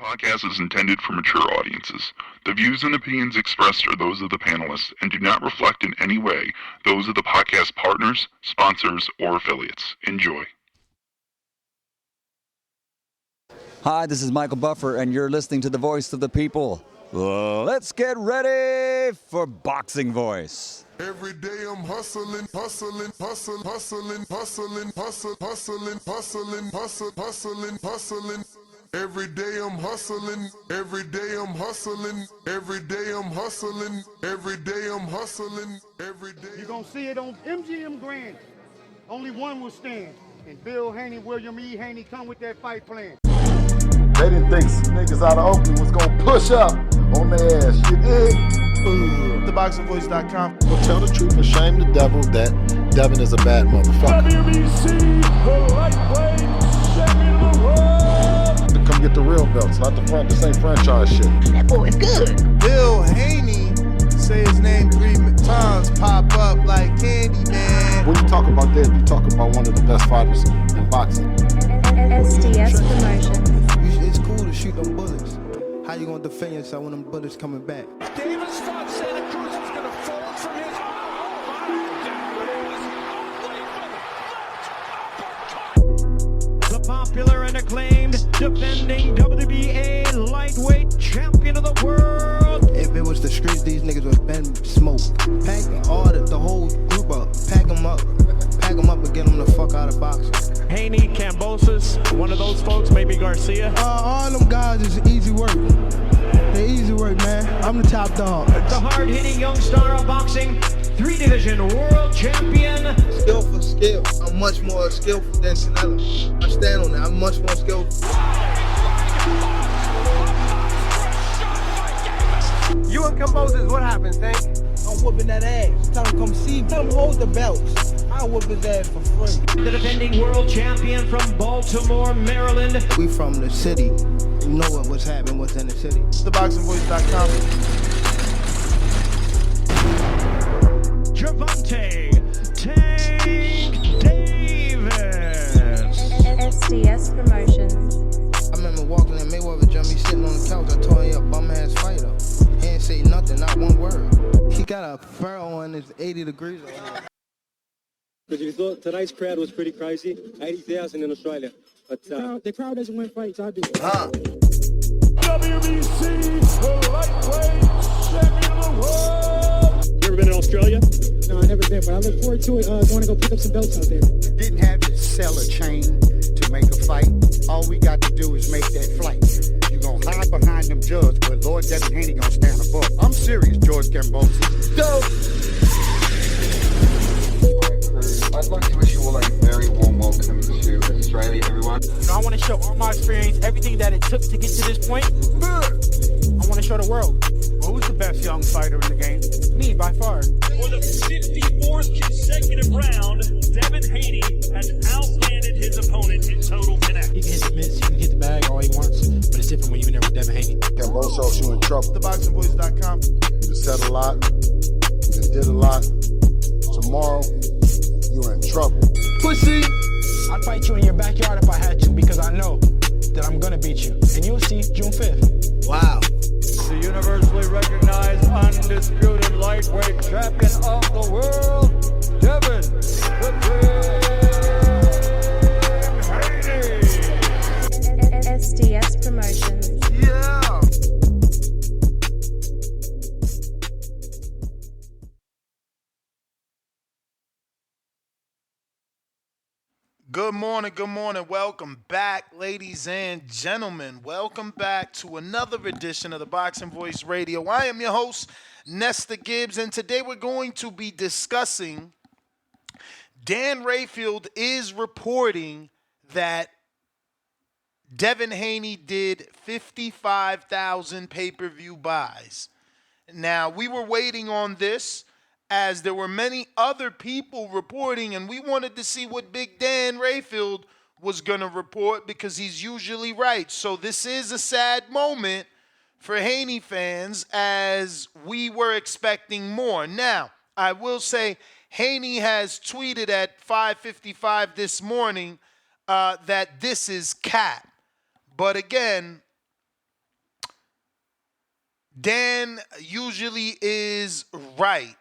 podcast is intended for mature audiences. The views and opinions expressed are those of the panelists and do not reflect in any way those of the podcast partners, sponsors, or affiliates. Enjoy. Hi, this is Michael Buffer, and you're listening to the voice of the people. Let's get ready for Boxing Voice. Every day I'm hustling. Every day I'm hustling. Every day I'm hustling. Every day I'm hustling. Every day I'm hustling. Every day. You're going to see it on MGM Grand. Only one will stand. And Bill Haney, William E. Haney come with that fight plan. They didn't think niggas out of Oakland was going to push up on their ass. You dig? ThaBoxingvoice.com. Well, tell the truth and shame the devil that Devin is a bad motherfucker. WBC, the lightweight champion of the world. Come get the real belts, not the same franchise shit. That boy is good. Bill Haney, say his name 3 times, pop up like candy, man. When you talk about that, you talk about one of the best fighters in boxing. SDS Promotions. It's cool to shoot them bullets. How you gonna defend yourself when them bullets coming back? Davis thought Santa Cruz was gonna fold from his The popular and acclaimed defending WBA lightweight champion of the world. If it was the streets, these niggas would have been smoked. Pack the whole group up. Pack them up and get them the fuck out of boxing. Haney, Cambosis, one of those folks, maybe Garcia. All them guys is easy work. They easy work, man. I'm the top dog. The hard-hitting young star of boxing, 3-division world champion. Skill for skill. I'm much more skillful than Canelo. I stand on that. I'm much more skillful. You and Cambosis, what happens, Tank? I'm whooping that ass. Tell him come see me. Tell him hold the belts. I'll whoop his ass for free. The defending world champion from Baltimore, Maryland. We from the city. You know what's happening, what's in the city. ThaBoxingvoice.com. Gervonta Tank Davis. SDS Promotions. I remember walking in Mayweather gym, he sitting on the couch. I told him, bum ass fighter. He ain't say nothing, not one word. He got a furrow on his 80 degrees on him. Because you thought tonight's crowd was pretty crazy, 80,000 in Australia. But the crowd doesn't win fights, I do. WBC, the lightweight champion of the world. you ever been in Australia? No, I never been, but I look forward to it. Going to go pick up some belts out there. Didn't have to sell a chain to make a fight. All we got to do is make that flight. You gonna hide behind them judges, but Lord Devin Haney gonna stand above. I'm serious, George Cambosis. Go! I'd like to wish you all a very warm welcome to Australia, everyone. I want to show all my experience, everything that it took to get to this point. I want to show the world. Who's the best young fighter in the game? Me, by far. For the 54th consecutive round, Devin Haney has outlanded his opponent in total connect. He can hit the mitts, he can hit the bag all he wants, but it's different when you're in there with Devin Haney. Cambosos, you in trouble. ThaBoxingvoice.com. You said a lot. You did a lot. Tomorrow, you're in trouble. Pussy! I'd fight you in your backyard if I had to, because I know that I'm gonna beat you. And you'll see June 5th. Wow. The universally recognized undisputed lightweight champion of the world, Devin "The Dream" Haney. SDS Promotions. Yeah. Good morning. Welcome back, ladies and gentlemen. Welcome back to another edition of the Boxing Voice Radio. I am your host, Nesta Gibbs, and today we're going to be discussing Dan Rayfield is reporting that Devin Haney did 55,000 pay-per-view buys. Now, we were waiting on this as there were many other people reporting, and we wanted to see what Big Dan Rayfield was going to report because he's usually right. So this is a sad moment for Haney fans as we were expecting more. Now, I will say Haney has tweeted at 5:55 this morning that this is cap. But again, Dan usually is right.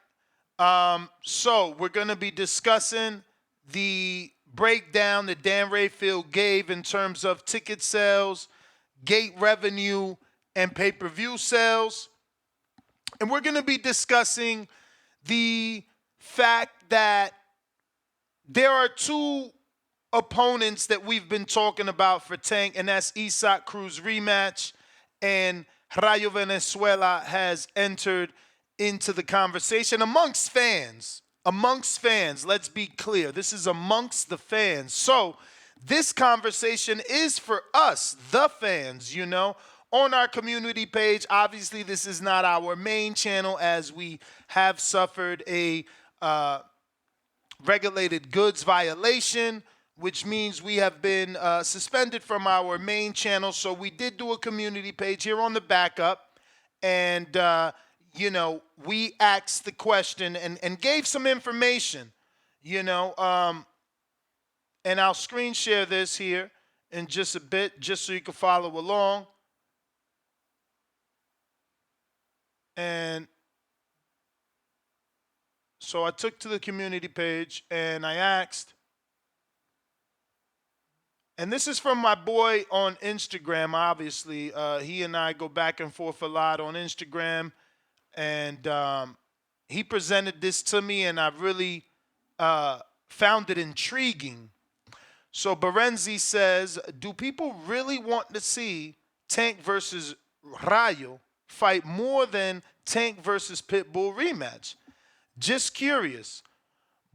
So we're going to be discussing the breakdown that Dan Rayfield gave in terms of ticket sales, gate revenue, and pay-per-view sales. And we're going to be discussing the fact that there are two opponents that we've been talking about for Tank, and that's Isaac Cruz rematch, and Rayo Venezuela has entered into the conversation amongst fans. Amongst fans, let's be clear. This is amongst the fans. So this conversation is for us, the fans, on our community page. Obviously, this is not our main channel, as we have suffered a regulated goods violation, which means we have been suspended from our main channel. So we did do a community page here on the backup, and we asked the question and gave some information, and I'll screen share this here in just a bit, just so you can follow along. And so I took to the community page and I asked, and this is from my boy on Instagram, obviously. He and I go back and forth a lot on Instagram. And he presented this to me, and I really found it intriguing. So Berenzi says, do people really want to see Tank versus Rayo fight more than Tank versus Pitbull rematch? Just curious.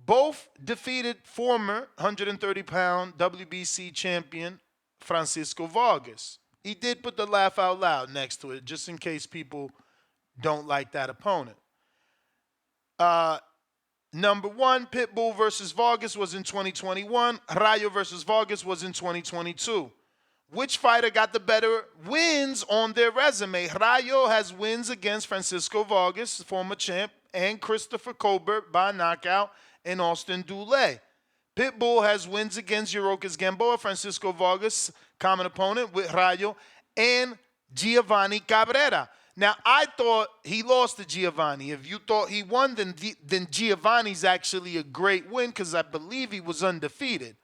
Both defeated former 130-pound WBC champion Francisco Vargas. He did put the laugh out loud next to it, just in case people don't like that opponent. Number one, Pitbull versus Vargas was in 2021. Rayo versus Vargas was in 2022. Which fighter got the better wins on their resume? Rayo has wins against Francisco Vargas, former champ, and Christopher Colbert by knockout, and Austin Dulé. Pitbull has wins against Yurokis Gamboa, Francisco Vargas, common opponent with Rayo, and Giovanni Cabrera. Now, I thought he lost to Giovanni. If you thought he won, then Giovanni's actually a great win, because I believe he was undefeated.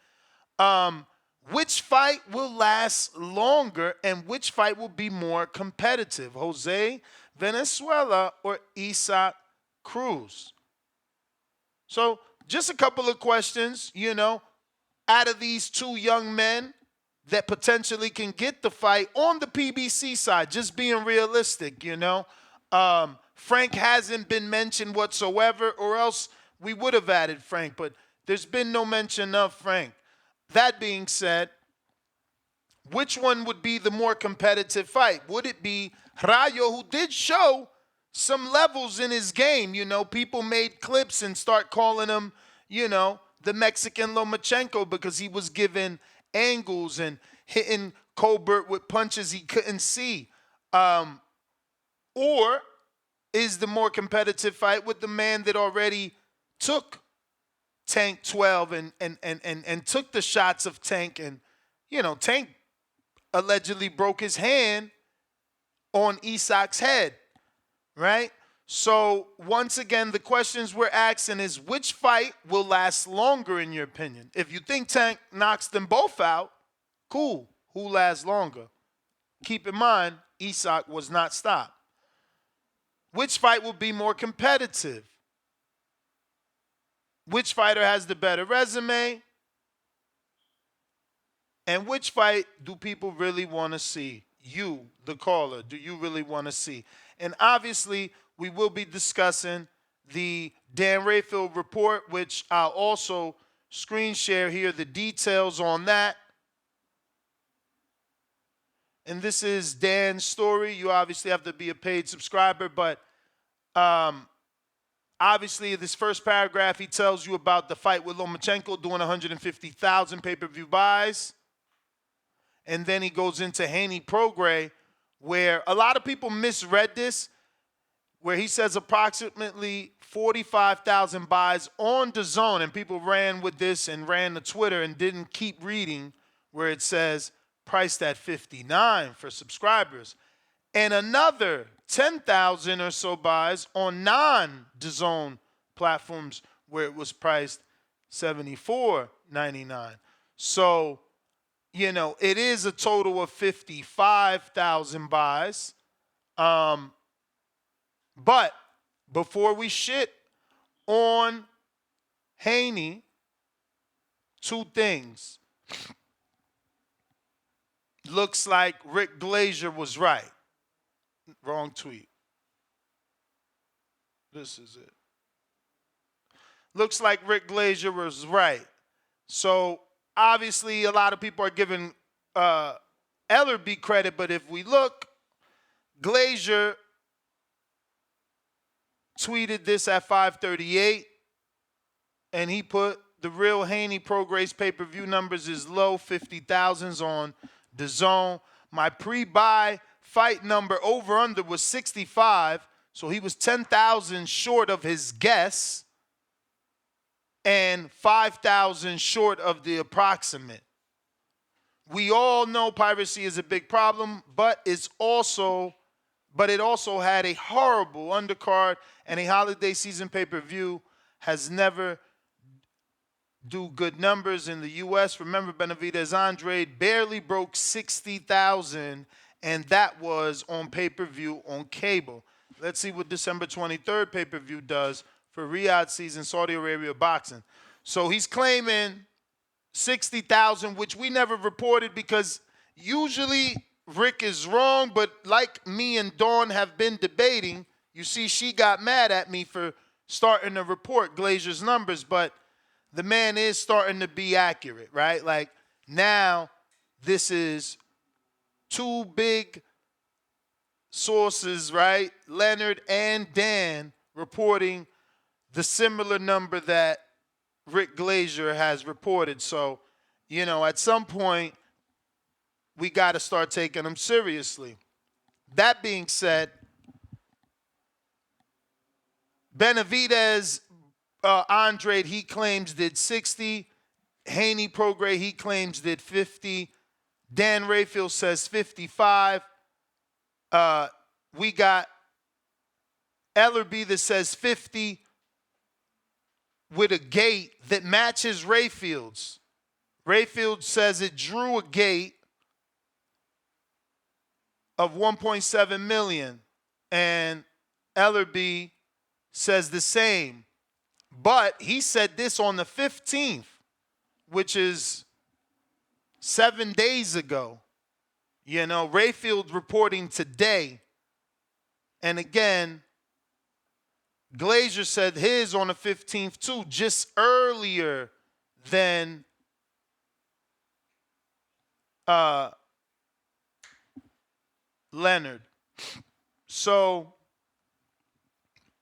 Which fight will last longer, and which fight will be more competitive? Jose Venezuela or Isaac Cruz? So just a couple of questions, out of these two young men that potentially can get the fight on the PBC side, just being realistic, Frank hasn't been mentioned whatsoever, or else we would have added Frank, but there's been no mention of Frank. That being said, which one would be the more competitive fight? Would it be Rayo, who did show some levels in his game? People made clips and start calling him, the Mexican Lomachenko, because he was given angles and hitting Colbert with punches he couldn't see? Or is the more competitive fight with the man that already took Tank 12 and took the shots of Tank, and Tank allegedly broke his hand on Isaac's head, right? So once again, the questions we're asking is, which fight will last longer in your opinion? If you think Tank knocks them both out, cool. Who lasts longer? Keep in mind, Isaac was not stopped. Which fight will be more competitive? Which fighter has the better resume? And which fight do people really want to see? You, the caller, do you really want to see? And obviously, we will be discussing the Dan Rayfield report, which I'll also screen share here, the details on that. And this is Dan's story. You obviously have to be a paid subscriber, but obviously, this first paragraph, he tells you about the fight with Lomachenko, doing 150,000 pay-per-view buys. And then he goes into Haney Prograis, where a lot of people misread this, where he says approximately 45,000 buys on DAZN, and people ran with this and ran to Twitter and didn't keep reading, where it says priced at $59 for subscribers. and another 10,000 or so buys on non-DAZN platforms where it was priced $74.99. So, you know, it is a total of 55,000 buys. But before we shit on Haney, two things. Looks like Rick Glazier was right. Wrong tweet. This is it. Looks like Rick Glazier was right. So obviously a lot of people are giving Ellerby credit, but if we look, Glazier tweeted this at 5:38, and he put the real Haney Pro Grace pay-per-view numbers is low 50,000s on DAZN. My pre-buy fight number over-under was 65, so he was 10,000 short of his guess and 5,000 short of the approximate. We all know piracy is a big problem, but it also had a horrible undercard, and a holiday season pay-per-view has never do good numbers in the U.S. Remember, Benavidez Andrade barely broke 60,000, and that was on pay-per-view on cable. Let's see what December 23rd pay-per-view does for Riyadh season Saudi Arabia boxing. So he's claiming 60,000, which we never reported because usually Rick is wrong, but like me and Dawn have been debating, you see she got mad at me for starting to report Glazier's numbers, but the man is starting to be accurate, right? Like now this is two big sources, right? Leonard and Dan reporting the similar number that Rick Glazier has reported. So, you know, at some point, we got to start taking them seriously. That being said, Benavidez, Andrade, he claims did 60. Haney Prograis, he claims did 50. Dan Rayfield says 55. We got Ellerby that says 50 with a gate that matches Rayfield's. Rayfield says it drew a gate of 1.7 million, and Ellerby says the same. But he said this on the 15th, which is 7 days ago. You know, Rayfield reporting today. And again, Glazier said his on the 15th too, just earlier than Leonard. So,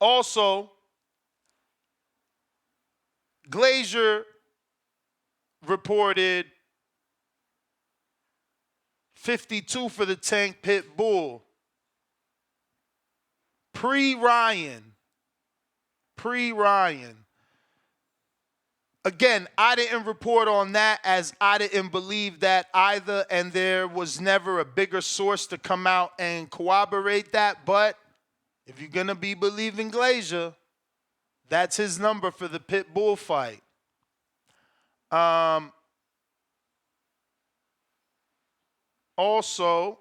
also, Glazier reported 52 for the Tank Pit Bull. Pre-Ryan. Again, I didn't report on that as I didn't believe that either, and there was never a bigger source to come out and corroborate that. But if you're going to be believing Glazier, that's his number for the Pit Bull fight. Also,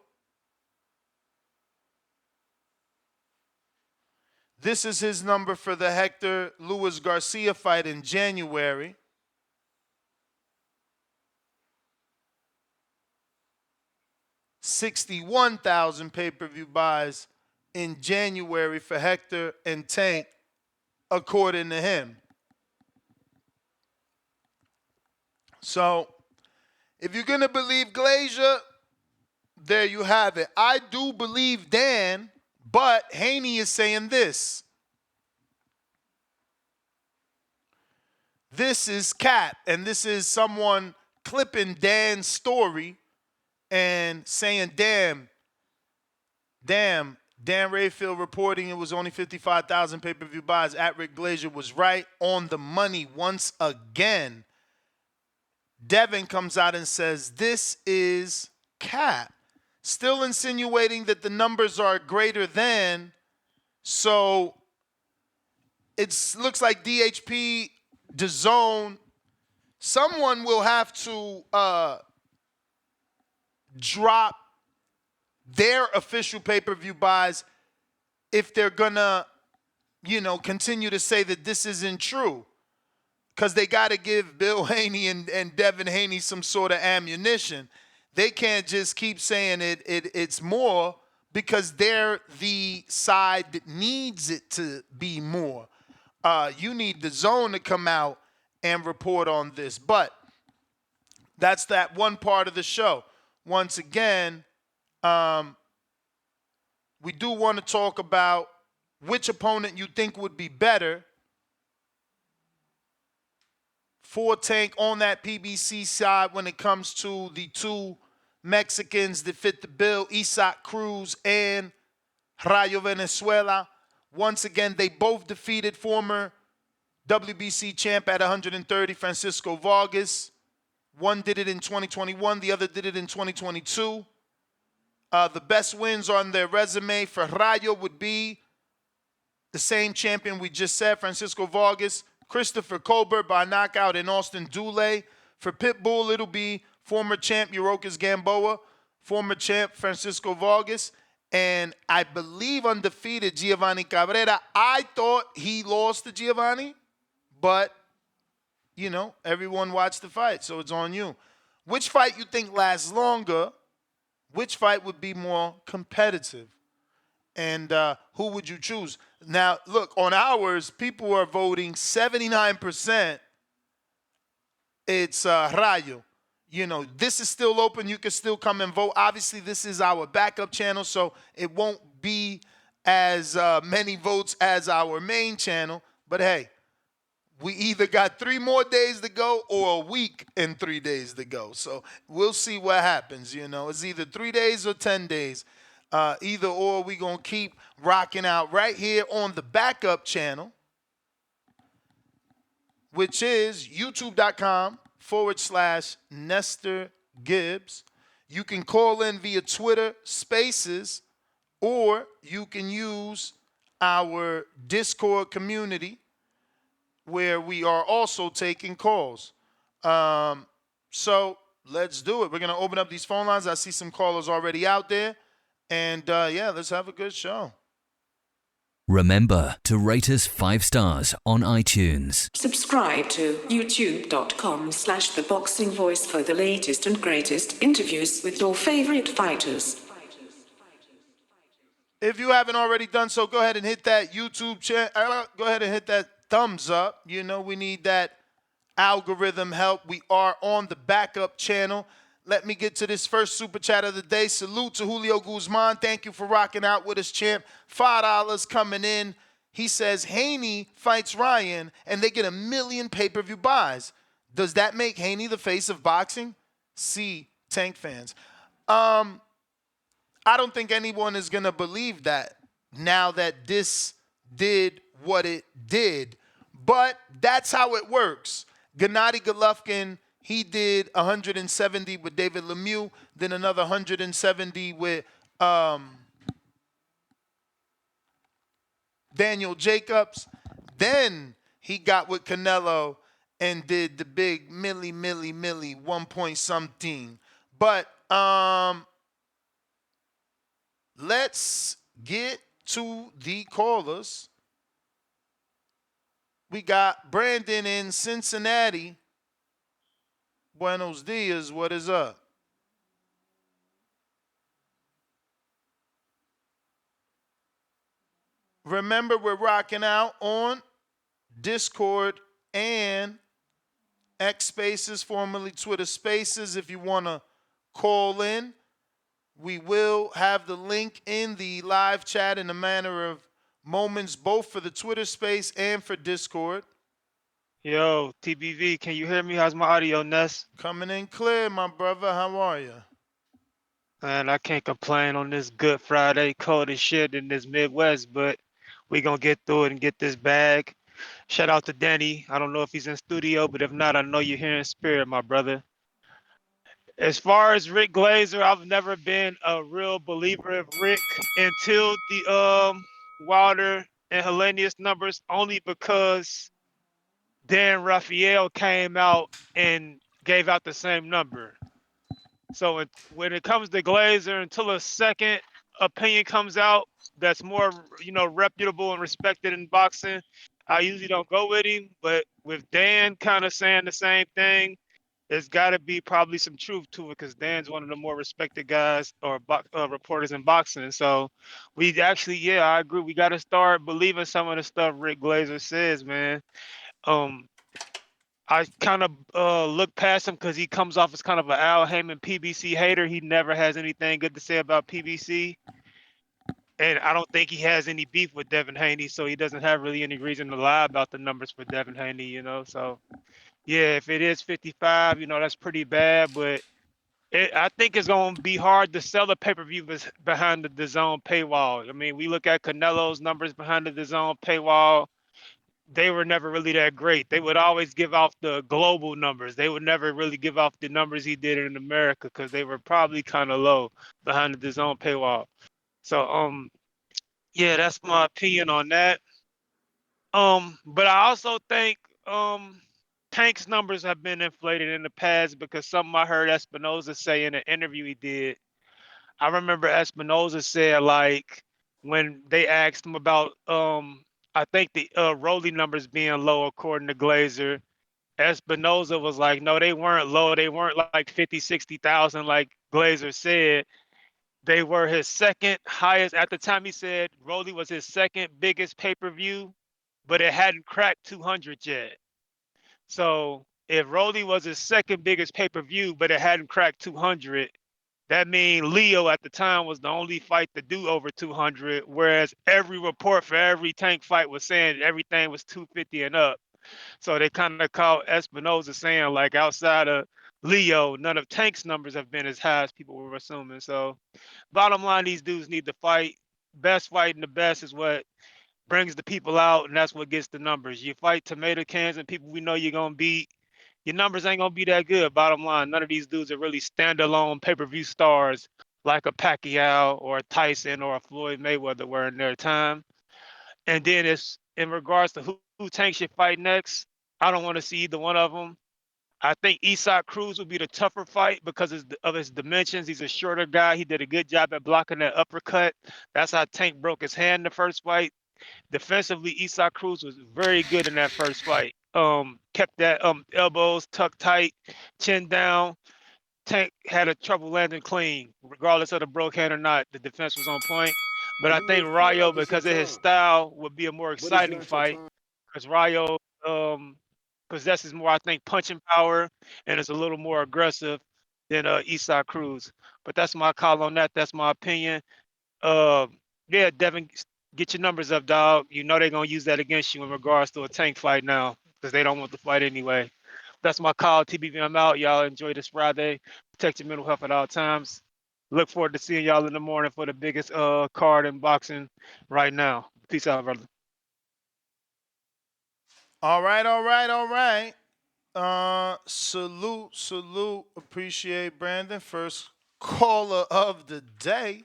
this is his number for the Hector Luis Garcia fight in January. $61,000 pay-per-view buys in January for Hector and Tank, according to him. So, if you're going to believe Glazier, there you have it. I do believe Dan, but Haney is saying this. This is cap, and this is someone clipping Dan's story and saying, damn, Dan Rayfield reporting it was only 55,000 pay-per-view buys. At Rick Glazier was right on the money once again. Devin comes out and says, this is cap. still insinuating that the numbers are greater than. So it looks like DHP, DAZN, someone will have to drop their official pay-per-view buys if they're gonna, continue to say that this isn't true. Because they got to give Bill Haney and Devin Haney some sort of ammunition. They can't just keep saying it's more, because they're the side that needs it to be more. You need the zone to come out and report on this. But that's that one part of the show. Once again, we do want to talk about which opponent you think would be better for Tank on that PBC side when it comes to the two Mexicans that fit the bill, Isaac Cruz and Rayo Venezuela. Once again, they both defeated former WBC champ at 130, Francisco Vargas. One did it in 2021, the other did it in 2022. The best wins on their resume for Rayo would be the same champion we just said, Francisco Vargas, Christopher Colbert by knockout in Austin Dulé. For Pitbull, it'll be former champ Yurokis Gamboa, former champ Francisco Vargas, and I believe undefeated Giovanni Cabrera. I thought he lost to Giovanni, but, everyone watched the fight, so it's on you. Which fight you think lasts longer? Which fight would be more competitive? And who would you choose? Now, look, on ours, people are voting 79%. It's Rayo. This is still open. You can still come and vote. Obviously, this is our backup channel, so it won't be as many votes as our main channel. But, hey, we either got 3 more days to go or a week and 3 days to go. So we'll see what happens. It's either 3 days or 10 days. Either or, we're going to keep rocking out right here on the backup channel, which is youtube.com/Nestor Gibbs. You can call in via Twitter Spaces, or you can use our Discord community where we are also taking calls. So let's do it. We're going to open up these phone lines. I see some callers already out there. And, let's have a good show. Remember to rate us 5 stars on iTunes. Subscribe to youtube.com/ThaBoxingVoice for the latest and greatest interviews with your favorite fighters. If you haven't already done so, go ahead and hit that YouTube channel. Go ahead and hit that thumbs up. We need that algorithm help. We are on the backup channel. Let me get to this first super chat of the day. Salute to Julio Guzman. Thank you for rocking out with us, champ. $5 coming in. He says, Haney fights Ryan, and they get 1 million pay-per-view buys. Does that make Haney the face of boxing? See, Tank fans. I don't think anyone is going to believe that now that this did what it did. But that's how it works. Gennady Golovkin, he did 170 with David Lemieux, then another 170 with Daniel Jacobs. Then he got with Canelo and did the big milli 1 point something. But let's get to the callers. We got Brandon in Cincinnati. Buenos dias, what is up? Remember, we're rocking out on Discord and X Spaces, formerly Twitter Spaces. If you want to call in, we will have the link in the live chat in a matter of moments, both for the Twitter Space and for Discord. Yo, TBV, can you hear me? How's my audio, Ness? Coming in clear, my brother. How are you? Man, I can't complain on this Good Friday, cold as shit in this Midwest, but we gonna get through it and get this bag. Shout out to Danny. I don't know if he's in studio, but if not, I know you're here in spirit, my brother. As far as Rick Glazer, I've never been a real believer of Rick until the Wilder and Hellenius numbers, only because Dan Raphael came out and gave out the same number. So when it comes to Glazer, until a second opinion comes out that's more, reputable and respected in boxing, I usually don't go with him. But with Dan kind of saying the same thing, there's got to be probably some truth to it because Dan's one of the more respected guys or reporters in boxing. So we actually, yeah, I agree. We got to start believing some of the stuff Rick Glazer says, man. Um, I kind of look past him because he comes off as kind of an Al Heyman PBC hater. He never has anything good to say about PBC. And I don't think he has any beef with Devin Haney, so he doesn't have really any reason to lie about the numbers for Devin Haney. So, yeah, if it is 55, that's pretty bad. But I think it's going to be hard to sell a pay-per-view behind the DAZN paywall. I mean, we look at Canelo's numbers behind the DAZN paywall. They were never really that great. They would always give off the global numbers. They would never really give off the numbers he did in America because they were probably kind of low behind the DAZN paywall. So, yeah, that's my opinion on that. But I also think Tank's numbers have been inflated in the past because something I heard Espinoza say in an interview he did. I remember Espinoza said like when they asked him about I think the Rolly numbers being low according to Glazer. Espinoza was like, no, they weren't low. They weren't like 50, 60,000 like Glazer said. They were his second highest at the time. He said Rolly was his second biggest pay-per-view, but it hadn't cracked 200 yet. So if Rolly was his second biggest pay-per-view, but it hadn't cracked 200, that means Leo at the time was the only fight to do over 200, whereas every report for every Tank fight was saying everything was 250 and up. So they kind of called Espinoza saying like outside of Leo, none of Tank's numbers have been as high as people were assuming. So bottom line, these dudes need to fight. Best fighting the best is what brings the people out, and that's what gets the numbers. You fight tomato cans and people we know you're gonna beat, your numbers ain't gonna be that good. Bottom line, none of these dudes are really standalone pay-per-view stars like a Pacquiao or a Tyson or a Floyd Mayweather were in their time. And then it's in regards to who Tank should fight next. I don't want to see either one of them. I think Isak Cruz would be the tougher fight because of his dimensions. He's a shorter guy. He did a good job at blocking that uppercut. That's how Tank broke his hand in the first fight. Defensively, Isak Cruz was very good in that first fight. Kept that elbows tucked tight, chin down. Tank had a trouble landing clean, regardless of the broke hand or not. The defense was on point. But I You think look feel Rayo, like it's your because of his time, style, would be a more but it's exciting not your fight. time. Because Rayo possesses more, I think, punching power and is a little more aggressive than Isak Cruz. But that's my call on that. That's my opinion. Uh, yeah, Devin, get your numbers up, dog. You know they're gonna use that against you in regards to a Tank fight now because they don't want the fight anyway. That's my call. TBV, I'm out. Y'all enjoy this Friday. Protect your mental health at all times. Look forward to seeing y'all in the morning for the biggest card in boxing right now. Peace out, brother. All right, all right, all right. Salute. Appreciate Brandon. First caller of the day.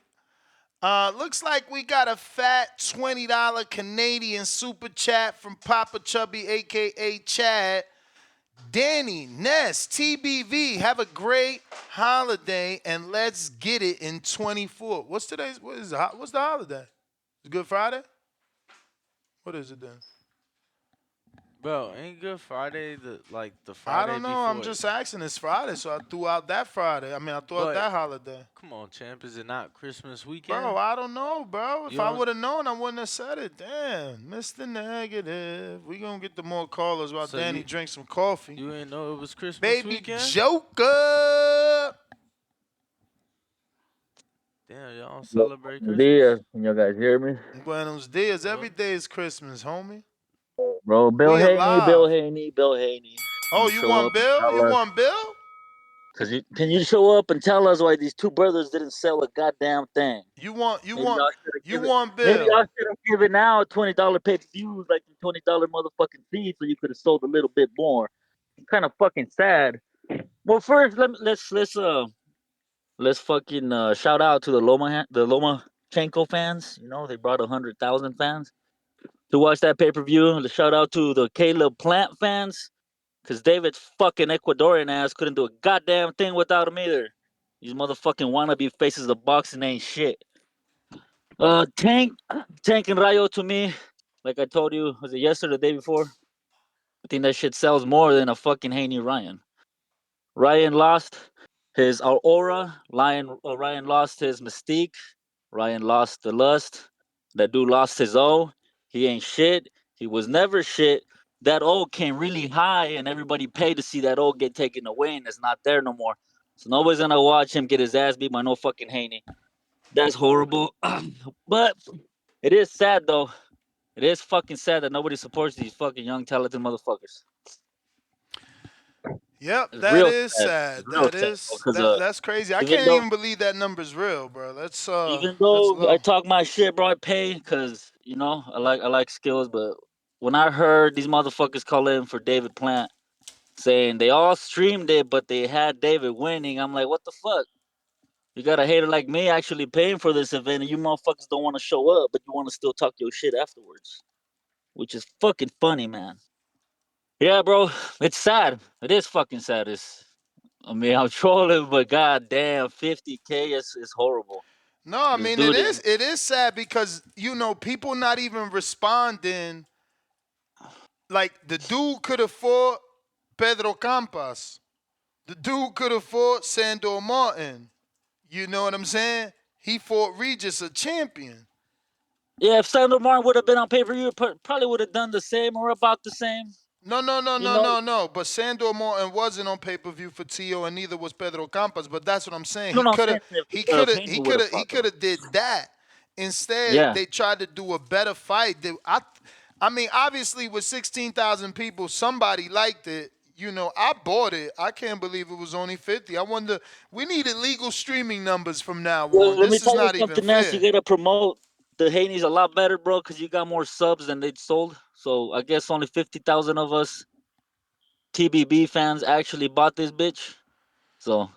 Looks like we got a fat $20 Canadian super chat from Papa Chubby, aka Chad. Danny, Ness, TBV, have a great holiday and let's get it in 24. What's the holiday? It's Good Friday? What is it then? Bro, ain't Good Friday the I Friday don't know. before I'm just asking. It's Friday, so I threw out that Friday. I threw out But that holiday. come on, champ, is it not Christmas weekend? Bro, I don't know, bro. If You I don't- would have known, I wouldn't have said it. Damn, Mr. Negative. We gonna get the more callers while So Danny drinks some coffee. You ain't know it was Christmas Baby weekend? Joker. Damn, y'all celebrate Christmas? Diaz, can you guys hear me? Buenos dias. Every day is Christmas, homie. Bro, Bill We Haney, alive. Bill Haney. Oh, you show want up and Bill? tell You us. want Bill? Can you show up and tell us why these two brothers didn't sell a goddamn thing? You want Maybe Bill. y'all should have given out $20 pay-per-views like the $20 motherfucking fees so you could have sold a little bit more. It's kind of fucking sad Well, first let's fucking shout out to the Lomachenko fans. You know, they brought 100,000 fans to watch that pay per view. Let's shout out to the Caleb Plant fans, because David's fucking Ecuadorian ass couldn't do a goddamn thing without him either. These motherfucking wannabe faces of boxing ain't shit. Tank and Rayo to me, like I told you, was it yesterday or the day before? I think that shit sells more than a fucking Haney Ryan. Ryan lost his aura. Ryan lost his mystique. Ryan lost the lust. That dude lost his O. He ain't shit. He was never shit. That O came really high, and everybody paid to see that O get taken away, and it's not there no more. So nobody's gonna watch him get his ass beat by no fucking Haney. That's horrible. But it is sad though. It is fucking sad that nobody supports these fucking young talented motherfuckers. Yep, It's that real is sad. sad. It's real That sad is because that's crazy. I even can't though even believe that number's real, bro. even That's though I low. talk my shit, bro, I pay because you know I like skills. But when I heard these motherfuckers call in for David Plant saying they all streamed it, but they had David winning, I'm like, what the fuck? You got a hater like me actually paying for this event, and you motherfuckers don't want to show up, but you want to still talk your shit afterwards, which is fucking funny, man. Yeah, bro, it's sad. It is fucking sad. I mean, I'm trolling, but goddamn, 50K is horrible. No, I This mean dude is. it is sad because people not even responding. Like the dude could have fought Pedro Campas. The dude could have fought Sandor Martin. You know what I'm saying? He fought Regis, a champion. Yeah, if Sandor Martin would have been on pay per view, probably would have done the same or about the same. No, no, no, You no, know, no, no. But Sandor Martin wasn't on pay per view for Tio, and neither was Pedro Campas. But that's what I'm saying. you He know what could I'm have, saying? If, he if could have, Haney he would could have have, he fought could though. have did that. Instead, Yeah. they tried to do a better fight. I mean, obviously, with 16,000 people, somebody liked it. I bought it. I can't believe it was only 50. I wonder. We need illegal streaming numbers from now Well, on. let me This is tell you not even something else. You fair. gotta promote the Haney's a lot better, bro, because you got more subs than they sold. So I guess only 50,000 of us TBB fans actually bought this bitch. So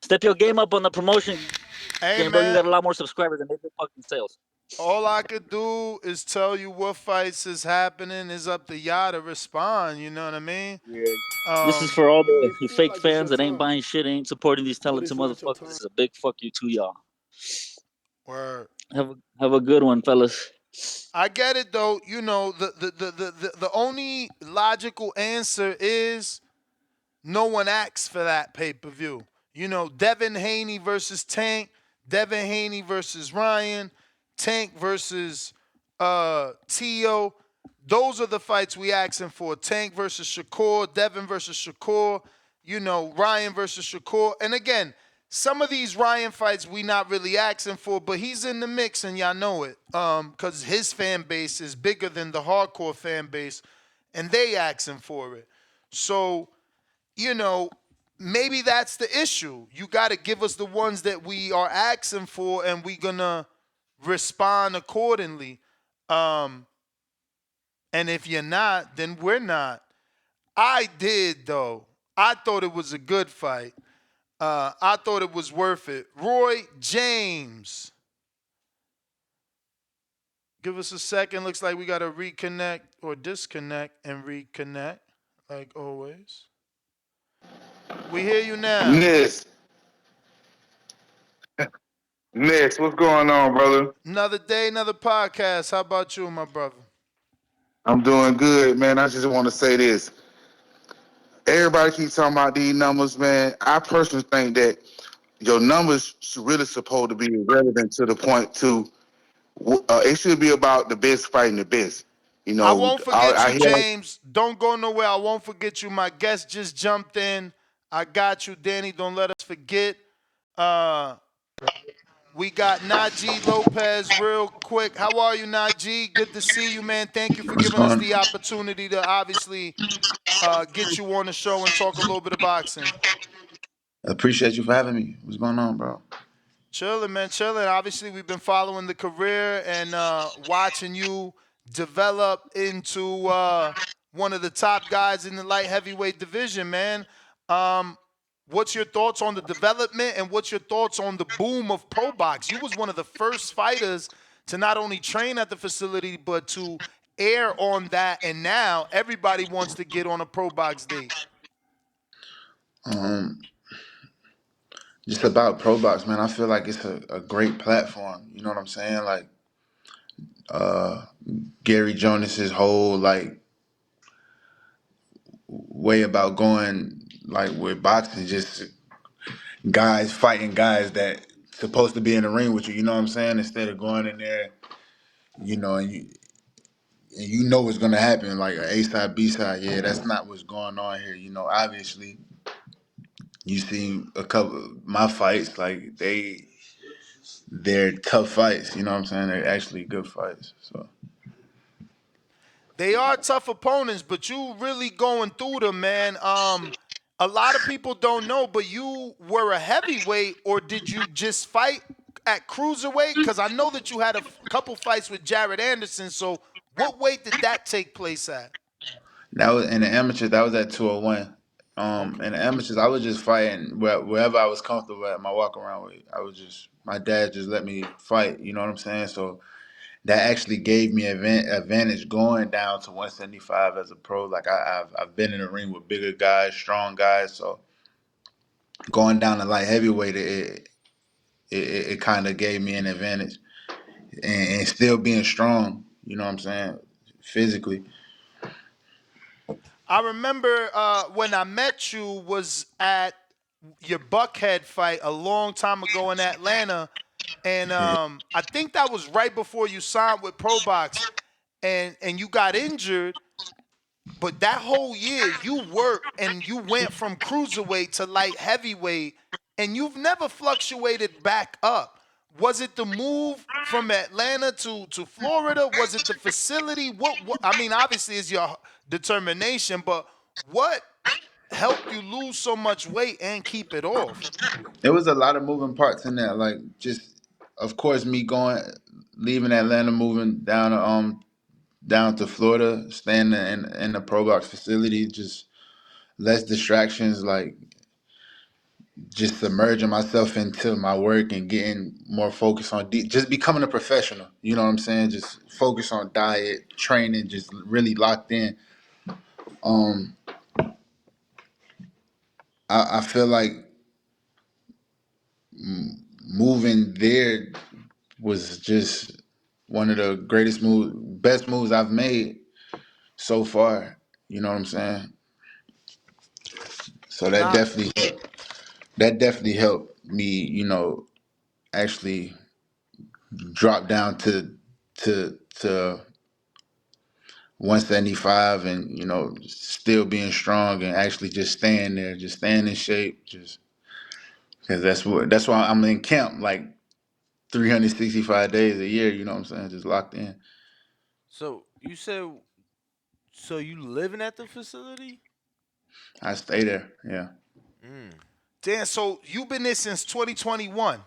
step your game up on the promotion Hey, game, bro. You man. got a lot more subscribers than they did fucking sales. All I could do is tell you what fights is happening. It's up to y'all to respond. You know what I mean? Yeah. This is for all the fake like it's fans your that ain't turn, buying shit, ain't supporting these but talented it's not your motherfuckers. turn. This is a big fuck you to y'all. Word. Have a good one, fellas. I get it though. The only logical answer is no one asked for that pay per view. Devin Haney versus Tank, Devin Haney versus Ryan, Tank versus Tio. Those are the fights we asking for. Tank versus Shakur, Devin versus Shakur, Ryan versus Shakur. And again, some of these Ryan fights we not really asking for, but he's in the mix and y'all know it. Cause his fan base is bigger than the hardcore fan base, and they asking for it. So, maybe that's the issue. You got to give us the ones that we are asking for, and we gonna respond accordingly. And if you're not, then we're not. I did though. I thought it was a good fight. I thought it was worth it. Roy James. Give us a second. Looks like we got to reconnect or disconnect and reconnect, like always. We hear you now. Ness, what's going on, brother? Another day, another podcast. How about you, my brother? I'm doing good, man. I just want to say this. Everybody keeps talking about these numbers, man. I personally think that your numbers really supposed to be relevant to the point to it should be about the best fighting the best. You I know, won't forget I you, hear James. Don't go nowhere. I won't forget you. My guest just jumped in. I got you, Danny. Don't let us forget. Uh, we got Najee Lopez real quick. How are you, Najee? Good to see you, man. Thank you for What's giving us going? the opportunity to obviously get you on the show and talk a little bit of boxing. I appreciate you for having me. What's going on, bro? Chilling, man, chilling. Obviously, we've been following the career and watching you develop into one of the top guys in the light heavyweight division, man. What's your thoughts on the development, and what's your thoughts on the boom of pro box? You was one of the first fighters to not only train at the facility but to air on that, and now everybody wants to get on a pro box date. Just about Pro Box, man. I feel like it's a great platform. You know what I'm saying? Like Gary Jonas's whole like way about going like with boxing, just guys fighting guys that supposed to be in the ring with you. You know what I'm saying? Instead of going in there, you know, and you know what's gonna happen, like an A side, B side. Yeah, that's not what's going on here. You know, obviously, you see a couple of my fights, like they're tough fights. You know what I'm saying? They're actually good fights. So They are tough opponents, but you really going through them, man. A lot of people don't know, but you were a heavyweight, or did you just fight at cruiserweight? Because I know that you had a couple fights with Jared Anderson. So what weight did that take place at? that was in the amateurs. That was at 201. Okay. In the amateurs, I was just fighting wherever I was comfortable at my walk around weight. My dad just let me fight. You know what I'm saying? So that actually gave me advantage going down to 175 as a pro. Like I've been in the ring with bigger guys, strong guys. So going down to light heavyweight, it kind of gave me an advantage, and still being strong. You know what I'm saying? Physically. I remember when I met you was at your Buckhead fight a long time ago in Atlanta, and I think that was right before you signed with Pro Box, and you got injured. But that whole year, you worked and you went from cruiserweight to light heavyweight, and you've never fluctuated back up. Was it the move from Atlanta to Florida? Was it the facility? What I mean, obviously, it's your determination, but what helped you lose so much weight and keep it off? There was a lot of moving parts in that. Like just, of course, me leaving Atlanta, moving down to Florida, staying in the Pro Box facility, just less distractions. Like just submerging myself into my work and getting more focused on just becoming a professional. You know what I'm saying? Just focus on diet, training, just really locked in. Um, I feel like moving there was just one of the best moves I've made so far. You know what I'm saying? So Not that definitely helped me. You know, actually drop down to 175, and you know, still being strong and actually just staying there, just staying in shape, just because that's why I'm in camp like 365 days a year. You know what I'm saying? Just locked in. So you said, so you living at the facility? I stay there. Yeah. Mm. damn. So you've been there since 2021.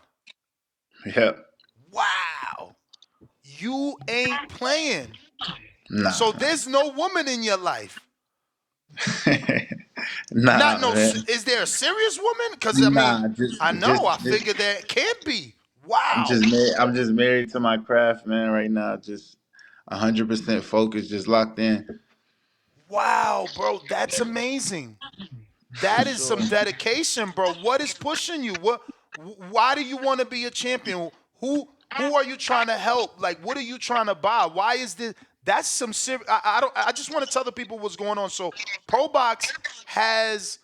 Yep. Wow, you ain't playing. Nah. So there's no woman in your life. Not Nah, no. man. Is there a serious woman? Because I mean, Nah, I know. I figured there can't be. Wow. I'm just married to my craft, man. Right now, just 100% focused, just locked in. Wow, bro. That's amazing. That is some So dedication, bro. What is pushing you? Why do you want to be a champion? Who are you trying to help? Like, what are you trying to buy? Why is this? That's some serious. I don't. I just want to tell the people what's going on. So, Pro Box has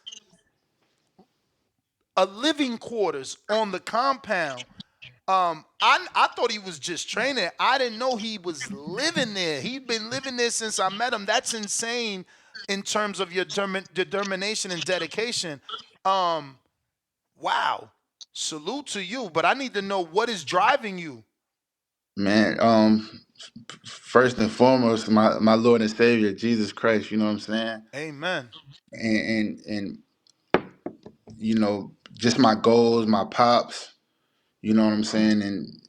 a living quarters on the compound. I thought he was just training. I didn't know he was living there. He'd been living there since I met him. That's insane in terms of your determination and dedication. Um, wow. Salute to you. But I need to know what is driving you. Man, first and foremost, my Lord and Savior, Jesus Christ, you know what I'm saying? Amen. And you know, just my goals, my pops, you know what I'm saying? And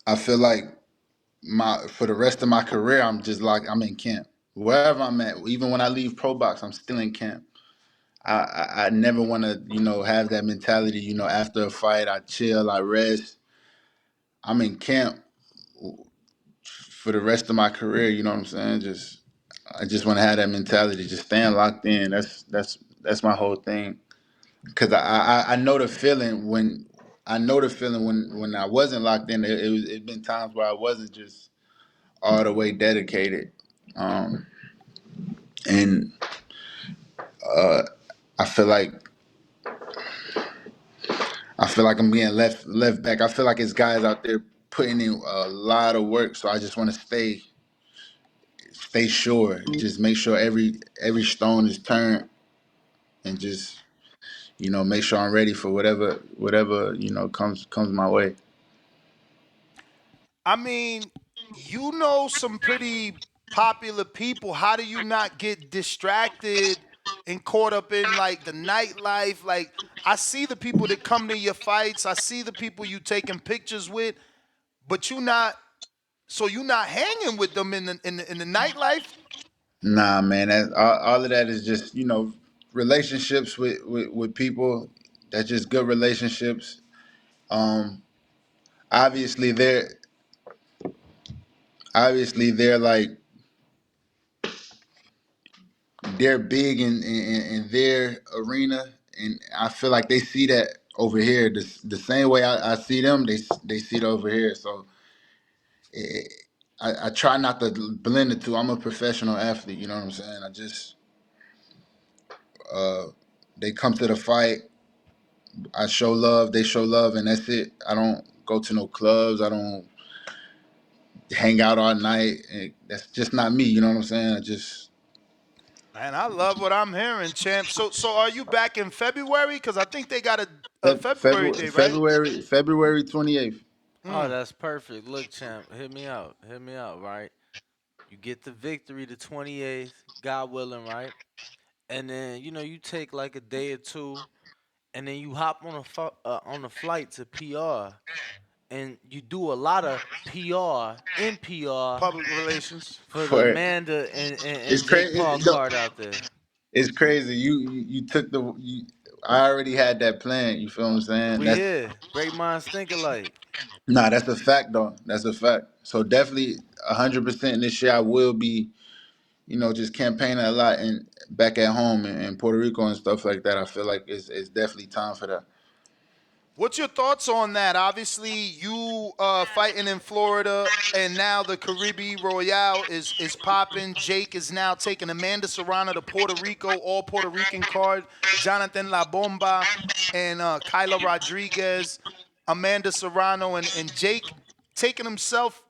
I feel like for the rest of my career, I'm in camp. Wherever I'm at, even when I leave Pro Box, I'm still in camp. I never want to, have that mentality. After a fight, I chill, I rest. I'm in camp for the rest of my career. You know what I'm saying? I just want to have that mentality, just staying locked in. That's my whole thing. Cause I know the feeling when I wasn't locked in. It been times where I wasn't just all the way dedicated, and uh, I feel like I'm being left back. I feel like it's guys out there putting in a lot of work, so I just want to stay sure. Just make sure every stone is turned, and just make sure I'm ready for whatever comes my way. I mean, you know some pretty popular people. How do you not get distracted and caught up in like the nightlife? Like I see the people that come to your fights. I see the people you taking pictures with, but you not hanging with them in the nightlife. Nah, man, all of that is just relationships with people. That's just good relationships. Um, obviously they're like they're big in their arena, and I feel like they see that over here the same way I see them. They see it over here. So it, I try not to blend the two. I'm a professional athlete. You know what I'm saying? I just they come to the fight. I show love. They show love, and that's it. I don't go to no clubs. I don't hang out all night. And that's just not me. You know what I'm saying? I just Man, I love what I'm hearing, champ. So are you back in February? Because I think they got a February day, right? February 28th. Oh, Mm. that's perfect. Look, champ, hit me out. Hit me out, right? You get the victory the 28th, God willing, right? And then, you take like a day or two, and then you hop on a flight to PR, and you do a lot of PR, NPR Public relations. for the For it. Amanda and It's Jake crazy. Paul card out there. It's crazy. You took I already had that plan. You feel what I'm saying? We here. Great minds think alike. That's a fact though. That's a fact. So definitely 100% this year I will be, just campaigning a lot and back at home in Puerto Rico and stuff like that. I feel like it's definitely time for that. What's your thoughts on that? Obviously, you fighting in Florida, and now the Caribe Royale is popping. Jake is now taking Amanda Serrano to Puerto Rico, all Puerto Rican card. Jonathan La Bomba and Kyla Rodriguez, Amanda Serrano, and Jake taking himself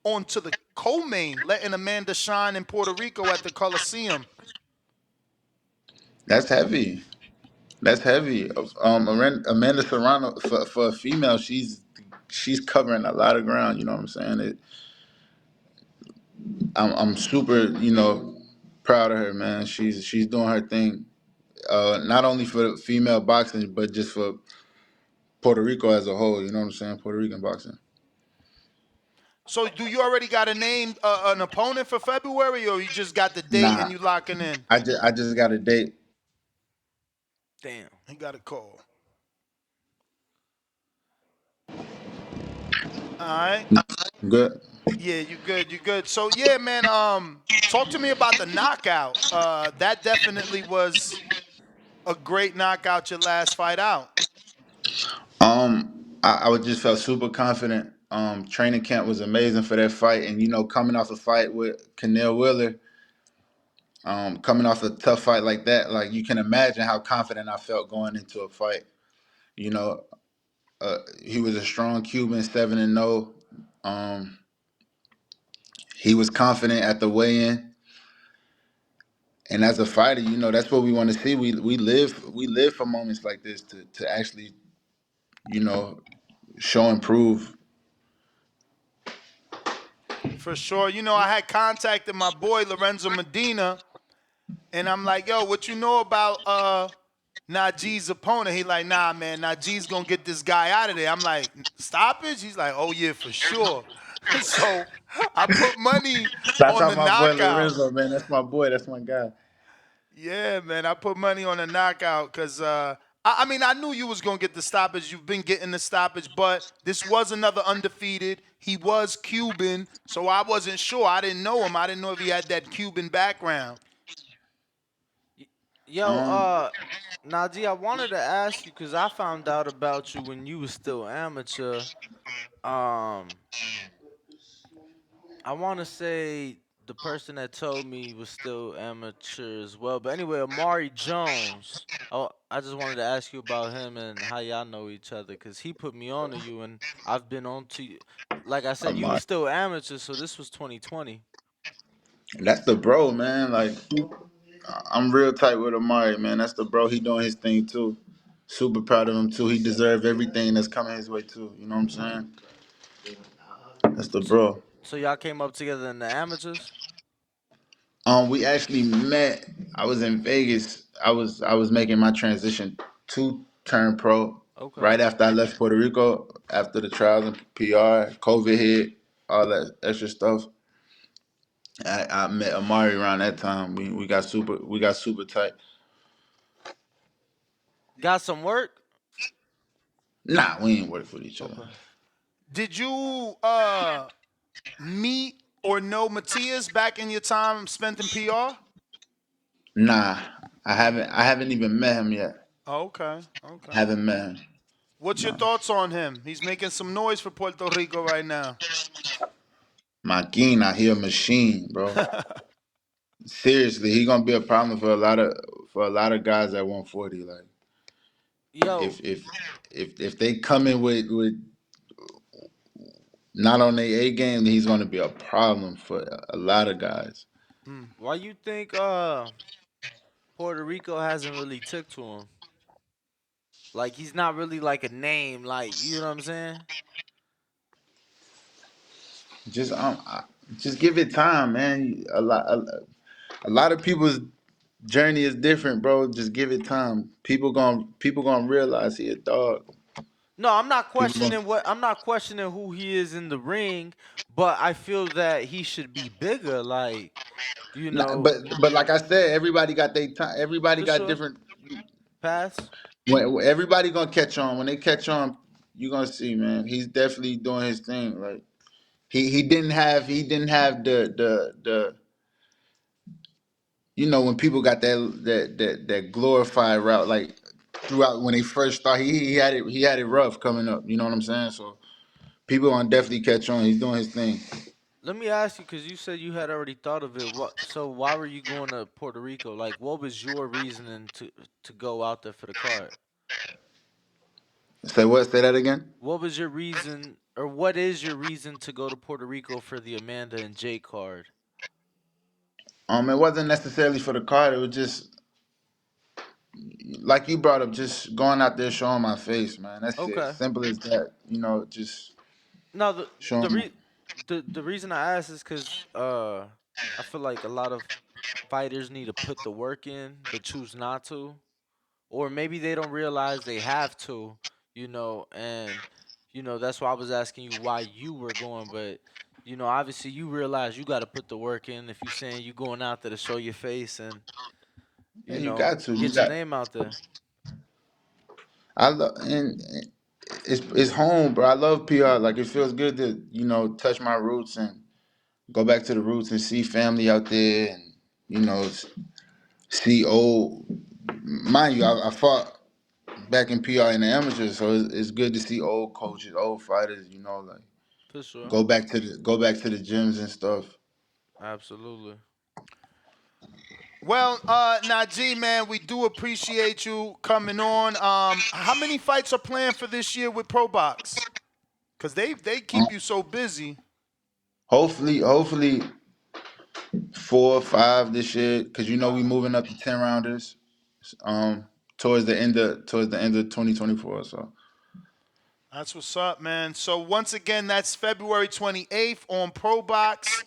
onto the co-main, letting Amanda shine in Puerto Rico at the Coliseum. That's heavy. That's heavy. Amanda Serrano for a female, she's covering a lot of ground. You know what I'm saying? I'm super, proud of her, man. She's doing her thing. Not only for female boxing, but just for Puerto Rico as a whole. You know what I'm saying? Puerto Rican boxing. So, do you already got a name, an opponent for February, or you just got the date and Nah, you locking in? I just got a date. Damn. He got a call. All right. Good. Yeah, you good. You good. So yeah, man. Talk to me about the knockout. That definitely was a great knockout. Your last fight out. I would just felt super confident. Training camp was amazing for that fight, and coming off a fight with Canelo Wheeler, coming off a tough fight like that, like you can imagine how confident I felt going into a fight. You know, he was a strong Cuban, 7-0. Um, he was confident at the weigh-in, and as a fighter, that's what we want to see. We live for moments like this to actually, you know, show and prove. For sure. I had contacted my boy Lorenzo Medina, and I'm like, yo, what you know about Najee's opponent? He like, nah, man, Najee's gonna get this guy out of there. I'm like, stoppage? He's like, oh yeah, for sure. So I put money Shout on out the my boy knockout. Lorenzo, man. That's my boy. That's my guy. Yeah, man, I put money on a knockout because I mean I knew you was gonna get the stoppage. You've been getting the stoppage, but this was another undefeated. He was Cuban, so I wasn't sure. I didn't know him. I didn't know if he had that Cuban background. Yo, Najee, I wanted to ask you because I found out about you when you was still amateur. Um, I want to say the person that told me was still amateur as well. But anyway, Amari Jones. Oh, I just wanted to ask you about him and how y'all know each other because he put me on to you and I've been on to you. Like I said, you Amari. was still amateur, so this was 2020. That's the bro, man. Like I'm real tight with Amari, man. That's the bro. He doing his thing too. Super proud of him too. He deserves everything that's coming his way too. You know what I'm saying? That's the So, bro. so y'all came up together in the amateurs? We actually met. I was in Vegas. I was making my transition to turn pro Okay. right after I left Puerto Rico after the trials and PR, COVID hit, all that extra stuff. I met Amari around that time. We got super tight. Got some work? Nah, we ain't work with each other. Okay. Did you meet or know Matias back in your time spent in PR? Nah, I haven't even met him yet. Okay, okay. Haven't met him. What's your No. thoughts on him? He's making some noise for Puerto Rico right now. Maquina, he a machine, bro. Seriously, he gonna be a problem for a lot of guys at 140. Like Yo, if they come in with not on their A game, then he's gonna be a problem for a lot of guys. why you think Puerto Rico hasn't really took to him? Like he's not really like a name, like you know what I'm saying? Just just give it time, man. A lot of people's journey is different, bro. Just give it time. People gonna realize he a dog. No, I'm not People gonna questioning I'm not questioning who he is in the ring, but I feel that he should be bigger, like, you Nah, know, but like I said, everybody got their time. Everybody for got sure. different. Pass. When everybody gonna catch on. When they catch on, you gonna see, man. He's definitely doing his thing. Like he didn't have the when people got that glorified route like throughout when they first started. He had it rough coming up. You know what I'm saying? So people gonna definitely catch on. He's doing his thing. Let me ask you, because you said you had already thought of it. So why were you going to Puerto Rico? Like, what was your reasoning to go out there for the card? Say what? Say that again. What was your reason, or what is your reason to go to Puerto Rico for the Amanda and Jay card? It wasn't necessarily for the card. It was just like you brought up, just going out there showing my face, man. That's it. Okay. Simple as that. Just No, the showing the my. re- the reason I ask is because I feel like a lot of fighters need to put the work in, but choose not to, or maybe they don't realize they have to, and that's why I was asking you why you were going, but obviously you realize you got to put the work in if you saying you going out there to show your face and And you got to. You get your got. name out there. I love and it's home, bro. I love PR. Like it feels good to touch my roots and go back to the roots and see family out there and see old. Mind you, I fought back in PR in the amateurs, so it's good to see old coaches, old fighters. Like For sure. go back to the gyms and stuff. Absolutely. Well, Najee, man, we do appreciate you coming on. How many fights are planned for this year with Pro Box? Cause they keep you so busy. Hopefully 4 or 5 this year, because we moving up to 10 rounders. Um, towards the end of 2024. So That's what's up, man. So once again, that's February 28th on Pro Box.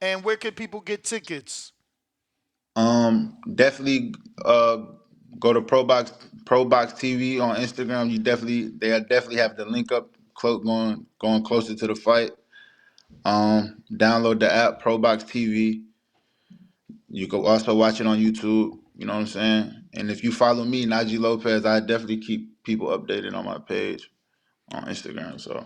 And where can people get tickets? definitely go to Probox TV on Instagram. They definitely have the link up going closer to the fight. Download the app Probox TV. You can also watch it on YouTube. You know what I'm saying? And if you follow me, Najee Lopez, I definitely keep people updated on my page on Instagram. So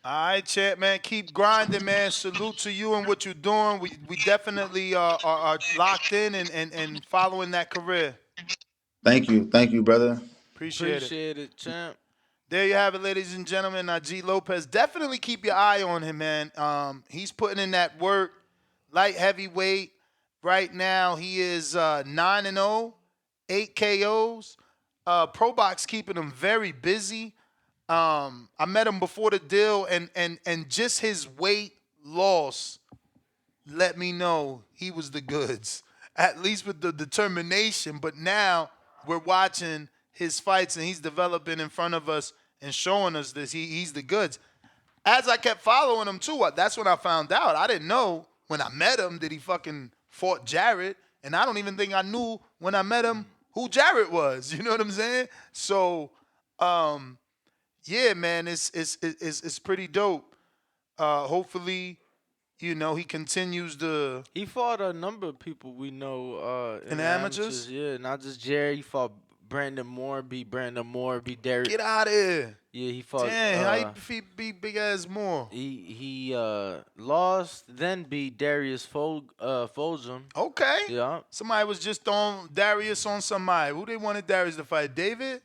All right, champ, man. Keep grinding, man. Salute to you and what you're doing. We definitely are locked in and following that career. thank you, brother. Appreciate it. Appreciate it, champ. There you have it, ladies and gentlemen. Najee Lopez. Definitely keep your eye on him, man. He's putting in that work. Light heavyweight. Right now, he is 9-0, 8 KOs. Pro Box keeping him very busy. I met him before the deal, and just his weight loss let me know he was the goods, at least with the determination. But now we're watching his fights, and he's developing in front of us and showing us this. He's the goods. As I kept following him too, that's when I found out. I didn't know when I met him that he fucking fought Jarrett, and I don't even think I knew when I met him who Jarrett was. You know what I'm saying? So, yeah, man, it's pretty dope. Hopefully, he continues to He fought a number of people we know in in the the amateurs. amateurs. Yeah, not just Jerry. He fought Brandon Moore, Derek. Get out of here. Yeah, he fought. Damn, how you beat big ass Moore? He lost, then beat Darius Fulgham. Okay. Yeah. Somebody was just throwing Darius on somebody. Who they wanted Darius to fight? David?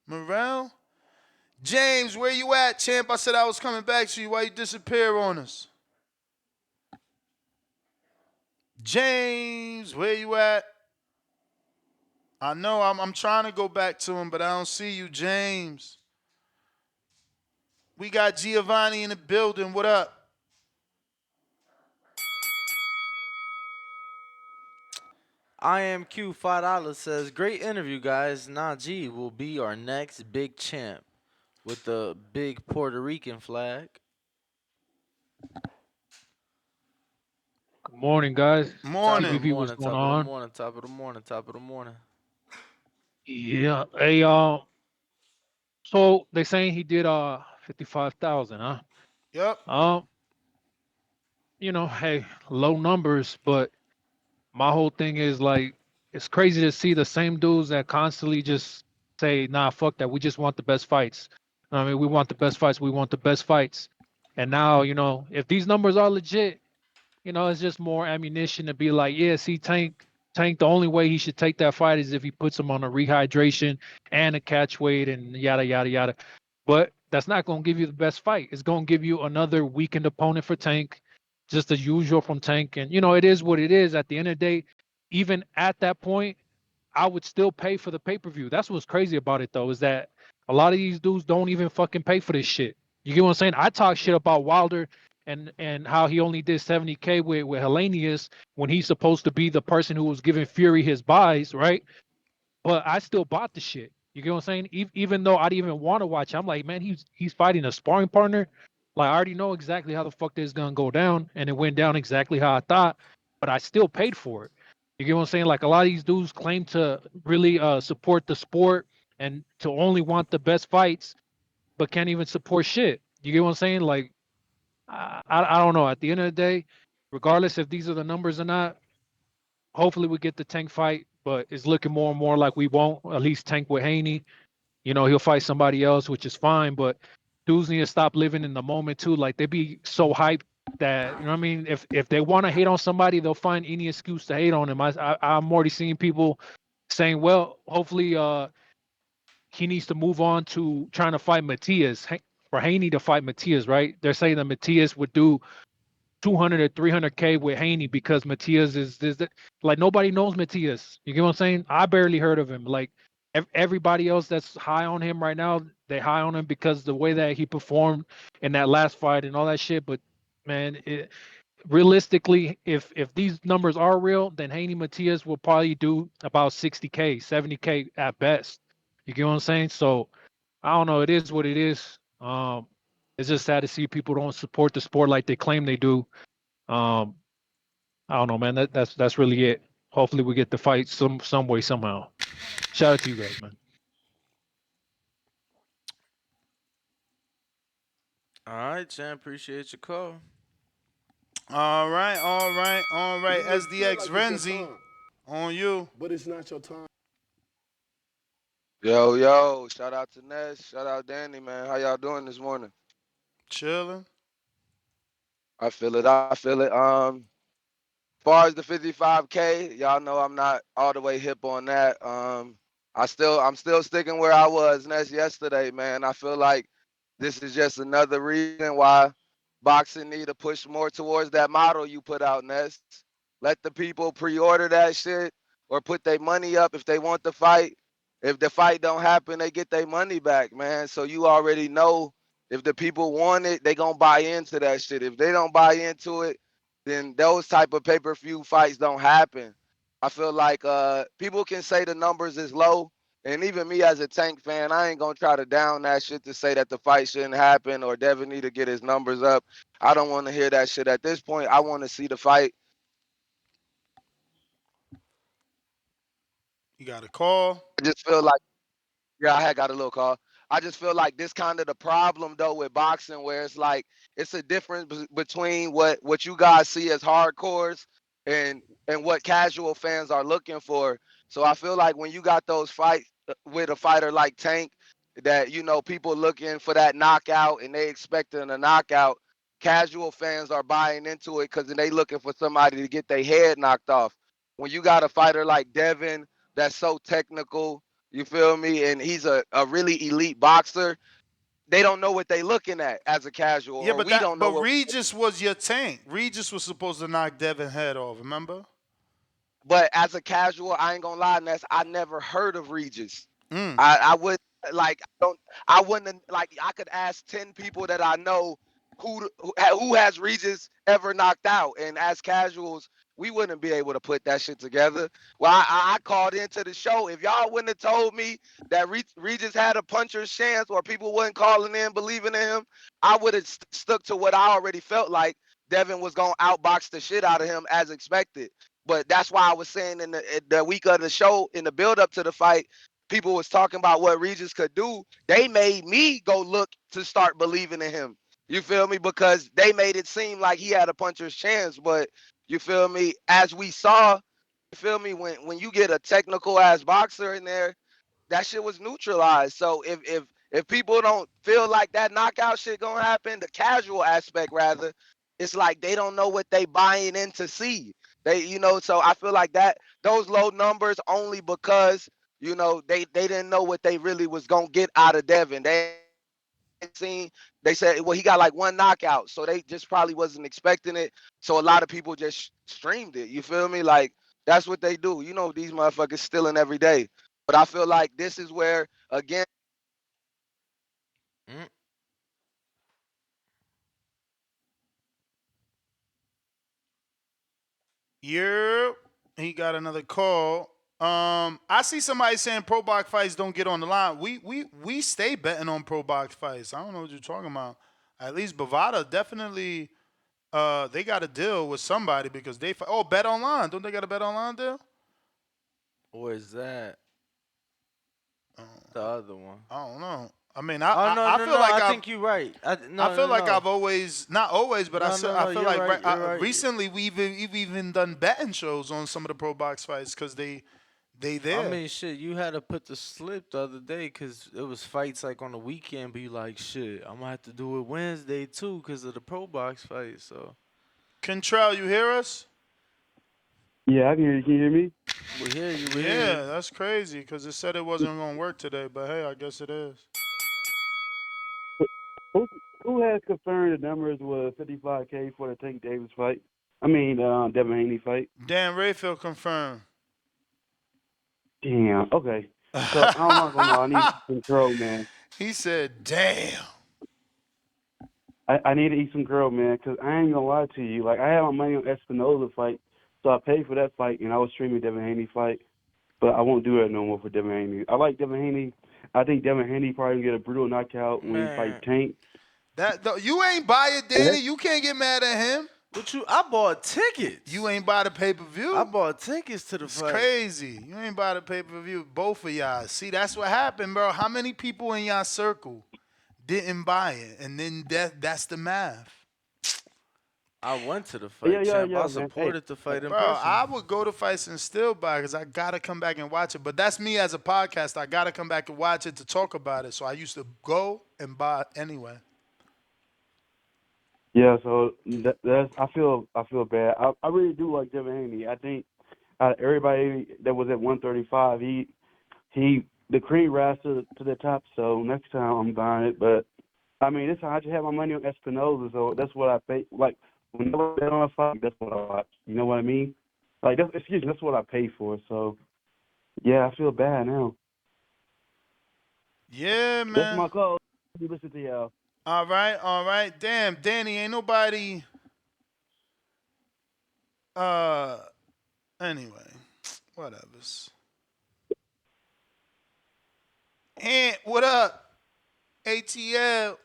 Morrell? James, where you at, champ? I said I was coming back to you. Why you disappear on us? James, where you at? I know I'm trying to go back to him, but I don't see you, James. We got Giovanni in the building. What up? I am Q $5 says, great interview, guys. Najee will be our next big champ with the big Puerto Rican flag. Good morning, guys. Morning. PPV, what's going on? Top of the morning. Yeah. Hey, so they saying he did 55,000, huh? Yep. Hey, low numbers, but my whole thing is like it's crazy to see the same dudes that constantly just say, nah, fuck that. We just want the best fights. I mean, we want the best fights, we want the best fights. And now, if these numbers are legit, it's just more ammunition to be like, yeah, see, Tank, the only way he should take that fight is if he puts him on a rehydration and a catch weight and yada, yada, yada. But that's not going to give you the best fight. It's going to give you another weakened opponent for Tank, just as usual from Tank. And, it is what it is. At the end of the day, even at that point, I would still pay for the pay-per-view. That's what's crazy about it, though, is that a lot of these dudes don't even fucking pay for this shit. You get what I'm saying? I talk shit about Wilder and how he only did 70K with Hellenius when he's supposed to be the person who was giving Fury his buys, right? But I still bought the shit. You get what I'm saying? Even though I didn't even want to watch, I'm like, man, he's fighting a sparring partner. Like I already know exactly how the fuck this is gonna go down, and it went down exactly how I thought. But I still paid for it. You get what I'm saying? Like a lot of these dudes claim to really support the sport and to only want the best fights, but can't even support shit. You get what I'm saying? Like I don't know. At the end of the day, regardless if these are the numbers or not, hopefully we get the Tank fight, but it's looking more and more like we won't. At least Tank with Haney. He'll fight somebody else, which is fine. But dudes need to stop living in the moment too. Like they be so hyped that what I mean. If they want to hate on somebody, they'll find any excuse to hate on them. I'm already seeing people saying, well, hopefully he needs to move on to trying to fight Matias. For Haney to fight Matias, right? They're saying that Matias would do 200 or 300K with Haney because Matias is like nobody knows Matias. You get what I'm saying? I barely heard of him. Like everybody else that's high on him right now, they high on him because the way that he performed in that last fight and all that shit. But man, realistically, if these numbers are real, then Haney Matias will probably do about 60K, 70K at best. You get what I'm saying? So I don't know. It is what it is. It's just sad to see people don't support the sport like they claim they do. I don't know, man. That's really it. Hopefully we get the fight some way somehow. Shout out to you guys, man. All right, champ. Appreciate your call. All right. SDX Renzi On you. But it's not your time. Yo, shout out to Ness, shout out Danny, man. How y'all doing this morning? Chilling. I feel it. Far as the 55K, y'all know I'm not all the way hip on that. I'm still sticking where I was Ness yesterday, man. I feel like this is just another reason why boxing need to push more towards that model you put out, Ness. Let the people pre-order that shit or put their money up if they want the fight. If the fight don't happen, they get their money back, man. So you already know if the people want it, they gonna buy into that shit. If they don't buy into it, then those type of pay-per-view fights don't happen. I feel like people can say the numbers is low, and even me as a Tank fan, I ain't gonna try to down that shit to say that the fight shouldn't happen or Devin need to get his numbers up. I don't want to hear that shit at this point. I want to see the fight. You got a call? I just feel like yeah, I had got a little call. I just feel like this kind of the problem though with boxing, where it's like it's a difference between what you guys see as hardcores and what casual fans are looking for. So I feel like when you got those fights with a fighter like Tank, that people looking for that knockout and they expecting a knockout, casual fans are buying into it because they looking for somebody to get their head knocked off. When you got a fighter like Devin that's so technical, you feel me? And he's a really elite boxer. They don't know what they looking at as a casual, Yeah, or we don't know but what. Regis was your Tank. Regis was supposed to knock Devin head off. Remember? But as a casual, I ain't gonna lie, Ness, I never heard of Regis. Mm. I would like I wouldn't like I could ask 10 people that I know who has Regis ever knocked out, and as casuals, we wouldn't be able to put that shit together. Well, I called into the show. If y'all wouldn't have told me that Regis had a puncher's chance, or people wasn't calling in believing in him, I would have stuck to what I already felt like. Devin was gonna outbox the shit out of him as expected. But that's why I was saying in the week of the show, in the build up to the fight, people was talking about what Regis could do. They made me go look to start believing in him. You feel me? Because they made it seem like he had a puncher's chance. But you feel me? As we saw, you feel me? When you get a technical ass boxer in there, that shit was neutralized. So if people don't feel like that knockout shit gonna happen, the casual aspect rather, it's like they don't know what they buying in to see. So I feel like that those low numbers only because they didn't know what they really was gonna get out of Devin. Seen they said, well, he got like one knockout, so they just probably wasn't expecting it. So a lot of people just streamed it. You feel me? Like that's what they do. These motherfuckers stealing every day. But I feel like this is where again. Mm. Yeah. He got another call. I see somebody saying pro box fights don't get on the line. We stay betting on pro box fights. I don't know what you're talking about. At least Bovada definitely they got a deal with somebody because oh, bet online. Don't they got a bet online deal? Or is that the other one? I don't know. I mean, Oh no, I no, feel no! like I I've think you're right. I No, feel no, like no, I've always not always, but no, no, I no! feel You're like right. You're right. recently we've even done betting shows on some of the pro box fights because they I there. mean, shit, you had to put the slip the other day because it was fights like on the weekend. But you like, shit, I'm gonna have to do it Wednesday too because of the pro box fight. So Contrell, you hear us? Yeah, I can hear you. Can you hear me? we hear you. We hear Yeah, you. that's crazy because it said it wasn't going to work today, but hey, I guess it is. Who, who has confirmed the numbers with 55K for the Tank Davis fight? I mean, Devin Haney fight. Dan Rayfield confirmed. Damn. Okay. So I'm not gonna lie. I need some control, man. He said, "Damn." I need to eat some girl, man, because I ain't gonna lie to you. Like I had my money on Espinoza fight, so I paid for that fight, and I was streaming Devin Haney fight, but I won't do that no more for Devin Haney. I like Devin Haney. I think Devin Haney probably gonna get a brutal knockout when he fights Man, Tank. You ain't buy it, And Danny. You can't get mad at him. but I bought tickets. You ain't buy the pay per I view. bought tickets to the It's fight. crazy. You ain't buy the pay per view. Both of y'all. See, that's what happened, bro. How many people in y'all circle didn't buy it, and then that's the math. I went to the Yeah, fight, yeah, champ. I yeah, man. Hey, supported the fight in Bro, person. I would go to fights and still buy because I gotta come back and watch it. But that's me as a podcast. I gotta come back and watch it to talk about it. So I used to go and buy anyway. yeah. So that's I feel bad. I really do like Devin Haney. I think everybody that was at 135, he the cream rise to the top. So next time I'm buying it. But I mean, this time I just have my money on Espinoza, so that's what I pay. Like whenever I bet on a fight, that's what I watch. You know what I mean? Like that's what I pay for. So yeah, I feel bad now. Yeah, That's man. my call. You listen to y'all. All right, all right. Damn, Danny, ain't nobody. Uh, anyway, whatever's. And what up, ATL?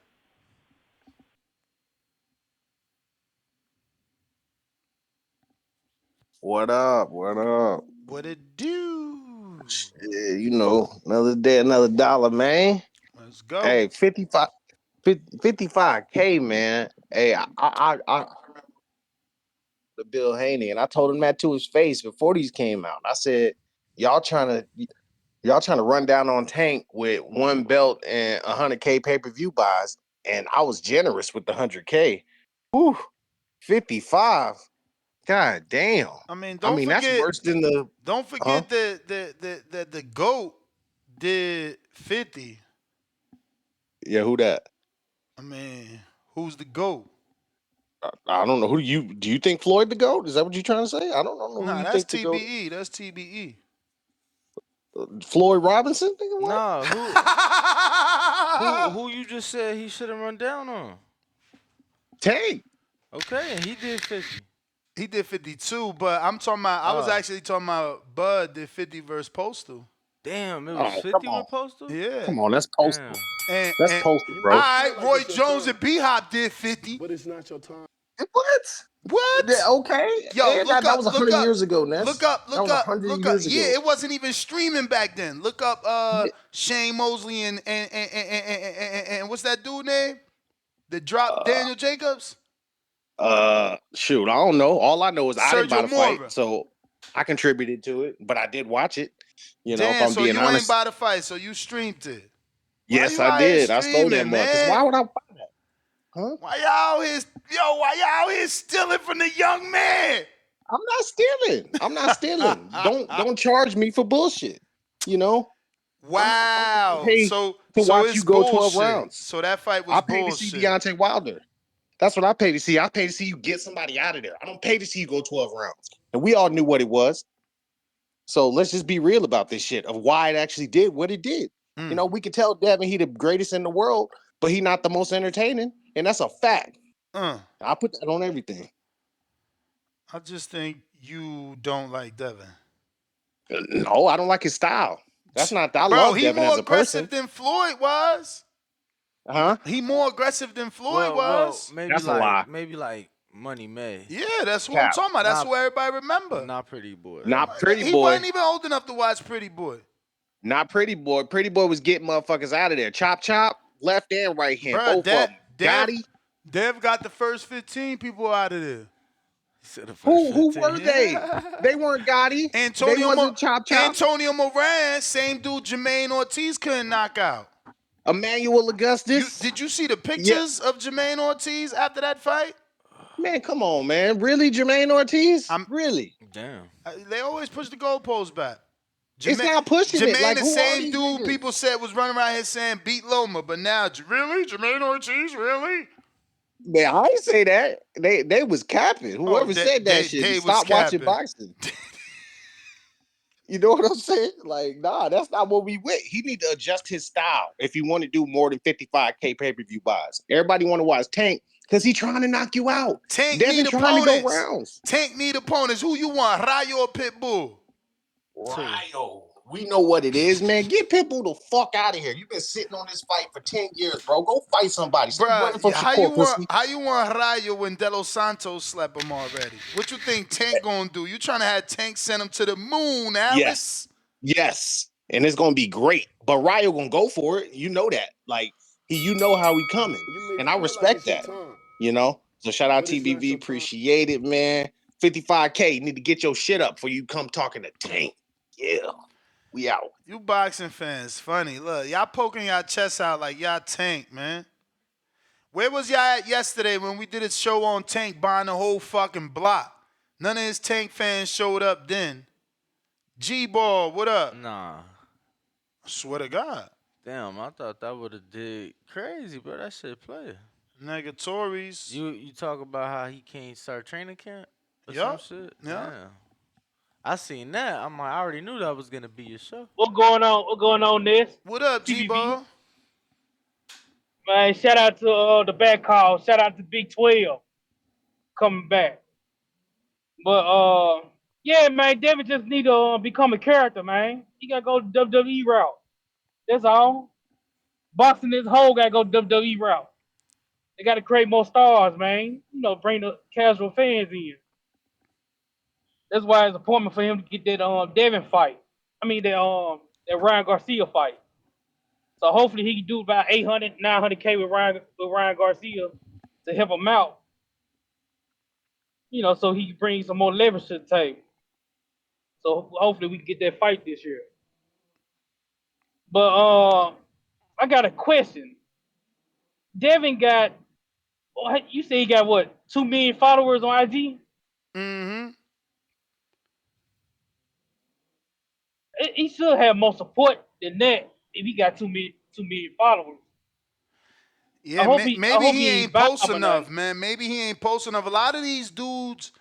What up? What up? What it do? Yeah, you know, another day, another dollar, man. Let's go. Hey, 55K, man. Hey, I the Bill Haney, and I told him that to his face before these came out. I said, y'all trying to run down on Tank with one belt and 100K pay-per-view buys, and I was generous with the 100K. Whew, 55. God damn. I mean, I mean, that's worse than the don't forget that the goat did 50. Yeah, who that? I mean, who's the goat? I don't know. Who do you think Floyd the GOAT? Is that what you're trying to say? I don't know who Nah, you that's think the GOAT is. TBE. That's TBE. Floyd Robinson? Nigga, what? Nah, who you just said he shouldn't run down on? Tank. Okay, and he did 50. He did 52, but I'm talking about. I was actually talking about Bud did 50 versus Postal. Damn, it was Oh, come 50 on. with Postal? Yeah. Come on, that's Damn. postal. And That's all postal, bro. right, Roy Jones and B Hop did 50. But it's not your time. What? What? Okay. Yo, And look that up, was look 100 up, years ago, look Ness. up, That look was up, 100 look up. years Yeah, ago. it wasn't even streaming back then. Look up Shane Mosley and what's that dude name? The drop Daniel Jacobs? Shoot, I don't know. All I know is I didn't buy Sergio the fight, Mora. so I contributed to it, but I did watch it. You know, if Damn, I'm so being you ain't honest. buy the fight, so you streamed it. Why Yes, you I out here did. I stole that streaming, money. Cause man? why would I buy that? Huh? Why y'all here stealing from the young man? I'm not stealing. I'm not stealing. Don't charge me for bullshit. You know, I'm Wow. paid So to so watch it's you go 12 bullshit. rounds. So that fight I was pay to see bullshit. Deontay Wilder. That's what I pay to see. I pay to see you get somebody out of there. I don't pay to see you go 12 rounds. And we all knew what it was. So let's just be real about this shit of why it actually did what it did. You know, we can tell Devin he the greatest in the world, but he not the most entertaining, and that's a fact. I put that on everything. I just think you don't like Devin. No, I don't like his style. That's not. I Bro, love he Devin more as a person. aggressive than Floyd was. Huh? He more aggressive than Floyd Well, was. maybe That's a lie. like Money May. Yeah, that's what I'm Cap. talking about. That's Not, what everybody remember. not Pretty Boy. Not Pretty He Boy. wasn't even old enough to watch Pretty Boy. Not Pretty Boy. Pretty Boy was getting motherfuckers out of there. Chop chop, left and right hand, Bruh, both of them. Gotti. Dev got the first 15 people out of there. Who were they? They weren't Gotti. They wasn't Chop Chop. Antonio Moran, same dude Jermaine Ortiz couldn't knock out. Emmanuel Augustus. Did you see the Yeah. pictures of Jermaine Ortiz after that fight? Man, come on, man. Really, Jermaine Ortiz? Really? Damn. They always push the goalposts back. It's not pushing it. Jermaine, Like, the who are same these dude niggas? people said was running around here saying beat Loma, but now, really? Jermaine Ortiz, really? Man, I ain't say that. They was capping. Whoever said that shit, they was stop watching capping. boxing. You know what I'm saying? Like, nah, that's not what we went. He need to adjust his style if he want to do more than 55K pay-per-view buys. Everybody want to watch Tank because he trying to knock you out. Tank Devin need trying to go opponents. rounds. Tank need opponents. Who you want, Rayo or Pitbull? Rayo. We know what it is, man. Get Pitbull the fuck out of here. You've been sitting on this fight for 10 years, bro. Go fight somebody. Stop running from Bruh, Shakur, pussy. how you want Rayo when De Los Santos slept him already? What you think Tank gonna do? You trying to have Tank send him to the moon, Alice? Yes. And it's gonna be great. But Rayo gonna go for it. You know that. Like you know how he coming. And I respect that. You know? So shout out What is that, TBV, Shaquan? appreciate it, man. 55K, you need to get your shit up before you come talking to Tank. Yeah, we out. You boxing fans, funny. Look, y'all poking y'all chests out like y'all Tank, man. Where was y'all at yesterday when we did a show on Tank buying the whole fucking block? None of his Tank fans showed up then. G-Ball, what up? Nah. I swear to God. Damn, I thought that would have did crazy, bro. That shit play. Negatories. You talk about how he can't start training camp or some Yup. shit? Yeah. Damn. I seen that. I already knew that was gonna be your show. What going on? What going on, Ness? What up, TBV. G-Ball? Man, shout out to the back call. Shout out to Big 12 coming back. But yeah, man, Devin just need to become a character, man. He gotta go the WWE route. That's all. Boxing this whole gotta go WWE route. They gotta create more stars, man. You know, bring the casual fans in. That's why it's important for him to get that Devin fight. I mean that Ryan Garcia fight. So hopefully he can do about 800, 900K with Ryan Garcia to help him out. You know, so he can bring some more leverage to the table. So hopefully we can get that fight this year. But I got a question. Devin got, you say he got what, 2 million followers on IG? Mm-hmm. He should have more support than that if he got 2 million followers. Yeah, I maybe hope he he ain't ain't post vibing enough, nothing. man. Maybe he ain't post enough. A lot of these dudes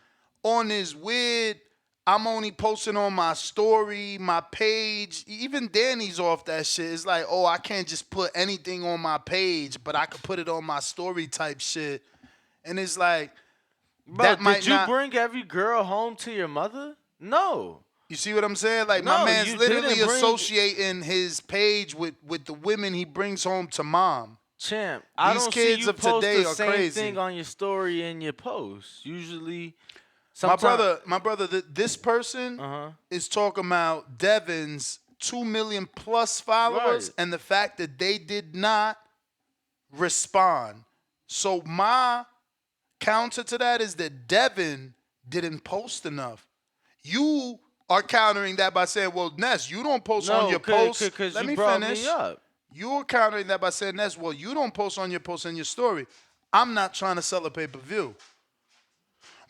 on this weird, I'm only posting on my story, my page. Even Danny's off that shit. It's like, oh, I can't just put anything on my page, but I could put it on my story type shit. And it's like, Bro, that might did you not. bring every girl home to your mother? No. You see what I'm saying? Like, my No, man's you literally didn't bring. associating his page with the women he brings home to mom. Champ, I These don't see kids you of post today the are same crazy. thing on your story and your post. Usually, My sometimes. brother, this person is talking about Devin's 2 million plus followers Right. and the fact that they did not respond. So my counter to that is that Devin didn't post enough. You are countering that by saying, well, Ness, you don't post on No, your posts. cause Let you me brought me finish. up. You're countering that by saying, Ness, well, you don't post on your posts and your story. I'm not trying to sell a pay-per-view.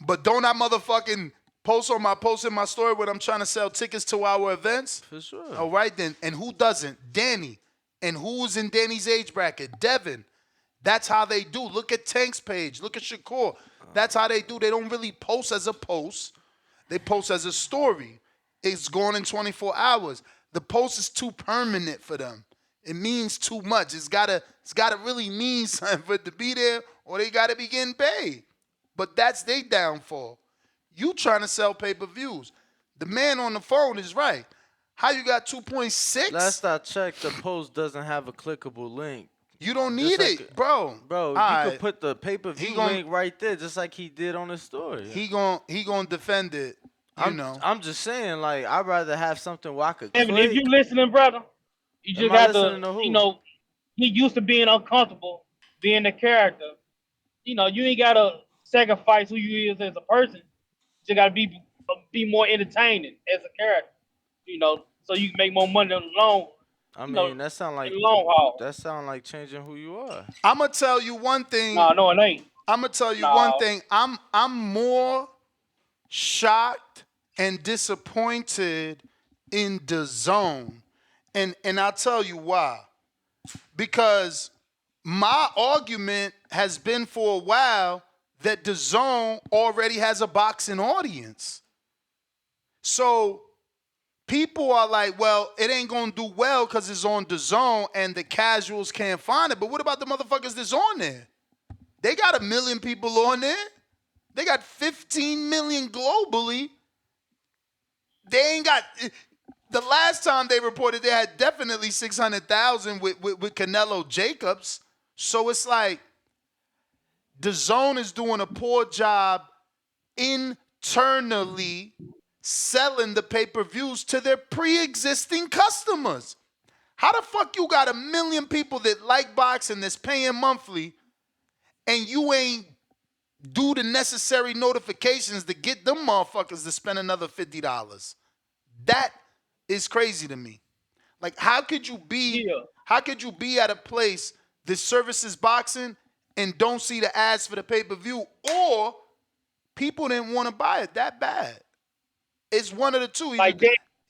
But don't I motherfucking post on my post in my story when I'm trying to sell tickets to our events? For sure. All right then. And who doesn't? Danny. And who's in Danny's age bracket? Devin. That's how they do. Look at Tank's page. Look at Shakur. That's how they do. They don't really post as a post. They post as a story. It's gone in 24 hours. The post is too permanent for them. It means too much. It's gotta really mean something for it to be there, or they gotta be getting paid. But that's their downfall. You trying to sell pay-per-views. The man on the phone is right. How you got 2.6? Last I checked, the post doesn't have a clickable link. You don't Just need like it, bro. Bro, you could put the pay-per-view link right there, just like he did on his story. He gonna defend it. I'm just saying, like, I'd rather have something where I could Devin, if you click. listening, brother, you Am just I got to, listening to you who? know, he used to being uncomfortable, being a character. You know, you ain't gotta sacrifice who you is as a person. You gotta be more entertaining as a character. You know, so you can make more money in the long, I you know, mean, in the long haul. that sound like changing who you are. I'm gonna tell you one thing. No, it ain't. I'm gonna tell you one No. thing. I'm more shocked and disappointed in the zone. And I'll tell you why. Because my argument has been for a while that the zone already has a boxing audience. So people are like, well, it ain't gonna do well because it's on the zone and the casuals can't find it. But what about the motherfuckers that's on there? They got 1 million people on there. They got 15 million globally. They ain't got. The last time they reported, they had definitely 600,000 with Canelo Jacobs. So it's like the zone is doing a poor job internally selling the pay-per-views to their pre-existing customers. How the fuck you got 1 million people that like boxing that's paying monthly and you ain't do the necessary notifications to get them motherfuckers to spend another $50. That is crazy to me. Like, how could you be at a place that services boxing and don't see the ads for the pay-per-view, or people didn't want to buy it that bad? It's one of the two.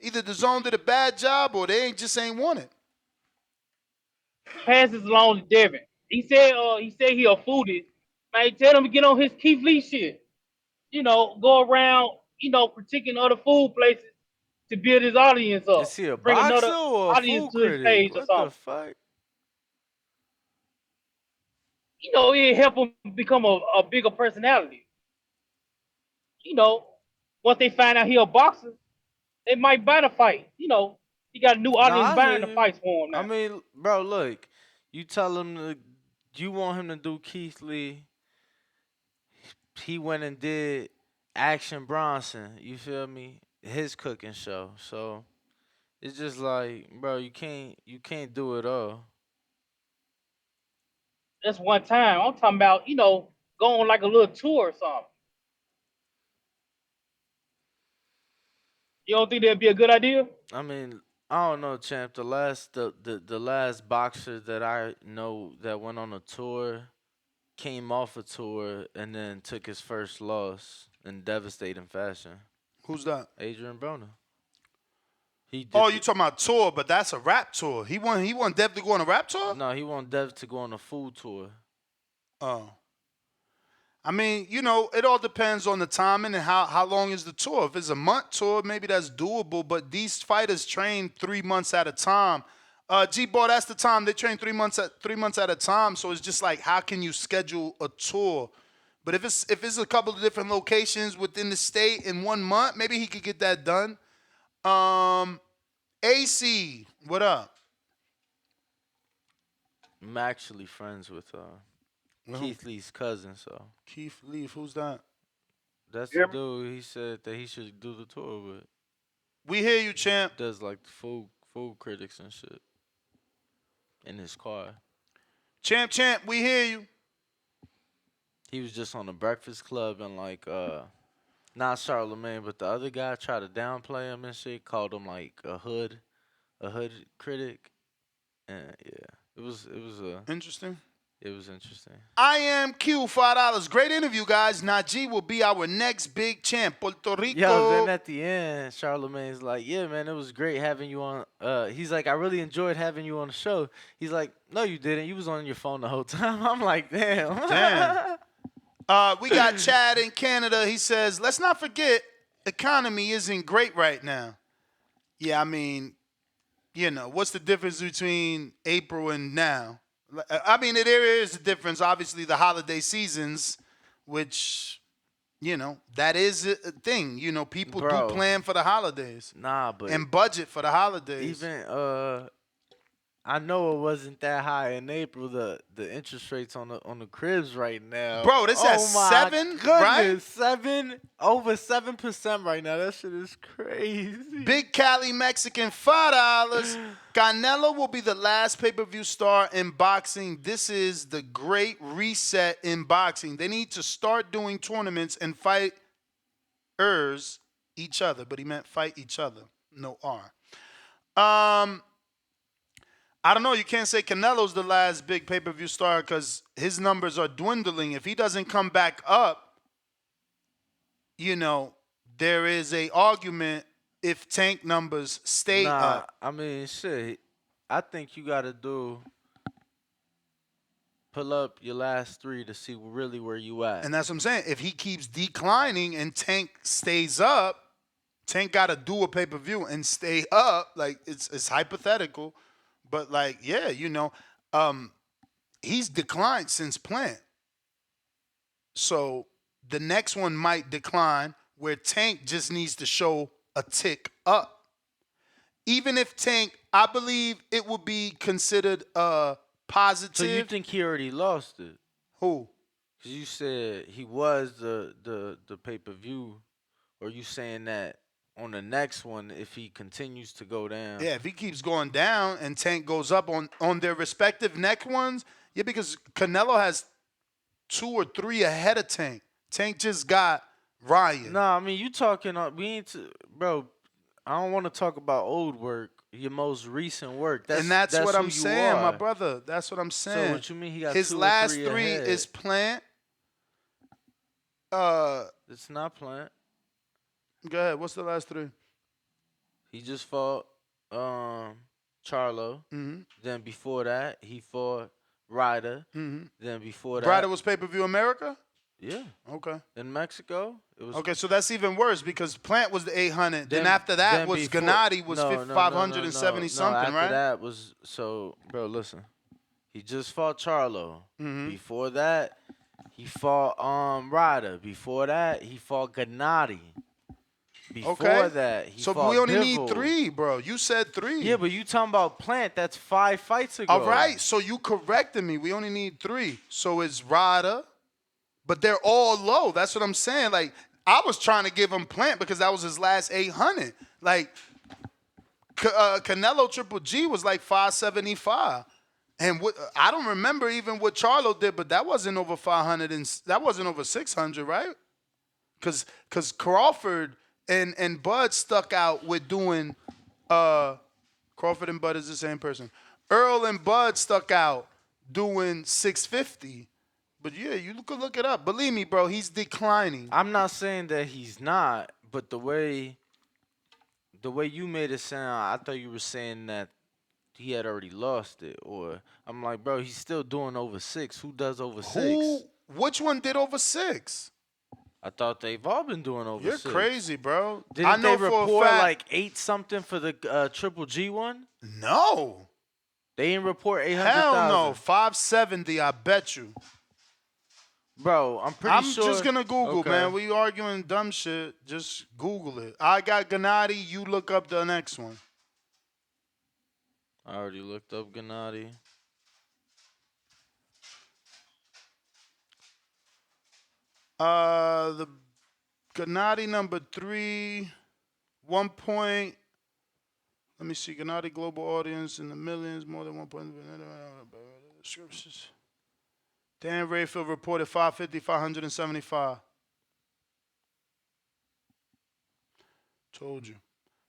Either the zone did a bad job or they just ain't want it. Passes along to Devin. He said he a foodie. Man, tell him to get on his Keith Lee shit. Go around, critiquing other food places to build his audience Is up. he a Bring another boxer or a audience food to his critic? page or What the something. fuck? It help him become a bigger personality. Once they find out he a boxer, they might buy the fight. He got a new Nah, audience I hear buying the you. fights for him I now. mean, bro, look, you tell him you want him to do Keith Lee. He went and did Action Bronson. You feel me? His cooking show. So it's just like, bro, you can't do it all. That's one time. I'm talking about, go on like a little tour or something. You don't think that'd be a good idea? I mean, I don't know, champ. The last boxer that I know that went on a tour came off a tour and then took his first loss in devastating fashion. Who's that? Adrian Broner. He Oh, did. you talking about tour, but that's a rap tour. He want Dev to go on a rap tour? No, he want Dev to go on a food tour. Oh. I mean, it all depends on the timing and how long is the tour. If it's a month tour, maybe that's doable, but these fighters train 3 months at a time. G-Ball, that's the time. They train 3 months at a time, so it's just like, how can you schedule a tour? But if it's a couple of different locations within the state in 1 month, maybe he could get that done. AC, what up? I'm actually friends with Keith Lee's cousin, so. Keith Lee, who's that? That's the dude he said that he should do the tour with. We hear you, champ. Does like the food critics and shit in his car. Champ, we hear you. He was just on the Breakfast Club and like not Charlemagne, but the other guy tried to downplay him and shit, called him like a hood critic. And yeah, it was Interesting. It was interesting. I am Q, $5. Great interview, guys. Najee will be our next big champ. Puerto Rico. Yo, then at the end, Charlemagne's like, yeah, man, it was great having you on. He's like, I really enjoyed having you on the show. He's like, no, you didn't. You was on your phone the whole time. I'm like, damn. We got Chad in Canada. He says, let's not forget, economy isn't great right now. Yeah, I mean, what's the difference between April and now? I mean, there is a difference. Obviously, the holiday seasons, which, that is a thing. People do plan for the holidays. Nah, but and budget for the holidays. Even I know it wasn't that high in April. The interest rates on the cribs right now, bro, this at 7, right? 7 over 7% right now. That shit is crazy. Big Cali Mexican, $5. Canelo will be the last pay-per-view star in boxing. This is the great reset in boxing. They need to start doing tournaments and fight each other, but he meant fight each other. No R. I don't know. You can't say Canelo's the last big pay-per-view star because his numbers are dwindling. If he doesn't come back up, there is a argument if Tank numbers stay up. I mean, shit. I think you got to pull up your last 3 to see really where you at. And that's what I'm saying. If he keeps declining and Tank stays up, Tank got to do a pay-per-view and stay up. Like, it's hypothetical. But, like, yeah, he's declined since Plant. So the next one might decline where Tank just needs to show a tick up. Even if Tank, I believe it would be considered positive. So you think he already lost it? Who? Because you said he was the pay-per-view. Or you saying that on the next one, if he continues to go down. Yeah, if he keeps going down and Tank goes up on their respective next ones, yeah, because Canelo has 2 or 3 ahead of Tank. Tank just got Ryan. Nah, I mean you talking. We need to, bro. I don't want to talk about old work. Your most recent work. That's what who I'm you saying, my are. brother. That's what I'm So saying. what you mean he got His 2 or last 3 3 ahead? is Plant. It's not Plant. Go ahead. What's the last 3? He just fought Charlo. Mm-hmm. Then before that, he fought Ryder. Mm-hmm. Then before that, Ryder was pay-per-view America? yeah. Okay. In Mexico, it was Okay, so that's even worse because Plant was the 800. Then after that was Gennady was 570 something, after right? that was bro. Listen, he just fought Charlo. Mm-hmm. Before that, he fought Ryder. Before that, he fought Gennady. Before that, he so fought we only Bivol. need 3, bro. You said 3. Yeah, but you talking about Plant? That's 5 fights ago. All right, so you corrected me. We only need 3. So it's Ryder, but they're all low. That's what I'm saying. Like I was trying to give him Plant because that was his last 800. Like Canelo Triple G was like 575. And I don't remember even what Charlo did, but that wasn't over 500 and that wasn't over 600, right? Because Crawford and Bud stuck out with doing Crawford and Bud is the same person. Earl and Bud stuck out doing 650. But yeah, you could look it up. Believe me, bro, he's declining. I'm not saying that he's not, but the way you made it sound, I thought you were saying that he had already lost it. Or I'm like, bro, he's still doing over 6. Who does over 6? Which one did over 6? I thought they've all been doing over 6. You're crazy, bro. Didn't they report like 8 something for the Triple G one? No. They didn't report 800,000. Hell no. 570, I bet you. Bro, I'm sure. I'm just going to Google, okay. man. We arguing dumb shit. Just Google it. I got Gennady. You look up the next one. I already looked up Gennady. The Gennady number 3, 1 point. Let me see. Gennady global audience in the millions, more than 1 point. Scriptures. Dan Rayfield reported 550, 575. Told you.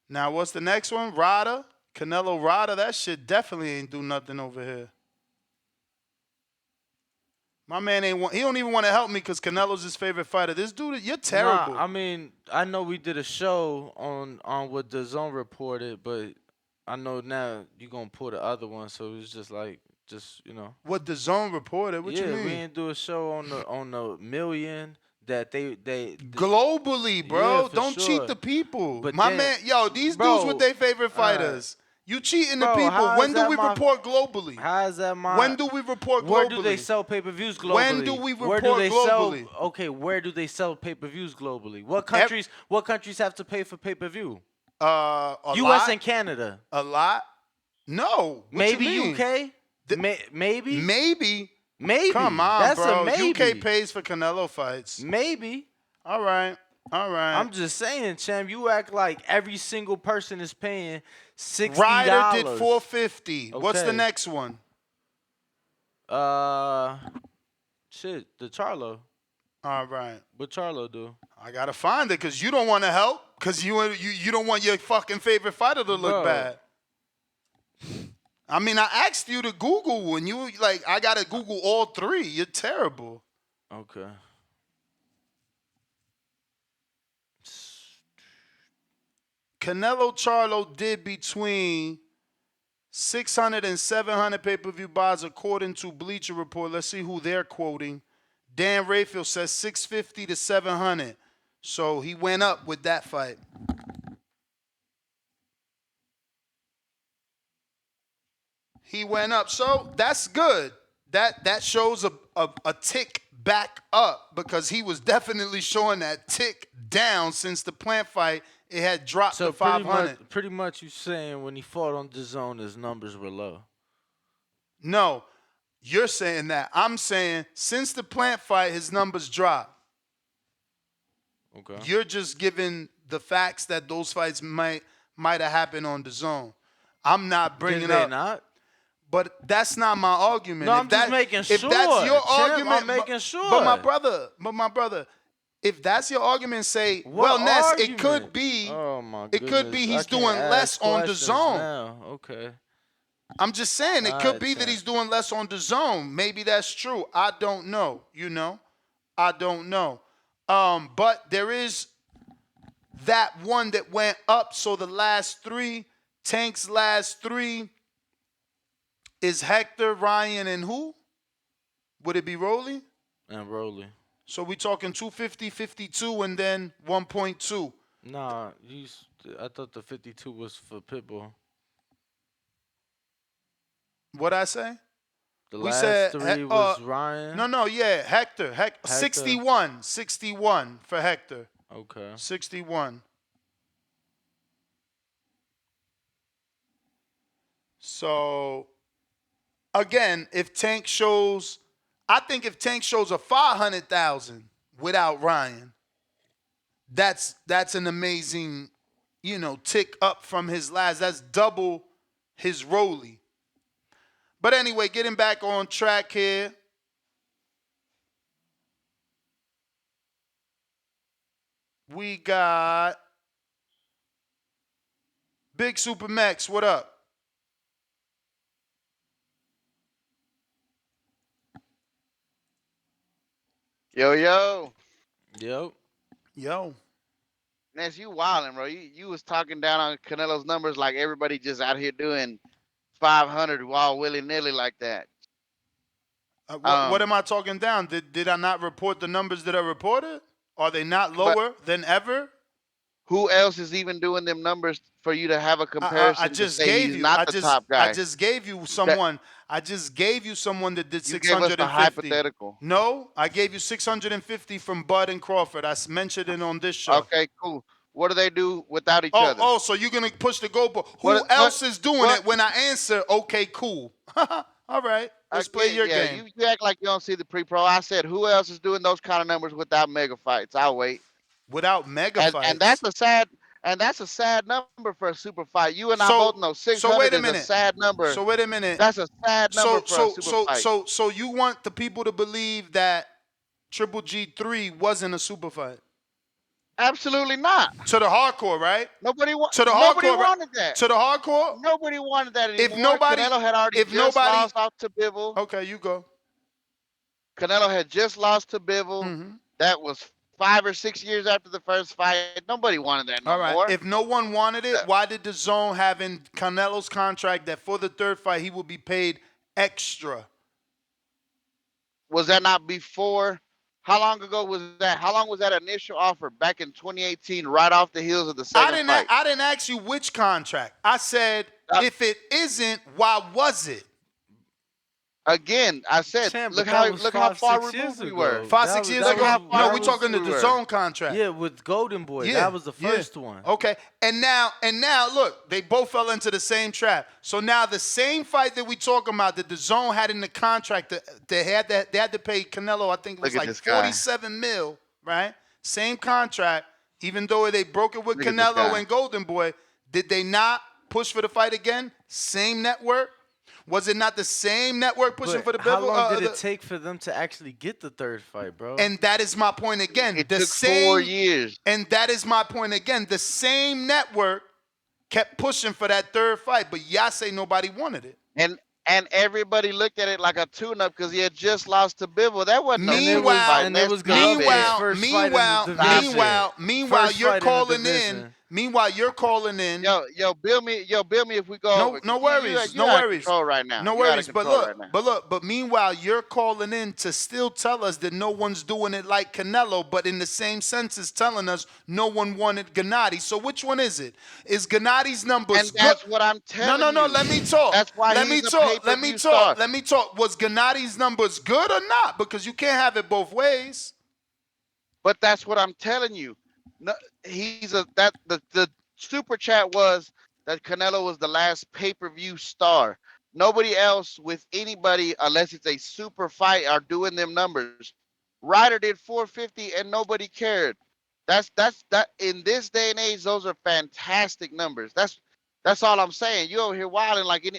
Now, what's the next one? Rada. Canelo Rada. That shit definitely ain't do nothing over here. My man he don't even want to help me because Canelo's his favorite fighter. This dude, you're terrible. Nah, I mean, I know we did a show on what the Zone reported, but I know now you're going to pull the other one, so it's just like, What the Zone reported? What you mean? Yeah, we didn't do a show on the million that they globally, bro. Yeah, don't sure. cheat the people. But my then, man, these bro, dudes with their favorite fighters. You cheating the people. When do we report globally? How is that my? When do we report globally? Where do they sell pay-per-views globally? When do we report globally? Where do they sell pay-per-views globally? What countries have to pay for pay-per-view? U.S. US and Canada. A lot? No. What maybe you mean? UK? Maybe? Maybe. Maybe. Come on, That's bro. a maybe. UK pays for Canelo fights. Maybe. All right. I'm just saying, champ. You act like every single person is paying $60. Ryder did 450. Okay. What's the next one? Shit, the Charlo. All right. What Charlo do? I gotta find it because you don't want to help because you don't want your fucking favorite fighter to look bad. I mean, I asked you to Google when you I gotta Google all 3. You're terrible. Okay. Canelo Charlo did between 600 and 700 pay-per-view buys according to Bleacher Report. Let's see who they're quoting. Dan Rayfield says 650 to 700. So he went up with that fight. He went up. So that's good. That shows a tick back up because he was definitely showing that tick down since the Plant fight. It had dropped to 500. Pretty much you saying when he fought on DAZN, his numbers were low. No, you're saying that. I'm saying since the Plant fight, his numbers dropped. Okay. You're just giving the facts that those fights might have happened on DAZN. I'm not bringing Did they up. not? But that's not my argument. No, I'm just making If that's sure, your champ. I'm argument, making but my sure. brother, if that's your argument, say, What well, Ness, argument? Oh my it could be goodness, I he's can't doing less ask on the questions zone. now. Okay. I'm just saying it All could right, be that champ. he's doing less on the zone. Maybe that's true. I don't know. I don't know. But there is that one that went up. So the last three, Tank's last three is Hector, Ryan, and who? Would it be Rolly? And Rolly. So we talking 250, 52, and then 1.2. Nah, I thought the 52 was for Pitbull. What I say? The We last said, three was Ryan. no, yeah, Hector. Hector. 61 for Hector. Okay. 61. So, again, I think if Tank shows a 500,000 without Ryan, that's an amazing, tick up from his last. That's double his Rolly. But anyway, getting back on track here. We got Big Super Max. What up? Yo, yo. Yep. Yo. Ness, you wildin', bro. You was talking down on Canelo's numbers like everybody just out here doing 500 all willy-nilly like that. What am I talking down? Did I not report the numbers that I reported? Are they not But lower than ever? who else is even doing them numbers for you to have a I comparison to just say gave he's you. not the top I guy? just gave you That someone. I just gave you someone that did you gave us the 650. hypothetical. No, I gave you 650 from Bud and Crawford. I mentioned it on this show. Okay, cool. What do they do without each other? So you're gonna push the goalpost? Who What else is doing what it? When I answer, okay, cool. All right, let's play again, your yeah, game. you act like you don't see the pre-pro. I said who else is doing those kind of numbers without mega fights? I'll wait. Without mega And fights. that's a sad number for a super fight. You and I So both know so 600 wait a is a minute. sad number. So wait a minute. That's a sad number So for a so super so fight. so so you want the people to believe that Triple G3 wasn't a super fight? Absolutely not. To the hardcore, right? Nobody To the nobody hardcore, right? wanted that. To the hardcore? Nobody wanted that If anymore. nobody, Canelo had already if just nobody, lost off to Bivol. okay, you go. Canelo had just lost to Bivol. Mm-hmm. That was 5 or 6 years after the first fight. Nobody wanted that no All right. more. If no one wanted it, why did the zone have in Canelo's contract that for the third fight he will be paid extra? Was that not before? How long ago was that? How long was that initial offer back in 2018, right off the heels of the second fight? I didn't ask you which contract. I said if it isn't, why was it? Again, I said, Champ, look but that was how far 5-6 years removed we were. ago. 5-6 years Look ago. how far No, we talking removed to we the were. zone contract. Yeah, with Golden Boy. Yeah, That was the first one. Okay. And now, look, they both fell into the same trap. So now the same fight that we talking about that the zone had in the contract, they had to pay Canelo, I think it was Look at like this guy. 47 mil, right? Same contract, even though they broke it with Look at this Canelo guy. and Golden Boy. Did they not push for the fight again? Same network? Was it not the same network pushing for the How Bevel? long did it take for them to actually get the third fight, bro? And that is my point again. It the took same 4 years. And that is my point again. The same network kept pushing for that third fight, but y'all say nobody wanted it. And everybody looked at it like a tune-up because he had just lost to Bivol. That wasn't no super Meanwhile, fight. and it was Golovkin's first fight in the division. Meanwhile, First you're fight in the calling in. division. Meanwhile, you're calling in. Yo, bill me if we go over. No worries. You out of control right now. No You're out worries. of But control look, right now. but meanwhile, you're calling in to still tell us that no one's doing it like Canelo, but in the same sense as telling us no one wanted Gennady. So which one is it? Is Gennady's numbers And that's what I'm telling you. No, let me talk. That's why let he's me a talk. pay-per-view star. Let me talk. Was Gennady's numbers good or not? Because you can't have it both ways. But that's what I'm telling you. No, the super chat was that Canelo was the last pay-per-view star. Nobody else with anybody, unless it's a super fight, are doing them numbers. Ryder did 450 and nobody cared. That's that in this day and age, those are fantastic numbers. That's all I'm saying. You over here wilding like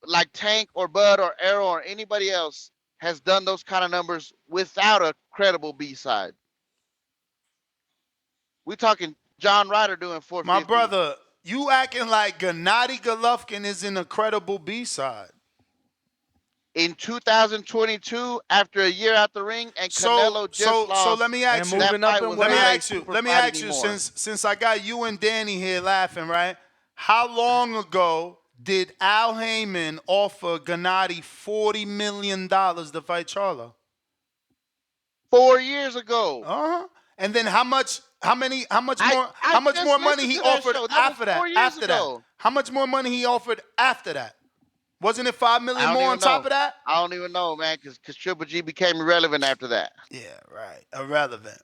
like Tank or Bud or Arrow or anybody else has done those kind of numbers without a credible B side. We talking John Ryder doing My 450 brother, you acting like Gennady Golovkin is an incredible B-side. in 2022 after a year out the ring, and So Canelo just so let lost. me And ask you. That moving up fight in was Let me not weight. a ask you. super Let me fight ask you. anymore. Since I got you and Danny here laughing, right? How long ago did Al Heyman offer Gennady $40 million to fight Charlo? 4 years ago. Uh-huh. And then how much I just more money listened he to that offered show. That was after that? 4 years After that? ago. How much more money he offered after that? Wasn't it 5 I million don't more on even top know. of that? I don't even know, man, because Triple G became irrelevant after that. Yeah, right. Irrelevant.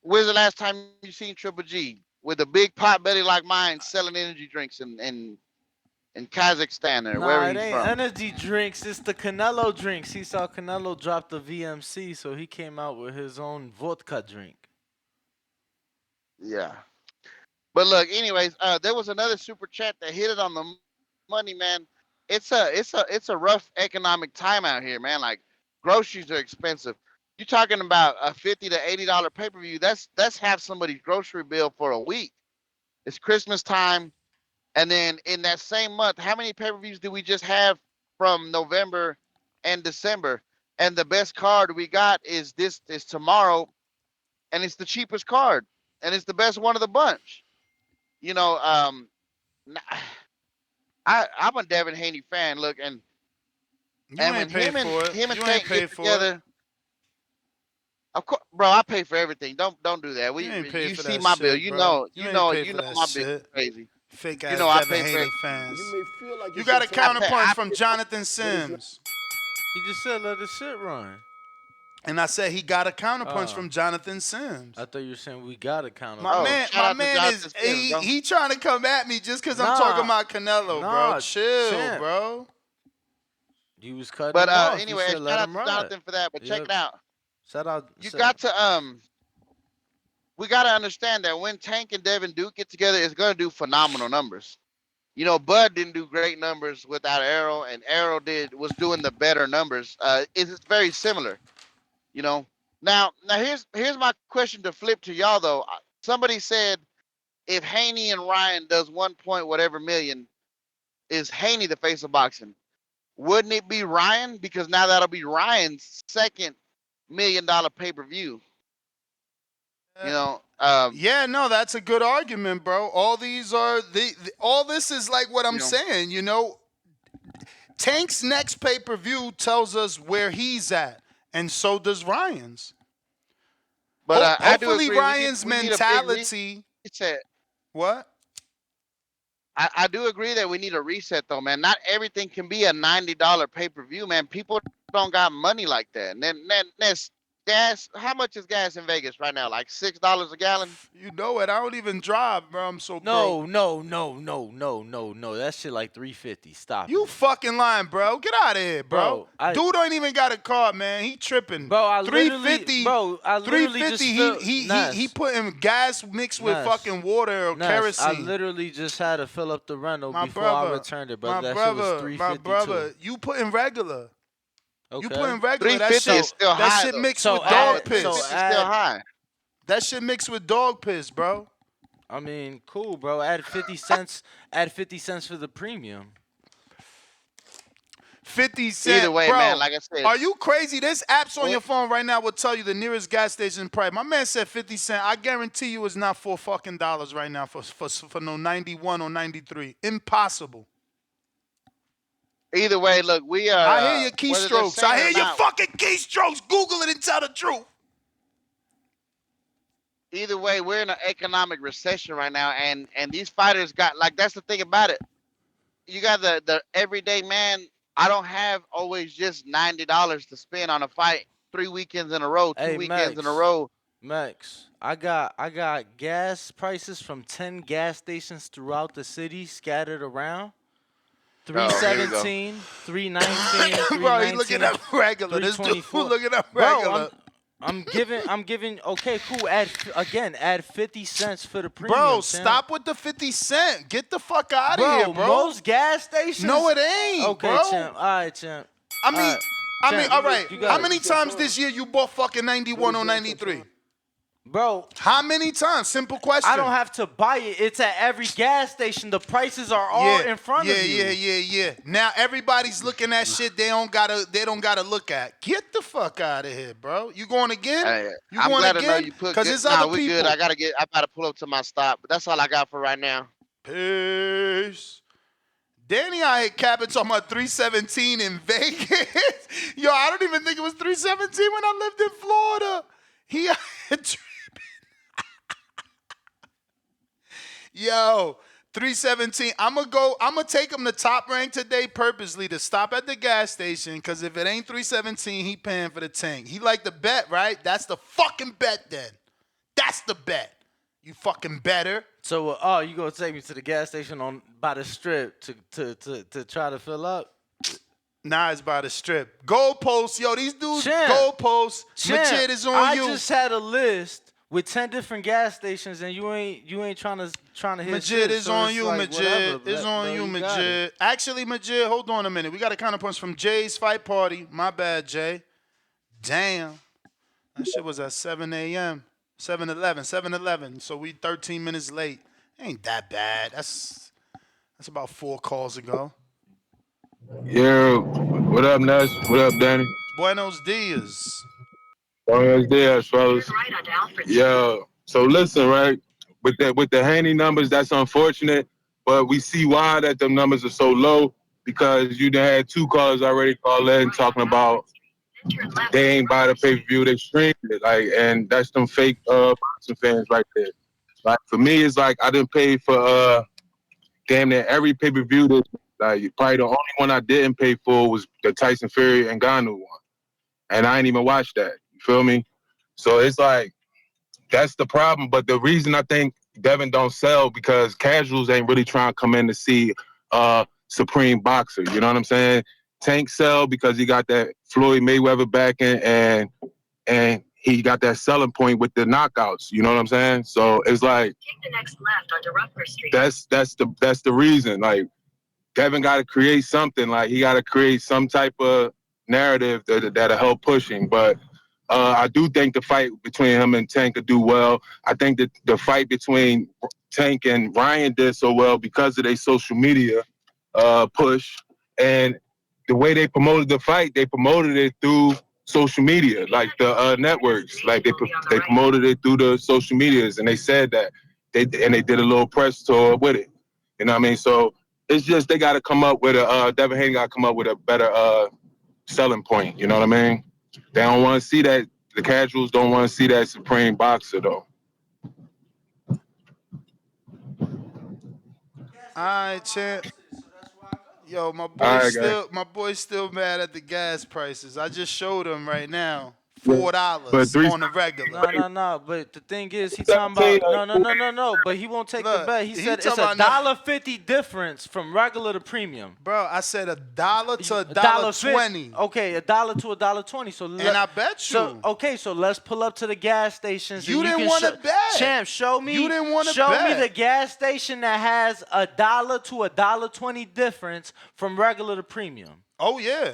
When's the last time you seen Triple G with a big pot belly like mine selling energy drinks in Kazakhstan or wherever Nah, it he's ain't from? energy drinks. It's the Canelo drinks. He saw Canelo drop the VMC, so he came out with his own vodka drink. Yeah. But look, anyways, there was another super chat that hit it on the money, man. It's a rough economic time out here, man. Like groceries are expensive. You're talking about a $50 to $80 pay-per-view. That's half somebody's grocery bill for a week. It's Christmas time, and then in that same month, how many pay-per-views do we just have from November and December? And the best card we got is tomorrow, and it's the cheapest card, and it's the best one of the bunch. You know, I'm a Devin Haney fan. Look, You and ain't when paid for it. him and You ain't Tank get paid for it. together, of course, bro, I pay for everything. Don't do that. You ain't paid You for see that my bill. shit, You bro. know You ain't paid you for know that my bill shit. crazy. Fake You ass know I Devin pay for Haney everything. fans. You got a counterpunch from Jonathan Sims. He just said let the shit run. And I said he got a counterpunch Oh, from Jonathan Sims. I thought you were saying we got a My Oh, man, counterpunch. shout my out to man is Jonathan Sims, bro. he trying to come at me just because I'm talking Nah, about Canelo, bro. nah, Chill, champ. bro. You was cutting But him off. You anyway, said shout let out him to ride. Jonathan for that. But check Yep. it out. Shout out. You got to we got to understand that when Tank and Devin do get together, it's going to do phenomenal numbers. You know, Bud didn't do great numbers without Arrow, and Arrow was doing the better numbers. It's very similar. You know. Now here's my question to flip to y'all though. Somebody said if Haney and Ryan does 1 point whatever million, is Haney the face of boxing? Wouldn't it be Ryan? Because now that'll be Ryan's second $1 million pay-per-view. You know, Yeah, no, that's a good argument, bro. All these are all this is like what I'm you know. saying, you know. Tank's next pay-per-view tells us where he's at, and so does Ryan's. But I do Hopefully agree Ryan's we need a big mentality. reset. What? I do agree that we need a reset though, man. Not everything can be a $90 pay-per-view, man. People don't got money like that. And then that's gas. How much is gas in Vegas right now? Like $6 a gallon? You know it. I don't even drive, bro. I'm so broke. No. That shit like 350. Stop You it. fucking lying, bro. Get out of here, bro. Bro, Dude ain't even got a car, man. He tripping. I 350. literally just filled He putting gas mixed with fucking water or I kerosene. literally just had to fill up the rental My before I brother. returned it, My brother. That shit was brother. My 352. brother. You putting regular. You Okay. putting regular. 350 is still That high shit though. mixed with dog piss. 350 is still high. That shit mixed with dog piss, bro. I mean, cool, bro. Add 50 cents. Add 50 cents for the premium. 50 Either cent, way, man, bro. like I said, Are you crazy? There's apps on your phone right now will tell you the nearest gas station price. My man said 50 cent. I guarantee you it's not $4 fucking right now for no 91 or 93. Impossible. either way, look, we are I hear your whether they're keystrokes. saying I it or hear your not. fucking keystrokes. Google it and tell the truth. Either way, we're in an economic recession right now, and these fighters got like that's the thing about it. You got the everyday man. I don't have always just $90 to spend on a fight 3 weekends in a row, two Hey, weekends in a row. Max, I got gas prices from 10 gas stations throughout the city scattered around. Oh, here we go. 317, 319, Bro, he looking 319, up regular. This dude 324. looking up Bro, regular. I'm giving. Okay, cool. Add 50 cents for the Bro, premium, champ. stop with the 50 cent. Get the fuck out of here, Bro, bro. most gas stations. No, it ain't, Okay, bro. champ. All right, champ. I mean, Champ, all right. you How got many it. times this year you bought fucking 91 or 93? Bro, how many times? Simple question. I don't have to buy it. It's at every gas station. The prices are all in front of you. Yeah. Now everybody's looking at shit they don't gotta look at. Get the fuck out of here, bro. You going again? Hey, You I'm going glad to know again? you put Cause good. there's Nah, other we good. people. I gotta pull up to my stop. But that's all I got for right now. Peace. Danny out here capping talking about 317 in Vegas. Yo, I don't even think it was 317 when I lived in Florida. He out here Yo, 317. I'm gonna take him to Top Rank today purposely to stop at the gas station. Cause if it ain't 317, he paying for the tank. He like the bet, right? That's the fucking bet then. That's the bet. You fucking better. So, you gonna take me to the gas station by the strip to try to fill up? Nah, it's by the strip. Goalposts, yo, these dudes goalposts. Champ, Majid is on I you. just had a list with 10 different gas stations, and you ain't trying to hit Majid shit, is so on it's you, like, Majid. whatever. It's on you, you got it. Majid. Actually, Majid, hold on a minute. We got a counter punch from Jay's fight party. My bad, Jay. Damn. That shit was at 7 a.m. 7-11. So we 13 minutes late. Ain't that bad. That's about 4 calls ago. Yeah, what up, Ness? What up, Danny? Buenos dias. Buenos dias, fellas. Yeah. So listen, right? With the Haney numbers, that's unfortunate, but we see why that them numbers are so low because you done had 2 callers already call in talking about they ain't buy the pay-per-view, they streamed it, like, and that's them fake boxing fans right there. Like for me, it's like I didn't pay for damn near every pay-per-view. Like probably the only one I didn't pay for was the Tyson Fury and Ngannou one, and I ain't even watched that. You feel me? So it's like that's the problem. But the reason I think Devin don't sell because casuals ain't really trying to come in to see supreme boxer. You know what I'm saying? Tank sell because he got that Floyd Mayweather backing and he got that selling point with the knockouts. You know what I'm saying? So it's like take the next left onto Rutgers Street. That's the reason. Like Devin got to create something. Like he got to create some type of narrative that'll help pushing. But I do think the fight between him and Tank could do well. I think that the fight between Tank and Ryan did so well because of their social media push and the way they promoted the fight. They promoted it through social media, like the networks. Like they promoted it through the social medias, and they said that they did a little press tour with it. You know what I mean? So it's just they got to come up with Devin Haney got to come up with a better selling point. You know what I mean? They don't want to see that. The casuals don't want to see that supreme boxer though. All right, champ. Yo, my All boy's right, guys. still mad at the gas prices. I just showed him right now. But $4 three on the regular. No. But the thing is, he talking 17, about no. But he won't take the bet. He said it's $1.50 difference from regular to premium. Bro, I said $1 to $1.20. Okay, $1 to $1.20. So and I bet you. So let's pull up to the gas stations. You didn't want to bet. Champ, show me. You didn't want to bet. Show me the bet. gas station that has $1 to $1.20 difference from regular to premium. Oh yeah.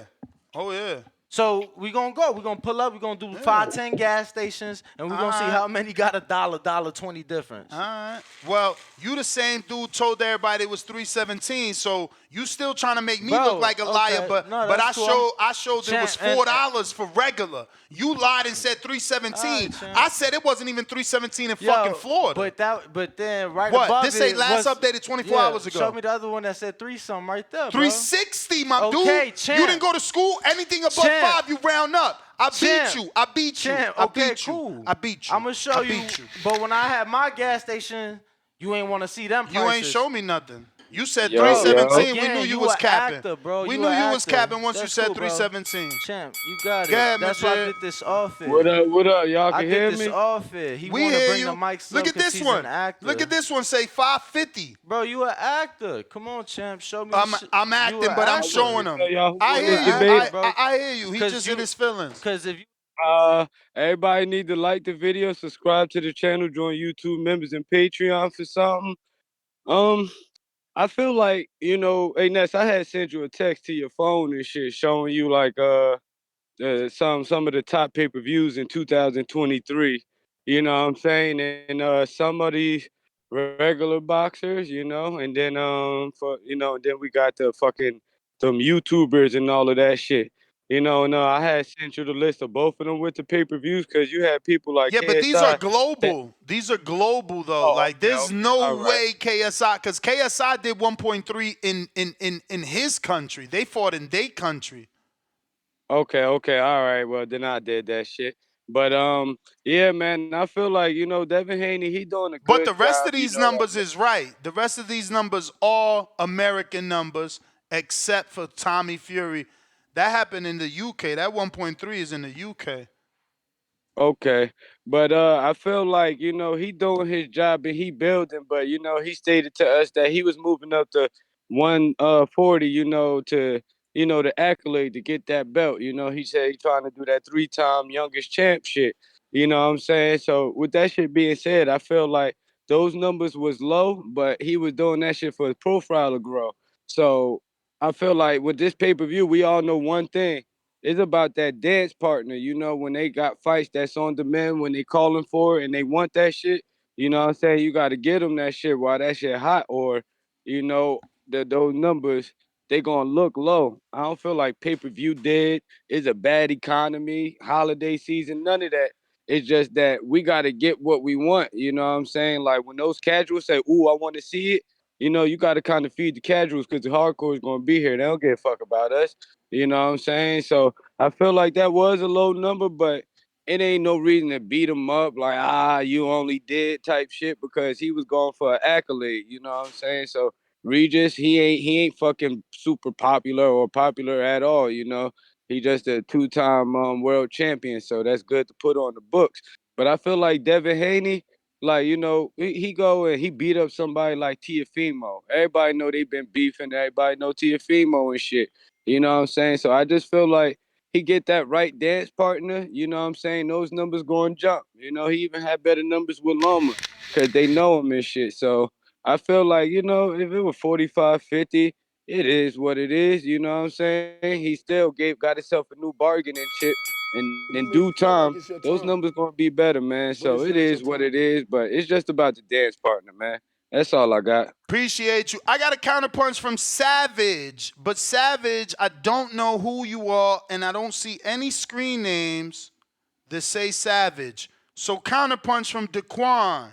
So we're going to go. We're going to pull up. We're going to do 5, 10 gas stations, and we're going to see how many got $1.20 difference. All right. Well, you the same dude told everybody it was 317, so you still trying to make me look like a liar, but I showed it was $4 for regular. You lied and said 317. I said it wasn't even 317 in fucking Florida. But then right what? above This ain't last updated 24 hours ago. Show me the other one that said 3-something right there, bro. 360, my dude. Champ. You didn't go to school. Anything above 5, you round up. I beat you. Champ. I Okay, beat you. cool. I beat you. I'm gonna show you. But when I had my gas station, you ain't want to see them prices. You ain't show me nothing. You said 317. Again, we knew you was capping. Actor, bro. We knew you was capping once you said cool, 317. Champ, you got it. Yeah, that's why I did this off it. What up? Y'all can hear me? I did this off it. He we want to hear bring you. the mics Look up at this one. Look at this one. Say 550. Bro, you an actor. Come on, champ. Show me. I'm acting, but I'm showing him. I hear you. He just in his feelings. Because if you Everybody need to like the video, subscribe to the channel, join YouTube members and Patreon for something. Um, I feel like, hey Ness, I had sent you a text to your phone and shit showing you like some of the top pay-per-views in 2023. You know what I'm saying? And some of these regular boxers, and then then we got the fucking some YouTubers and all of that shit. And I had sent you the list of both of them with the pay-per-views because you had people like Yeah, but these are KSI. global. These are global though. Oh, Like okay, there's okay, no all right. way KSI, because KSI did 1.3 in his country. They fought in their country. Okay, okay, all right. Well, then I did that shit. But yeah, man, I feel like Devin Haney, he doing a But good the rest job. of these numbers is right. The rest of these numbers are American numbers, except for Tommy Fury. That happened in the UK. That 1.3 is in the UK. Okay, but I feel like he doing his job and he building, but he stated to us that he was moving up to 140, to the accolade to get that belt. He said he trying to do that 3-time youngest champ shit. You know what I'm saying? So with that shit being said, I feel like those numbers was low, but he was doing that shit for his profile to grow. So I feel like with this pay-per-view, we all know one thing. It's about that dance partner, when they got fights that's on demand, when they calling for it and they want that shit, you know what I'm saying? You got to get them that shit while that shit hot, or, those numbers, they going to look low. I don't feel like pay-per-view dead. It's a bad economy, holiday season, none of that. It's just that we got to get what we want, you know what I'm saying? Like when those casuals say, ooh, I want to see it, you got to kind of feed the casuals because the hardcore is going to be here. They don't give a fuck about us. You know what I'm saying? So I feel like that was a low number, but it ain't no reason to beat him up like you only did type shit because he was going for an accolade. You know what I'm saying? So Regis, he ain't fucking super popular or popular at all. He just a 2-time world champion, so that's good to put on the books. But I feel like Devin Haney, like he go and he beat up somebody like Tiafimo. Everybody know they been beefing. Everybody know Tiafimo and shit. You know what I'm saying? So I just feel like he get that right dance partner, you know what I'm saying? Those numbers going jump. He even had better numbers with Loma because they know him and shit. So I feel like, if it was 45, 50, it is what it is. You know what I'm saying? He still got himself a new bargaining chip. And in You due make it feel time, like it's your those time, numbers gonna be better, man. but So it's it not your is what time. it is, but it's just about the dance partner, man. That's all I got. Appreciate you. I got a counterpunch from Savage, but Savage, I don't know who you are, and I don't see any screen names that say Savage. So counterpunch from Daquan.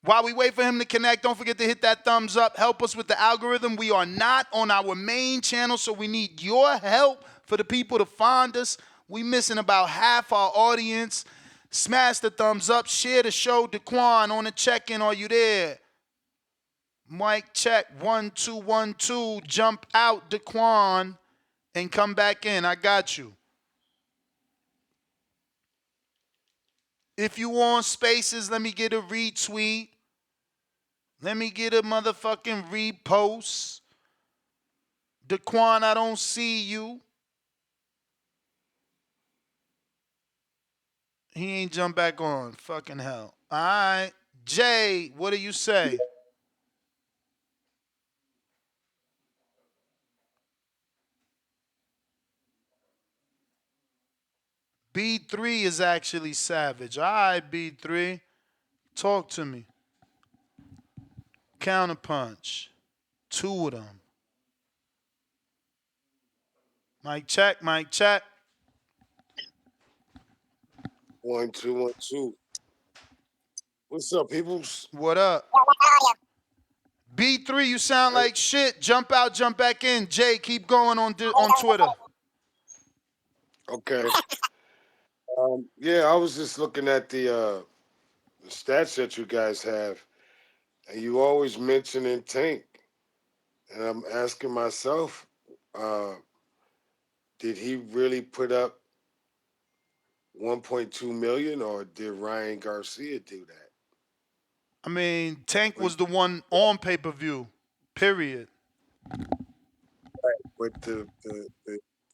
While we wait for him to connect, don't forget to hit that thumbs up. Help us with the algorithm. We are not on our main channel, so we need your help for the people to find us. We missing about half our audience. Smash the thumbs up. Share the show. Daquan on the check-in. Are you there? Mic check. 1 2 1 2. Jump out, Daquan, and come back in. I got you. If you want spaces, let me get a retweet. Let me get a motherfucking repost. Daquan, I don't see you. He ain't jump back on. Fucking hell. All right. Jay, what do you say? B3 is actually savage. All right, B3. Talk to me. Counterpunch. Two of them. Mic check, mic check. 1 2 1 2. What's up, peoples? What up? B3, you sound Hey, like shit. Jump out, jump back in. Jay, keep going on Twitter. okay. Yeah, I was just looking at the stats that you guys have, and you always mentioning Tank, and I'm asking myself, uh, did he really put up 1.2 million, or did Ryan Garcia do that? I mean, Tank What was the one on pay-per-view. Period. With the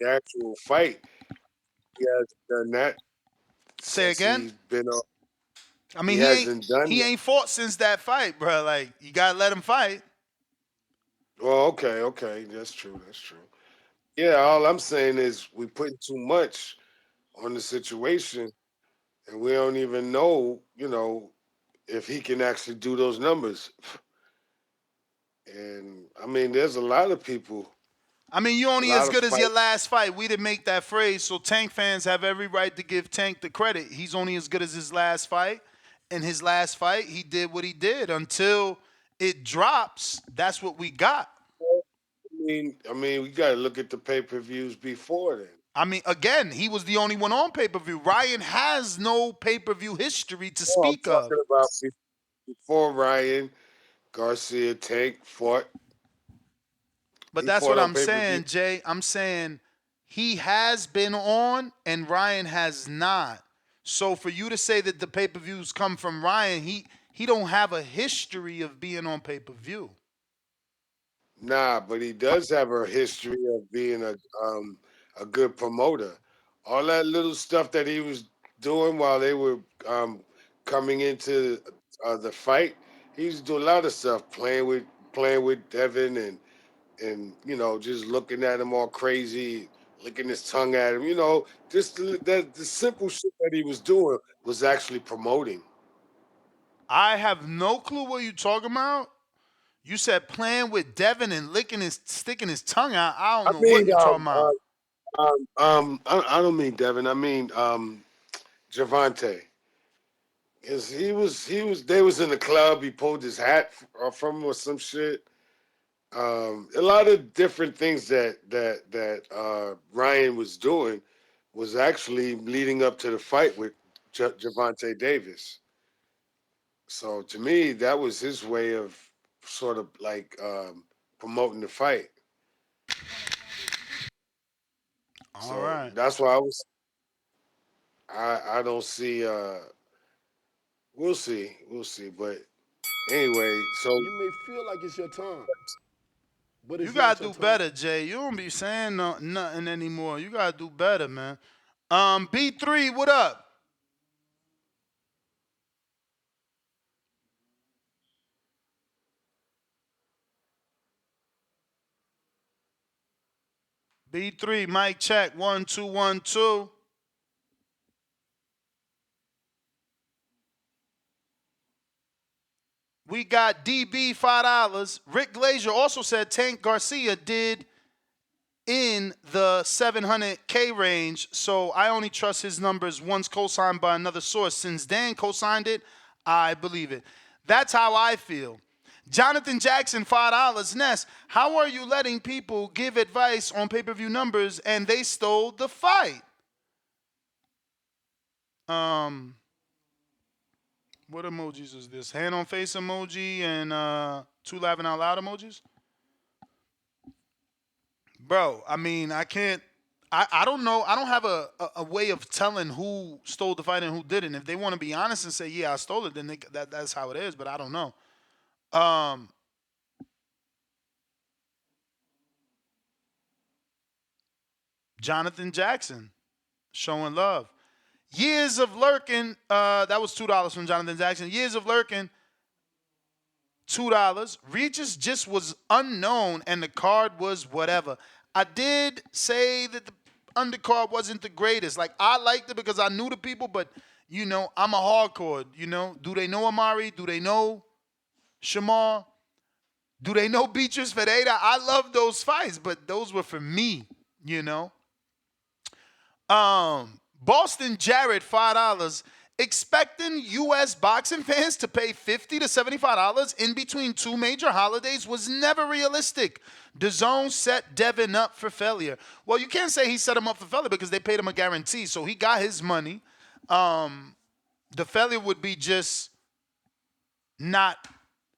actual fight, he hasn't done that Say since again. he's been on. I He mean, hasn't done he that. ain't fought since that fight, bro. Like you gotta let him fight. Well, okay, that's true, that's true. Yeah, all I'm saying is we putting too much on the situation, and we don't even know, if he can actually do those numbers. And I mean, there's a lot of people, I mean, you a only lot as of good as fight. your last fight. We didn't make that phrase, so Tank fans have every right to give Tank the credit. He's only as good as his last fight. In his last fight, he did what he did until it drops. That's what we got. I mean, we got to look at the pay-per-views before then. I mean, again, he was the only one on pay per view. Ryan has no pay per view history to No, I'm speak of. talking about before Ryan Garcia Tank fought. But He that's fought what on I'm pay-per-view. saying, Jay. I'm saying he has been on and Ryan has not. So for you to say that the pay-per-views come from Ryan, he don't have a history of being on pay-per-view. Nah, but he does have a history of being a good promoter. All that little stuff that he was doing while they were coming into the fight, he used to do a lot of stuff, playing with Devin and just looking at him all crazy, licking his tongue at him. Just the simple shit that he was doing was actually promoting. I have no clue what you're talking about. You said playing with Devin and sticking his tongue out. I don't I know what mean, you're talking about. I don't mean Devin. I mean Javante. Cause they was in the club. He pulled his hat from him or some shit. A lot of different things that Ryan was doing was actually leading up to the fight with Javante Davis. So to me, that was his way of sort of like promoting the fight. All So right. that's why I don't see. We'll see. But anyway, so You may feel like it's your time, but You it's not gotta your do time. better, Jay. You don't be saying nothing anymore. You gotta do better, man. B3, what up? B3, mic check. 1 2 1 2. We got DB $5. Rick Glazier also said Tank Garcia did in the 700K range, so I only trust his numbers once co-signed by another source. Since Dan co-signed it, I believe it. That's how I feel. Jonathan Jackson, $5. Ness, how are you letting people give advice on pay-per-view numbers and they stole the fight? Um, what emojis is this? Hand on face emoji and two laughing out loud emojis? Bro, I mean, I can't. I don't know. I don't have a way of telling who stole the fight and who didn't. If they want to be honest and say, yeah, I stole it, then that's how it is. But I don't know. Um, Jonathan Jackson showing love. Years of lurking. That was $2 from Jonathan Jackson. Years of lurking. $2. Regis just was unknown and the card was whatever. I did say that the undercard wasn't the greatest. Like I liked it because I knew the people, but I'm a hardcore. Do they know Amari? Do they know Shamar? Do they know Beatrice Ferreira? I love those fights, but those were for me. You know. Boston Jarrett, $5. Expecting U.S. boxing fans to pay $50 to $75 in between two major holidays was never realistic. DAZN set Devin up for failure. Well, you can't say he set him up for failure because they paid him a guarantee, so he got his money. The failure would be just not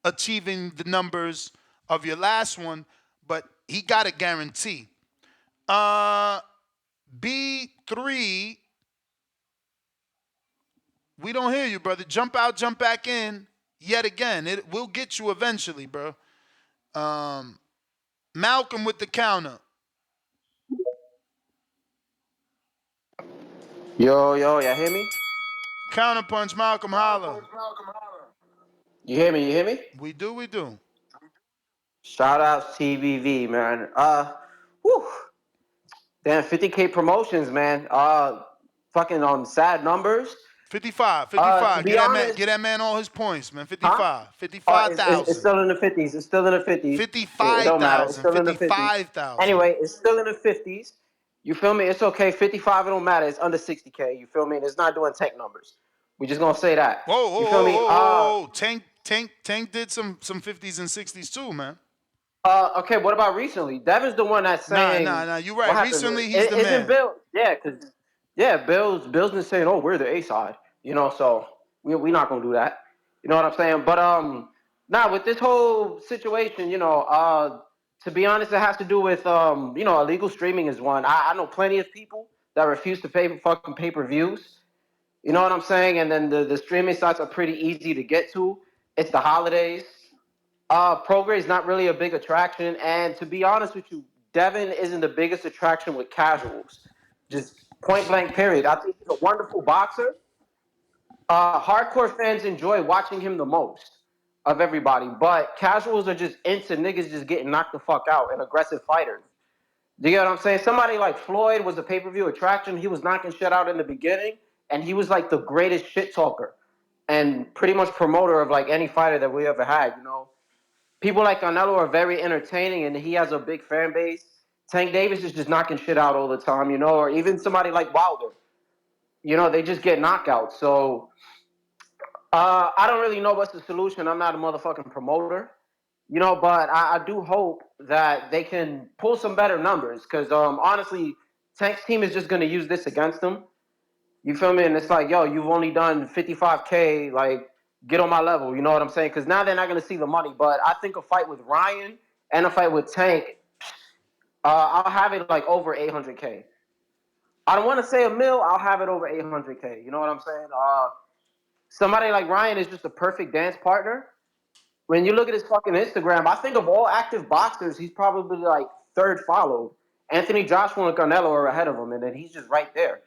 achieving the numbers of your last one, but he got a guarantee. B3, we don't hear you, brother. Jump out, jump back in yet again. It will get you eventually, bro. Malcolm with the counter. Yo, y'all hear me? Counterpunch, Malcolm, holla. You hear me? You hear me? We do, we do. Shout out TBV, man. Whew. Damn, 50K promotions, man. Fucking on sad numbers. 55, To 55. be honest, Get that man all his points, man. huh? 55. It's 55,000. still in the 50s. It's still in the 50s. It don't matter. It's 55,000. still in the 50s. 55,000. Anyway, it's still in the 50s. You feel me? It's okay. 55, it don't matter. It's under 60K. You feel me? And it's not doing tank numbers. We just gonna say that. Whoa, whoa, You feel whoa, me? whoa, whoa, whoa. Tank did some 50s and 60s too, man. Okay, what about recently? Devin's the one that's saying Nah. You what right. happened. Recently, he's the Isn't man. Bill? Yeah, because Bill's been saying, "Oh, we're the A side," so we not gonna do that. You know what I'm saying? But now with this whole situation, to be honest, it has to do with illegal streaming is one. I know plenty of people that refuse to pay for fucking pay-per-views. You know what I'm saying? And then the streaming sites are pretty easy to get to. It's the holidays. Prograde's not really a big attraction, and to be honest with you, Devin isn't the biggest attraction with casuals. Just point blank, period. I think he's a wonderful boxer. Hardcore fans enjoy watching him the most of everybody, but casuals are just into niggas just getting knocked the fuck out and aggressive fighters. Do you get what I'm saying? Somebody like Floyd was a pay-per-view attraction. He was knocking shit out in the beginning, and he was like the greatest shit talker and pretty much promoter of like any fighter that we ever had. People like Canelo are very entertaining, and he has a big fan base. Tank Davis is just knocking shit out all the time, or even somebody like Wilder. They just get knockouts. So I don't really know what's the solution. I'm not a motherfucking promoter, but I do hope that they can pull some better numbers because honestly, Tank's team is just going to use this against them. You feel me? And it's like, yo, you've only done 55K, like, get on my level. You know what I'm saying? Because now they're not going to see the money. But I think a fight with Ryan and a fight with Tank, I'll have it like over 800K. I don't want to say a mil. I'll have it over 800K. You know what I'm saying? Somebody like Ryan is just a perfect dance partner. When you look at his fucking Instagram, I think of all active boxers, he's probably like third followed. Anthony Joshua and Canelo are ahead of him, and then he's just right there.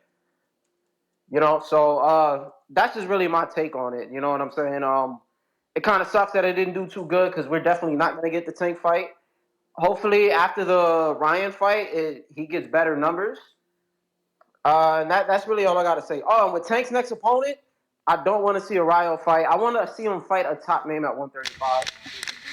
So that's just really my take on it. You know what I'm saying? It kind of sucks that it didn't do too good because we're definitely not going to get the Tank fight. Hopefully, after the Ryan fight, he gets better numbers. And that's really all I got to say. Oh, and with Tank's next opponent, I don't want to see a Rayo fight. I want to see him fight a top name at 135.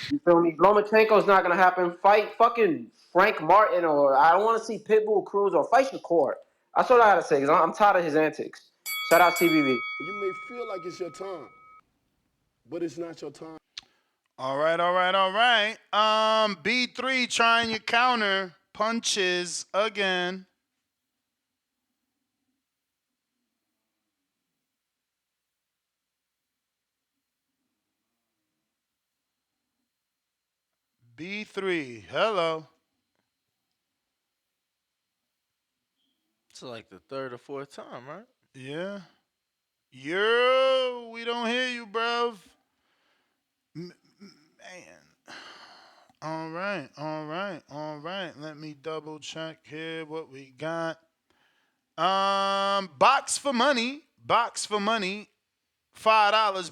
You feel me? Lomachenko's not going to happen. Fight fucking Frank Martin, or I don't want to see Pitbull Cruz, or fight Shakur. That's what I got to say because I'm tired of his antics. Shout out CBV. You may feel like it's your time, but it's not your time. All right. B3 trying your counter punches again. B3, hello. It's like the third or fourth time, right? Yeah. We don't hear you, bruv. Man. All right. Let me double check here what we got. Box for money. $5.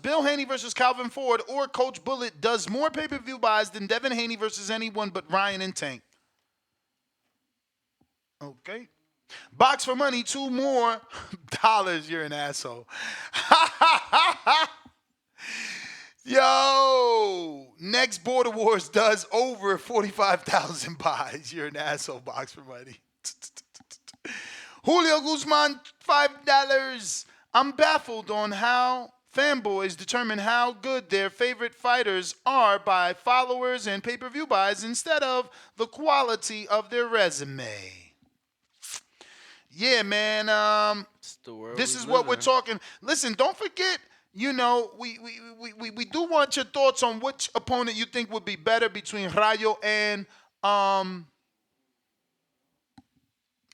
Bill Haney versus Calvin Ford or Coach Bullet does more pay-per-view buys than Devin Haney versus anyone but Ryan and Tank. Okay. Box for money, $2 more. You're an asshole. Yo, next Border Wars does over 45,000 buys. You're an asshole. Box for money. Julio Guzman, $5. I'm baffled on how fanboys determine how good their favorite fighters are by followers and pay-per-view buys instead of the quality of their resume. Yeah, man. This is what we're talking. Listen, don't forget. We do want your thoughts on which opponent you think would be better between Rayo and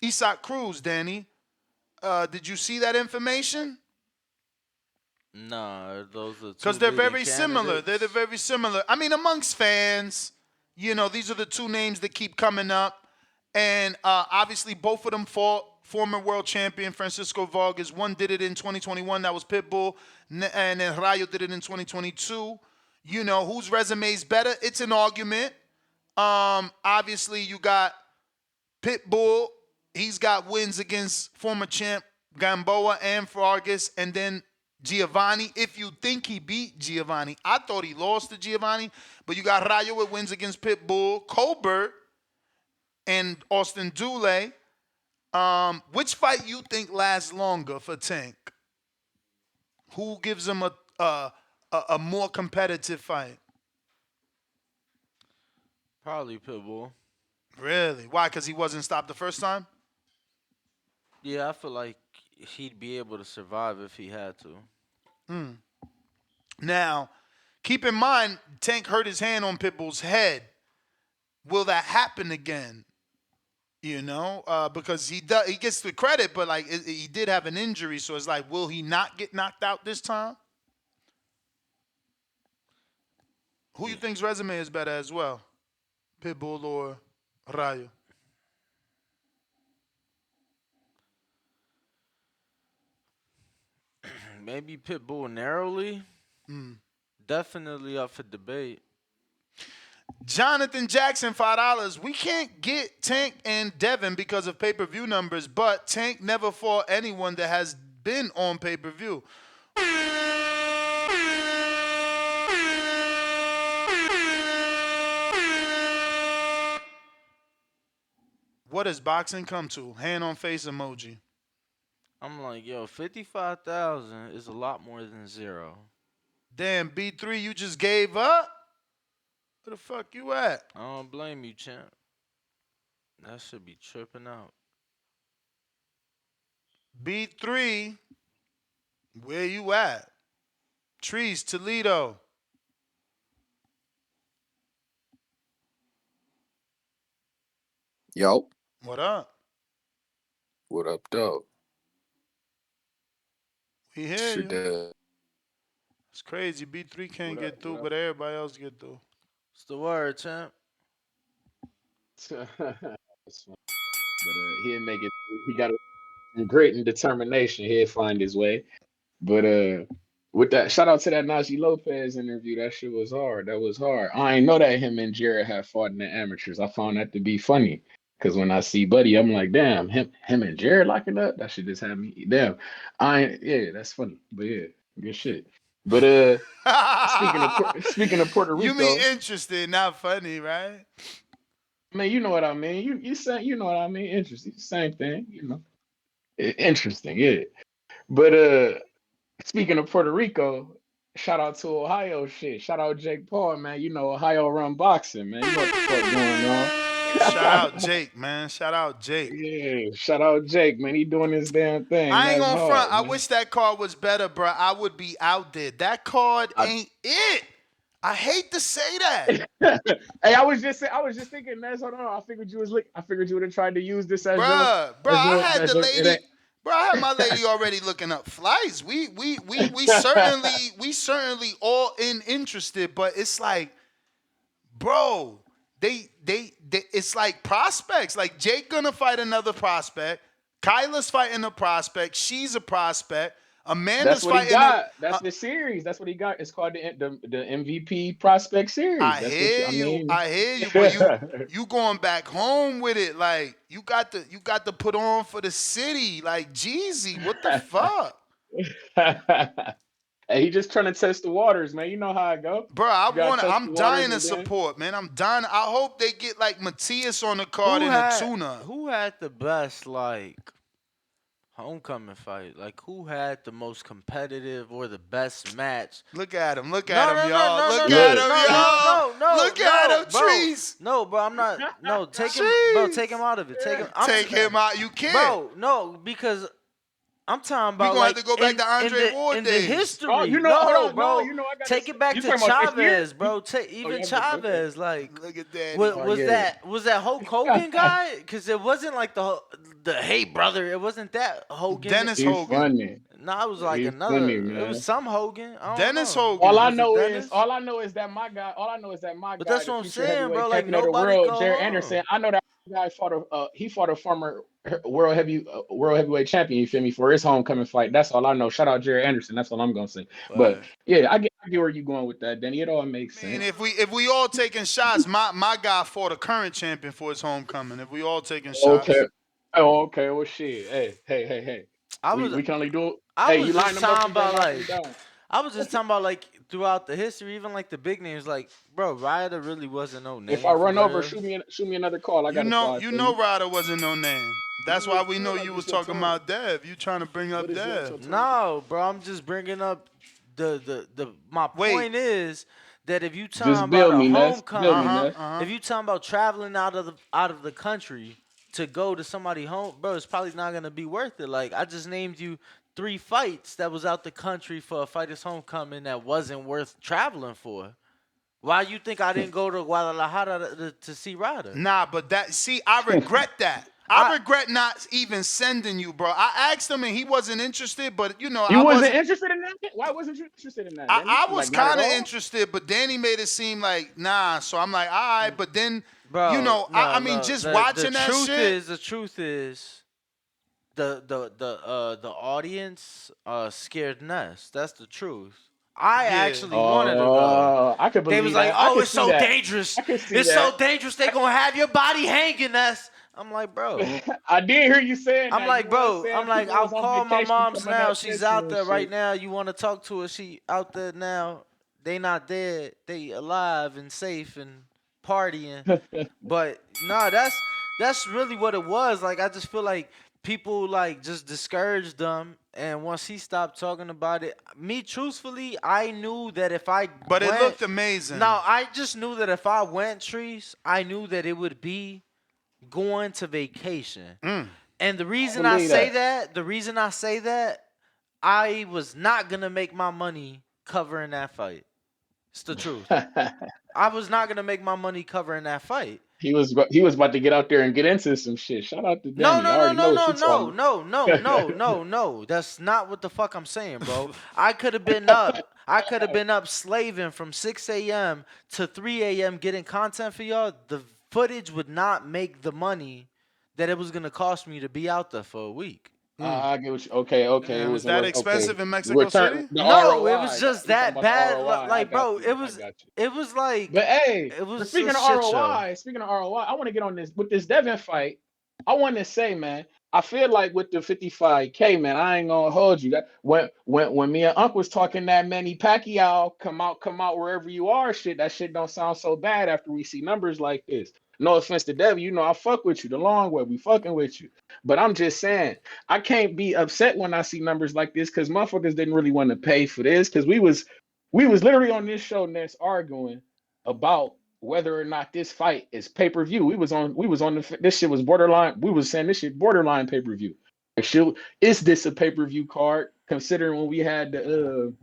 Isaac Cruz, Danny. Did you see that information? Nah, those are Because two they're leading very similar. candidates. They're very similar. I mean, amongst fans, These are the two names that keep coming up. And obviously, both of them fought former world champion Francisco Vargas. One did it in 2021, that was Pitbull, and then Rayo did it in 2022. Whose resume is better? It's an argument. Obviously, you got Pitbull. He's got wins against former champ Gamboa and Vargas, and then Giovanni. If you think he beat Giovanni, I thought he lost to Giovanni, but you got Rayo with wins against Pitbull, Colbert, and Austin Dule. Which fight you think lasts longer for Tank? Who gives him a more competitive fight? Probably Pitbull. Really? Why? Because he wasn't stopped the first time? Yeah, I feel like he'd be able to survive if he had to. Now, keep in mind, Tank hurt his on Pitbull's Will that happen again? Because he gets the credit, but like he did have an injury, so it's like, will he not get knocked out this time? Who you think's resume is better as well, Pitbull or Rayo? Maybe Pitbull narrowly. Definitely up for debate. Jonathan Jackson, $5. We can't get Tank and Devin because of pay-per-view numbers, but Tank never fought anyone that has been on pay-per-view. What does boxing come to? Hand on face emoji. I'm like, yo, 55,000 is a lot more than zero. Damn, B3, you just gave up? Where the fuck you at? I don't blame you, champ. That should be tripping out. B3, where you at? Trees, Toledo. Yo. What up? What up, though? We hear you. It's crazy. B3 can't get through, but everybody else get through. What's the word, champ? That's fine. But he'll make it. He got a grit and determination. He'll find his way. But with that, shout out to that Najee Lopez interview. That shit was hard. That was hard. I ain't know that him and Jared had fought in the amateurs. I found that to be funny. Cause when I see Buddy, I'm like, damn, him and Jared locking up. That shit just had me. Damn, yeah, that's funny. But yeah, good shit. But speaking of Puerto Rico, you mean interested, not funny, right? I mean, you know what I mean. You say, you know what I mean. Interesting, same thing. Interesting, yeah. But speaking of Puerto Rico, shout out to Ohio shit. Shout out Jake Paul, man. Ohio run boxing, man. You know what the fuck going on. Shout out Jake, man. Shout out Jake. Yeah, shout out Jake, man. He doing his damn thing. I ain't gonna front. Man. I wish that card was better, bro. I would be out there. That card ain't it. I hate to say that. Hey, I was just thinking, man. Hold on. I figured you would have tried to use this as I had the lady. Bro, I had my lady already looking up flights. We certainly all interested, but it's like, bro, they it's like prospects. Like Jake gonna fight another prospect. Kyla's fighting a prospect. She's a prospect. Amanda's That's what fighting. He got. That's the series. That's what he got. It's called the MVP Prospect Series. I hear you. But you going back home with it. Like you got to put on for the city. Like Jeezy, what the fuck? Hey, he just trying to test the waters, man. You know how I go. Bro, I'm dying to support, man. I'm dying. I hope they get like Matias on the card and a tuna. Who had the best homecoming fight? Like who had the most competitive or the best match? Look at him, y'all. Look at him, y'all. Look at him, Trees. No, bro, I'm not. No, take him out of it. Take him out. You can't. Bro, no, because I'm talking about we gonna have to go back to Andre Ward in days. the history. Oh, bro. I got take it back to Chavez, bro. Chavez, like look at that. Was that Hulk Hogan guy? Because it wasn't like the hey brother. It wasn't that Hogan. Dennis Hogan. Funny. Nah, it was like He's funny, another. It was man. some Hogan. I don't Dennis know. All I Hogan. Was it know is Dennis? that my guy. All I know is that my But guy, that's the what I'm future saying, bro. heavyweight Like champion of the nobody world, go Jared home. Anderson. I know that guy fought he fought a former world heavyweight champion. You feel me, for his homecoming fight. That's all I know. Shout out Jared Anderson. That's all I'm gonna say. But Right. yeah, I get where you going with that, Danny. It all makes I mean, sense. if we all taking shots, my guy fought a current champion for his homecoming. If we all taking Okay. shots, Oh, okay. Well, shit. Hey. I We was we can only do it. I Hey, you was line just them up, talking we gonna about knock them like down. I was just talking about like throughout the history, even like the big names, like bro, Ryder really wasn't no If I name for run over, real. shoot me another call. I got a slide you for know you. Ryder wasn't no name. You That's may why we feel know like you was it's your talking turn, about Dev. You trying to bring but up it's not Dev. your turn. No, bro, I'm just bringing up the my Wait. point is that if you talking Just about build a me, Ness. Build me, homecoming, Ness. if you talking about traveling out of the country to go to somebody home, bro, it's probably not gonna be worth it. Like I just named you 3 fights that was out the country for a fighter's homecoming that wasn't worth traveling for. Why you think I didn't go to Guadalajara to see Ryder? Nah, but I regret that. I I regret not even sending you, bro. I asked him and he wasn't interested, but You I wasn't wasn't. interested in that? Why wasn't you interested in that, Danny? I was Like not at kind of all? interested, but Danny made it seem like nah. So I'm like, all right, but then, bro, I no, mean, no. just The watching that truth shit. is the audience scared Ness. That's the truth. I Yeah. actually wanted to go. I could They was believe like, that. I "Oh, could it's see so that. dangerous. I could see It's that. so dangerous. They gonna have your body hanging, Ness." I'm like, bro. I did hear you saying I'm that. You like, was bro. saying I'm like, people I'll was on call my vacation mom's coming now. up She's with you out and there right shit. now. You want to talk to her? She out there now. They not dead. They alive and safe and partying. But nah, that's really what it was. Like I just feel like people like just discouraged them, and once he stopped talking about it, me truthfully, I knew that if I But it went, looked amazing. no, I just knew that if I went, Trees, I knew that it would be going to vacation. Mm. And I believe that. I say that, I was not gonna make my money covering that fight. It's the truth. I was not gonna make my money covering that fight. He was about to get out there and get into some shit. Shout out to No, Danny. I no, no, already know no, what no, you no, talking no, no, no, no, no. That's not what the fuck I'm saying, bro. I could have been up. I could have been up slaving from 6 a.m. to 3 a.m. getting content for y'all. The footage would not make the money that it was gonna cost me to be out there for a week. I get what you, okay. It Damn, is wasn't that worth expensive in the Mexico return, City? the No, it was ROI. just You talking that about the bad. ROI. I Like, got bro, you. I got you. it was like, But hey, it but was a speaking of shit show. ROI, I want to get on this with this Devin fight. I want to say, man, I feel like with the 55K, man, I ain't gonna hold you. That when me and Unc was talking that Manny Pacquiao come out wherever you are, shit, that shit don't sound so bad after we see numbers like this. No offense to Devin, you know I fuck with you the long way. We fucking with you. But I'm just saying, I can't be upset when I see numbers like this because motherfuckers didn't really want to pay for this because we was literally on this show next arguing about whether or not this fight is pay per view. We was on this shit was borderline. We was saying this shit borderline pay per view. Is this a pay per view card? Considering when we had the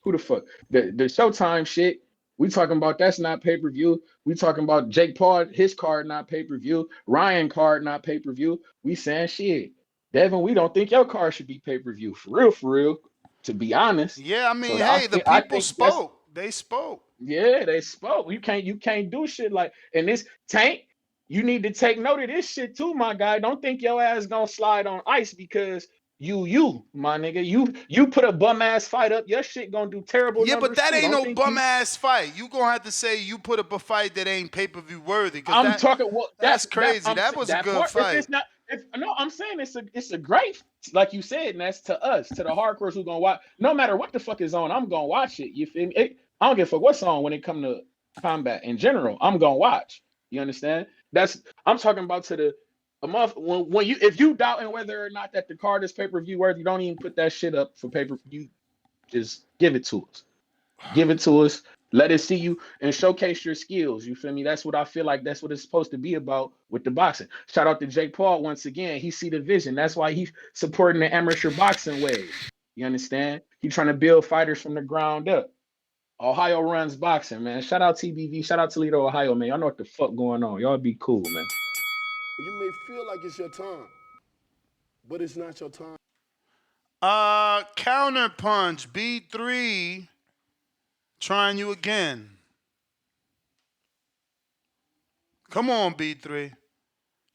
who the fuck the Showtime shit. We talking about that's not pay per view. We talking about Jake Paul, his card not pay per view. Ryan card not pay per view. We saying shit. Devin, we don't think your card should be pay per view for real, for real. To be honest, Yeah, I so mean, I hey, the think I people think that's spoke. They spoke. yeah, they spoke. You can't do shit like and this Tank. You need to take note of this shit too, my guy. Don't think your ass gonna slide on ice because my nigga. You put a bum ass fight up. Your shit gonna do terrible Yeah, but numbers that too. ain't Don't no think bum you. ass fight. You gonna have to say you put up a fight that ain't pay per view worthy, cause I'm talking. Well, that's that crazy. That was a that good part. If fight. it's not, if no, I'm saying it's a great, like you said, and that's to us, to the hardcores who gonna watch. No matter what the fuck is on, I'm gonna watch it. You feel me? I don't give a fuck what's on when it come to combat in general. I'm gonna watch. You understand? That's I'm talking about to the a month when you if you doubting whether or not that the card is pay per view worthy, don't even put that shit up for pay per view. Just give it to us. Give it to us. Let us see you and showcase your skills. You feel me? That's what I feel like. That's what it's supposed to be about with the boxing. Shout out to Jake Paul once again. He see the vision. That's why he's supporting the amateur boxing wave. You understand? He trying to build fighters from the ground up. Ohio runs boxing, man. Shout out TBV. Shout out Toledo, Ohio, man. Y'all know what the fuck going on. Y'all be cool, man. You may feel like it's your time, but it's not your time. Counter punch. B3 trying you again. Come on, B3.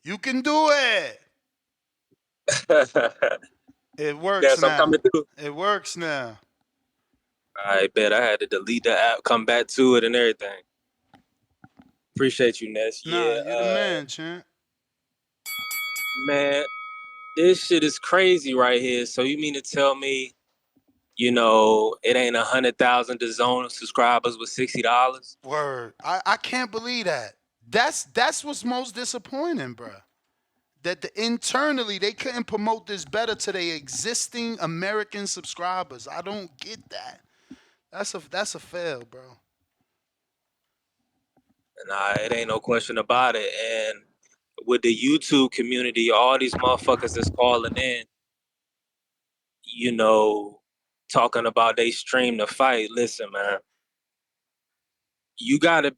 You can do it. It works Guess I'm now. coming through. It works now. I bet I had to delete the app, come back to it, and everything. Appreciate you, Ness. Nah, Yeah, you the man, champ. man, this shit is crazy right here. So you mean to tell me, it ain't 100,000 DAZN subscribers with $60? Word. I can't believe that. That's what's most disappointing, bruh. That internally they couldn't promote this better to their existing American subscribers. I don't get that. That's a fail, bro. Nah, it ain't no question about it. And with the YouTube community, all these motherfuckers that's calling in, you know, talking about they stream the fight. Listen, man, you gotta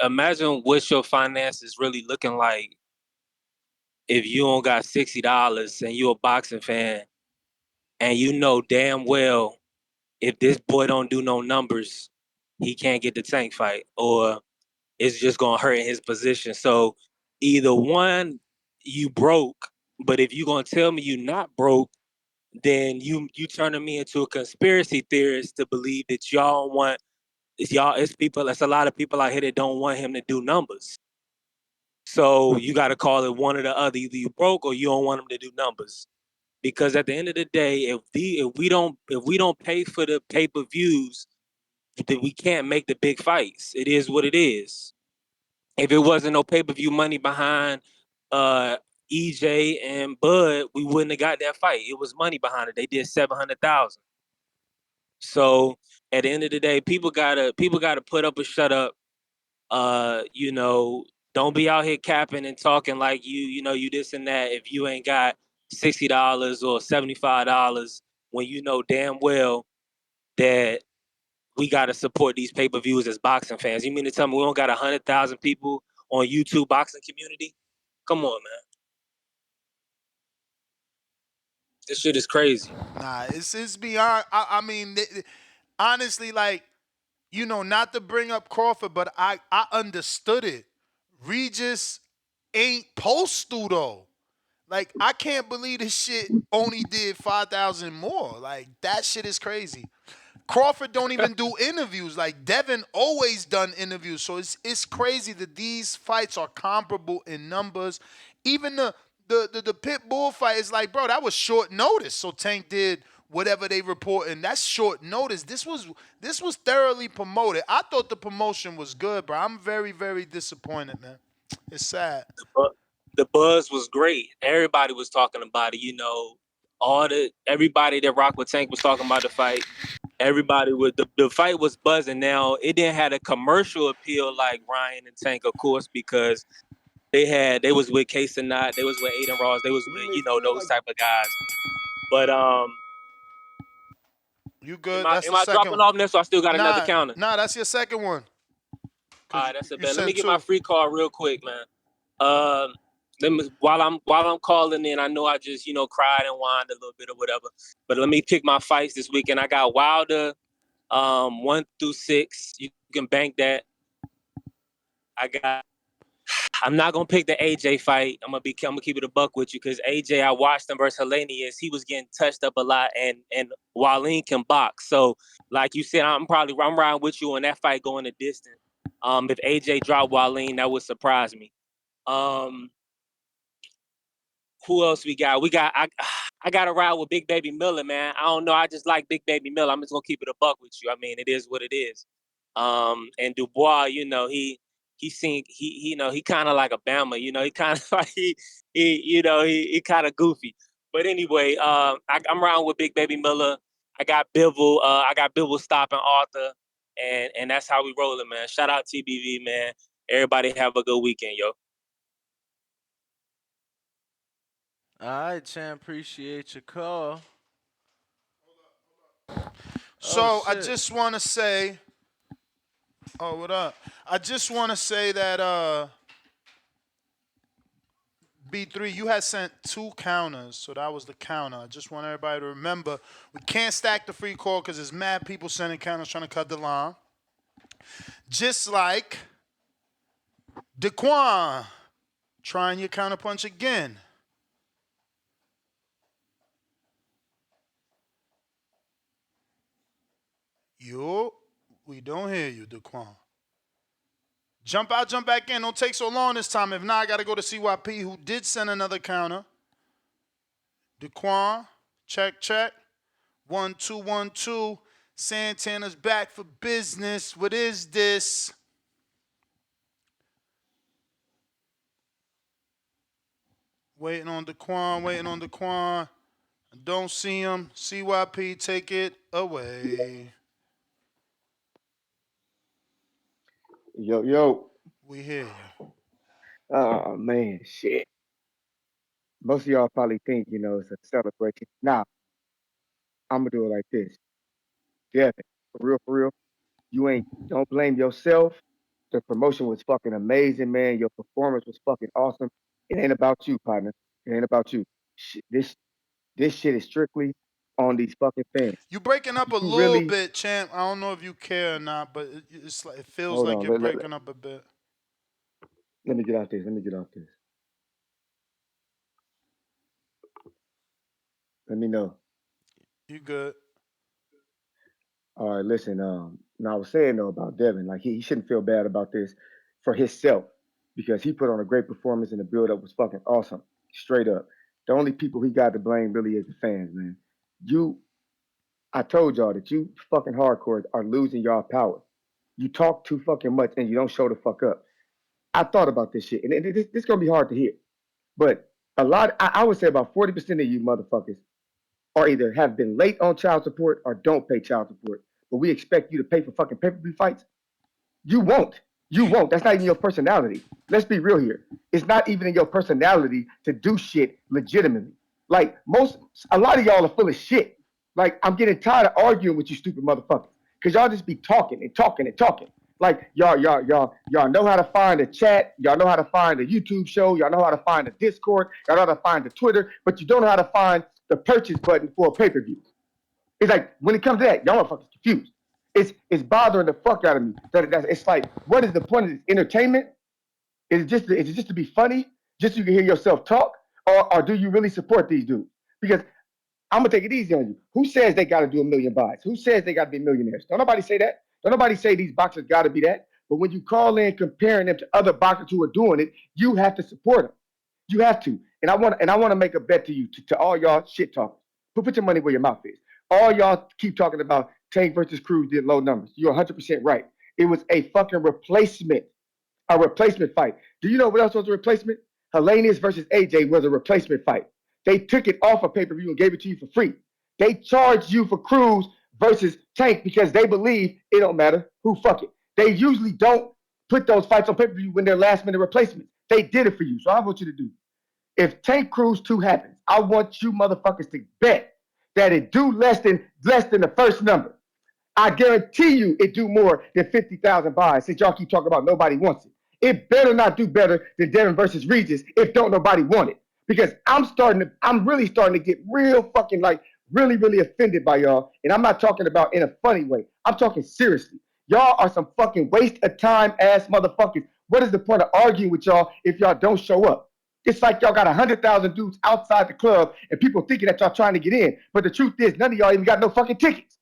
imagine what your finances really looking like if you don't got $60 and you a boxing fan and you know damn well if this boy don't do no numbers, he can't get the Tank fight or it's just gonna hurt his position. So either one, you broke, but if you gonna tell me you not broke, then you turning me into a conspiracy theorist to believe that y'all want it's people, it's a lot of people out here that don't want him to do numbers. So you gotta call it one or the other. Either you broke or you don't want him to do numbers. Because at the end of the day, if we don't pay for the pay-per-views, then we can't make the big fights. It is what it is. If it wasn't no pay-per-view money behind uh EJ and Bud, we wouldn't have got that fight. It was money behind it. They did 700,000. So at the end of the day, people gotta put up or shut up. Uh, you know, don't be out here capping and talking like you this and that if you ain't got $60 or $75 when you know damn well that we gotta support these pay-per-views as boxing fans. You mean to tell me we don't got 100,000 people on YouTube boxing community? Come on, man. This shit is crazy. Nah, it's beyond. I mean, honestly, like not to bring up Crawford, but I understood it. Regis ain't postal though. Like I can't believe this shit only did 5,000 more. Like that shit is crazy. Crawford don't even do interviews. Like Devin always done interviews. So it's crazy that these fights are comparable in numbers. Even the pit bull fight is like, bro, that was short notice. So Tank did whatever they report, and that's short notice. This was thoroughly promoted. I thought the promotion was good, bro. I'm very, very disappointed, man. It's sad. The buzz was great. Everybody was talking about it. Everybody that rock with Tank was talking about the fight. Everybody with the fight was buzzing. Now it didn't have a commercial appeal like Ryan and Tank, of course, because they was with Case and Not, they was with Aiden Ross, they was with those type of guys. But You am good? I That's am the I second dropping one. off next? So I still got another Nah, counter. nah, that's your second one. All Cause right, that's a you bet. Let me sent get my two. free call real quick, man. Um, while I'm calling in, I know I just cried and whined a little bit or whatever. But let me pick my fights this weekend. I got Wilder 1 through 6. You can bank that. I'm not gonna pick the AJ fight. I'm gonna keep it a buck with you because AJ, I watched him versus Hellenius. He was getting touched up a lot, and Wallin can box. So, like you said, I'm riding with you on that fight going the distance. If AJ dropped Wallin, that would surprise me. Um, who else we got? I got to ride with Big Baby Miller, man. I don't know. I just like Big Baby Miller. I'm just gonna keep it a buck with you. I mean, it is what it is. And Dubois, he seemed he kind of like a Bama. He kind of like he kind of goofy. But anyway, I'm around with Big Baby Miller. I got Bivol stopping Arthur, and that's how we rolling, man. Shout out TBV, man. Everybody have a good weekend, yo. All right, champ. Appreciate your call. Oh So I shit. just want to say, oh, what up? I just want to say that B3, you had sent 2 counters, so that was the counter. I just want everybody to remember we can't stack the free call because there's mad people sending counters trying to cut the line. Just like Daquan trying your counter punch again. Yo, we don't hear you, Daquan. Jump out, jump back in. Don't take so long this time. If not, I got to go to CYP, who did send another counter. Daquan, check, check. 1 2 1 2. Santana's back for business. What is this? Waiting on Daquan, waiting on Daquan. Don't see him. CYP, take it away. Yo, yo. We hear you. Oh man, shit. Most of y'all probably think, it's a celebration. Nah, I'm gonna do it like this. Devin, for real, you ain't don't blame yourself. The promotion was fucking amazing, man. Your performance was fucking awesome. It ain't about you, partner. It ain't about you. This shit is strictly on these fucking fans. You breaking up a You little really bit, champ. I don't know if you care or not, but it's like it feels hold like on. you're breaking up a bit. Let me get off this. Let me get off this. Let me know. You good? All right, listen. Now I was saying though about Devin, like he shouldn't feel bad about this for himself because he put on a great performance and the build up was fucking awesome. Straight up. The only people he got to blame really is the fans, man. You, I told y'all that you fucking hardcores are losing y'all power. You talk too fucking much and you don't show the fuck up. I thought about this shit, and this gonna be hard to hear, but a lot. I would say about 40% of you motherfuckers or either have been late on child support or don't pay child support. But we expect you to pay for fucking pay-per-view fights. You won't. You won't. That's not even your personality. Let's be real here. It's not even in your personality to do shit legitimately. Like a lot of y'all are full of shit. Like I'm getting tired of arguing with you stupid motherfuckers because y'all just be talking and talking and talking. Like y'all know how to find a chat. Y'all know how to find a YouTube show. Y'all know how to find a Discord. Y'all know how to find a Twitter, but you don't know how to find the purchase button for a pay-per-view. It's like when it comes to that, y'all are fucking confused. It's bothering the fuck out of me. It's like, what is the point of this entertainment? Is it just to be funny, just so you can hear yourself talk, or do you really support these dudes? Because I'm gonna take it easy on you. Who says they got to do a million buys? Who says they got to be millionaires? Don't nobody say that. Don't nobody say these boxers got to be that. But when you call in comparing them to other boxers who are doing it, you have to support them. You have to. And I want to make a bet to you, to all y'all shit talkers. Put your money where your mouth is. All y'all keep talking about Tank versus Cruz did low numbers. You're 100% right. It was a fucking replacement, a replacement fight. Do you know what else was a replacement? Hellenius versus AJ was a replacement fight. They took it off of pay-per-view and gave it to you for free. They charged you for Cruz versus Tank because they believe it don't matter who fuck it. They usually don't put those fights on pay-per-view when they're last minute replacements. They did it for you. So I want you to do. If Tank Cruz 2 happens, I want you motherfuckers to bet that it do less than the first number. I guarantee you it do more than 50,000 buys since y'all keep talking about nobody wants it. It better not do better than Devin versus Regis if don't nobody want it. Because I'm really starting to get real fucking like really, really offended by y'all. And I'm not talking about in a funny way. I'm talking seriously. Y'all are some fucking waste of time ass motherfuckers. What is the point of arguing with y'all if y'all don't show up? It's like y'all got 100,000 dudes outside the club and people thinking that y'all trying to get in. But the truth is, none of y'all even got no fucking tickets.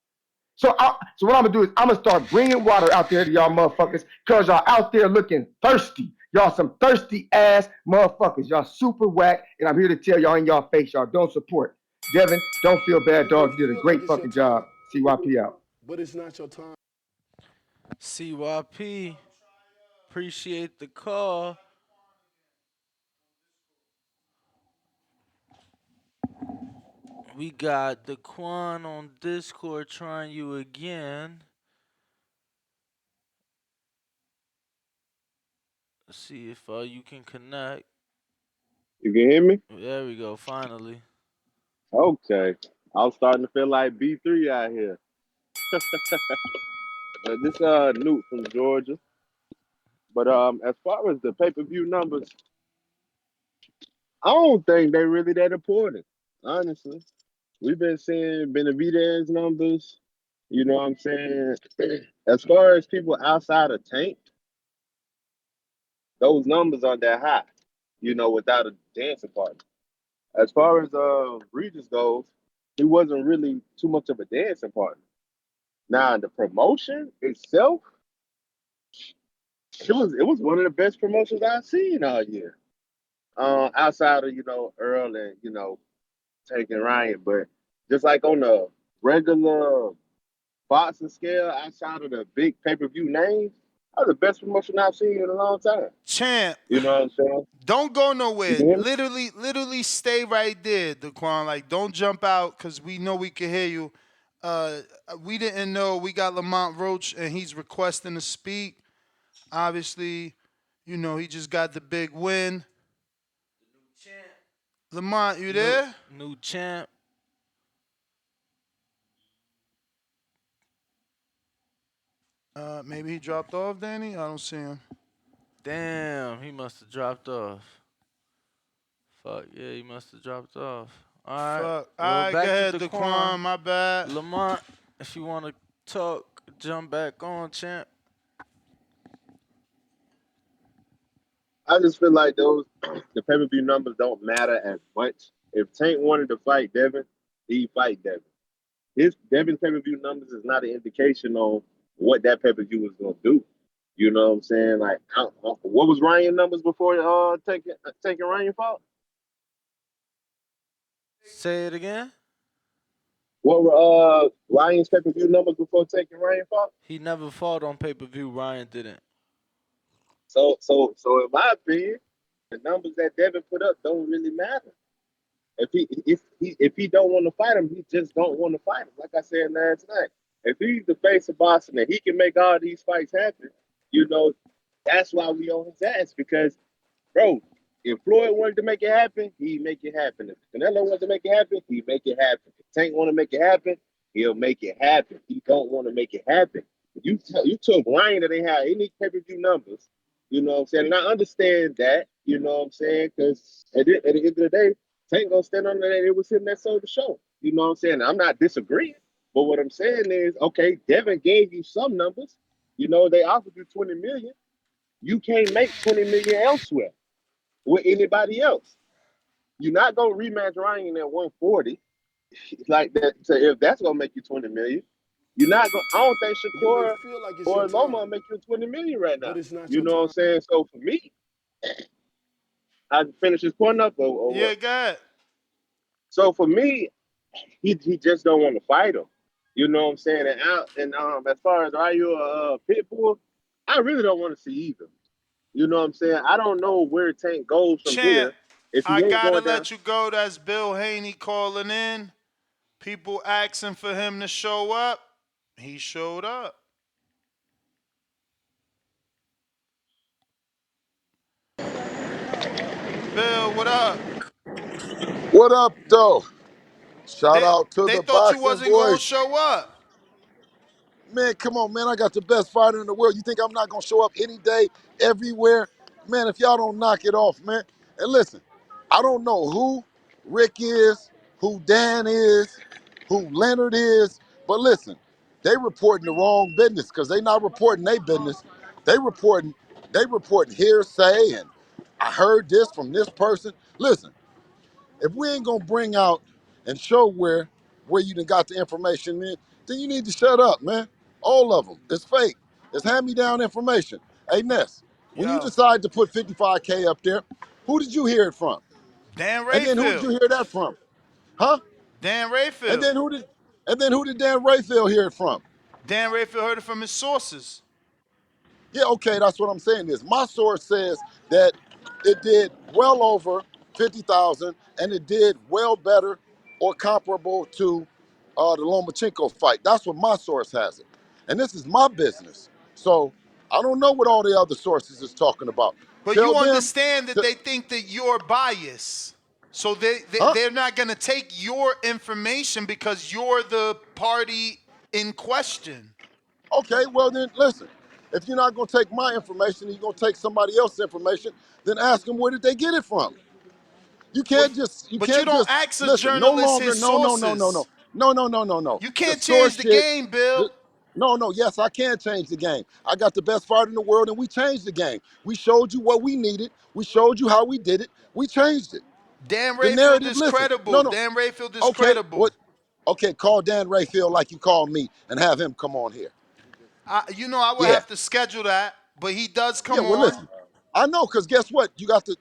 So what I'm gonna do is I'm gonna start bringing water out there to y'all motherfuckers because y'all out there looking thirsty. Y'all some thirsty ass motherfuckers. Y'all super whack, and I'm here to tell y'all in y'all face y'all don't support. Devin, don't feel bad, You may dog. You did a feel like great it's your fucking time, job. CYP out. but it's not your time. CYP, appreciate the call. We got the Quan on Discord trying you again. Let's see if you can connect. You can hear me? There we go, finally. Okay. I'm starting to feel like B3 out here. But this Newt from Georgia. But as far as the pay-per-view numbers, I don't think they really that important, honestly. We've been seeing Benavidez numbers. You know what I'm saying? As far as people outside of Tank, those numbers aren't that high. Without a dancing partner. As far as Regis goes, he wasn't really too much of a dancing partner. Now the promotion itself, it was one of the best promotions I've seen all year. Outside of Earl and taking Ryan, but just like on the regular boxing scale, outside of the big pay per view names, that was the best promotion I've seen in a long time. Champ, You know what I'm saying? don't go You nowhere. can hear me? Literally stay right there, Daquan. Like, don't jump out because we know we can hear you. Uh, we didn't know we got Lamont Roach and he's requesting to speak. Obviously, he just got the big win. Lamont, you New there? new champ. Maybe he dropped off, Danny. I don't see him. Damn, he must have dropped off. Fuck yeah, he must have dropped off. All right. Fuck. All Well, right, go back to ahead, Daquan. Daquan. My bad. Lamont, if you want to talk, jump back on, champ. I just feel like those the pay per view numbers don't matter as much. If Tank wanted to fight Devin, he'd fight Devin. His Devin pay per view numbers is not an indication on what that pay per view was gonna do. You know what I'm saying? Like, what was Ryan numbers before taking Ryan fought? Say it again. What were Ryan's pay per view numbers before taking Ryan fought? He never fought on pay per view. Ryan didn't. So in my opinion, the numbers that Devin put up don't really matter. If he don't want to fight him, he just don't want to fight him. Like I said last night, if he's the face of boxing and he can make all these fights happen, you know, that's why we on his ass because bro, if Floyd wanted to make it happen, he'd make it happen. If Canelo wanted to make it happen, he'd make it happen. If Tank want to make it happen, he'll make it happen. He don't want to make it happen. You took Ryan that they had any pay-per-view numbers, you know what I'm saying? And I understand that, you know what I'm saying? Because at the end of the day, Tank gonna stand on that. It was him that sold the show. You know what I'm saying? I'm not disagreeing. But what I'm saying is, okay, Devin gave you some numbers. They offered you 20 million. You can't make 20 million elsewhere with anybody else. You're not gonna rematch Ryan at 140 like that. So if that's gonna make you 20 million, you're not gonna. I don't think You may Shakur feel like it's your or Loma will time, make you 20 million right now. but it's not You your know what I'm time. saying? So for me, I finish this point up or Yeah, what? go ahead. So for me, he just don't want to fight him. You know what I'm saying? And as far as Rayo Pitbull, I really don't want to see either. You know what I'm saying? I don't know where Tank goes from Champ, here if I he ain't gotta going down. let you go. That's Bill Haney calling in. People asking for him to show up. He showed up. Bill, what up? What up, though? Shout They out to they the thought you Boxing wasn't gonna Voice. show up. Man, come on, man. I got the best fighter in the world. You think I'm not going to show up any day, everywhere? Man, if y'all don't knock it off, man. And listen, I don't know who Rick is, who Dan is, who Leonard is, but listen, they reporting the wrong business because they not reporting their business. They reporting, they reporting hearsay and I heard this from this person. Listen, if we ain't gonna bring out and show where you done got the information in, then you need to shut up, man. All of them. It's fake. It's hand-me-down information. Hey, Ness, when you Yo, decide to put 55K up there, who did you hear it from? Dan And then who did Rayfield. you hear that from? Huh? Dan And Rayfield. then who did Dan Rayfield hear it from? Dan Rayfield heard it from his sources. Yeah, okay, that's what I'm saying is my source says that it did well over 50,000 and it did well better or comparable to the Lomachenko fight. That's what my source has it. And this is my business. So I don't know what all the other sources is talking about. But Tell you them, understand that to, they think that you're biased. So huh? they're not going to take your information because you're the party in question. Okay, well then listen. If you're not gonna take my information and you're gonna take somebody else's information, then ask them where did they get it from. Well, you but you can't don't just ask a listen. No journalist longer, his no, no, no, no, sources. no, no, no, no, no, no. You The can't change source the shit. game, The, Bill. no, no, yes, I can change the game. I got the best fighter in the world, and we changed the game. We showed you what we needed. We showed you how we did it. We changed it. Dan The Rayfield narrative. is Listen, credible. no, no. Dan Rayfield is Okay, credible. what? Okay, call Dan Rayfield like you called me, and have him come on here. I would Yeah, have to schedule that, but he does yeah. come Well, on. listen, I know, cause guess what? You got to,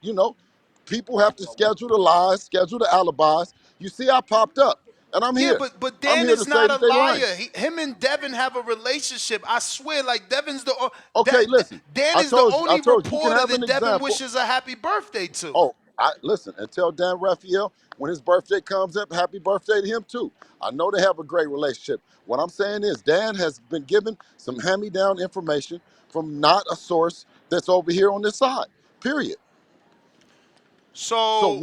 people have to schedule the lies, schedule the alibis. You see, I popped up, and I'm Yeah, here. but I'm Dan here to is say not a that they lying. liar. Him and Devin have a relationship. I swear, like Devin's the Okay, listen. Dan I is the told you. I only told you. You can reporter have an that Devin example. wishes a happy birthday to. Oh, I listen and tell Dan Raphael when his birthday comes up, happy birthday to him too. I know they have a great relationship. What I'm saying is Dan has been given some hand-me-down information from not a source that's over here on this side. Period. So So,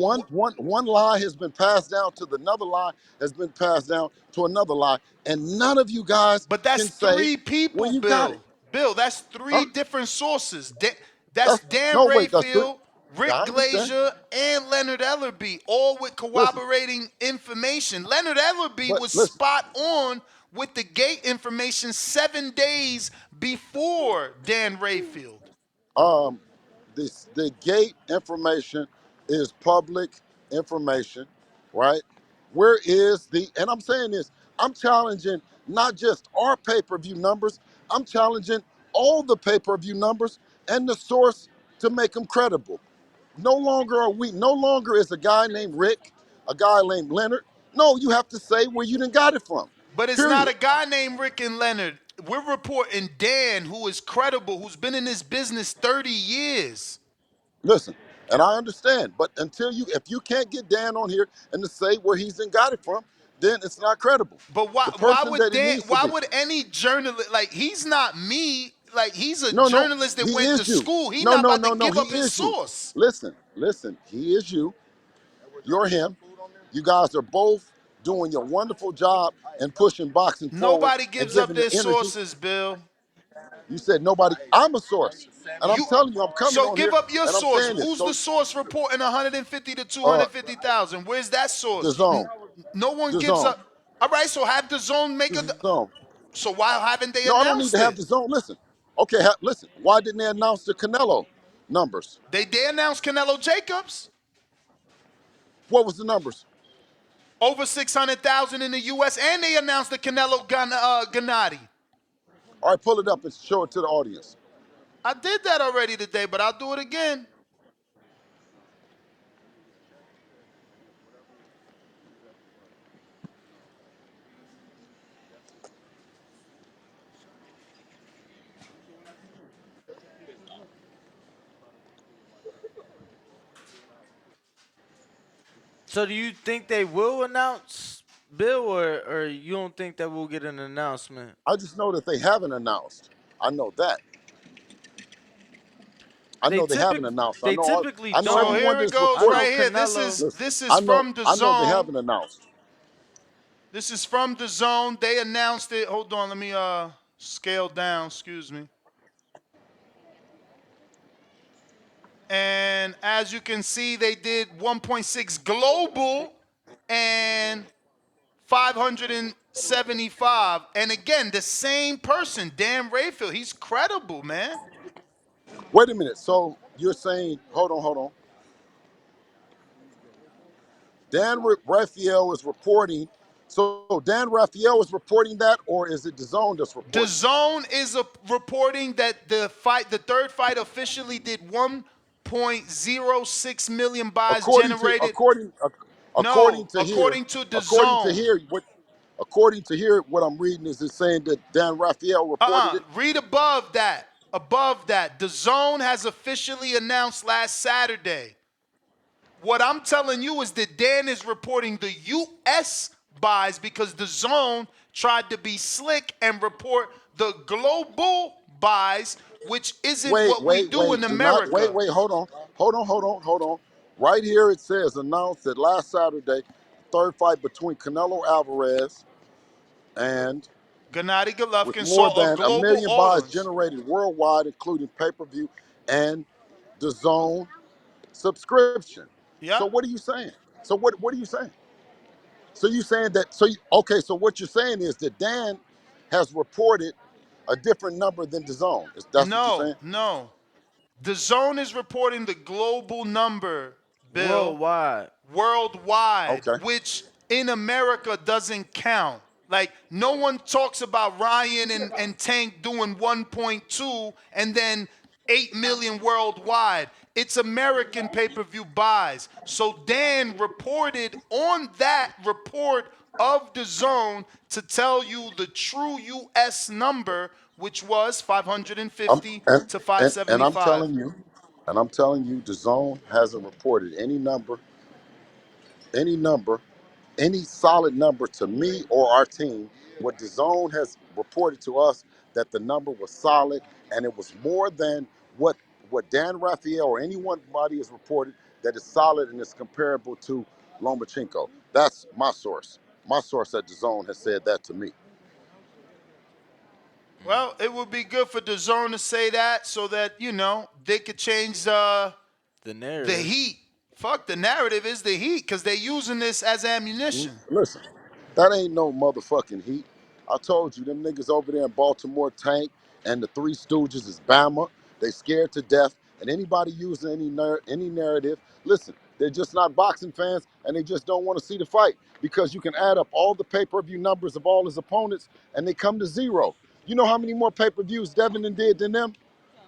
one lie has been passed down to the another lie has been passed down to another lie, and none of you guys but that's can say three where people, you got it. Bill. Bill, that's three Huh? different sources. That's That's Dan no wait. That's three. Rayfield, I Rick understand. Glazier, and Leonard Ellerby, all with Listen, corroborating information. Leonard Ellerby but was listen. spot on with the gate information 7 days before Dan Rayfield. Um, the gate information is public information, right? Where is and I'm saying this, I'm challenging not just our pay-per-view numbers, I'm challenging all the pay-per-view numbers and the source to make them credible. No longer is a guy named Rick, a guy named Leonard. No, you have to say where you done got it from. But it's not Period. a guy named Rick and Leonard. We're reporting Dan, who is credible, who's been in this business 30 years. Listen, and I understand, but if you can't get Dan on here and to say where he's in got it from, then it's not credible. But why The why person would that it Dan needs to why be. would any journalist, like, he's not me, like, he's a No, no, journalist that he went to is you. school. He No, not no, about to no, no, give he up his is you. source. Listen, he is you. You're him. You guys are both doing your wonderful job and pushing boxing forward Nobody and gives up giving the their energy. sources, Bill. You said nobody, I'm a source. And I'm You telling you, I'm coming so on give here up your and I'm source. saying this. Who's So, the source reporting 150 to uh, 250,000? Where's that the source? zone, No one the gives zone, up. All right, so have the zone make the a. zone. So why haven't they No, I don't need announced to have it? the zone. Listen. Okay, listen. Why didn't they announce the Canelo numbers? They announced Canelo Jacobs What was the numbers? over 600,000 in the U.S. and they announced the Canelo Gennady. All right, pull it up and show it to the audience. I did that already today, but I'll do it again. So do you think they will announce Bill, or you don't think that we'll get an announcement? I just know that they haven't announced. I know that. I They know they haven't typically announced. they typically I know So don't. everyone here it that's goes I reporting. know right here. This is Canelo. Listen, this is from the I know they zone. haven't announced. This is from the zone. They announced it. Hold on, let me scale down. Excuse me. And as you can see, they did 1.6 global and 575. And again, the same person, Dan Rayfield. He's credible, man. Wait a minute. So you're saying, hold on. Raphael is reporting. So Dan Raphael is reporting that, or is it DAZN that's The reporting it? zone is reporting that the third fight officially did 1.06 million buys According to generated. according No, according to here, according to the according to zone. here, what I'm reading is it's saying that Dan Raphael reported it. Read above that. Above that. The zone has officially announced last Saturday. What I'm telling you is that Dan is reporting the US buys because the zone tried to be slick and report the global buys, which isn't what we do in Wait. Do not America. hold on. Right here it says announced that last Saturday, third fight between Canelo Alvarez and Gennady with Golovkin more saw a than a global million buys audience. generated worldwide, including pay-per-view and the zone subscription. Yep. So what are you saying? So what are you saying? So you saying that? Okay? So what you're saying is that Dan has reported a different number than the zone. That's what you're No, saying? no. The zone is reporting the global number, Bill, Worldwide. worldwide, Okay. which in America doesn't count. Like, no one talks about Ryan and Tank doing 1.2 and then 8 million worldwide. It's American pay per view buys. So Dan reported on that report of the zone to tell you the true US number, which was I'm 550 to and I'm 575. telling you, the zone hasn't reported any number, any solid number to me or our team. What the zone has reported to us that the number was solid and it was more than what Dan Raphael or anybody has reported that is solid and is comparable to Lomachenko. That's my source. My source at the zone has said that to me. Well, it would be good for the zone to say that so that, they could change The the narrative. heat. Fuck, the narrative is the heat because they're using this as ammunition. Listen, that ain't no motherfucking heat. I told you, them niggas over there in Baltimore Tank and the Three Stooges is Bama. They scared to death. And anybody using any narrative, listen, they're just not boxing fans and they just don't want to see the fight because you can add up all the pay-per-view numbers of all his opponents and they come to zero. You know how many more pay-per-views Devin did than them?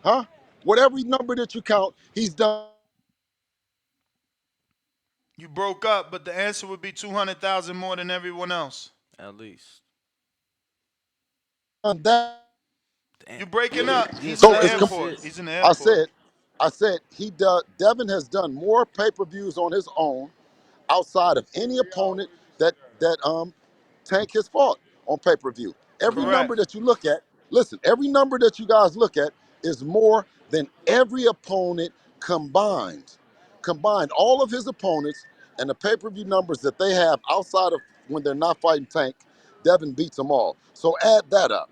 Huh? Whatever number that you count, he's done You broke up, but the answer would be 200,000 more than everyone else. At least. that. Damn. You breaking up. Yeah, He's in So the it's Fez. airport. Shit. He's in the I airport. said, he does. Devin has done more pay-per-views on his own outside of any opponent that Tank has fought on pay-per-view. Every Correct. number that you look at, listen, every number that you guys look at is more than every opponent combined. Combined, all of his opponents and the pay-per-view numbers that they have outside of when they're not fighting Tank, Devin beats them all. So add that up.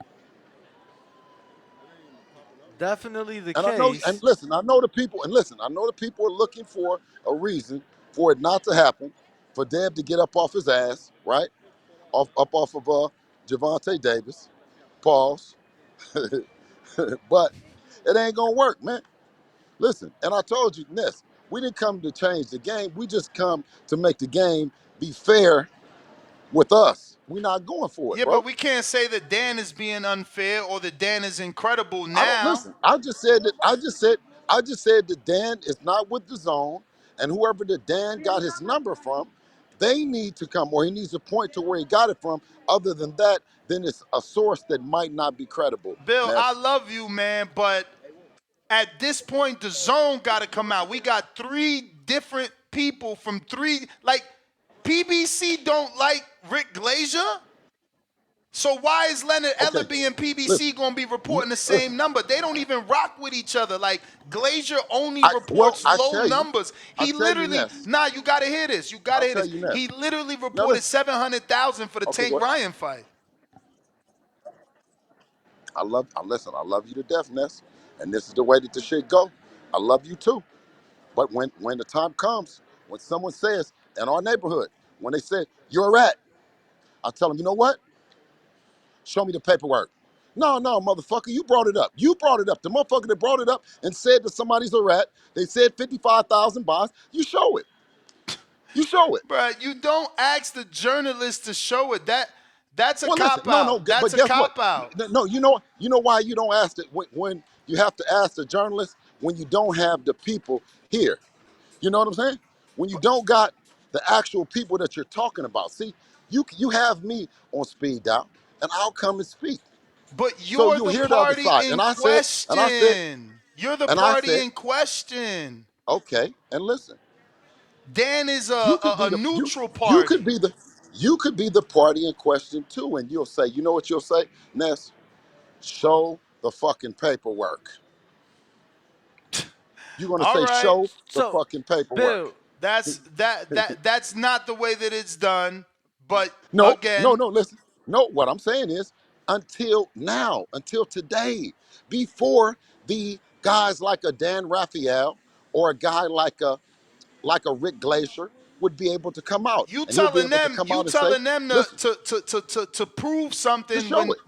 Definitely the And I know, and case. listen, I know the people, and listen, I know the people are looking for a reason for it not to happen, for Deb to get up off his ass, right? Up off of Javante Davis. Pause. But it ain't gonna work, man. Listen, and I told you this, we didn't come to change the game. We just come to make the game be fair with us. We're not going for it, Yeah, but bro. we can't say that Dan is being unfair or that Dan is incredible I don't now. listen. I just said that Dan is not with the zone, and whoever the Dan got his number from, they need to come, or he needs to point to where he got it from. Other than that, then it's a source that might not be credible. Bill, I Ness. love you, man, but at this point, the zone got to come out. We got three different people from three, like, PBC don't like Rick Glazier. So why is Leonard Okay, Ellerby and PBC listen, gonna be reporting the listen. same number? They don't even rock with each other. Like, Glazier only reports I low tell you, numbers. I He tell you, literally, Ness. nah, you gotta hear this. You gotta I'll hear tell this. you, He Ness. literally Now reported listen. 700,000 for the Okay, Tank what? Ryan fight. I listen. I love you to death, Ness, and this is the way that the shit go. I love you too. But when the time comes, when someone says in our neighborhood, when they say you're a rat, I tell them, you know what? Show me the paperwork. No, no, motherfucker, you brought it up. You brought it up. The motherfucker that brought it up and said that somebody's a rat, they said 55,000 bonds. You show it. You show it. Bruh, you don't ask the journalist to show it. That's a Well, listen, cop no, no, out. That's but a guess what? cop out. No, you know why you don't ask it when you have to ask the journalist when you don't have the people here. You know what I'm saying? When you don't got the actual people that you're talking about. See, you have me on speed dial, and I'll come and speak. But So you're you the hear the other party side. in And I said, and I said, question. You're the and I party said, in question. okay, and listen, Dan is you could be a the neutral you could party. be the you could be the party in question too, and you'll say, you know what you'll say, Ness? Show the fucking paperwork. You're gonna All say, right. show the So, fucking paperwork. Bill, That's not the way that it's done. But No, no, again, no, listen. No, what I'm saying is until now, until today, before the guys like a Dan Raphael or a guy like a like a Rick Glacier would be able to come out, You and he'll be telling able to them come you out and say, telling them listen, to prove to something show when it.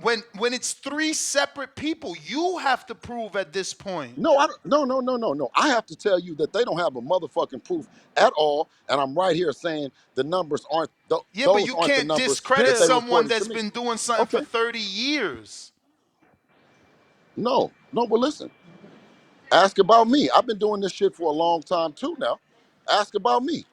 it's three separate people. You have to prove at this point. No, I don't, no, no, no, no, no. I have to tell you that they don't have a motherfucking proof at all, and I'm right here saying the numbers aren't Yeah, but those you aren't the can't numbers discredit that they Bill, someone reported to that's me. been doing something for Okay, 30 years. no, no, but listen, ask about me. I've been doing this shit for a long time too now. Ask about me.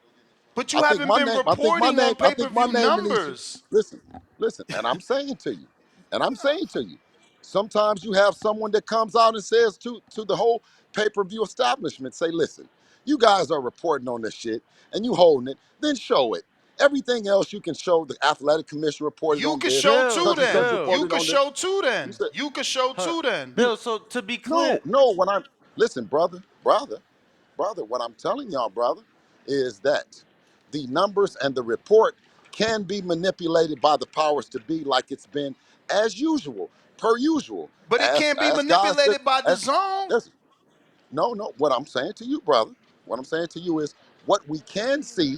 But I you think haven't my been name. I think my reporting name. on I think my pay-per-view name in these. numbers. Listen, listen, and I'm saying to you, and I'm saying to you. Sometimes you have someone that comes out and says to the whole pay-per-view establishment, say, listen, you guys are reporting on this shit and you holding it, then show it. Everything else you can show. The athletic commission reported You on could this. show Bill, two Such and such then. Bill, You reported could on this. show two You then. said You could show huh, two then. you Bill. So to be no, clear, no. When I'm listen, brother, what I'm telling y'all, brother, is that the numbers and the report can be manipulated by the powers to be, like it's been as usual, per usual. But it can't be As guys that manipulated by the as zone. listen, no, no. What I'm saying to you, brother, what I'm saying to you is what we can see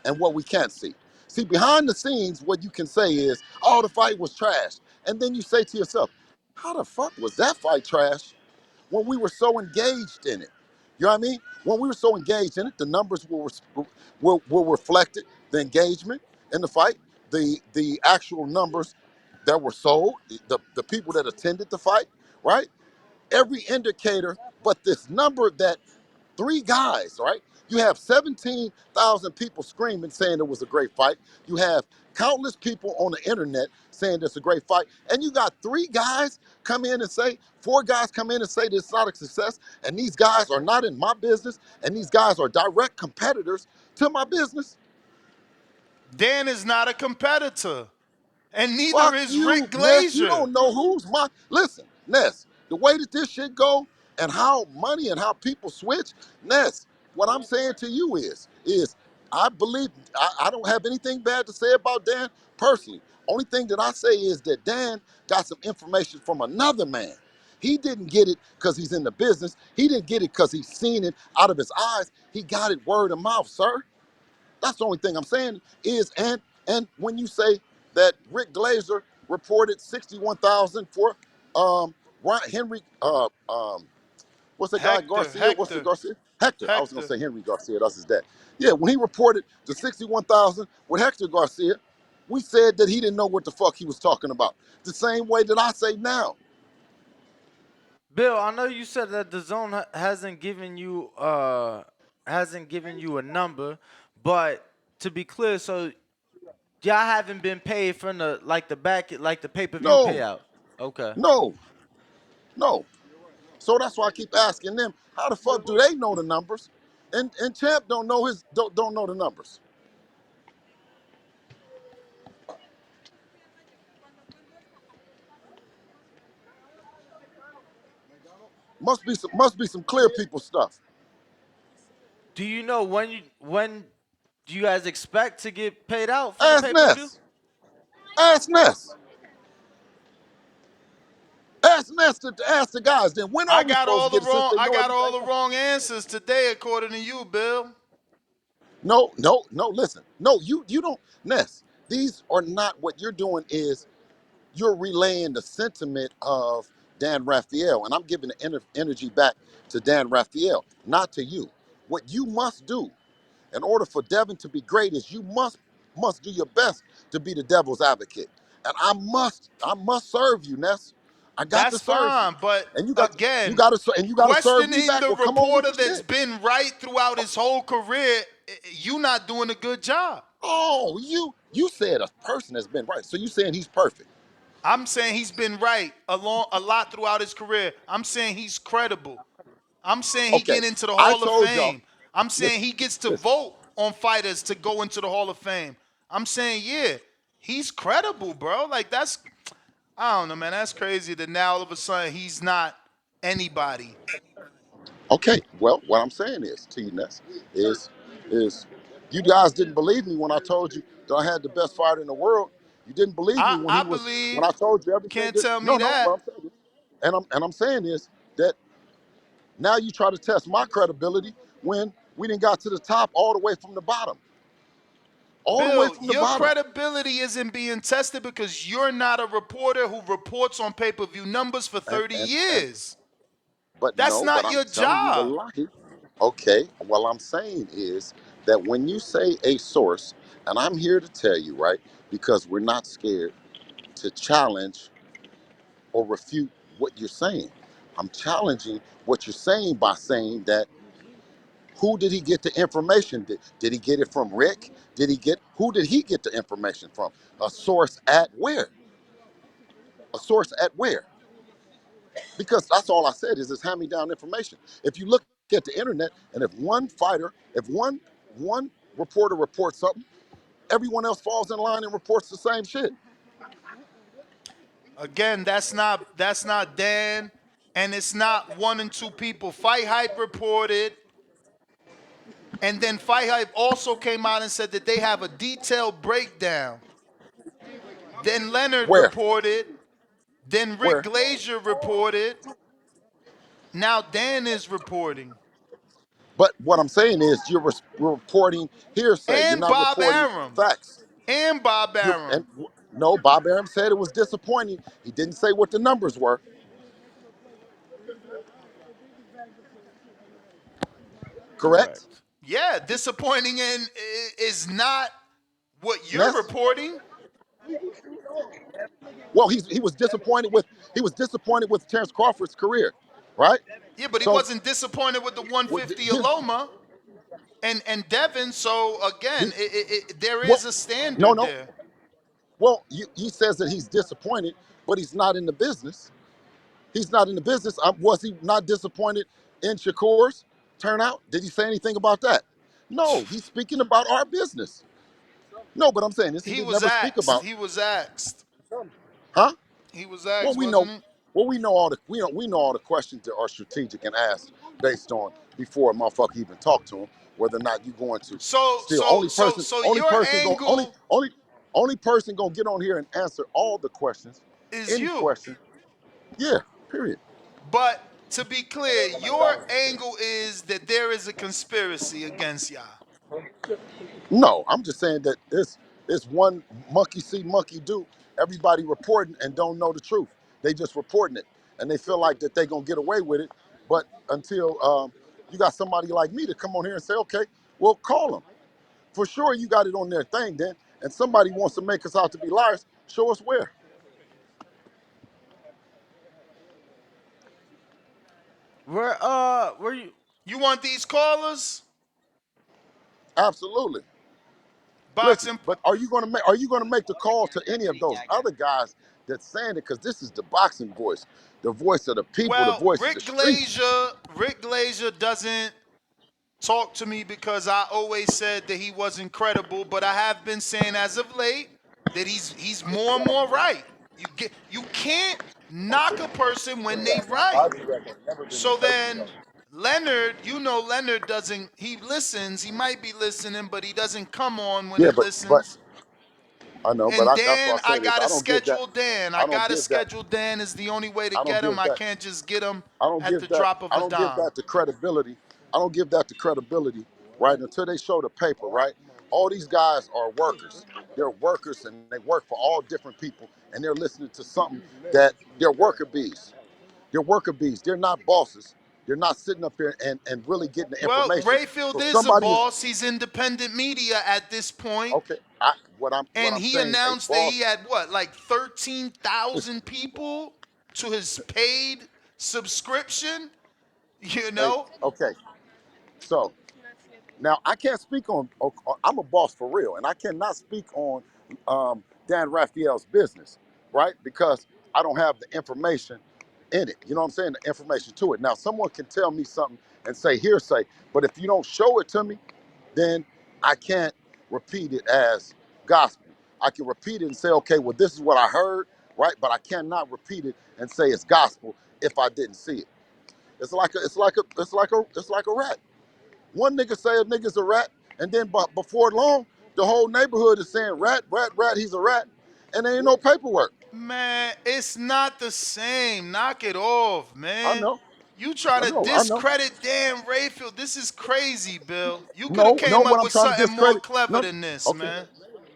and what we can't see. See, behind the scenes, what you can say is, "Oh, the fight was trash," and then you say to yourself, "How the fuck was that fight trash?" When we were so engaged in it. You know what I mean? When we were so engaged in it, the numbers were reflected, the engagement in the fight, the actual numbers that were sold, the people that attended the fight, right? Every indicator, but this number that three guys, right? You have 17,000 people screaming saying it was a great fight. You have countless people on the internet saying it's a great fight. And you got three guys come in and say, four guys come in and say that it's not a success. And these guys are not in my business. And these guys are direct competitors to my business. Dan is not a competitor. And neither Fuck is you, Rick Ness. You Glazier. don't know who's my. Listen, Ness, the way that this shit go and how money and how people switch, Ness, what I'm saying to you is I believe I don't have anything bad to say about Dan personally. Only thing that I say is that Dan got some information from another man. He didn't get it because he's in the business. He didn't get it because he's seen it out of his eyes. He got it word of mouth, sir. That's the only thing I'm saying is, and when you say that Rick Glazer reported 61,000 for Henry, what's the guy Hector, Garcia? What's the Hector, Garcia? Hector. I was gonna Hector. say Henry Garcia. That's his dad. Yeah, when he reported the 61,000 with Hector Garcia, we said that he didn't know what the fuck he was talking about. The same way that I say now. Bill, I know you said that the zone hasn't given you a number, but to be clear, so y'all haven't been paid from the pay-per-view No, payout. Okay. no, no. So that's why I keep asking them, how the fuck do they know the numbers? And Champ don't know the numbers. Must be some clear people stuff. Do you know when do you guys expect to get paid out from the Ask pay-per-view? Ness. Ask Ness. Ask Ness to ask the guys. Then when are we supposed to get it since they I know got everything all the else? wrong answers today according to you, Bill. No, no, no. Listen, no. You don't, Ness. These are not what you're doing. Is you're relaying the sentiment of Dan Raphael, and I'm giving the energy back to Dan Raphael, not to you. What you must do in order for Devin to be great is you must do your best to be the devil's advocate. And I must serve you, Ness. I got to That's serve you. fine, but And again, you gotta serve me questioning back the or come on with reporter the that's shit. been right throughout his whole career, you not doing a good job. Oh, you said a person has been right. So you saying he's perfect. I'm saying he's been right a lot throughout his career. I'm saying he's credible. I'm saying he Okay. get into the I Hall of told y'all, Fame. I'm saying listen, he gets to listen. vote on fighters to go into the Hall of Fame. I'm saying, yeah, he's credible, bro. Like that's I don't know, man. That's crazy that now all of a sudden he's not anybody. Okay, well, what I'm saying is to you, Ness, is you guys didn't believe me when I told you that I had the best fighter in the world. You didn't believe me I when believe. I told you everything. Can't tell me No, no. that. What I'm saying is, and I'm saying is that now you try to test my credibility when we didn't got to the top all the way from the bottom, all the way Bill, from the your bottom. credibility isn't being tested because you're not a reporter who reports on pay-per-view numbers for And 30 and years. but That's no, but not I'm your telling you the job. lie. Okay, what I'm saying is that when you say a source, and I'm here to tell you, right, because we're not scared to challenge or refute what you're saying. I'm challenging what you're saying by saying that who did he get the information? Did he get it from Rick? Who did he get the information from? A source at where? A source at where? Because that's all I said is it's hand-me-down information. If you look at the internet and if one reporter reports something, everyone else falls in line and reports the same shit. Again, that's not Dan, and it's not one and two people. Fight Hype reported, and then Fight Hype also came out and said that they have a detailed breakdown. Then Leonard Where? reported, then Rick Where? Glazier reported. Now Dan is reporting. But what I'm saying is you're reporting hearsay. You're And not Bob reporting Arum. facts. And Bob You and Arum. no, Bob Arum said it was disappointing. He didn't say what the numbers were. Correct? Correct. Yeah, disappointing and is not what you're Ness? reporting. Well, he was disappointed with Terrence Crawford's career, right? Yeah, but he So wasn't disappointed with the what 150 his Aloma and Devin. So again, he there well is a no standard no there. well he says that he's disappointed, but he's not in the business. He's not in the business. Was he not disappointed in Shakur's turnout? Did he say anything about that? No, he's speaking about our business. No, but I'm saying this. He He didn't was never speak asked. about, He was asked. huh? He was Well, asked, we know. wasn't it? Well, we know all the questions that are strategic and asked based on before a motherfucker even talk to him, whether or not you going to So still so so so your angle only person gonna get on here and answer all the questions, is any you. question. Yeah, period. But to be clear, your angle is that there is a conspiracy against y'all. No, I'm just saying that it's one monkey see, monkey do. Everybody reporting and don't know the truth. They just reporting it, and they feel like that they gonna get away with it. But until you got somebody like me to come on here and say, okay, well, call them. For sure, you got it on their thing then, and somebody wants to make us out to be liars. Show us where. Where you? You want these callers? Absolutely. Listen, Boxing. but are you gonna make the call to any of those other guys that's saying it? Because this is the boxing voice, the voice of the people, the Well, voice of the streets. Rick Glazier doesn't talk to me because I always said that he wasn't credible, but I have been saying as of late that he's more and more right. You can't knock a person when they right. So then Leonard, Leonard doesn't he listens, he might be listening, but he doesn't come on when Yeah, he but listens. I know, but And that's Dan, what I I said is gotta schedule Dan. I I don't gotta give that schedule Dan is the only way to I don't get him. give I that can't just get him I don't at give the that drop of I a don't give dime. that the credibility. I don't give that the credibility, right? Until they show the paper, right? All these guys are workers. They're workers and they work for all different people and they're listening to something that they're worker bees. They're worker bees. They're not bosses. They're not sitting up here and really getting the Well, information. So Rayfield is a somebody is boss. He's independent media at this point. okay. What And I'm he saying, a announced that he boss had what, like is 13,000 people to his paid subscription, you a know? okay. So now I can't speak on. I'm a boss for real, and I cannot speak on Dan Raphael's business, right? Because I don't have the information in it. You know what I'm saying? The information to it. Now someone can tell me something and say hearsay, but if you don't show it to me, then I can't repeat it as gospel. I can repeat it and say, okay, well this is what I heard, right? But I cannot repeat it and say it's gospel if I didn't see it. It's like a rat. One nigga say a nigga's a rat, and then before long, the whole neighborhood is saying rat, rat, rat, he's a rat, and there ain't no paperwork. Man, it's not the same. Knock it off, I man. know. You try to I know. discredit Dan Rayfield. This is crazy, Bill. You could have No, no, came what up I'm with trying to something more discredit. clever No, than this, okay. man.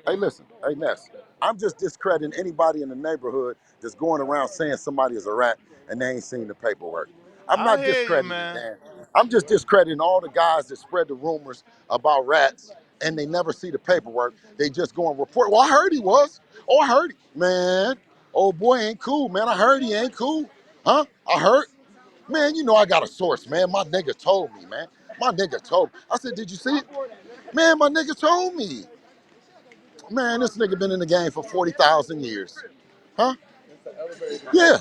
Hey, listen. Hey, Ness. I'm just discrediting anybody in the neighborhood that's going around saying somebody is a rat and they ain't seen the paperwork. I'm I not hear you, discrediting man. Dan. I'm just discrediting all the guys that spread the rumors about rats and they never see the paperwork. They just go and report. Well, I heard he was. Oh, I heard he. Man, old boy ain't cool, man. I heard he ain't cool. Huh? I heard. Man, you know I got a source, man. My nigga told me, man. My nigga told me. I said, did you see it? Man, my nigga told me. Man, this nigga been in the game for 40,000 years. Huh? Yeah.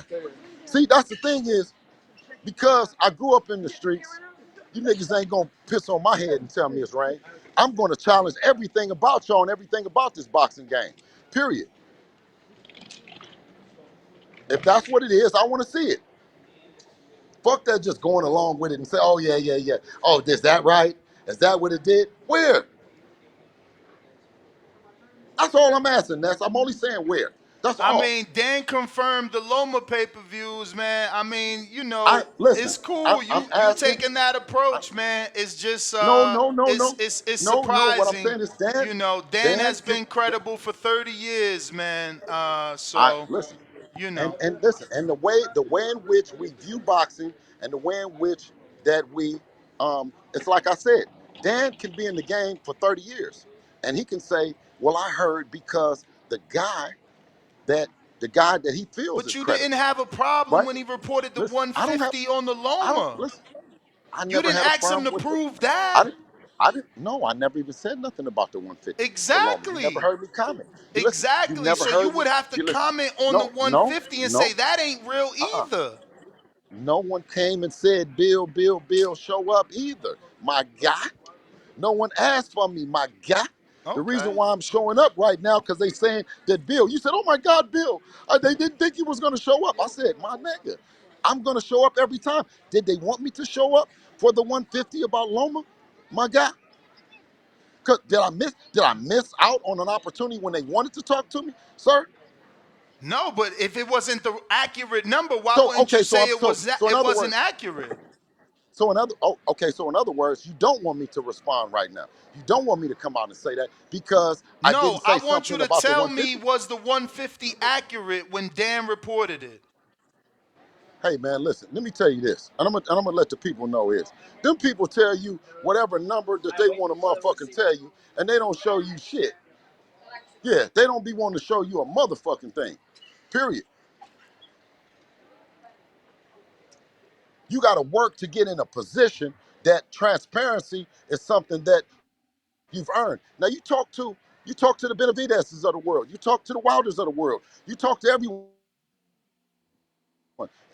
See, that's the thing is, because I grew up in the streets, you niggas ain't gonna piss on my head and tell me it's rain. I'm gonna challenge everything about y'all and everything about this boxing game. Period. If that's what it is, I wanna see it. Fuck that just going along with it and say, oh yeah, yeah, yeah. Oh, is that right? Is that what it did? Where? That's all I'm asking, Ness. I'm only saying where. That's I all. mean, Dan confirmed the Loma pay-per-views, man. I mean, I listen. it's cool. I'm You asking. taking that approach, man. It's just No, no, no, no, it's no. What I'm surprising. saying is, Dan, Dan Dan has can. been credible for 30 years, man. I So, listen, you and know. listen, and the way in which we view boxing, and the way in which that we, it's like I said, Dan can be in the game for 30 years, and he can say, well, I heard because that the guy that he feels But is you didn't credible, have a problem right? when he reported the Listen, I 150 on the don't Loma. listen. I You never didn't had a ask him problem to with prove I that. didn't. I didn't. No, I never even said nothing about the 150, the Loma. You never Exactly. heard me comment. You listen. You Exactly. never So you heard me. would have to You listen. comment on the No, no, 150 and no. say that ain't real Uh-uh. either. No one came and said, Bill, Bill, Bill, show up either. My guy. No one asked for me, my guy. The reason Okay. why I'm showing up right now, because they saying that Bill, you said, oh my God, Bill, they didn't think you was going to show up. I said, my nigga, I'm going to show up every time. Did they want me to show up for the 150 about Loma? My guy. Cause did I miss out on an opportunity when they wanted to talk to me, sir? No, but if it wasn't the accurate number, why So wouldn't you okay, say so in it other wasn't words, accurate? so in other words, you don't want me to respond right now. You don't want me to come out and say that because I No, didn't I say want you something to about the tell me 150. was the 150 accurate when Dan reported it. Hey man, listen, let me tell you this, and I'm gonna let the people know is them people tell you whatever number that they want to motherfucking tell you, and they don't show you shit. Yeah, they don't be wanting to show you a motherfucking thing. Period. You got to work to get in a position that transparency is something that you've earned. Now you talk to the Benavideses of the world. You talk to the Wilders of the world. You talk to everyone.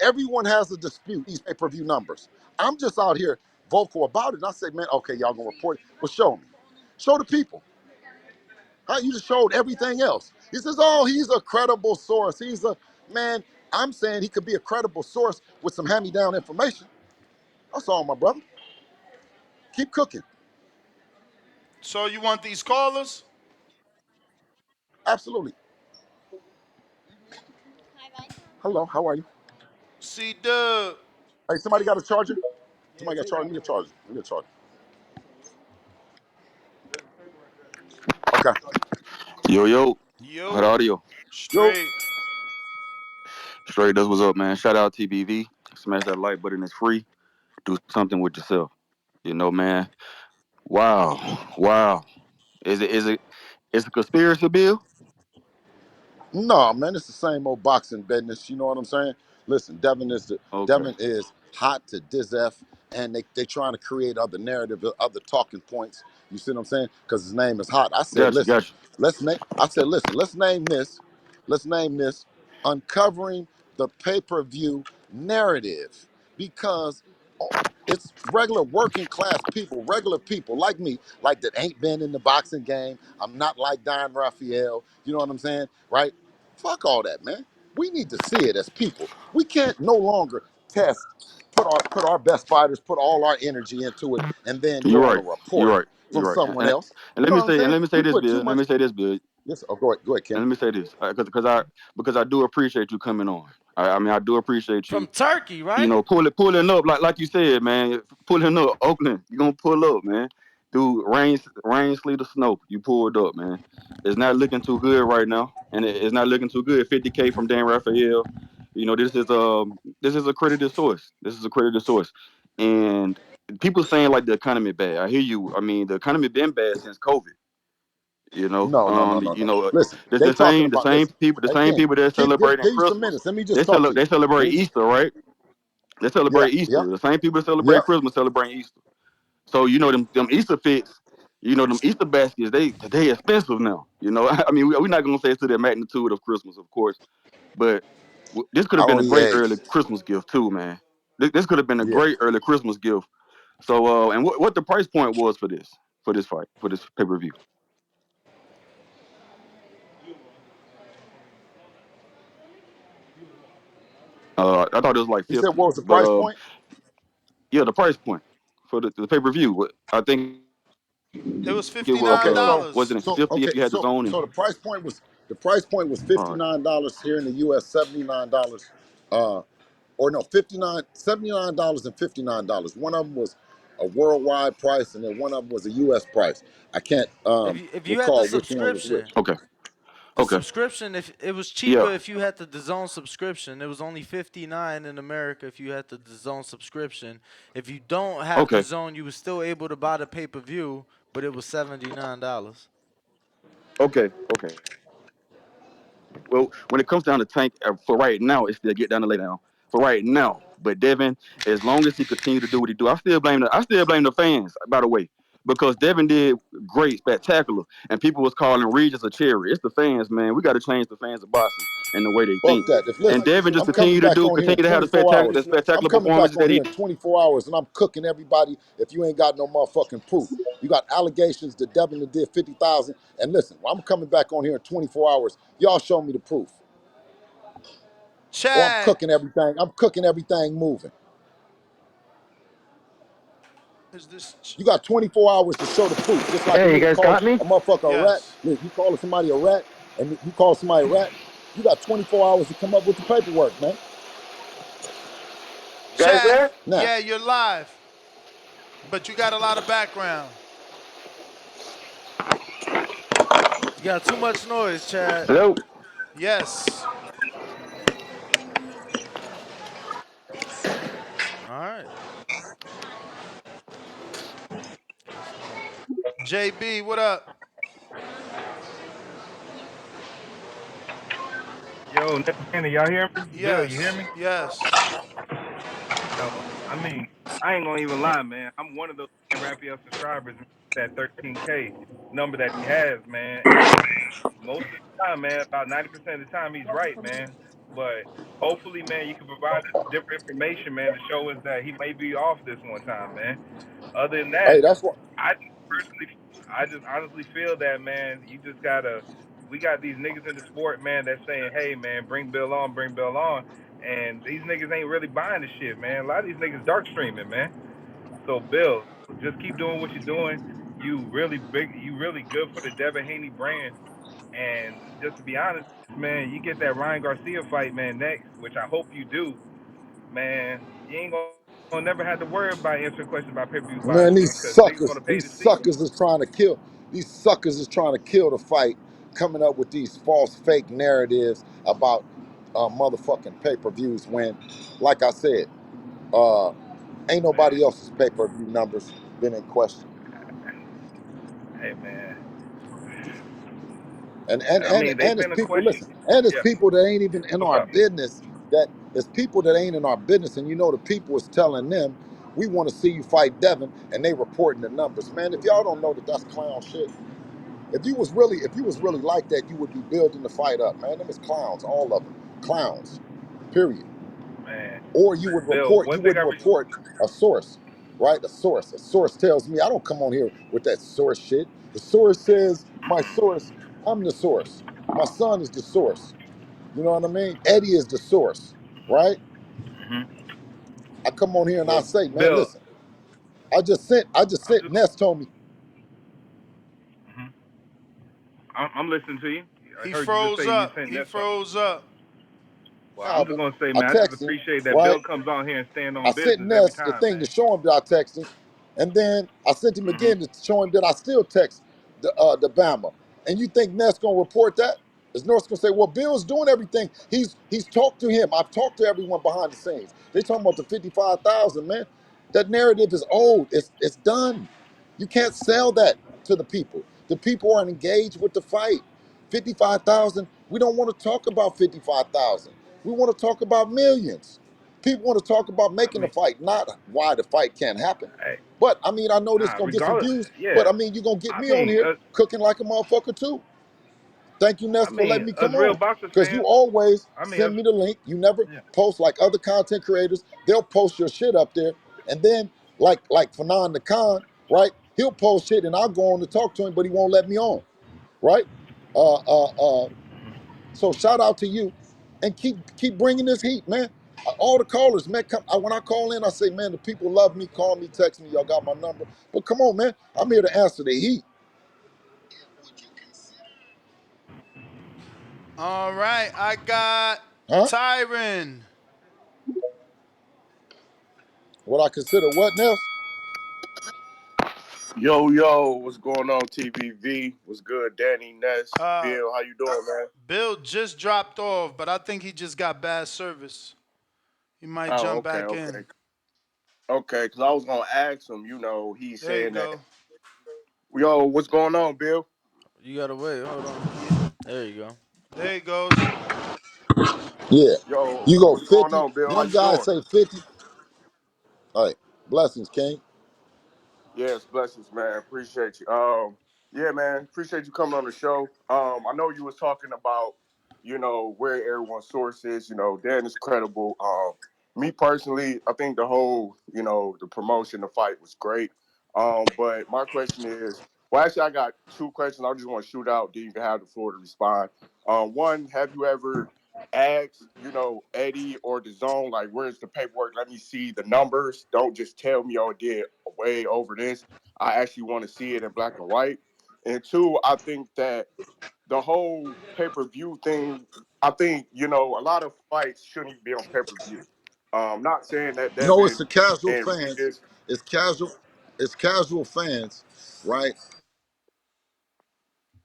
Everyone has a dispute these pay-per-view numbers. I'm just out here vocal about it. And I say, man, okay, y'all gonna report it. Well, show me. Show the people. Huh? You just showed everything else. He says, oh, he's a credible source. He's a man. I'm saying he could be a credible source with some hand-me-down information. That's all, my brother. Keep cooking. So you want these callers? Absolutely. Hello, how are you? C Dub. Hey, somebody got a charger? Somebody got a charger? Give me a charger. Give me a charger. Okay. Yo, yo, hot Yo. audio. Yo. Straight. Straight, that's what's up, man. Shout out TBV. Smash that like button. It's free. Do something with yourself. You know, man. Wow, wow. It's a conspiracy, Bill? No, man, it's the same old boxing business. You know what I'm saying? Listen, Okay. Devin is hot to disf, and they trying to create other narrative, other talking points. You see what I'm saying? Because his name is hot. I said, Gotcha, listen, gotcha. let's name. I said, listen, let's name this. Let's name this uncovering the pay-per-view narrative because it's regular working class people, regular people like me, like that ain't been in the boxing game. I'm not like Don Raphael. You know what I'm saying? Right? Fuck all that, man. We need to see it as people. We can't no longer test, put our best fighters, put all our energy into it, and then You're go on a right. You're report right. from You're right. someone else. And You let know me what I'm say, and saying? let me say We this, put too Bill. Let much. me say this, Bill. Yes. Oh, go ahead, And Ken. let me say this, because I do appreciate you coming on. I mean, I do appreciate From you. Turkey, You right? know, pulling up like you said, man. Pulling up, Oakland. You gonna pull up, man. Through rain, sleet, or snow, you pulled up, man. It's not looking too good right now, and it's not looking too good. 50K from Dan Raphael. You know, this is a credited source. This is a credited source, and people saying like the economy bad. I hear you. I mean, the economy been bad since COVID. You know, No, no, no, no, you no. know, Listen, the, they the talking same the about. same Listen, people the hey same Ken, people that celebrating give you some Christmas. minutes. Let me just talk to you. They Let celebrate me. Easter, right? They Yeah, celebrate yeah, Easter. The same people that yeah. celebrate Christmas celebrate Easter. So you know them Easter fits, them Easter baskets, they expensive now. You know, I mean we're not gonna say it's to the magnitude of Christmas, of course, but this could I have been don't a eat great early eggs. Christmas gift too, man. This could have been a Yeah. great early Christmas gift. So and what the price point was for this fight for this pay per view? I thought it was like You said 50, what was the but price point? yeah, the price point for the pay per view. I think it was It was Okay, wasn't it $59. 50 if you had the zone and so the price point was all right. $59 here in the U.S. $79. Uh, or no, 59 $79 and $59. One of them was a worldwide price, and then one of them was a U.S. price. I can't If you had the recall which one was which. subscription, Okay, the okay, subscription, if it was cheaper yeah, if you had the DAZN subscription. It was only 59 in America if you had the DAZN subscription. If you don't have okay, DAZN, you were still able to buy the pay-per-view, but it was $79. okay. Well, when it comes down to Tank, for right now, it's still get down to lay down. For right now, but Devin, as long as he continue to do what he do, I still blame the fans. By the way, because Devin did great, spectacular, and people was calling Regis a cherry. It's the fans, man. We got to change the fans of boxing and the way they Fuck think. that. If And listen, Devin just I'm coming back on here in continue to have 24 the hours. I'm spectacular coming back performances on that here he. in 24 hours, and I'm cooking everybody if you ain't got no motherfucking proof. You got allegations that Devin did 50,000. And listen, I'm coming back on here in 24 hours. Y'all show me the proof. Or I'm Chad, cooking everything. I'm cooking everything moving. is this? You got 24 hours to show the proof. Just like a Hey, you nigga guys call got me? a motherfucker a rat. Yes. Look, you calling somebody a rat, and you call somebody a rat. You got 24 hours to come up with the paperwork, man. You guys Chad, there? Now, yeah, you're live, but you got a lot of background. You got too much noise, Chad. Hello? Yes. All right. That's fine. JB, what up? Yo, Nick, y'all hear me? Bill, you hear Yes. me? Yes. Yo, I mean, I ain't gonna even lie, man. I'm one of those Raphael subscribers, that 13K number that he has, man. And most of the time, man, about 90% of the time, he's right, man. But hopefully, man, you can provide us different information, man, to show us that he may be off this one time, man. Other than that, hey, that's what. I just honestly feel that, man, you just gotta. We got these niggas in the sport, man, that's saying, "Hey, man, bring Bill on," and these niggas ain't really buying the shit, man. A lot of these niggas dark streaming, man. So, Bill, just keep doing what you're doing. You really big. You really good for the Devin Haney brand. And just to be honest, man, you get that Ryan Garcia fight, man, next, which I hope you do, man. You ain't gonna never have to worry about answering questions about pay-per-view Man, boxing, man, because niggas gonna pay these to see. suckers is trying to kill. These suckers is trying to kill the fight, coming up with these false, fake narratives about motherfucking pay-per-views. When, like I said, uh, ain't Man, nobody else's pay-per-view numbers been in question. hey, man. And I mean, they've and it's been a people. question. Listen, and it's Yeah. people that ain't even in What's our up? business. That it's people that ain't in our business, and the people is telling them, we want to see you fight Devin, and they reporting the numbers. Man, if y'all don't know that that's clown shit. If you was really like that, you would be building the fight up, man. Them is clowns, all of them, clowns. Period. Man, Or Bill, you one thing wouldn't report a source, right? A source. A source tells me. I don't come on here with that source shit. The source says my source. I'm the source. My son is the source. You know what I mean? Eddie is the source, right? hmm I come on here and I Well, say, man, Bill, listen. I just I'm sent. just, Ness told me. mhm. I'm listening to you. I He heard you just say froze you up. sent He Ness something. froze up. Well, I'm just Album. gonna say, I man, I just text him, appreciate that right? Bill comes on here and stand I on sent business every Ness the time, thing to man. show him that I texted, and then I sent him Hmm. again to show him that I still text the Bama. And you think Ness gonna report that? Is Ness gonna say, "Well, Bill's doing everything. He's talked to him. I've talked to everyone behind the scenes." They talking about the 55,000, man. That narrative is old. It's done. You can't sell that to the people. The people aren't engaged with the fight. 55,000. We don't want to talk about 55,000. We want to talk about millions. People want to talk about I making the mean, fight, not why the fight can't happen. hey, But I mean, I know this nah, gonna get some regardless, views, but yeah. I mean, you're gonna get I me on mean, here cooking like a motherfucker too. Thank you, I Ness, for mean, letting me us come real on. boxers Because you fans. always I mean, us, send me the link. You never yeah. post like other content creators. They'll post your shit up there. And then like Fanon the Khan, right? He'll post shit and I'll go on to talk to him, but he won't let me on. Right? Uh uh uh so shout out to you, and keep bringing this heat, man. All the callers, man. When I call in, I say, man, the people love me. Call me, text me. Y'all got my number. But come on, man. I'm here to answer the heat, All right, I got huh? Tyron. What I consider what, Nels? Yo, yo, what's going on, TVV? What's good, Danny, Ness, Uh, Bill? How you doing, man? Bill just dropped off, but I think he just got bad service. He might Oh, jump okay, back in. okay, okay. Because I was gonna ask him. He's There you saying that. go. Yo, what's going on, Bill? You gotta wait. Hold on. Yeah, There you go. there he goes. Yeah. Yo, You go what's going 50. on, Bill? How One you guy doing? say 50. All right. Blessings, King. Yes, blessings, man. Appreciate you. Yeah, man. Appreciate you coming on the show. I know you was talking about, where everyone's source is. Dan is credible. Me personally, I think the whole, the promotion, the fight was great. But my question is, well, actually, I got two questions. I just want to shoot out. Then you can have the floor to respond. One, have you ever ask, Eddie or the zone, like, where's the paperwork? Let me see the numbers. Don't just tell me, oh, it did way over this. I actually want to see it in black and white. And two, I think that the whole pay per view thing, I think, a lot of fights shouldn't even be on pay per view. Not saying that No, it's Devin the casual and fans. Regis, It's casual. It's casual fans, right?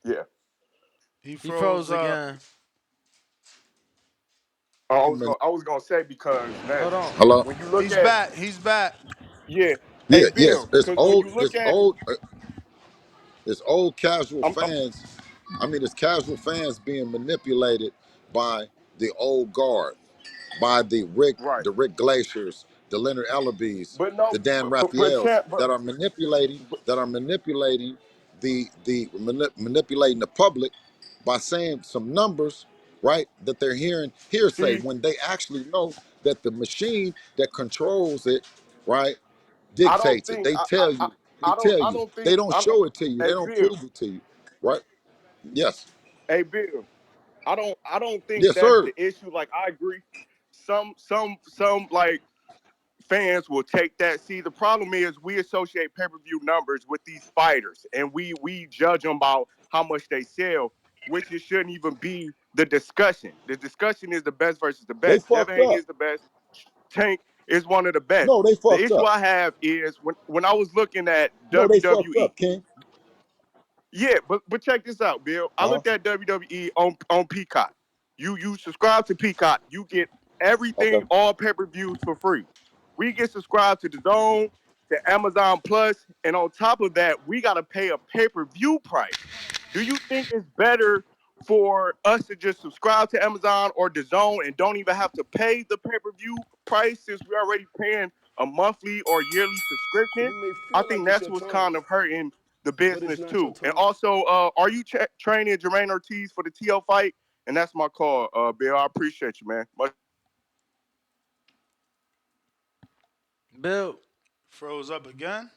yeah. He He froze froze up. again. I was gonna say because Hold Ness, on. Hello. when you look He's at back. He's back. yeah, hey Yeah. Yes. Bill, It's because when old. you look It's at old. It's old casual I'm fans. I mean, it's casual fans being manipulated by the old guard, by right, the Rick Glaciers, the Leonard Ellerbys, but no, the Dan but Raphaels champ, that are manipulating manipulating the public by saying some numbers, right? That they're hearing hearsay see, when they actually know that the machine that controls it, right, I don't dictates it. think They I, tell I, you. They I don't tell I you. don't They think don't I don't. show it to you. They Hey don't Bill, prove it to you, right? Yes. hey Bill, I don't think Yes, that's sir. the issue. Like I agree, some like fans will take that. See, the problem is we associate pay per view numbers with these fighters, and we judge them about how much they sell, which it shouldn't even be the discussion. The discussion is the best versus the They best. Devin fucked Haney up. is the best. Tank is one of the best. No, they The fucked issue up. I have is when I was looking at No, they fucked WWE. up, King. Yeah, but check this out, Bill. I Uh huh. looked at WWE on Peacock. You subscribe to Peacock, you get Okay. everything, all pay per views for free. We get subscribed to the Zone, to Amazon Plus, and on top of that, we gotta pay a pay per view price. Do you think it's better for us to just subscribe to Amazon or the Zone and don't even have to pay the pay per view price since we're already paying a monthly or yearly subscription? You may I feel think like it's that's your what's time, kind of hurting the but it's business not your too. And time. also, are you training Jermaine Ortiz for the TL fight? And that's my call, Bill. I appreciate you, man. Much. Bill. Froze up again.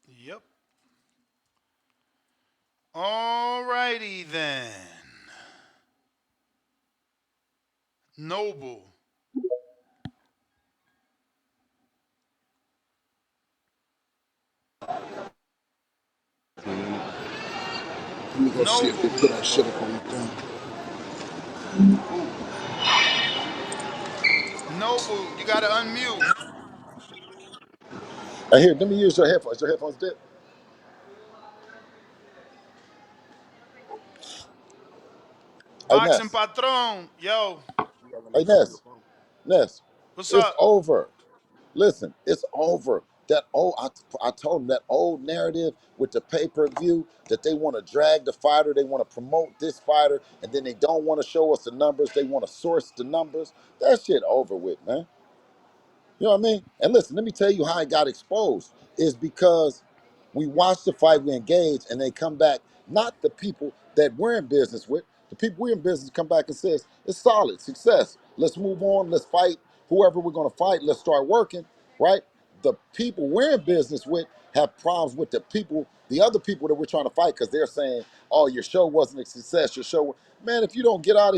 Yep. Alrighty then. Noble. Let me go see if they Noble. put that shit up on the thing. Noble, you gotta unmute. Hey, here, let me use your headphones. Your headphones dead? Hey, Boxing Ness. Patron, yo, Hey, Ness. Ness. what's It's up? over. Listen, it's over. That old, I told them that old narrative with the pay-per-view that they want to drag the fighter, they want to promote this fighter, and then they don't want to show us the numbers. They want to source the numbers. That shit over with, man. You know what I mean? And listen, let me tell you how it got exposed. Is because we watched the fight, we engaged, and they come back, not the people that we're in business with. The people we're in business come back and says, it's solid, success. Let's move on, let's fight whoever we're gonna fight, let's start working, right? The people we're in business with have problems with the other people that we're trying to fight because they're saying, oh, your show wasn't a success, your show, man, if you don't get out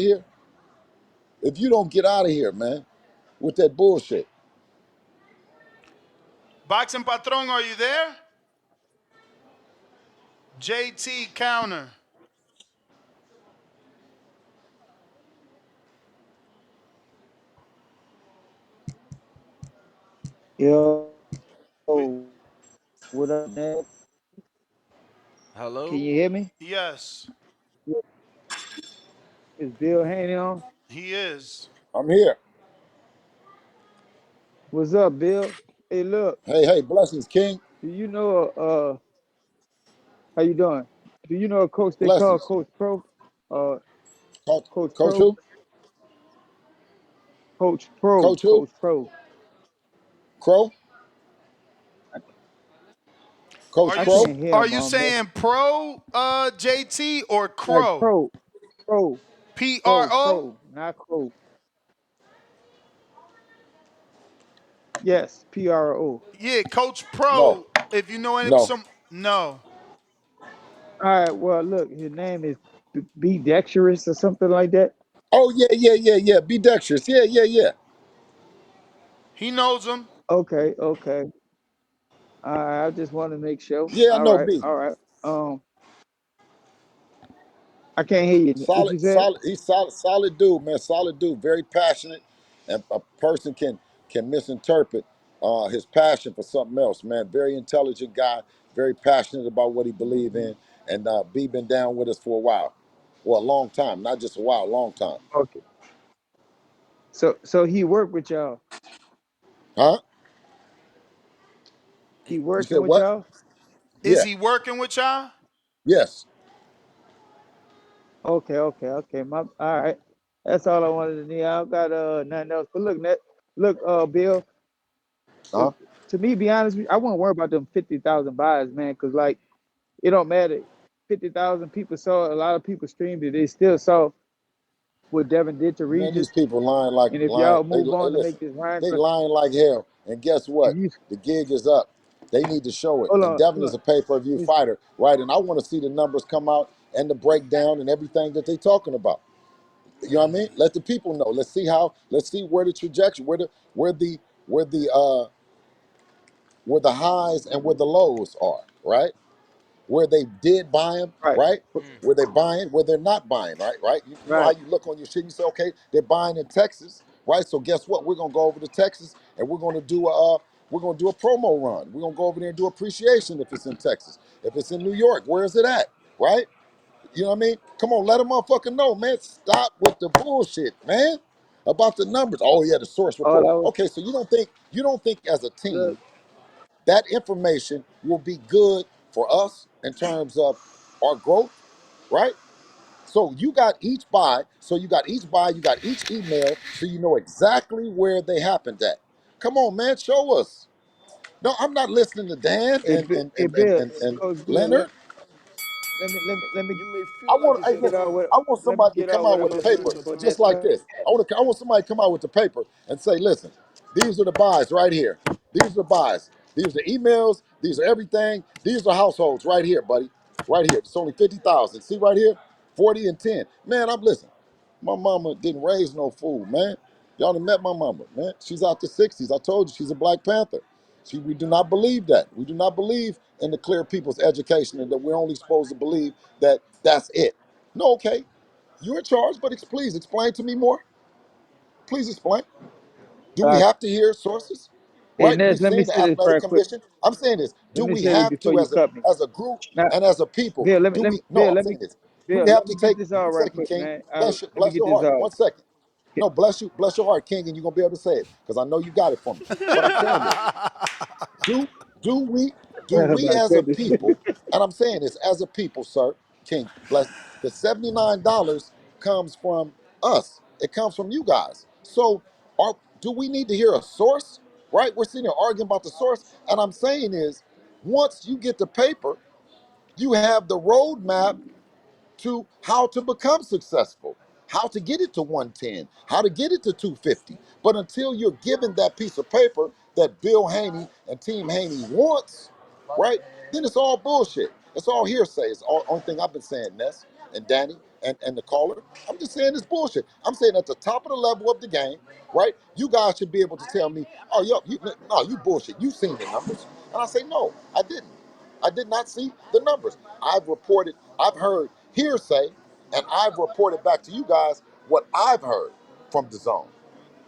of here, man, with that bullshit. Boxing Patron, are you there? JT counter. Yo, We, what up, man? Can Hello? you hear me? yes, Is Bill Haney on? he is. I'm here. What's up, Bill? Hey, look, Hey, blessings, King. do you know how you doing? Do you know a coach they call Blessings. Coach Pro? Uh Coach Coach Pro? who? Coach Pro, Coach who? Coach Pro. Crow? Coach Are I you Crow? can't hear are him, you man. saying pro JT or Like crow? pro, pro, pro, PRO? pro, not crow. Yes, PRO. Yeah, Coach No, Pro. If you know any no. some no. All right, well, look, his name is B Dexterous or something like that. Oh, yeah. Be dexterous. Yeah. He knows him. Okay, okay. All right, I just want to make sure. Yeah, I All know right, B. all right. I can't hear you. What you said? He's solid dude, man. Solid dude. Very passionate. And a person can misinterpret his passion for something else, man. Very intelligent guy. Very passionate about what he believes in. And B been down with us for a while. Well, a long time. Not just a while, a long time. Okay. So he worked with y'all. Huh? He You said working with what? y'all? Is Yeah. he working with y'all? Yes. Okay. All right. That's all I wanted to know. I don't got nothing else. But look, Bill. Uh-huh. To me, be honest with you, I won't worry about them 50,000 buys, man, because like it don't matter. 50,000 people saw it. A lot of people streamed it. They still saw what Devin did to Man, these Regis. people lying like And if lying. y'all move Hey, on to listen, make this rhyme, they lying like hell. And guess if what? you The gig is up. They need to show it. hold And on, Devin hold is on. a pay-per-view fighter, right? And I want to see the numbers come out and the breakdown and everything that they talking about. You know what I mean? Let the people know. Let's see how. Let's see where the trajectory, where the where the uh where the highs and where the lows are, right? Where they did buy them, Right, right? Mm. Where they buying, where they're not buying, right? Right? You know how right. you look on your shit. You say, okay, they're buying in Texas, right? So guess what? We're gonna go over to Texas and we're gonna do a promo run. We're gonna go over there and do appreciation if it's in Texas. If it's in New York, where is it at? Right? You know what I mean? Come on, let a motherfucker know, man. Stop with the bullshit, man. About the numbers. Oh yeah, the source All report. I was Okay, so you don't think as a look, team that information will be good for us in terms of our growth, right? So you got each buy, you got each email, so you know exactly where they happened at. Come on, man, show us. No, I'm not listening to Dan hey, hey Bill, and Coach Bill, Leonard. let me I get listen. out what I want let me somebody to get come out what out I'm with the gonna do paper for just next like time. this. I want somebody to come out with the paper and say, listen, these are the buys right here. These are the buys. These are the emails. These are everything. These are households right here, buddy. Right here. It's only 50,000. See right here? 40 and 10. Man, I'm listening. My mama didn't raise no fool, man. Y'all done met my mama, man. She's out the 60s. I told you she's a Black Panther. See, we do not believe that. We do not believe in the clear people's education and that we're only supposed to believe that that's it. No, okay. You're in charge, but please explain to me more. Please explain. Do we Uh, have to hear sources? hey, Right? Ness, We've let me seen the say this athletic right quick. commission. I'm saying this. Do Let me we say this have before to, you cut me. as a group Now, and as a people, Bill, do we? No, Bill, I'm saying this. Do Bill, we have let to me get take this one all right second, quick, King? man. Bless you, Let me bless get your this heart. all. 1 second. No, bless your heart, King, and you're gonna be able to say it because I know you got it for me. But I'm saying this. Do do we Oh my as a goodness. people, and I'm saying this as a people, sir, King, bless the $79 comes from us. It comes from you guys. So do we need to hear a source? Right? We're sitting here arguing about the source. And I'm saying is once you get the paper, you have the roadmap to how to become successful, how to get it to 110, how to get it to 250. But until you're given that piece of paper that Bill Haney and Team Haney wants, right, then it's all bullshit. It's all hearsay. It's all only thing I've been saying, Ness and Danny and the caller. I'm just saying it's bullshit. I'm saying at the top of the level of the game, right, you guys should be able to tell me, oh, yo, no, you bullshit. You seen the numbers. And I say, no, I didn't. I did not see the numbers. I've heard hearsay, and I've reported back to you guys what I've heard from the zone.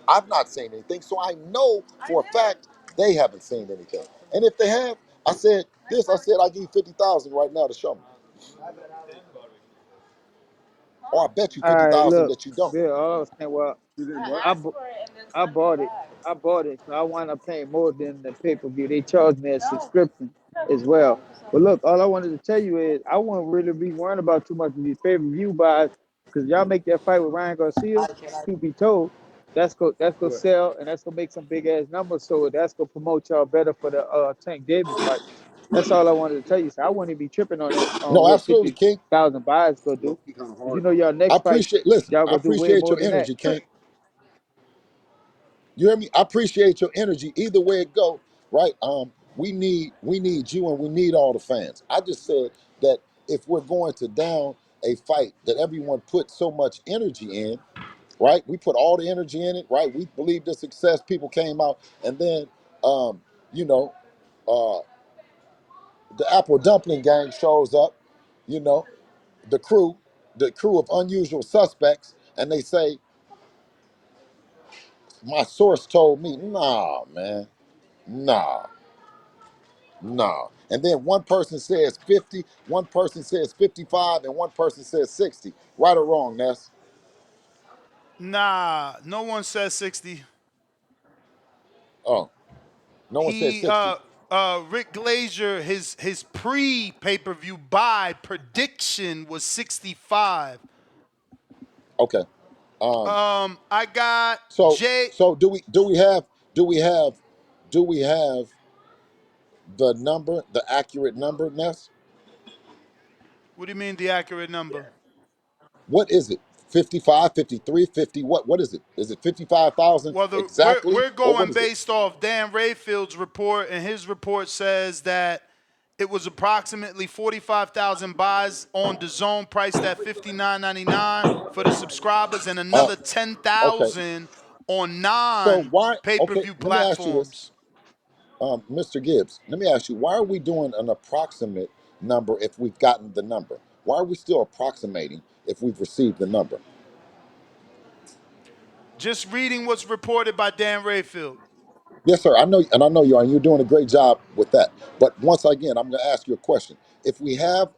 I've not seen anything, so I know for a fact they haven't seen anything. And if they have, I said this. I said I give you 50,000 right now to show me, or I bet you All right, 50,000 look, that you don't. Bill. All I was saying, well, I, bu- I bought it. I bought it, so I wound up paying more than the pay per view. They charged me a subscription as well. But look, all I wanted to tell you is I won't really be worrying about too much of these pay per view buys because y'all make that fight with Ryan Garcia. Truth be told, that's go sell and that's gonna make some big ass numbers. So that's gonna promote y'all better for the Tank Davis fight. That's all I wanted to tell you. So I wouldn't even be tripping on that on No, what absolutely, King. 50,000 buys gonna do. Cause you know y'all next fight Listen, y'all I gonna do way appreciate more your than that. energy, King. You hear me? I appreciate your energy. Either way it go, right? We need you and we need all the fans. I just said that if we're going to down a fight that everyone put so much energy in, right? We put all the energy in it, right? We believe the success. People came out, and then, um, you know, uh, the Apple Dumpling Gang shows up. You know, the crew, the crew of unusual suspects, and they say, "My source told me." Nah, man, nah. No. And then one person says 50, one person says 55, and one person says 60. Right or wrong, Ness? Nah, no one says 60. Oh, no one said He 60. Rick Glazier, his pre pay-per-view buy prediction was 65. Okay. Um, I got so Jay. so do we have the number, the accurate number, Ness? What do you mean the accurate number? What is it? 55, 53, 50, what is it? Is it 55,000 Well, exactly? we're Or what going is it? based off Dan Rayfield's report, and his report says that it was approximately 45,000 buys on the zone, priced at 59.99 for the subscribers, and Uh, another okay. 10,000 on So non why, pay per okay, view let me ask you this. platforms. Mr. Gibbs, let me ask you, why are we doing an approximate number if we've gotten the number? Why are we still approximating if we've received the number? Just reading what's reported by Dan Rayfield. Yes, sir. I know, and I know you are, and you're doing a great job with that. But once again, I'm going to ask you a question. If we have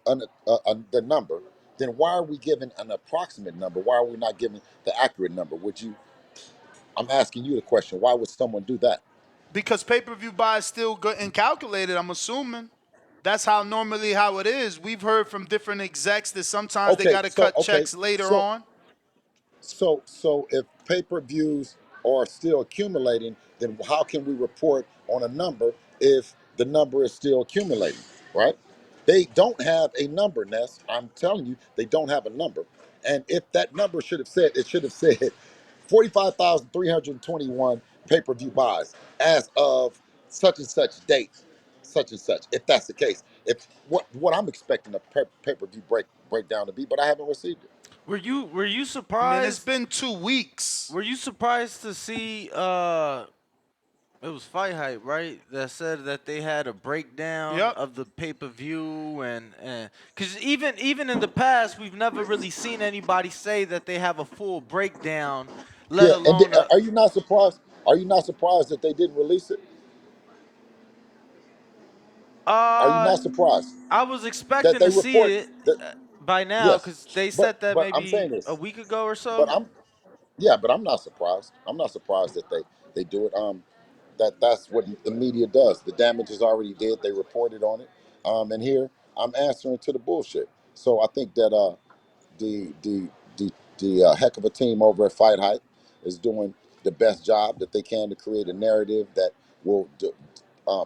the number, then why are we giving an approximate number? Why are we not giving the accurate number? Would you? I'm asking you the question. Why would someone do that? Because pay per view buy is still good and calculated, I'm assuming. That's how normally how it is. We've heard from different execs that sometimes they Okay, got to so cut checks later so on. So if pay-per-views are still accumulating, then how can we report on a number if the number is still accumulating, right? They don't have a number, Ness. I'm telling you, they don't have a number. And if that number should have said, it should have said 45,321 pay-per-view buys as of such and such date, such and such. If that's the case, if what I'm expecting a pay-per-view breakdown to be, but I haven't received it. Were you I mean, it's surprised? been 2 weeks. Were you surprised to see It was Fight Hype, right? That said that they had a breakdown Yep. of the pay-per-view and cuz even in the past we've never really seen anybody say that they have a full breakdown, let Yeah, and alone a are you not surprised? Are you not surprised that they didn't release it? Are you uh not surprised I was that expecting they to see report it that? by now Yes, cuz they said that but I'm saying maybe a this. week ago or But so. I'm Yeah, but I'm not surprised. I'm not surprised that they do it. That's what the media does. The damage is already did. They reported on it. And here I'm answering to the bullshit. So I think that the the the heck of a team over at Fight Hype is doing the best job that they can to create a narrative that will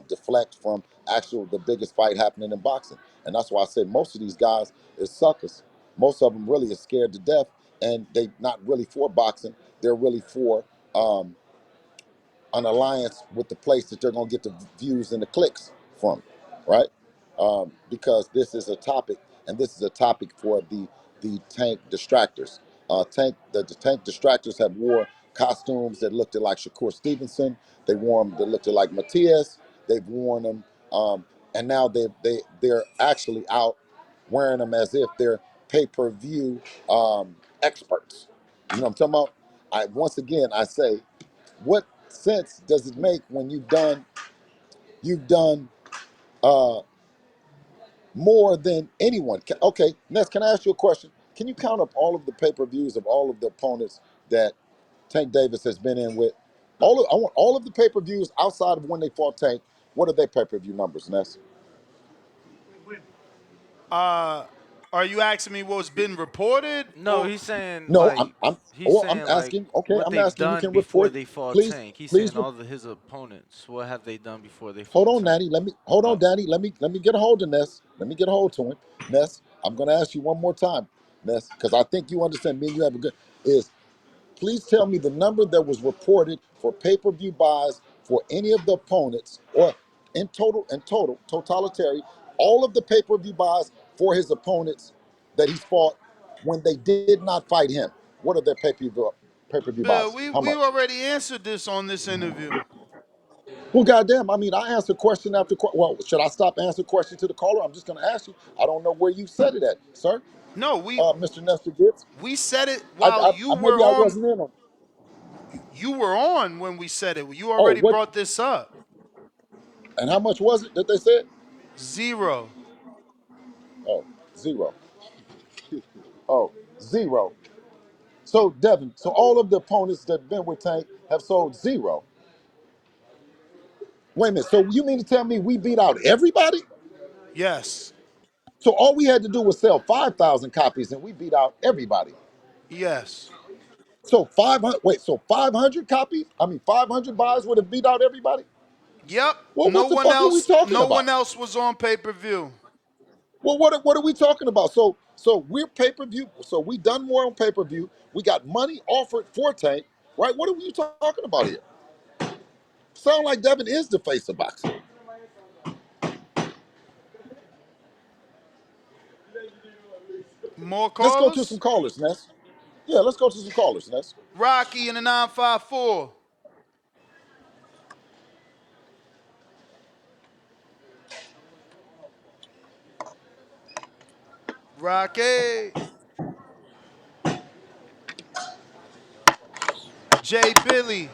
deflect from actual the biggest fight happening in boxing. And that's why I said most of these guys is suckers. Most of them really is scared to death, and they not really for boxing. They're really for um, an alliance with the place that they're going to get the views and the clicks from, right? Because this is a topic, and this is a topic for the tank distractors. The tank distractors have wore costumes that looked like Shakur Stevenson. They wore them that looked like Matias. They've worn them, and now they're actually out wearing them as if they're pay-per-view experts. You know what I'm talking about? Once again I say, what sense does it make when you've done uh, more than anyone? Okay, Ness, can I ask you a question? Can you count up all of the pay-per-views of all of the opponents that Tank Davis has been in with? I want all of the pay-per-views outside of when they fought Tank. What are their pay-per-view numbers, Ness? Uh, are you asking me what's been reported No, or he's saying No, like oh, well, I'm like asking. Okay, what I'm they've asking. You done can before report. they fought Please, Tank. He's please. saying all of his opponents. What have they done before they Hold fought on, Tank? Danny. Hold on, Oh, Danny. Let me get a hold of Ness. Let me get a hold to him. Ness, I'm gonna ask you one more time, Ness, because I think you understand. Me and you have a good. Is Please tell me the number that was reported for pay-per-view buys for any of the opponents, or totalitary, all of the pay-per-view buys for his opponents that he's fought when they did not fight him. What are their pay-per-view Bill? buys? We How we much? already answered this on this interview. Well, goddamn, I mean, I answer question after question. Well, should I stop answering question to the caller? I'm just going to ask you. I don't know where you said it at, sir, No, Mr. Nestor Gibbs. we said it while you were Maybe I on. wasn't in on. You were on when we said it. You Oh, already what? brought this up. And how much was it that they said? Zero. Oh, zero. Oh, zero. So, Devin, so all of the opponents that have been with Tank have sold zero. Wait a minute. So you mean to tell me we beat out everybody? Yes. So all we had to do was sell 5,000 copies and we beat out everybody. Yes. So 500, wait, so 500 copies? I mean, 500 buys would have beat out everybody? Yep. Well, No what the one fuck are we else. talking No one about? else was on pay per view. Well, what are we talking about? So we're pay-per-view. So we done more on pay-per-view. We got money offered for Tank, right? What are we talking about here? Sound like Devin is the face of boxing. More Let's go to some callers. callers, Ness. Yeah, let's go to some callers, Ness. Rocky in the 954. Rocky. Jay Billy.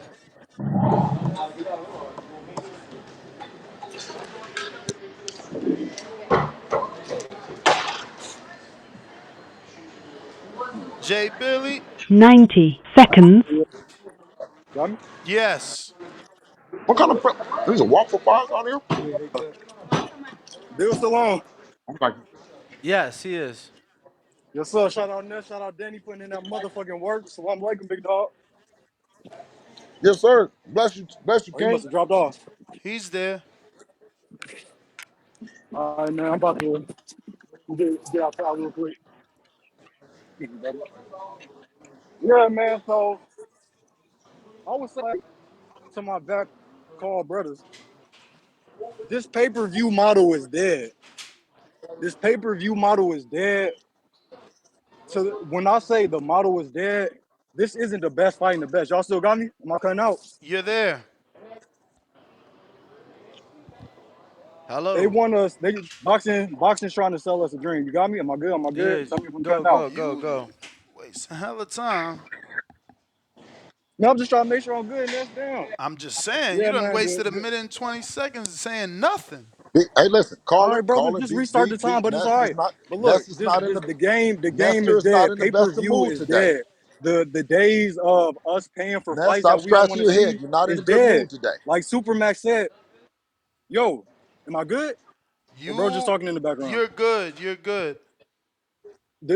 Jay Billy. 90 seconds. Got Yes. What kind of these are waffle fries on here? Bill still on. Okay. yes, he is. Yes, sir. Shout out Ness. Shout out Danny putting in that motherfucking work. So I'm like him, big dog. Yes, sir. Bless you, oh, he King. Must have dropped off. He's there. All right, man. I'm about to get outside real quick. Yeah, man. So I was saying to my back call brothers, this pay-per-view model is dead. This pay-per-view model is dead. So when I say the model is dead, this isn't the best fighting the best. Y'all still got me? Am I cutting out? You're there. They Hello. want us. They boxing's trying to sell us a dream. You got me? Am I good? Am I good? Yeah, Tell me if I'm go, cutting out. go, go, You go. waste a hell of time. No, I'm just trying to make sure I'm good. And that's down. I'm just saying, you Yeah, done man. wasted a minute and 20 seconds saying nothing. Hey, listen, All call right, it, brother. call it. Just restart the time, but it's all right. But look, Ness is this not in this the the game Nestor is is not dead. in the Pay per best of view mood is today. dead. The days of us paying for Ness, fights stop that we don't scratching want to your head. see You're not in is a good dead. mood today. Like Supermax said, "Yo, am I good?" Or bro, just You, talking in the background. you're good. You're good.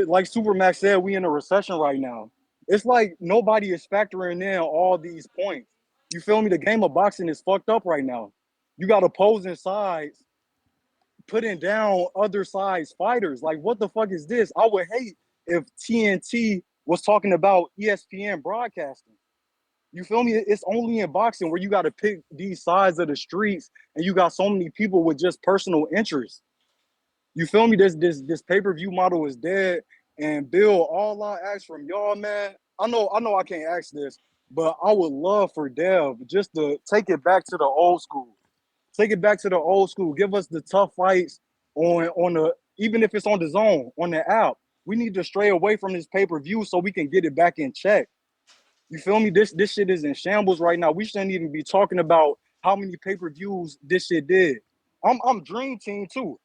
Like Supermax said, we in a recession right now. It's like nobody is factoring in all these points. You feel me? The game of boxing is fucked up right now. You got opposing sides putting down other sides fighters. Like, what the fuck is this? I would hate if TNT was talking about ESPN broadcasting. You feel me? It's only in boxing where you got to pick these sides of the streets, and you got so many people with just personal interests. You feel me? This pay-per-view model is dead. And Bill, all I ask from y'all, man, I know I can't ask this, but I would love for Dev just to take it back to the old school. Take it back to the old school. Give us the tough fights on the, even if it's on the zone, on the app. We need to stray away from this pay-per-view so we can get it back in check. You feel me? This shit is in shambles right now. We shouldn't even be talking about how many pay-per-views this shit did. I'm Dream Team too.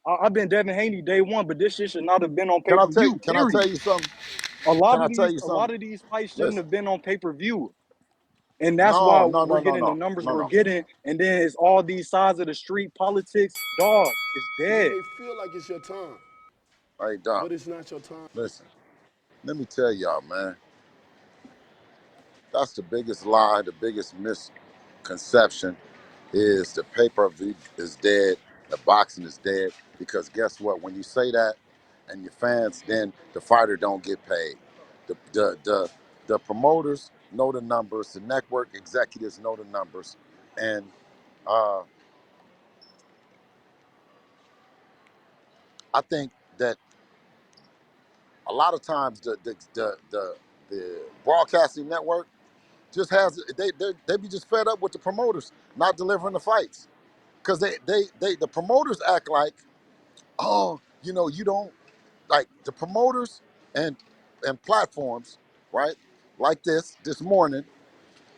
I've been Devin Haney day one, but this shit should not have been on Can pay per view. I tell Period. you something? A Can lot I of tell these you a lot something? of these fights shouldn't Listen, have been on pay per view, and that's no, why no, we're no, no, getting the no, numbers no, we're no. getting. And then it's all these sides of the street politics. Dog, it's You dead. may feel like it's your time. Hey, Doc. But it's not your time. Listen, let me tell y'all, man. That's the biggest lie, the biggest misconception is the pay-per-view is dead, the boxing is dead. Because guess what? When you say that and your fans, then the fighter don't get paid. The promoters know the numbers, the network executives know the numbers. And uh, I think that a lot of times the broadcasting network just has they be just fed up with the promoters not delivering the fights because the promoters act like, oh, you don't, like the promoters and platforms, right, like this morning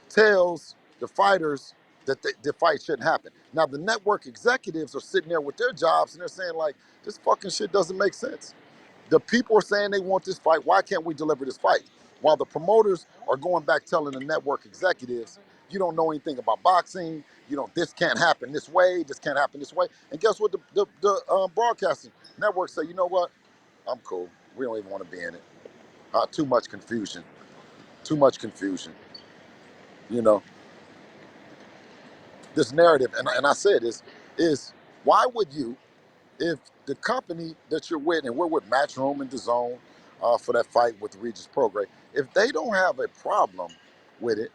tells the fighters that the fight shouldn't happen. Now the network executives are sitting there with their jobs and they're saying like, this fucking shit doesn't make sense. The people are saying they want this fight. Why can't we deliver this fight? While the promoters are going back telling the network executives, you don't know anything about boxing. This can't happen this way. This can't happen this way. And guess what? The broadcasting network say, you know what? I'm cool. We don't even want to be in it. Too much confusion. Too much confusion. You know, this narrative, and I said this, is why would you, if the company that you're with, and we're with Matchroom and DAZN for that fight with the Regis Prograis, if they don't have a problem with it,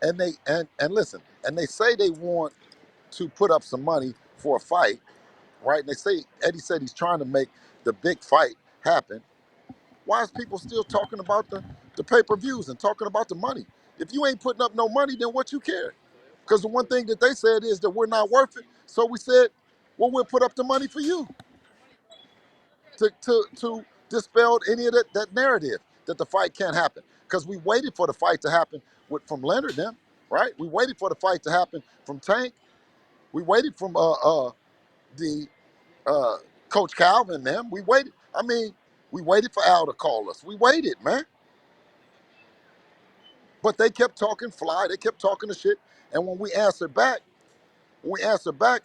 and and listen, and they say they want to put up some money for a fight, right? And they say Eddie said he's trying to make the big fight happen. Why is people still talking about the pay-per-views and talking about the money? If you ain't putting up no money, then what you care? Because the one thing that they said is that we're not worth it. So we said, well, we'll put up the money for you to dispel any of that narrative that the fight can't happen. Because we waited for the fight to happen from Leonard them, right? We waited for the fight to happen from Tank. We waited from the Coach Calvin and them. We waited. I mean, we waited for Al to call us. We waited, man. But they kept talking fly. They kept talking the shit. And when we answer back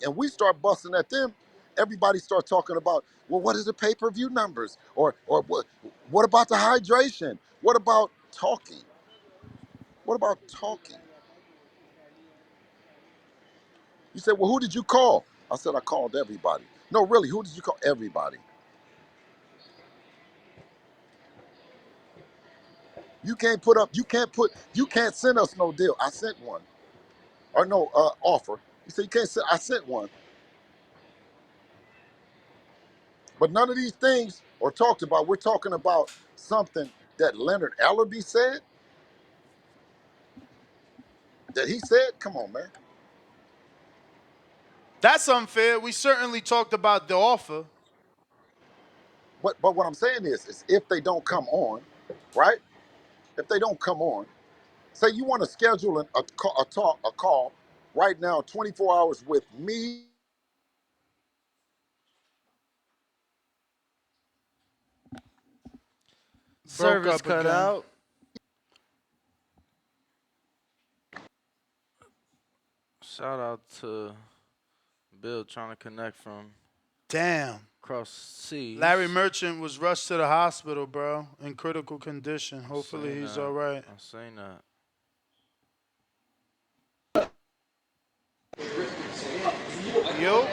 and we start busting at them, everybody starts talking about, well, what is the pay-per-view numbers? Or what about the hydration? What about talking? What about talking? You said, well, who did you call? I said, I called everybody. No, really, who did you call? Everybody. You can't send us no deal. I sent one. Or no offer. You said you can't send, I sent one. But none of these things are talked about. We're talking about something that Leonard Ellerby said, that he said. Come on, man. That's unfair. We certainly talked about the offer. But what I'm saying is if they don't come on, right? If they don't come on, say you want to schedule a call right now, 24 hours with me. Broke Service up cut again. out. Shout out to Bill trying to connect from Damn. across Larry seas. Merchant was rushed to the hospital, bro, in critical condition. I Hopefully seen he's that. all right. I seen that. Yo,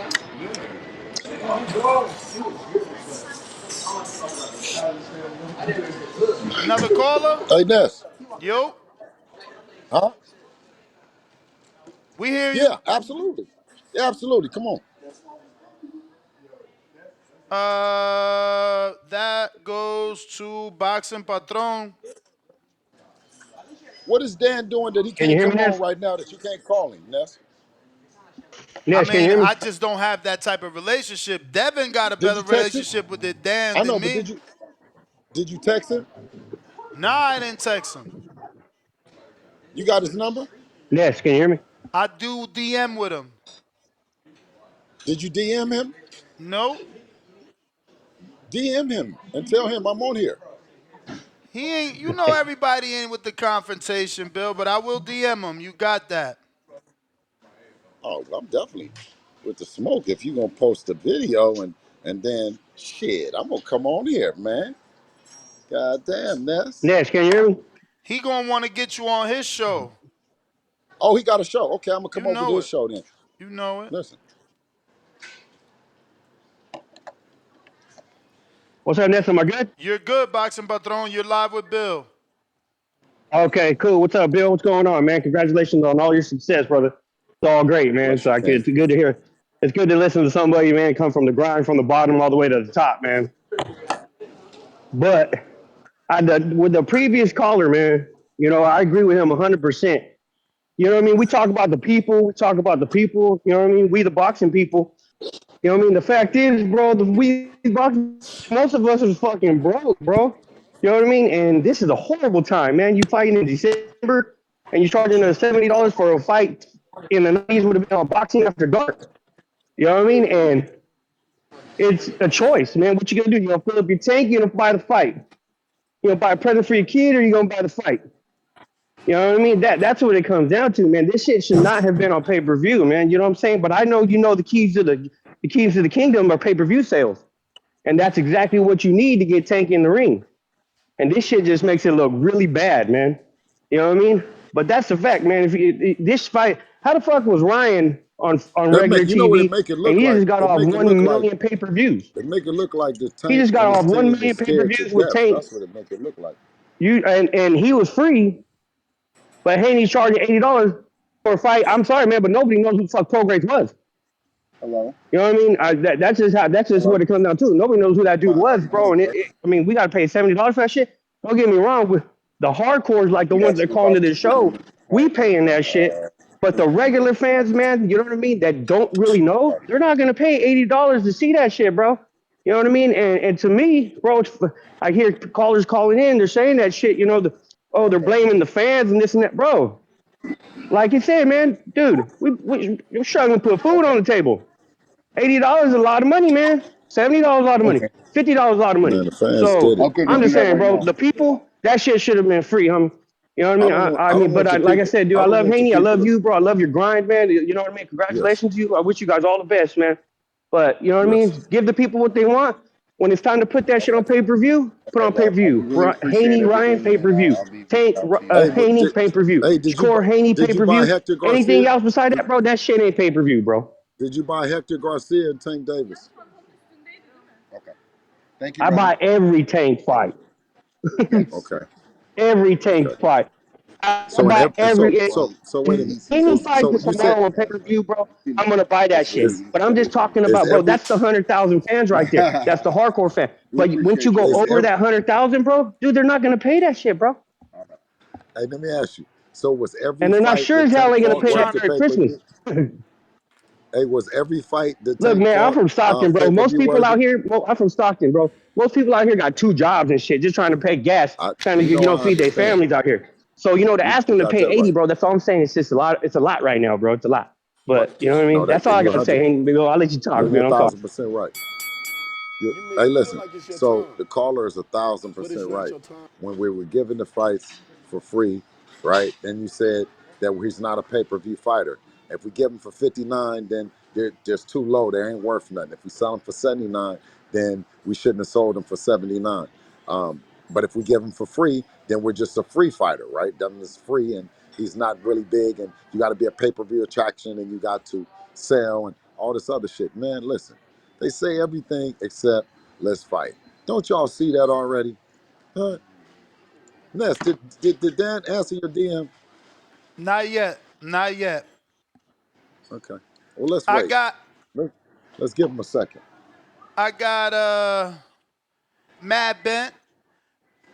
another caller? Hey, Ness. Yo, Huh? we hear Yeah, you. absolutely. Yeah, absolutely. Come on. That goes to Boxing Patron. What is Dan doing that he Can you can't hear me, come on Ness? right now that you can't call him, Ness? I Ness, can you mean, hear me? I just don't have that type of relationship. Devin got a Did better you text him? relationship with the Dan I than know, but me. did you text him? Nah, I didn't text him. You got his number? Ness, can you hear me? I do DM with him. Did you DM him? Nope. DM him and tell him I'm on here. He ain't, you know, everybody ain't with the confrontation, Bill, but I will DM him. You got that. Oh, I'm definitely with the smoke. If you gonna post a video and then shit, I'm gonna come on here, man. God damn, Ness. Ness, can you hear me? He gonna want to get you on his show. Oh, he got a show. Okay, I'm gonna You come over to know his it. show then. You know it. Listen, What's up, Ness? Am I good? You're good, Boxing Patron. You're live with Bill. Okay, cool. What's up, Bill? What's going on, man? Congratulations on all your success, brother. It's all great, man. bless So you, I could, King. it's good to hear. It's good to listen to somebody, man, come from the grind, from the bottom all the way to the top, man. But with the previous caller, man, I agree with him 100%. You know what I mean? We talk about the people. We talk about the people. You know what I mean? We the boxing people. You know what I mean? The fact is, bro, we boxing, most of us is fucking broke, bro. You know what I mean? And this is a horrible time, man. You fighting in December and you're charging us $70 for a fight in the 90s would have been on boxing after dark. You know what I mean? And it's a choice, man. What you gonna do? You gonna fill up your tank? You gonna buy the fight? You gonna buy a present for your kid, or you gonna buy the fight? You know what I mean? That's what it comes down to, man. This shit should not have been on pay per view, man. You know what I'm saying? But I know the keys to the keys to the kingdom are pay per view sales, and that's exactly what you need to get Tank in the ring. And this shit just makes it look really bad, man. You know what I mean? But that's the fact, man. This fight, how the fuck was Ryan on That regular make you know what it TV make it and look he like? just got It off make it look 1 like million pay per views? it make it look like the He Tank just got and his off one team million is pay per scared to views with death. Tank. That's what it make it look like. And he was free, but Haney's charging $80 for a fight. I'm sorry, man, but nobody knows who the fuck Prograis was. Hello, You know what I mean? That's just hello. what it comes down to. Nobody knows who that dude Fine. How was, you bro. doing, And sir? I mean, we got to pay $70 for that shit. Don't get me wrong. With the hardcores, like the You ones asked that me call into about this the show, we paying that shit. But the regular fans, man, you know what I mean, that don't really know, they're not gonna pay $80 to see that shit, bro. You know what I mean? And to me, bro, I hear callers calling in, they're saying that shit. They're blaming the fans and this and that, bro. Like you said, man, dude, we're struggling to put food on the table. $80 is a lot of money, man. $70 is a lot of money. Okay. $50 is a lot of money. Man, the fans did So it. Okay, I'm gonna do just that saying, right bro, now. the people, that shit should have been free, You know what I I mean? don't want. I I mean, don't but want the like I people. said, dude, I I don't love want the Haney. I people love to. you, bro. I love your grind, man. You know what I mean? Yes. Congratulations to you. I wish you guys all the best, man. But you know what I Yes. mean? Give the people what they want. When it's time to put that shit on pay per view, put Okay, on pay boss. per We view. really appreciate Haney Ryan everything, pay man. per view. I'll be reaching Tank out to you. Hey, but Haney pay per view. did you Score Haney did pay you per buy view. Hector Anything Garcia? else beside Did, that, bro? That shit ain't pay per view, bro. did you buy Hector Garcia and Tank Davis? Okay. Thank you, I brother. buy every Tank fight. Yes. Okay. Every Tank Okay. fight. I So in buy every every. so wait a minute. If any fight So is you said tomorrow on pay per view, bro, I'm gonna buy that shit. is But I'm just talking is about, bro. every That's the 100,000 fans right there. That's the hardcore fan. We But once you appreciate you, go is brother. over every that 100,000, bro, dude, they're not gonna pay that shit, bro. All right. hey, let me ask you. So was every And they're not fight sure that as hell Tank they're gonna fought pay worth that the Patron, shit at pay per Christmas. view? was every fight that Look, Tank man, I'm fought from Stockton, bro. pay per Most view people out worthy? here, I'm from Stockton, bro. Most people out here got two jobs and shit, just trying to pay gas, trying to You know, I feed their understand. families out here. So to ask You them to got pay that 80, right. bro. That's all I'm saying. It's just a lot. It's a lot right now, bro. It's a lot. Right. But you know what I No, mean. that That's all I you're gotta say. 100. Hey, big I'll let you talk, You're man. I'm talking. 1,000% right. You may Hey, feel listen. like it's your So time, the caller is but it's 1,000% not right. your time. When we were giving the fights for free, right? Then you said that he's not a pay-per-view fighter. If we give him for 59, then they're just too low. They ain't worth nothing. If we sell him for 79, then we shouldn't have sold him for 79. But if we give him for free, then we're just a free fighter, right? Devin is free and he's not really big, and you got to be a pay-per-view attraction, and you got to sell and all this other shit. Man, listen, they say everything except let's fight. Don't y'all see that already? Huh? Ness, did Dan answer your DM? Not yet. Not yet. Okay. Well, let's I wait. got Let- Let's give him a second. I got Mad Bent,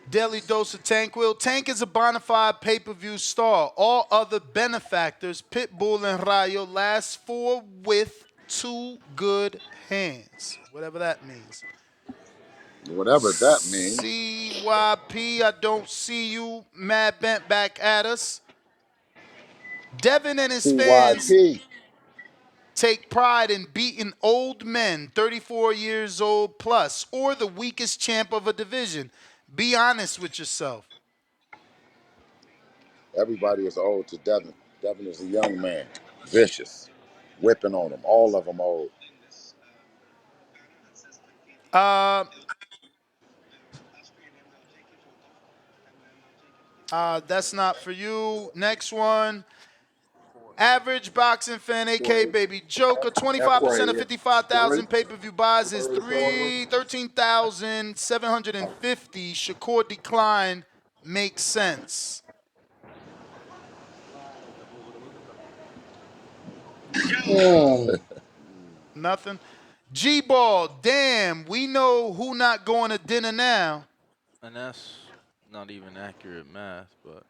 Daily Dose of Tank Will. Tank is a bona fide pay-per-view star. All other benefactors, Pitbull and Rayo, last four with two good hands. Whatever that means. Whatever that means. CYP, I don't see you. Mad Bent back at us. Devin and his fans CYP. take pride in beating old men, 34 years old plus, or the weakest champ of a division. Be honest with yourself. Everybody is old to Devin. Devin is a young man, vicious, whipping on them. All of them old. Uh, that's not for you. Next one. Average boxing fan, aka Baby Joker, 25% of 55,000 pay-per-view buys is 13,750. Shakur decline makes sense. Nothing. G-Ball, damn, we know who not going to dinner now. And that's not even accurate math, but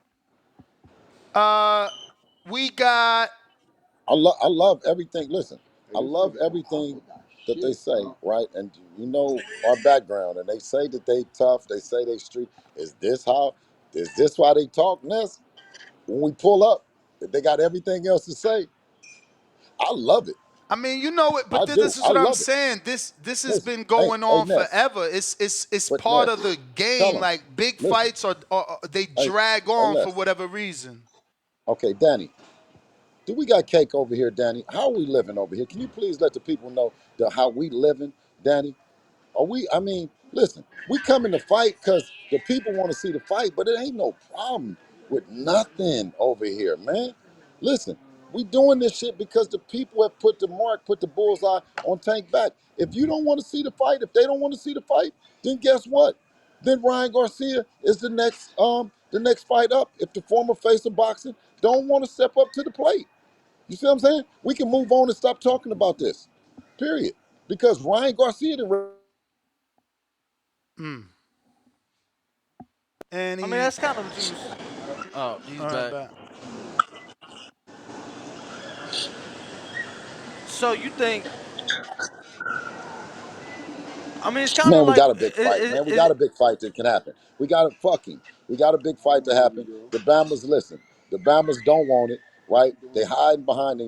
Uh, we got I love everything. Listen, I love everything that they say, right? And you know our background, and they say that they tough. They say they street. Is this how? Is this why they talk, Ness? When we pull up, if they got everything else to say, I love it. I mean, you know it, I but do. this is I what I'm love it. saying. This has Listen, been hey, going hey, on Ness, forever. It's but part Ness, of the tell game. them. Like big Listen, fights are they hey, drag hey, on for Les. whatever reason. Okay, Danny, do we got cake over here, Danny? How are we living over here? Can you please let the people know how we living, Danny? Are we? I mean, listen, we coming to fight because the people want to see the fight, but it ain't no problem with nothing over here, man. Listen, we doing this shit because the people have put the mark, put the bullseye on Tank back. If you don't want to see the fight, if they don't want to see the fight, then guess what? Then Ryan Garcia is the next fight up. If the former face of boxing don't want to step up to the plate, you see what I'm saying? We can move on and stop talking about this. Period. Because Ryan Garcia didn't. Mm. And I mean he, that's kind of juice. Oh, he's all right, back. back. So you think? I mean, it's kind of Man, we like got a big fight, man. We got it. a big fight that can happen. We got a big fight to happen. The Bama's listen. The Bama's don't want it, right? They hiding behind.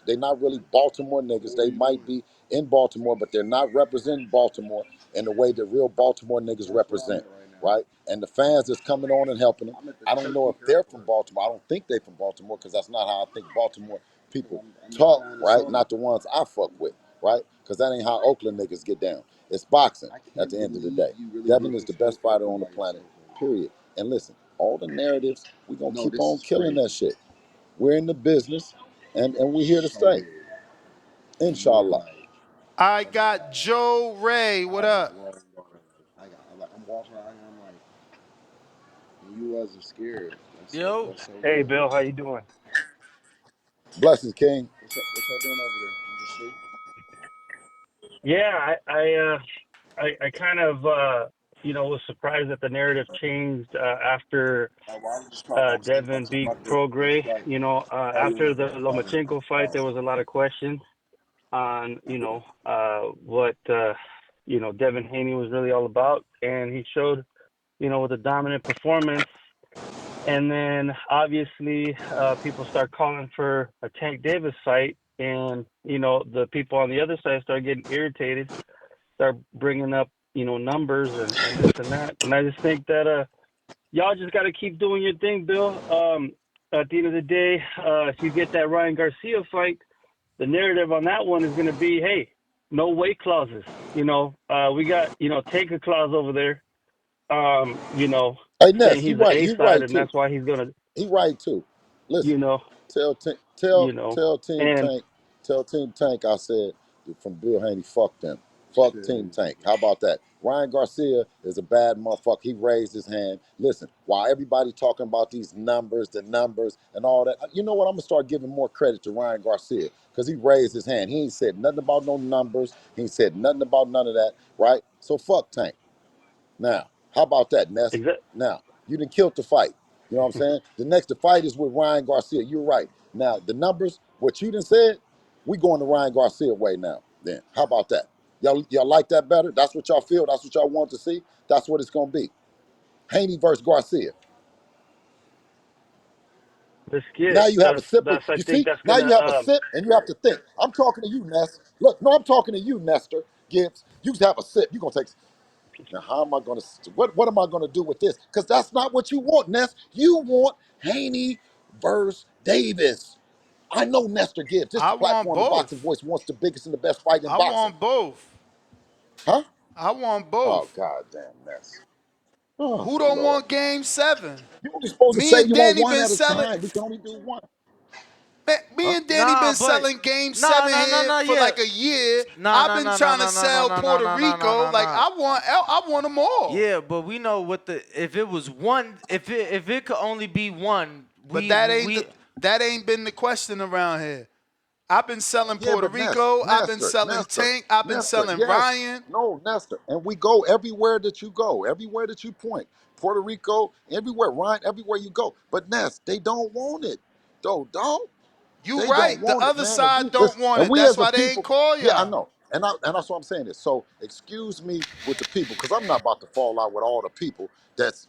They not really Baltimore niggas. They might be in Baltimore, but they're not representing Baltimore in the way that real Baltimore niggas represent, right? And the fans that's coming on and helping them. I don't know if they're from Baltimore. I don't think they're from Baltimore because that's not how I think Baltimore people talk, right? Not the ones I fuck with, right? Because that ain't how Oakland niggas get down. It's boxing at the end of the day. Devin is the best fighter on the planet, period. And listen, all the narratives, we're going to keep on killing that shit. We're in the business, and we're here to stay. Inshallah. I got Joe Ray. What up? I'm walking around here, I'm like, and you wasn't scared. Yo, That's so Hey, good. Bill, how you doing? Blessings, King. What y'all doing over there? I'm just sleep. Yeah, I kind of, was surprised that the narrative changed after Why would you just come Devin beat my Prograis. like, After the Lomachenko fight, there was a lot of questions. on what Devin Haney was really all about, and he showed with a dominant performance. And then obviously people start calling for a Tank Davis fight, and the people on the other side start getting irritated, start bringing up numbers and this and that. And I just think that y'all just got to keep doing your thing, Bill. At the end of the day, if you get that Ryan Garcia fight, the narrative on that one is going to be, hey, no weight clauses. We got take a clause over there. Hey Saying Ness, he he's the right. A He side, right and too. that's why he's gonna, He right too. you Listen, know, tell Team you know, and Tell Team Tank I said from Bill Haney, fuck them. Fuck Team Tank. How about that? Ryan Garcia is a bad motherfucker. He raised his hand. Listen, while everybody talking about these numbers, the numbers, and all that, you know what? I'm gonna start giving more credit to Ryan Garcia because he raised his hand. He ain't said nothing about no numbers. He ain't said nothing about none of that, right? So fuck Tank. Now, how about that, Ness? Now, you done killed the fight. You know what I'm saying? The fight is with Ryan Garcia. You're right. Now, the numbers, what you done said, we going the Ryan Garcia way now. Then, how about that? Y'all like that better? That's what y'all feel? That's what y'all want to see? That's what it's going to be. Haney versus Garcia. let's get Now it. you have a sip. That's I You think see? that's Now gonna you have a sip and you have to think. I'm talking to you, Ness. Look, no, I'm talking to you, Nestor Gibbs. You have a sip. You're going to take. Now, how am I going to, what am I going to do with this? Because that's not what you want, Ness. You want Haney versus Davis. I know Nestor Gibbs. This is I the want platform the Boxing both. Voice wants the biggest and the best fight in I boxing. want both. Huh? I want Oh, both. goddamn Ness. Oh, Who don't Lord. want game 7? You're only supposed to Me say and you want Danny one been at a selling. time. We can only do one. Me Huh? and Danny Nah, been but selling game nah, 7 nah, nah, here nah, for yeah. like a year. Nah, I've nah, been nah, nah, trying to nah, nah, nah, sell nah, nah, Puerto nah, nah, nah, Rico. nah, Like nah. I want them all. Yeah, but we know what the if it was one, if it could only be one, But we that ain't been the question around here. I've been selling Yeah, Puerto but Rico. I've been selling Nestor, Tank. I've been Nestor, selling yes. Ryan. No, Nestor. And we go everywhere that you go, everywhere that you point. Puerto Rico, everywhere, Ryan, everywhere you go. But Ness, they don't want it. Though, dog. You They don't right. The want it, other man. And side we don't listen, want and it. we That's as a why they ain't people, call yeah, I y'all. know. And that's what I'm saying is so excuse me with the people, because I'm not about to fall out with all the people that's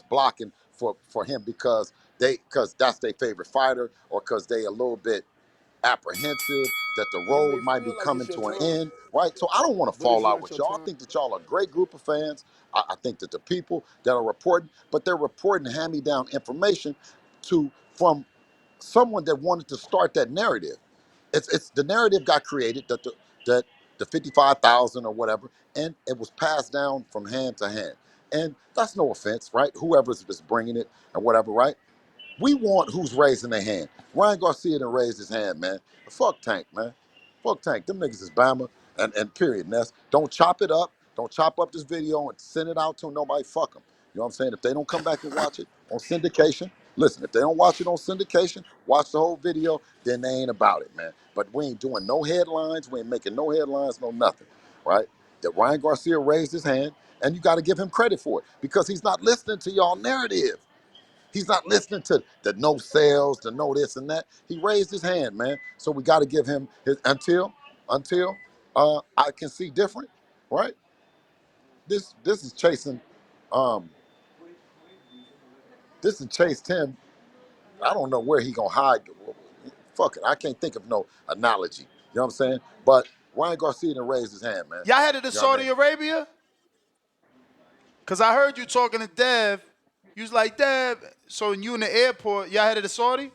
blocking for him because that's their favorite fighter or because they a little bit apprehensive that the It road may might be feel like it's coming your to an time, end, right? So I don't want to but it's fall out not with your y'all. I time. think that y'all are a great group of fans. I think that the people that are reporting, but they're reporting hand-me-down information from someone that wanted to start that narrative. It's the narrative got created that the 55,000 or whatever, and it was passed down from hand to hand. And that's no offense, right? Whoever's bringing it or whatever, right? We want who's raising their hand. Ryan Garcia done raised his hand, man. Fuck Tank, man. Fuck Tank. Them niggas is Bama and period, Ness. Don't chop it up. Don't chop up this video and send it out to nobody. Fuck them. You know what I'm saying? If they don't come back and watch it on syndication, listen, if they don't watch it on syndication, watch the whole video, then they ain't about it, man. But we ain't doing no headlines. We ain't making no headlines, no nothing, right? That Ryan Garcia raised his hand, and you got to give him credit for it because he's not listening to y'all narrative. He's not listening to the no sales, the no this and that. He raised his hand, man. So we got to give him his until I can see different, right? This is chasing, um, this is Chase 10. I don't know where he gonna hide. Fuck it, I can't think of no analogy. You know what I'm saying? But Ryan Garcia done raised his hand, man. Y'all headed to You know what I Saudi mean? Arabia? Cause I heard you talking to Dev. You was like, Dev, so you in the airport, y'all headed to Saudi?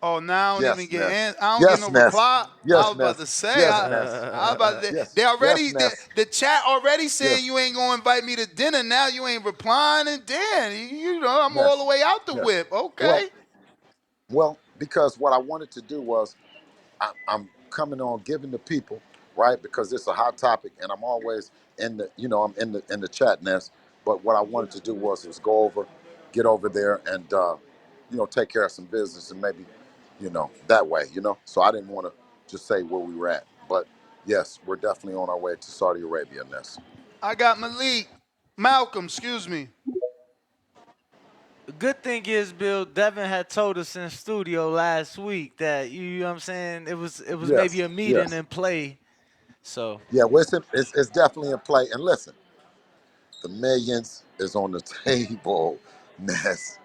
Oh, now I don't even Yes, get Ness. I don't get Yes, no Ness. reply. I Yes, was about Ness. to say, Yes, Ness. I was about to, Yes. they Yes, already Ness. the chat already saying Yes. you ain't gonna invite me to dinner. Now you ain't replying, and damn, you know I'm all the Yes. way out the Yes. whip. Well, Okay. because what I wanted to do was I'm coming on giving the people, right? Because it's a hot topic, and I'm always I'm in the chat nest. But what I wanted to do was go over, get over there, and take care of some business, and maybe, that way, So I didn't want to just say where we were at, but yes, we're definitely on our way to Saudi Arabia, Ness. I got Malcolm, excuse me. good thing is, Bill, Devin had told us in studio last week that you know what I'm saying it was maybe Yes, a meeting yes. in play. So Yeah, well, it's definitely in play. And listen, the millions is on the table, Ness.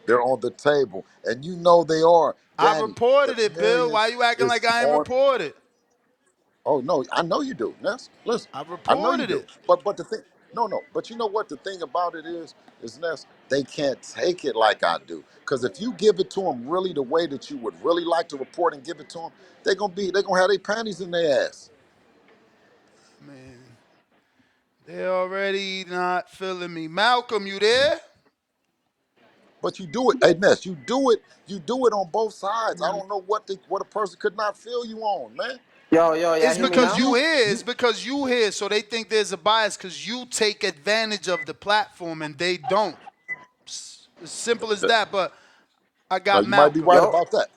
They're on the table. And you know they are. I Danny, the reported it, Bill. Why millions you acting is like I ain't on. reported? Oh no, I know you do. Ness, listen, I I know you reported do. it. But the thing, no. But you know what the thing about it is Ness, they can't take it like I do. Because if you give it to them really the way that you would really like to report and give it to them, they gonna have their panties in their ass. Man, they already not feeling me. Malcolm, you there? But you do it, hey Ness, you do it on both sides. I don't know what a person could not feel you on, man. Yo, y'all It's hear me because now? you You here. you It's because you here. So they think there's a bias because you take advantage of the platform and they don't. As simple as that. But I now got you might be Malcolm. right Yo, about that.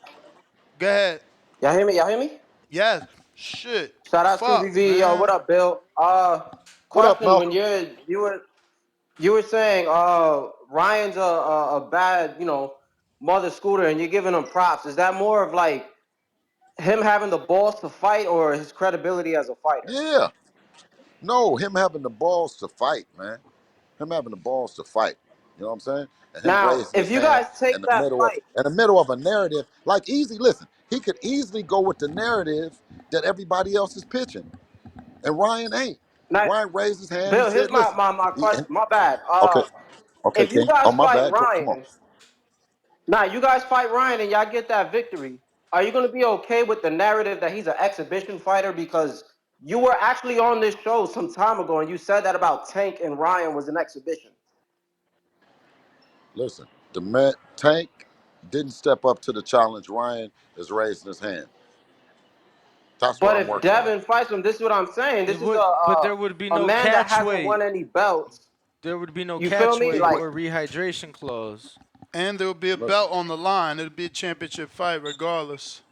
Go ahead. y'all hear me? Y'all hear me? Yes. Shit. Shout out Fuck, CBV. Yo, what man. up, Bill? What up, Question. When Malcolm? you were saying Ryan's a bad mother scooter, and you're giving him props. Is that more of like him having the balls to fight, or his credibility as a fighter? Yeah. No, him having the balls to fight, man. Him having the balls to fight. You know what I'm saying? And him Now, raising if his you hand guys take that fight, in the middle of a narrative, like easy, listen, he could easily go with the narrative that everybody else is pitching. And Ryan ain't. now, Ryan raised his hand, he Bill, here's said, my listen. my, my question. And, My bad. okay, okay, If you King. guys Oh my fight bad. Go, come on. Ryan, you guys fight Ryan and y'all get that victory. Are you going to be okay with the narrative that he's an exhibition fighter? Because you were actually on this show some time ago and you said that about Tank and Ryan was an exhibition. Listen, the man Tank didn't step up to the challenge. Ryan is raising his hand. That's what But I'm if working on. Devin fights him, this is what I'm saying. it This is would, but there would be a no man that catch hasn't won weight. any belts. There would be no You feel catch me? weight Like, or rehydration clause. And there'll be a Listen, belt on the line. It'll be a championship fight regardless.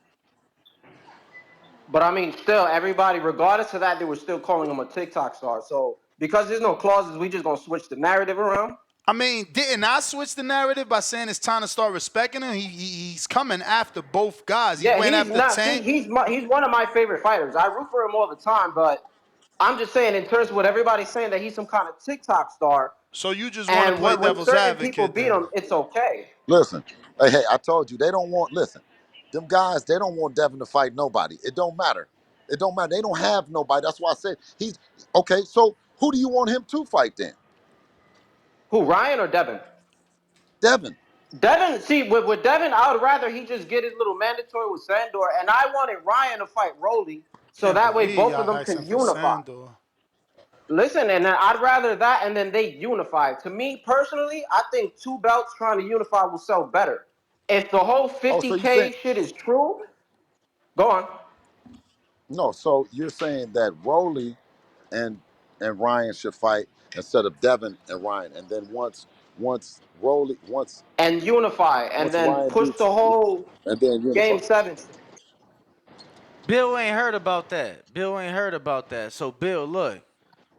but I mean, still, everybody, regardless of that, they were still calling him a TikTok star. So because there's no clauses, we just gonna switch the narrative around. I mean, didn't I switch the narrative by saying it's time to start respecting him? He's coming after both guys. He Yeah, went he's after not. See, Tank. he's one of my favorite fighters. I root for him all the time, but I'm just saying, in terms of what everybody's saying, that he's some kind of TikTok star, So you just want to and play when devil's certain people advocate beat then? him, it's okay. listen. Hey, I told you they don't want. Listen, them guys they don't want Devin to fight nobody. It don't matter. It don't matter. They don't have nobody. That's why I said he's okay. So who do you want him to fight then? Who, Ryan or Devin? Devin. Devin, see, with Devin, I would rather he just get his little mandatory with Sandor, and I wanted Ryan to fight Rolly, so Can't that way believe both of y'all them asking can for unify. Sandor. Listen, and then I'd rather that, and then they unify. To me personally, I think two belts trying to unify will sell better. If the whole Oh, so you saying 50K shit is true, go on. no? So you're saying that Rolly and Ryan should fight instead of Devin and Ryan, and then once Rolly And unify, and once then Ryan push beats, the whole and then unify. game 7 shit. Bill ain't heard about that. Bill ain't heard about that. So Bill, look,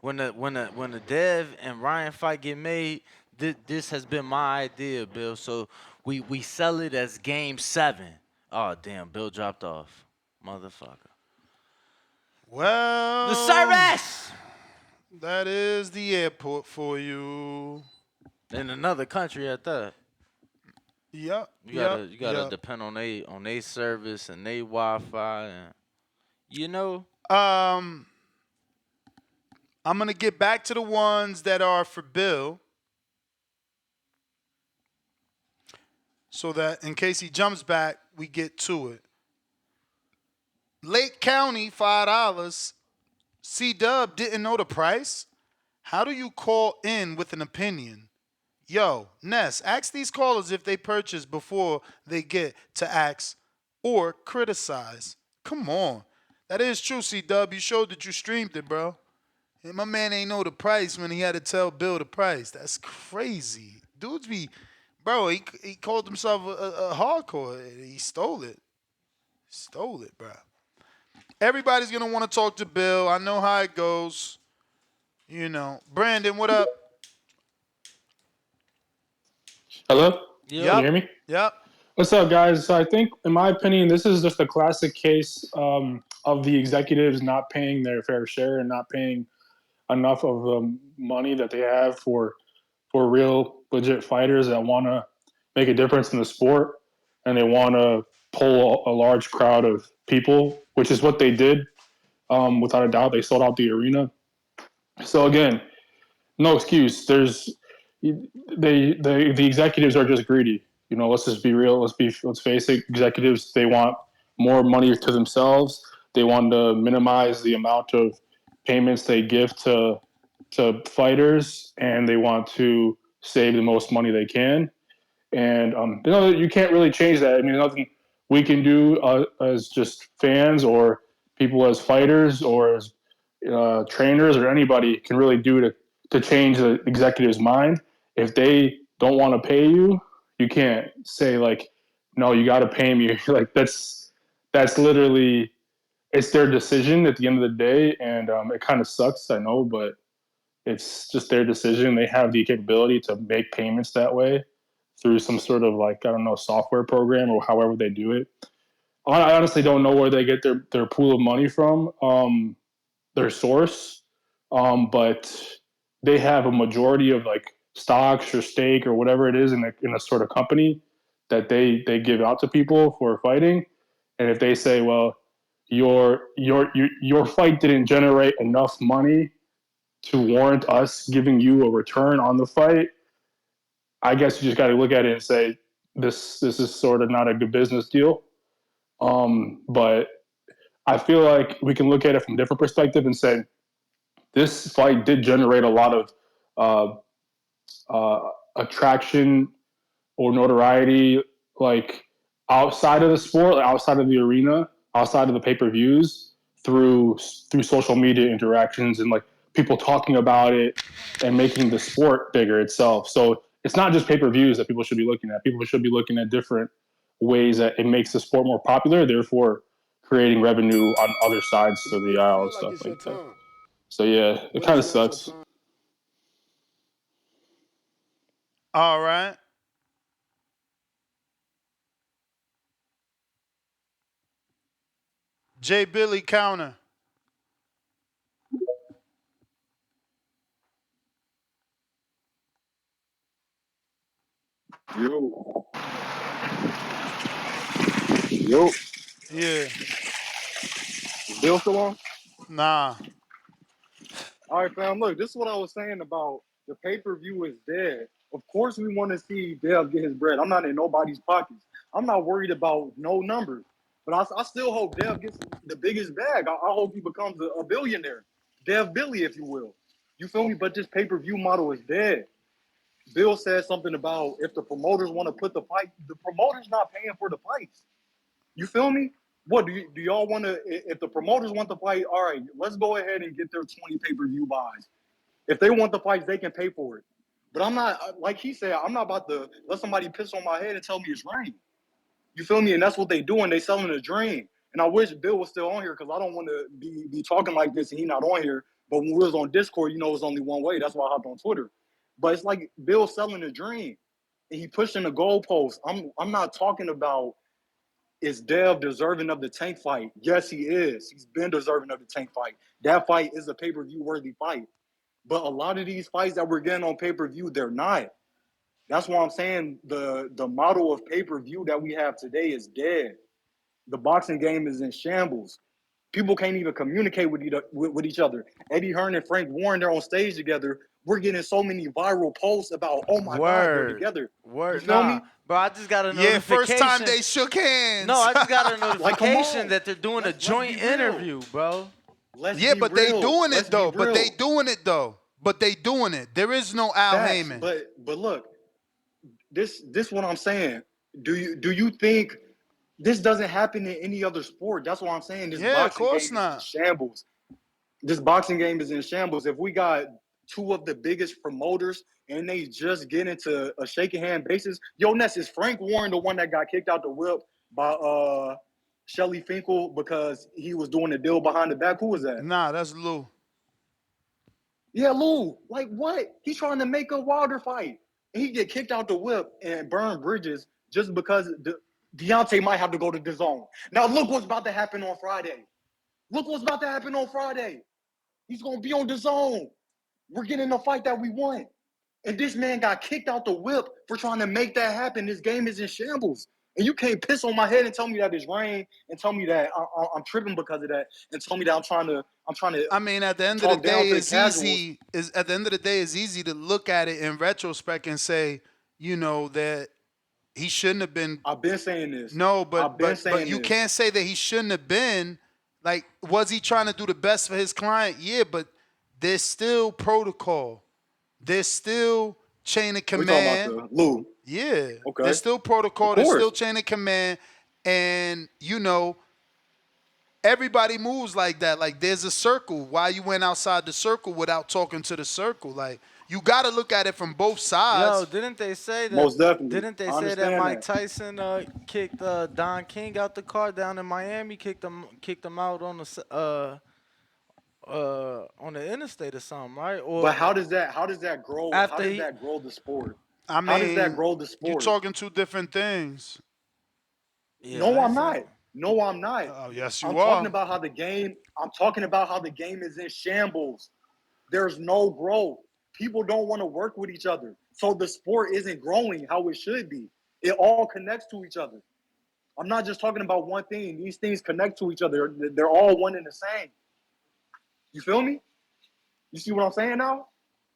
when the Dev and Ryan fight get made, this has been my idea, Bill. So we sell it as game 7. Oh damn, Bill dropped off, motherfucker. The Well, service that is the airport for you. in another country at that. Yup, You yup, gotta you gotta yup. depend on they service and they Wi-Fi and you know. Um, I'm gonna get back to the ones that are for Bill, so that in case he jumps back, we get to it. Lake County, $5. C Dub didn't know the price. How do you call in with an opinion? Yo, Ness, ask these callers if they purchase before they get to ask or criticize. Come on. That is true, C Dub. You showed that you streamed it, bro. And my man ain't know the price when he had to tell Bill the price. That's crazy. Dudes be, bro, he called himself a hardcore. He stole it. Stole it, bro. Everybody's going to want to talk to Bill. I know how it goes. You know. Brandon, what up? Hello? Yep. Can you Yep. hear me? Yep. What's up, guys? So I think, in my opinion, this is just a classic case of the executives not paying their fair share and not paying enough of the money that they have for real, legit fighters that want to make a difference in the sport and they want to pull a large crowd of people, which is what they did. Without a doubt, they sold out the arena. So again, no excuse. The executives are just greedy. You know, let's just be real. Let's face it. Executives, they want more money to themselves. They want to minimize the amount of payments they give to fighters, and they want to save the most money they can. And you can't really change that. I mean, nothing we can do as just fans or people as fighters or as trainers or anybody can really do to change the executive's mind. If they don't want to pay you, you can't say like, no, you got to pay me. Like that's literally it's their decision at the end of the day, and it kind of sucks, I know, but it's just their decision. They have the capability to make payments that way through some sort of like I don't know software program or however they do it. I honestly don't know where they get their pool of money from, their source, but they have a majority of like stocks or stake or whatever it is in a sort of company that they give out to people for fighting. And if they say, well, your fight didn't generate enough money to warrant us giving you a return on the fight, I guess you just got to look at it and say this is sort of not a good business deal. But I feel like we can look at it from a different perspective and say this fight did generate a lot of attraction or notoriety, like outside of the sport, like outside of the arena, outside of the pay per views, through social media interactions and like people talking about it and making the sport bigger itself. So it's not just pay per views that people should be looking at. People should be looking at different ways that it makes the sport more popular, therefore creating revenue on other sides You of the may aisle and feel like stuff it's your like that. time, So yeah, it but kind it's of not your sucks. time. All right. Jay Billy counter. Yo, yo, Yeah. Bill still on? Nah. All right, fam. Look, this is what I was saying about the pay per view is dead. Of course, we want to see Dev get his bread. I'm not in nobody's pockets. I'm not worried about no numbers, but I still hope Dev gets the biggest bag. I hope he becomes a billionaire, Dev Billy, if you will. You feel me? But this pay per view model is dead. Bill said something about if the promoters want to put the fight, the promoters not paying for the fights. You feel me? What do y'all want to? If the promoters want the fight, all right, let's go ahead and get their 20 pay per view buys. If they want the fights, they can pay for it. But I'm not like he said. I'm not about to let somebody piss on my head and tell me it's rain. You feel me? And that's what they doing. They selling a dream. And I wish Bill was still on here because I don't want to be talking like this and he not on here. But when we was on Discord, you know, it's only one way. That's why I hopped on Twitter. But it's like Bill selling a dream, and he pushing the goalpost. I'm not talking about is Dev deserving of the Tank fight. Yes, he is. He's been deserving of the Tank fight. That fight is a pay per view worthy fight. But a lot of these fights that we're getting on pay per view, they're not. That's why I'm saying the model of pay per view that we have today is dead. The boxing game is in shambles. People can't even communicate with each other. Eddie Hearn and Frank Warren, they're on stage together. We're getting so many viral posts about, oh my God, they're Word. together. You Word. feel Nah, me? bro, I just got a Yeah, first time notification. they shook No, hands. I just got a Like, come notification on. that they're doing a Let's be joint real. interview, bro. Let's Yeah, be but they real. doing Let's it be though. But they real. doing it though. But they doing it. There is no Al Facts. Heyman. But look, this what I'm saying. Do you think this doesn't happen in any other sport? That's what I'm saying. This Yeah, of boxing course game is in not. shambles. This boxing game is in shambles. If we got two of the biggest promoters and they just get into a shaking hand basis, yo, Ness, is Frank Warren the one that got kicked out the whip by Shelly Finkel because he was doing the deal behind the back? Who was that? Nah, that's Lou. Yeah, Lou. Like what? He's trying to make a Wilder fight. and he get kicked out the whip and burn bridges just because Deontay might have to go to the zone. Now look what's about to happen on Friday. Look what's about to happen on Friday. He's gonna be on the zone. We're getting the fight that we want. And this man got kicked out the whip for trying to make that happen. This game is in shambles. And you can't piss on my head and tell me that it's rain and tell me that I'm tripping because of that and tell me that I'm trying to I mean, at the end of the talk down day, to the it's casuals. easy. Is at the end of the day, it's easy to look at it in retrospect and say, that he shouldn't have been. I've been saying this. No, I've but been but but saying you this. can't say that he shouldn't have been. Like, was he trying to do the best for his client? Yeah, but there's still protocol. There's still chain of We talking about command. the Lou. Yeah, Okay. there's still Of protocol. There's course. still chain of command, and everybody moves like that. Like, there's a circle. Why you went outside the circle without talking to the circle? Like, you got to look at it from both Yo, sides. didn't they say that? Most definitely. Didn't they I say that understand Mike that. Tyson kicked Don King out the car down in Miami? Kicked him out on on the interstate or something, right? But Or how after does he. that grow the sport? I How does that mean, grow the you sport? talking two different things. Yeah, No, I ain't I'm saying. not. No, I'm not. Oh, yes, I'm you talking are. about how the game is in shambles. There's no growth. People don't want to work with each other. So the sport isn't growing how it should be. It all connects to each other. I'm not just talking about one thing. These things connect to each other. They're all one and the same. You feel me? You see what I'm saying now?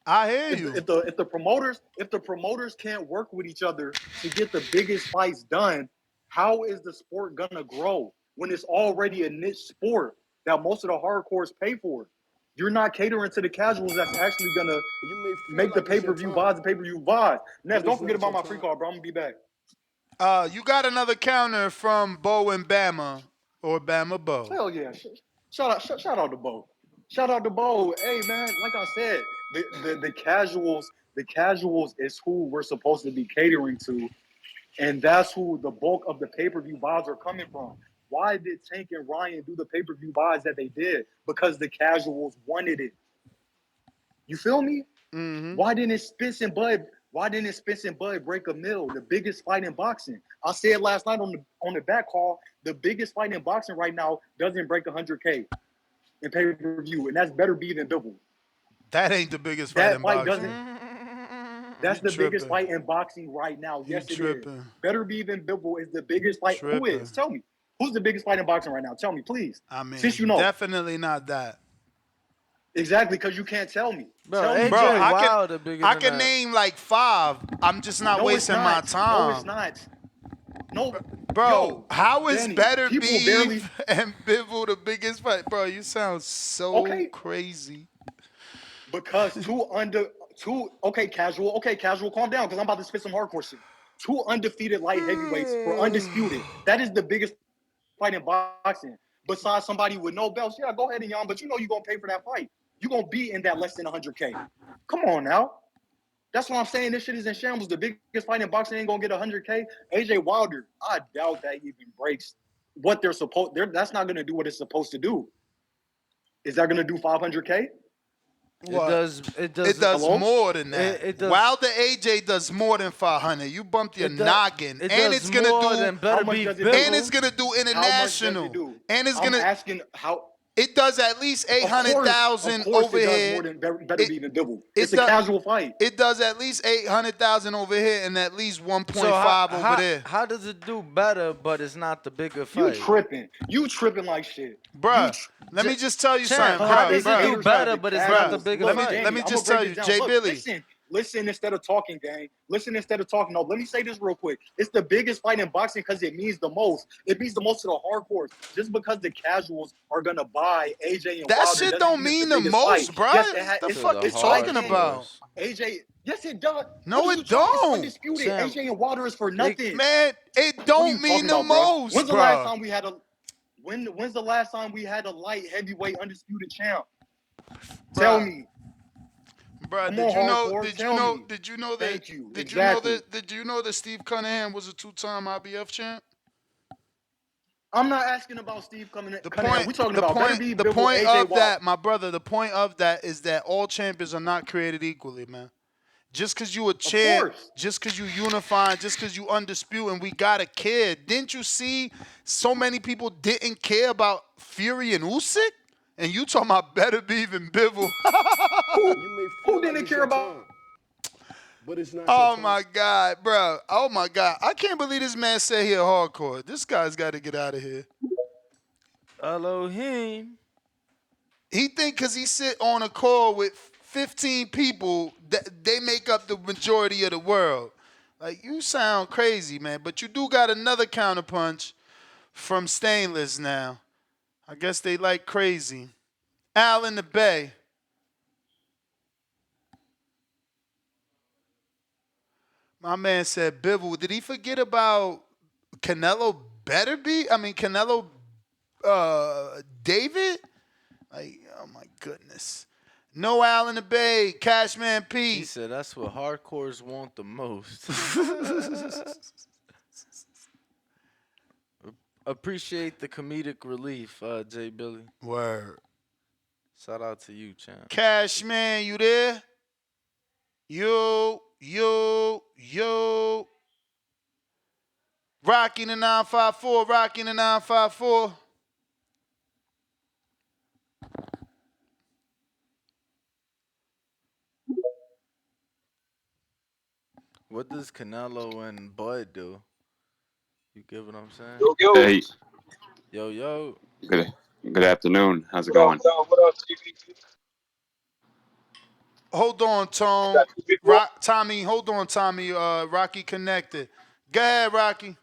I hear If you. the promoters can't work with each other to get the biggest fights done, how is the sport gonna grow when it's already a niche sport that most of the hardcores pay for? You're not catering to the casuals that's actually gonna You may feel make the like it's your pay-per-view time, buys the pay-per-view buys. Ness, but don't it's forget not about your my free time. call, bro. I'm gonna be back. You got another counter from Bo and Bama, or Bama Bo. Hell yeah. Shout out to Bo. Shout out to Bo. Hey man, like I said, the casuals is who we're supposed to be catering to, and that's who the bulk of the pay-per-view buys are coming from. Why did Tank and Ryan do the pay-per-view buys that they did? Because the casuals wanted it. You feel me? Mm-hmm. Why didn't Spence and Bud break a mill? The biggest fight in boxing. I said last night on the back call, the biggest fight in boxing right now doesn't break 100K in pay-per-view, and that's better be than Bivol. That ain't the biggest fight That in fight boxing. doesn't. You That's the biggest tripping. fight in boxing right now. You Yes, it is. tripping. Better be than Bivol is the biggest fight. Who Tripping. is? Tell me. Who's the biggest fight in boxing right now? Tell me, please. I Since mean, you know. definitely not that. Exactly, because you can't tell me. Bro, Tell me Bro, AJ one. Wilder bigger I than can that. name like 5. I'm just not No, it's wasting my not. No, it's time. not. No, Bro, yo, how is Danny, Better people barely. Beef and Bivol the biggest fight? Bro, you sound so Okay, crazy. because okay, casual, calm down, because I'm about to spit some hardcore shit. Two undefeated light heavyweights were undisputed. That is the biggest fight in boxing. Besides somebody with no belts, yeah, go ahead and yawn, but you know you're gonna pay for that fight. You're gonna be in that less than 100K. Come on now. That's what I'm saying. This shit is in shambles. The biggest fight in boxing ain't gonna get 100K. AJ Wilder, I doubt that even breaks what they're supposed. That's not gonna do what it's supposed to do. Is that gonna do 500K? It What? does. It It does. does Hello? more than that. It does. Wilder AJ does more than 500. You bumped your It does. noggin, It and does it's gonna more do, than How Better much Beef does it do? and it's Bivol. gonna do How much does it international, do? and it's I'm gonna. asking how. It does at least eight hundred Of thousand course, over it does more here. than Better It Be Even Bivol. It's it a does. casual fight. It does at least 800,000 over here and at least So how 1.5 over how there. how does it do better, but it's not the bigger You fight? tripping? You tripping like shit? Bruh, let me just tell you Champ, something, how Because bruh, they does it bruh, do cater to better, the but it's not the bruh. casuals. bigger Let Look, me fight? let me Danny, I'm gonna just break tell this you, down. Jay Look, Billy. listen instead of talking, gang. Listen instead of talking. No, let me say this real quick. It's the biggest fight in boxing because it means the most. It means the most to the hardcores. Just because the casuals are gonna buy AJ and That Wilder shit doesn't don't mean it's the mean the biggest fight. most, Yes, bruh. The To fuck the you it's tied talking in. about? hardcores. AJ, yes, it does. What No, are it you talking? It's don't. undisputed. Champ, AJ and Wilder is for it, nothing. Man, it What are you don't mean talking the about, bro? most, bruh. When's the last time we had a light heavyweight undisputed champ? Tell Bruh. me. Bruh, Come on, hardcore. did you Tell know, me. did you know that, Thank you. did you know Exactly. that, did you know that Steve Cunningham was a 2-time IBF champ? I'm not asking about Steve The Cunningham. point, We're talking the about Better point, Be the Bivol, point AJ of Wilder. that, my brother, the point of that is that all champions are not created equally, man. just because you a Of champ, course. just because you unifying, just because you undisputed, and we gotta care. Didn't you see so many people didn't care about Fury and Usyk? And you talking about Better Beef and Bivol. Who didn't care about? Oh my God, bro. Oh my God. I can't believe this man said he a hardcore. This guy's got to get out of here. Elohim. He think because he sit on a call with 15 people that they make up the majority of the world. Like, you sound crazy, man. But you do got another counterpunch from Stainless now. I guess they like crazy. Al in the Bay. My man said Bivol. Did he forget about Canelo Canelo David? Like, oh my goodness. No Al in the Bay. Cashman He Pete. said that's what hardcores want the most. Appreciate the comedic relief, Jay Billy. Word. Shout out to you, champ. Cashman, you there? Yo. Rocky the 954. Rocky the 954. What does Canelo and Bud do? You get what I'm saying? Yo, yo, Hey, Yo. good good afternoon. How's it what up, going? what up, what up, TVG? Hold on, You Tone. got two people? Tommy, hold on, Tommy. Rocky connected. Go ahead, Rocky.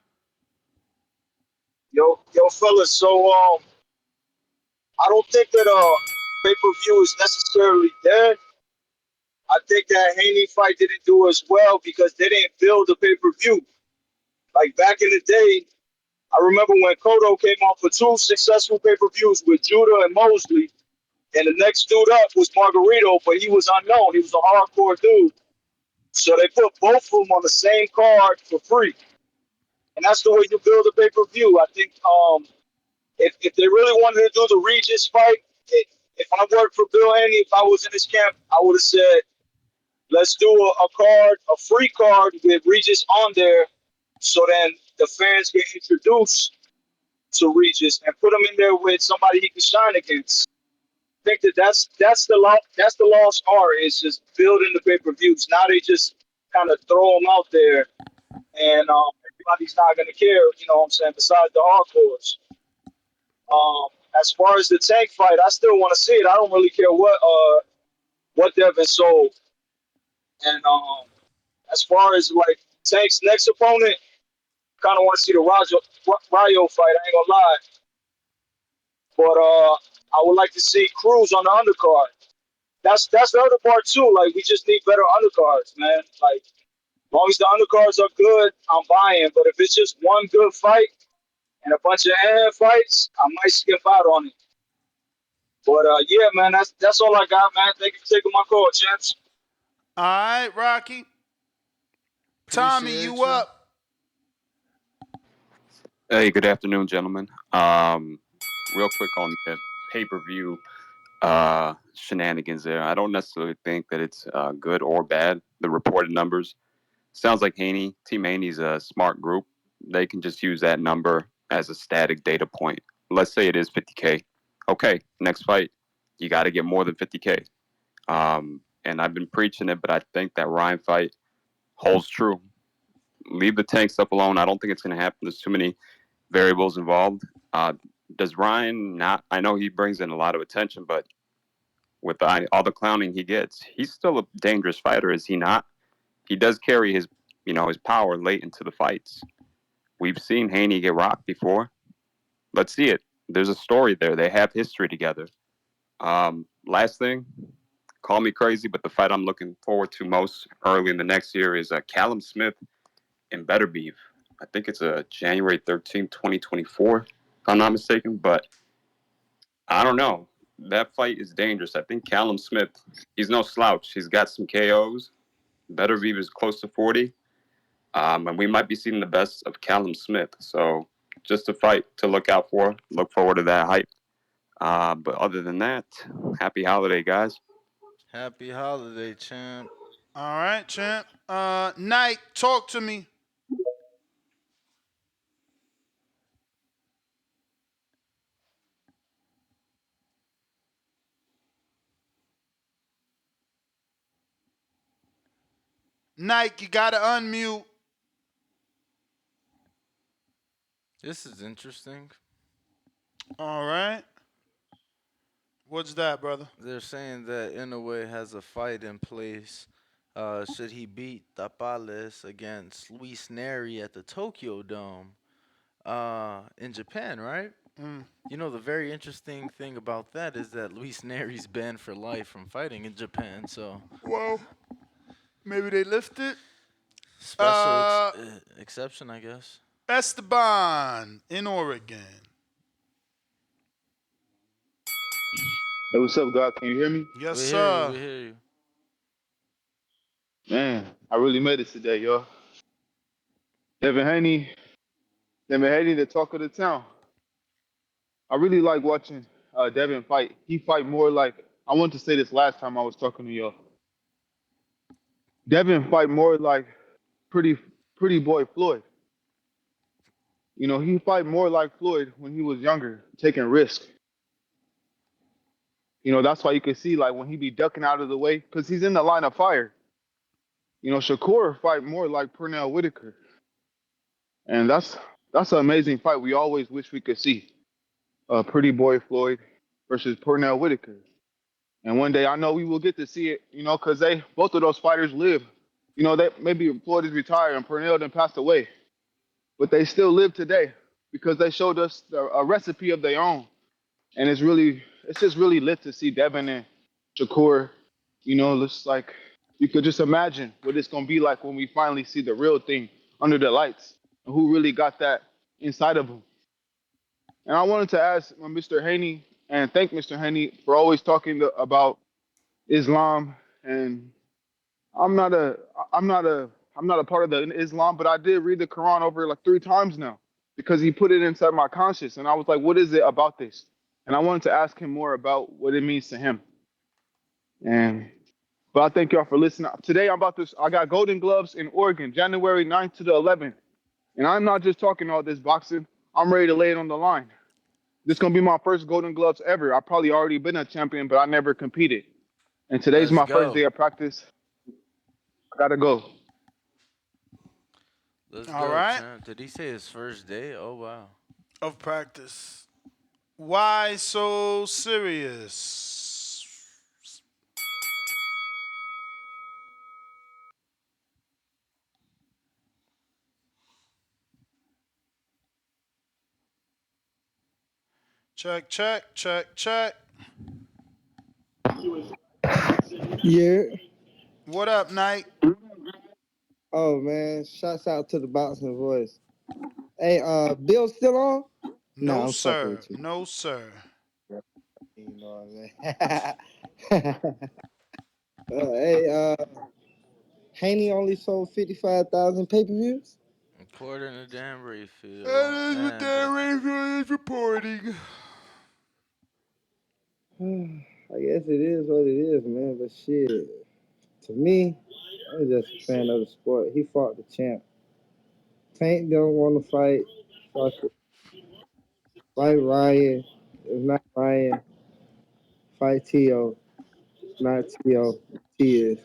Yo, fellas, so, I don't think that, pay-per-view is necessarily dead. I think that Haney fight didn't do as well because they didn't build the pay-per-view. Like back in the day, I remember when Cotto came off for two successful pay-per-views with Judah and Mosley, and the next dude up was Margarito, but he was unknown. He was a hardcore dude. So they put both of them on the same card for free. And that's the way you build a pay-per-view. I think if they really wanted to do the Regis fight, if I worked for Bill Haney, if I was in his camp, I would have said, let's do a card, a free card with Regis on there, so then the fans get introduced to Regis and put him in there with somebody he can shine against. I think that's the lost art is just building the pay-per-views. Now they just kind of throw them out there, and everybody's not going to care. You know what I'm saying? Besides the hardcores. As far as the Tank fight, I still want to see it. I don't really care what Devin sold. And as far as like Tank's next opponent, kind of want to see the Rayo fight. I ain't gonna lie, but I would like to see Cruz on the undercard. That's the other part too. Like we just need better undercards, man. Like as long as the undercards are good, I'm buying. But if it's just one good fight and a bunch of fights, I might skip out on it. But yeah, man, that's all I got, man. Thank you for taking my call, champs. All right, Rocky. Tommy, you Appreciate you. up? Hey, good afternoon, gentlemen. Real quick on the pay-per-view shenanigans there. I don't necessarily think that it's good or bad. The reported numbers sounds like Team Haney's a smart group. They can just use that number as a static data point. Let's say it is 50K. Okay, next fight, you got to get more than 50K. And I've been preaching it, but I think that Ryan fight holds true. Leave the Tank stuff alone. I don't think it's going to happen. There's too many variables involved. Does Ryan not? I know he brings in a lot of attention, but with all the clowning he gets, he's still a dangerous fighter, is he not? He does carry his power late into the fights. We've seen Haney get rocked before. Let's see it. There's a story there. They have history together. Last thing, call me crazy, but the fight I'm looking forward to most early in the next year is Callum Smith and Better Beef. I think it's January 13th, 2024, if I'm not mistaken. But I don't know. That fight is dangerous. I think Callum Smith, he's no slouch. He's got some KOs. Better Beef is close to 40. And we might be seeing the best of Callum Smith. So just a fight to look out for. Look forward to that hype. But other than that, happy holiday, guys. Happy holiday, champ. All right, champ. Knight, talk to me. Knight, you gotta unmute. This is interesting. All right. What's that, brother? They're saying that Inoue has a fight in place. Should he beat Tapales against Luis Neri at the Tokyo Dome in Japan, right? Mm. You know, the very interesting thing about that is that Luis Neri's banned for life from fighting in Japan, so Well, maybe they lift it. special exception, I guess. Esteban in Oregon. Hey, what's up, God? Can you hear me? Yes, We hear you, sir. we hear you. Man, I really made it today, yo. Devin Haney, Devin Haney, the talk of the town. I really like watching Devin fight. He fight more like I wanted to say this last time I was talking to y'all. Devin fight more like pretty pretty boy Floyd. You know, he fight more like Floyd when he was younger, taking risks. You know, that's why you can see like when he be ducking out of the way, because he's in the line of fire. You know, Shakur fight more like Pernell Whitaker. And that's an amazing fight we always wish we could see. Pretty boy Floyd versus Pernell Whitaker. And one day I know we will get to see it, you know, because they both of those fighters live. You know, they maybe Floyd is retired and Pernell then passed away, but they still live today because they showed us a recipe of their own. And it's just really lit to see Devin and Shakur. You know, it's like you could just imagine what it's gonna be like when we finally see the real thing under the lights and who really got that inside of them. And I wanted to ask Mr. Haney and thank Mr. Haney for always talking about Islam. And I'm not a I'm not a I'm not a part of the Islam, but I did read the Quran over like 3 times now because he put it inside my conscience, and I was like, what is it about this? And I wanted to ask him more about what it means to him. And but I thank y'all for listening. Today I'm about to I got Golden Gloves in Oregon, January 9th to the 11th, and I'm not just talking all this boxing. I'm ready to lay it on the line. This is gonna be my first Golden Gloves ever. I probably already been a champion, but I never competed. And today's Let's my first go. day of practice. I gotta go. Let's All go, right. champ. Did he say his first day? Oh, wow. Of practice. Why so serious? Check, check, check, check. Yeah. What up, Knight? Oh man, shouts out to the boxing voice. Hey, Bill still on? Nah, No, I'm fucking sir. with you. No, sir. You know what I mean? Hey, Haney only sold 55,000 pay-per-views. According to Dan Rayfield, That is what and Dan Rayfield is reporting. I guess it is what it is, man. But shit, to me, I'm just a fan of the sport. He fought the champ. Tank don't want to fight. Fuck it. Fight Ryan. It's not Ryan. Fight T.O. It's not T.O. T is.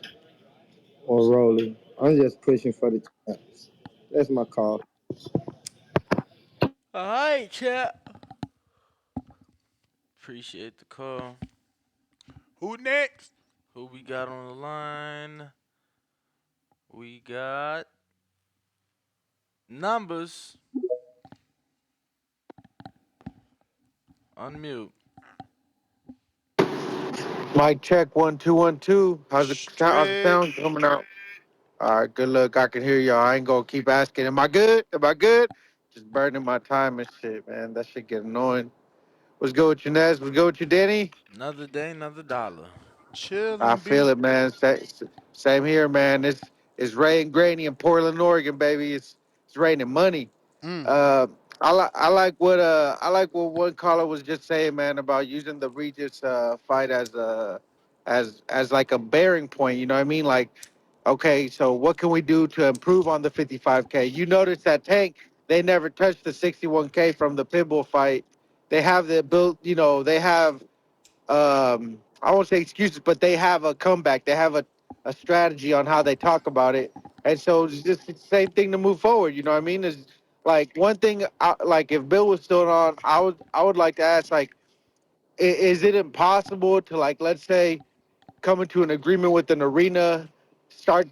Or Rolly. I'm just pushing for the champs. That's my call. all right, champ. Appreciate the call. Who next? Who we got on the line? We got numbers. Unmute. Mic check 1 2 1 2. How's the Straight. sound coming out? All right, good luck. I can hear y'all. I ain't gonna keep asking. Am I good? Am I good? Just burning my time and shit, man. That shit get annoying. What's good with you, Nez? What's good with you, Danny? Another day, another dollar. I Chilling, feel B. it, man. Same here, man. It's raining grainy in Portland, Oregon, baby. It's raining money. Mm. Uh, I like what one caller was just saying, man, about using the Regis fight as like a bearing point. You know what I mean? Like, okay, so what can we do to improve on the 55K? You notice that Tank, they never touched the 61K from the Pitbull fight. They have the built, they have, I won't say excuses, but they have a comeback. They have a strategy on how they talk about it. And so it's just the same thing to move forward. You know what I mean? Is like one thing, like if Bill was still on, I would like to ask, like, is it impossible to, like, let's say, come into an agreement with an arena, start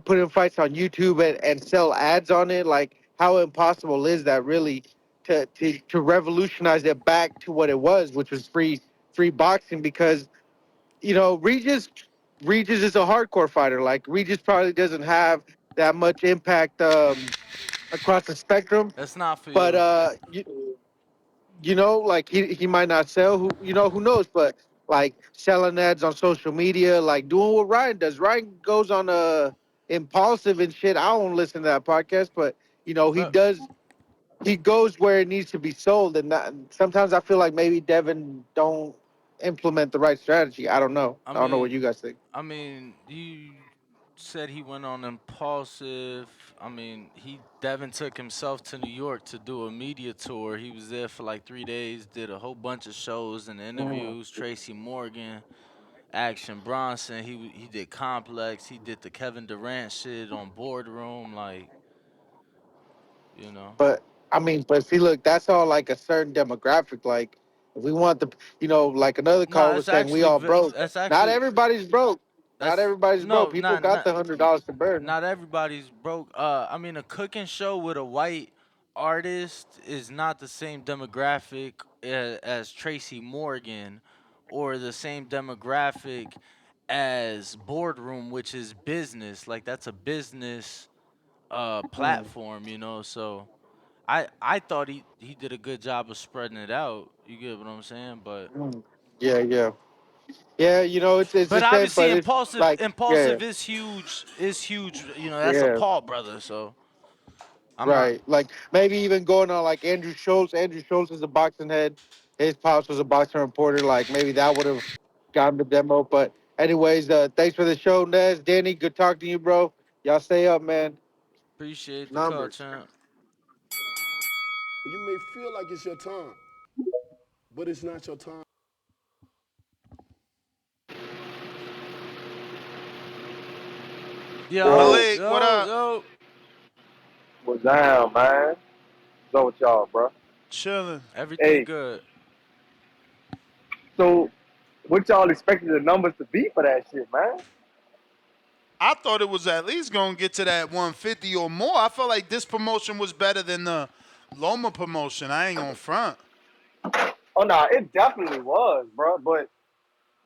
putting fights on YouTube and sell ads on it? Like, how impossible is that really to revolutionize it back to what it was, which was free boxing? Because Regis is a hardcore fighter. Like, Regis probably doesn't have that much impact across the spectrum, That's not for but you. like he might not sell. Who knows? But like selling ads on social media, like doing what Ryan does. Ryan goes on impulsive and shit. I don't listen to that podcast, but he But does. He goes where it needs to be sold, and sometimes I feel like maybe Devin don't implement the right strategy. I don't know. I I don't know what mean, you guys think. you said he went on impulsive. I mean, Devin took himself to New York to do a media tour. He was there for like 3 days, did a whole bunch of shows and interviews. Tracy Morgan, Action Bronson. He did Complex. He did the Kevin Durant shit on Boardroom. Like, you know. But I mean, but see, look, that's all like a certain demographic. Like, if we want like another No, caller was saying, we all broke. that's Not actually everybody's broke. Not that's everybody's broke. no, People got the $100 to burn. not everybody's broke. I mean, a cooking show with a white artist is not the same demographic as Tracy Morgan, or the same demographic as Boardroom, which is business. Like, that's a business Mm, platform, So I thought he did a good job of spreading it out. You get what I'm saying? mm. Yeah, yeah, yeah. It's the But same, obviously, but it's like, yeah, impulsive is huge. Is huge. That's a yeah. Paul brother. So I'm not. Right. Like maybe even going on like Andrew Schultz. Andrew Schultz is a boxing head. His pops was a boxing reporter. Like maybe that would have gotten the demo. But anyways, thanks for the show, Nez. Danny, good talking to you, bro. Y'all stay up, man. Appreciate the call, Numbers. champ. You may feel like it's your time, but it's not your time. Yo, Whoa, Malik, what yo, up? yo. what's down, man? What's up with y'all, bro? Chilling. Everything Hey, good. so what y'all expected the numbers to be for that shit, man? I thought it was at least going to get to that 150 or more. I felt like this promotion was better than the Loma promotion. I ain't going to front. Oh no, it definitely was, bro. But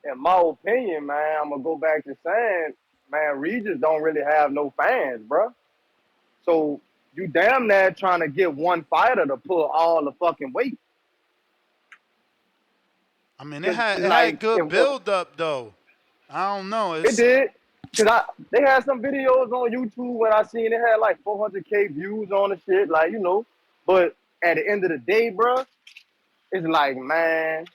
in my opinion, man, I'm gonna go back to saying, man, Regis don't really have no fans, bro. So you damn near trying to get one fighter to pull all the fucking weight. I mean, it Cause had it's it had like good if build up though. I don't know. it It's did, cause they had some videos on YouTube when I seen it had like 400K views on the shit, like But at the end of the day, bro, it's like, man,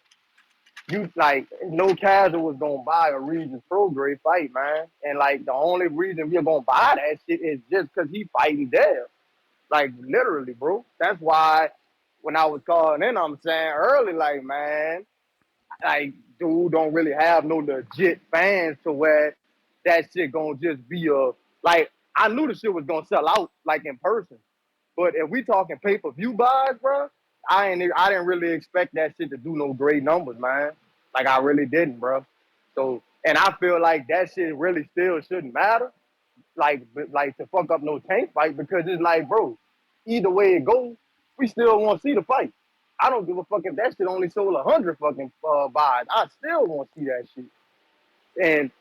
you like no casual was gonna buy a Regis Prograis fight, man. And like the only reason we're gonna buy that shit is just cause he fighting there. Like literally, bro. That's why when I was calling in, I'm saying early, like, man, like dude don't really have no legit fans to where that shit gonna just be a like I knew the shit was gonna sell out like in person. But if we talking pay per view buys, bro, I didn't really expect that shit to do no great numbers, man. Like I really didn't, bro. So and I feel like that shit really still shouldn't matter. Like to fuck up no tank fight because it's like, bro, either way it goes, we still want to see the fight. I don't give a fuck if that shit only sold 100 fucking buys. I still want to see that shit. And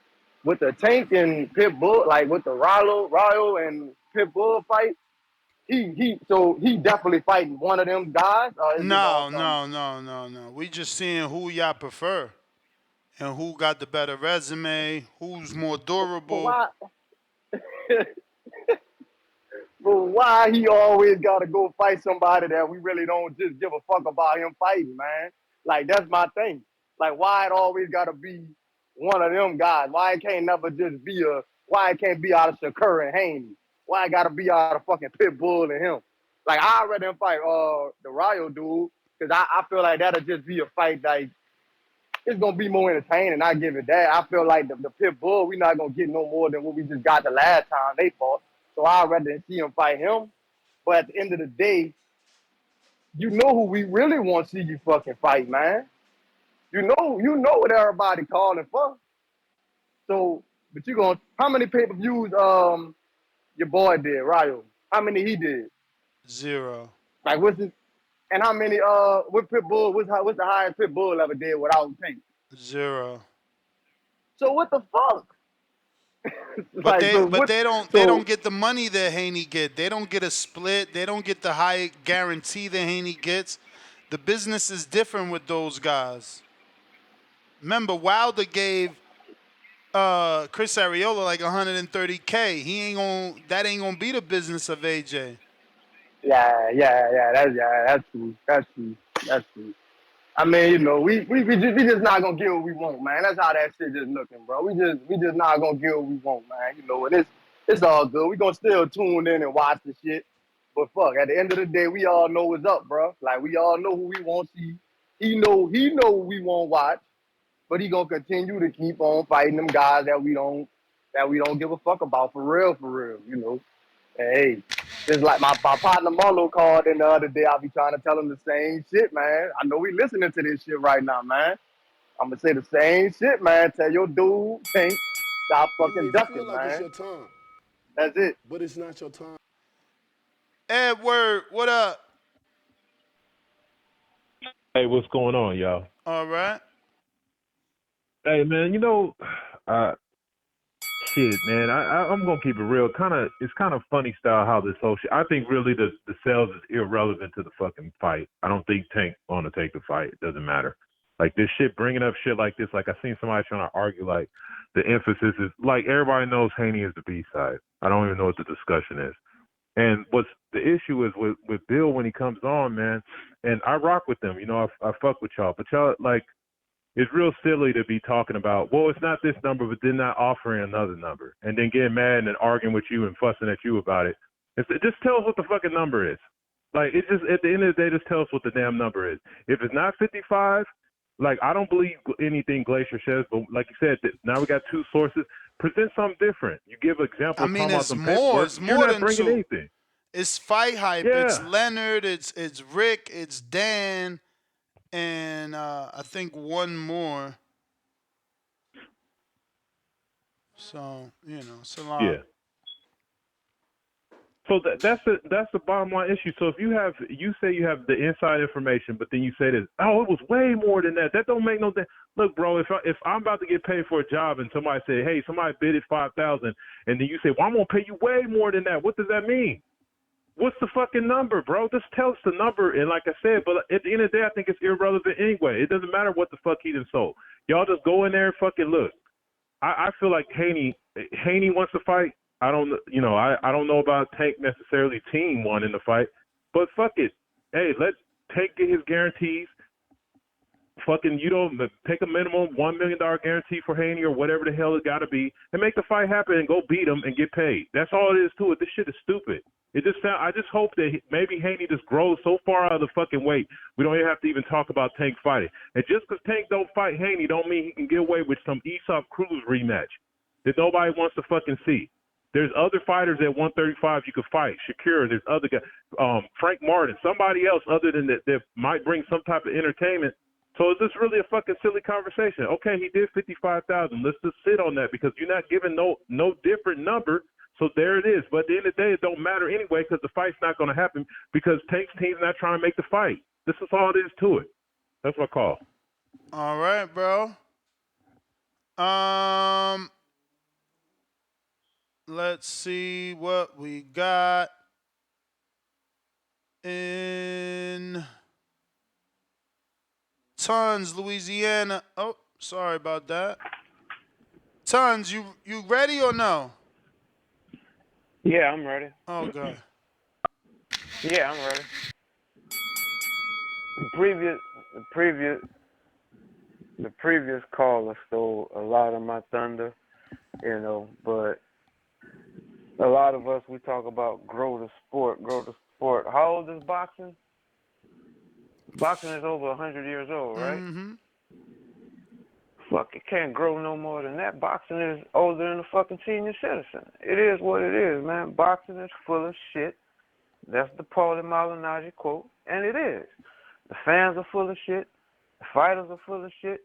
with the tank and Pitbull, like with the Rayo and Pitbull fight, he definitely fighting one of them guys. Or is it going no, some? no, no, no, no. We just seeing who y'all prefer and who got the better resume, who's more But durable. why? But why he always gotta go fight somebody that we really don't just give a fuck about him fighting, man? Like that's my thing. Like why it always gotta be one of them guys? Why it can't never just be Why it can't be out of Shakur and Haney? Why it got to be out of fucking Pitbull and him? Like, I'd rather him fight the Rayo dude, because I feel like that'll just be a fight like, it's going to be more entertaining. I give it that. I feel like the Pitbull, we not going to get no more than what we just got the last time they fought. So I'd rather see him fight him. But at the end of the day, you know who we really want to see you fucking fight, man. You know what everybody calling for. So, but you going, how many pay-per-views your boy did, Rayo? How many he did? 0. Like, what's his, and how many, what Pitbull, what's the highest Pitbull ever did without Tank? 0. So what the fuck? But Like, so what, they so, don't get the money that Haney get. They don't get a split. They don't get the high guarantee that Haney gets. The business is different with those guys. Remember, Wilder gave Chris Arreola like 130K. That ain't gonna be the business of AJ. that's true. I mean, you know, we just not gonna get what we want, man. That's how that shit just looking, bro. We just not gonna get what we want, man. You know, and it's all good. We gonna still tune in and watch the shit. But fuck, at the end of the day, we all know what's up, bro. Like, we all know who we want to see. He know who we want to watch, but he gonna continue to keep on fighting them guys that we don't give a fuck about for real, you know. And hey, just like my partner Marlo called in the other day, I'll be trying to tell him the same shit, man. I know we listening to this shit right now, man. I'm gonna say the same shit, man. Tell your dude, Tank, stop You fucking may feel ducking, like it's man. your time, That's it. but it's not your time. Edward, what up? Hey, what's going on, y'all? All right. Hey, man, uh, shit, man, I'm gonna keep it real. It's kind of funny style how this whole shit. I think really the sales is irrelevant to the fucking fight. I don't think Tank gonna take the fight. It doesn't matter. Like this shit, bringing up shit like this. Like I seen somebody trying to argue like the emphasis is like everybody knows Haney is the B side. I don't even know what the discussion is. And what's the issue is with Bill when he comes on, man. And I rock with them. I fuck with y'all, but y'all like. It's real silly to be talking about, well, it's not this number, but then not offering another number, and then getting mad and arguing with you and fussing at you about it. Just tell us what the fucking number is. Like, it just, at the end of the day, just tell us what the damn number is. If it's not 55, like, I don't believe anything Glacier says, but like you said, now we got two sources. Present something different. You give I examples mean, talking about it's some more. paperwork. It's You're more not than bringing 2. anything. It's Fight Hype. It's Yeah. Leonard. It's Rick. It's Dan, and I think one more. So it's a lot. Yeah. So that's the bottom line issue. So if you say you have the inside information, but then you say this, oh, it was way more than that. That don't make no sense. Look, bro, if I'm about to get paid for a job and somebody say, hey, somebody bid it 5,000, and then you say, well, I'm gonna pay you way more than that. What does that mean? What's the fucking number, bro? Just tell us the number. And like I said, but at the end of the day, I think it's irrelevant anyway. It doesn't matter what the fuck he done sold. Y'all just go in there and fucking look. I feel like Haney wants to fight. I don't know about Tank necessarily. Team won in the fight, but fuck it. Hey, let Tank get his guarantees. Fucking, take a minimum $1 million guarantee for Haney or whatever the hell it got to be, and make the fight happen and go beat him and get paid. That's all it is to it. This shit is stupid. I just hope that maybe Haney just grows so far out of the fucking weight we don't even have to even talk about Tank fighting. And just because Tank don't fight Haney don't mean he can get away with some Aesop Cruz rematch that nobody wants to fucking see. There's other fighters at 135 you could fight. Shakur, there's other guys, Frank Martin, somebody else other than that might bring some type of entertainment. So is this really a fucking silly conversation? Okay, he did 55,000. Let's just sit on that because you're not giving no different number. So there it is. But at the end of the day, it don't matter anyway because the fight's not going to happen because Tank's team's not trying to make the fight. This is all it is to it. That's my call. All right, bro. Let's see what we got in Tons, Louisiana. Oh, sorry about that. Tons, you ready or no? Yeah, I'm ready. Oh, God. Yeah, I'm ready. The previous caller stole a lot of my thunder, but A lot of us, we talk about grow the sport, grow the sport. How old is boxing? Boxing is over 100 years old, right? Mm-hmm. Fuck, it can't grow no more than that. Boxing is older than a fucking senior citizen. It is what it is, man. Boxing is full of shit. That's the Paulie Malignaggi quote, and it is. The fans are full of shit. The fighters are full of shit.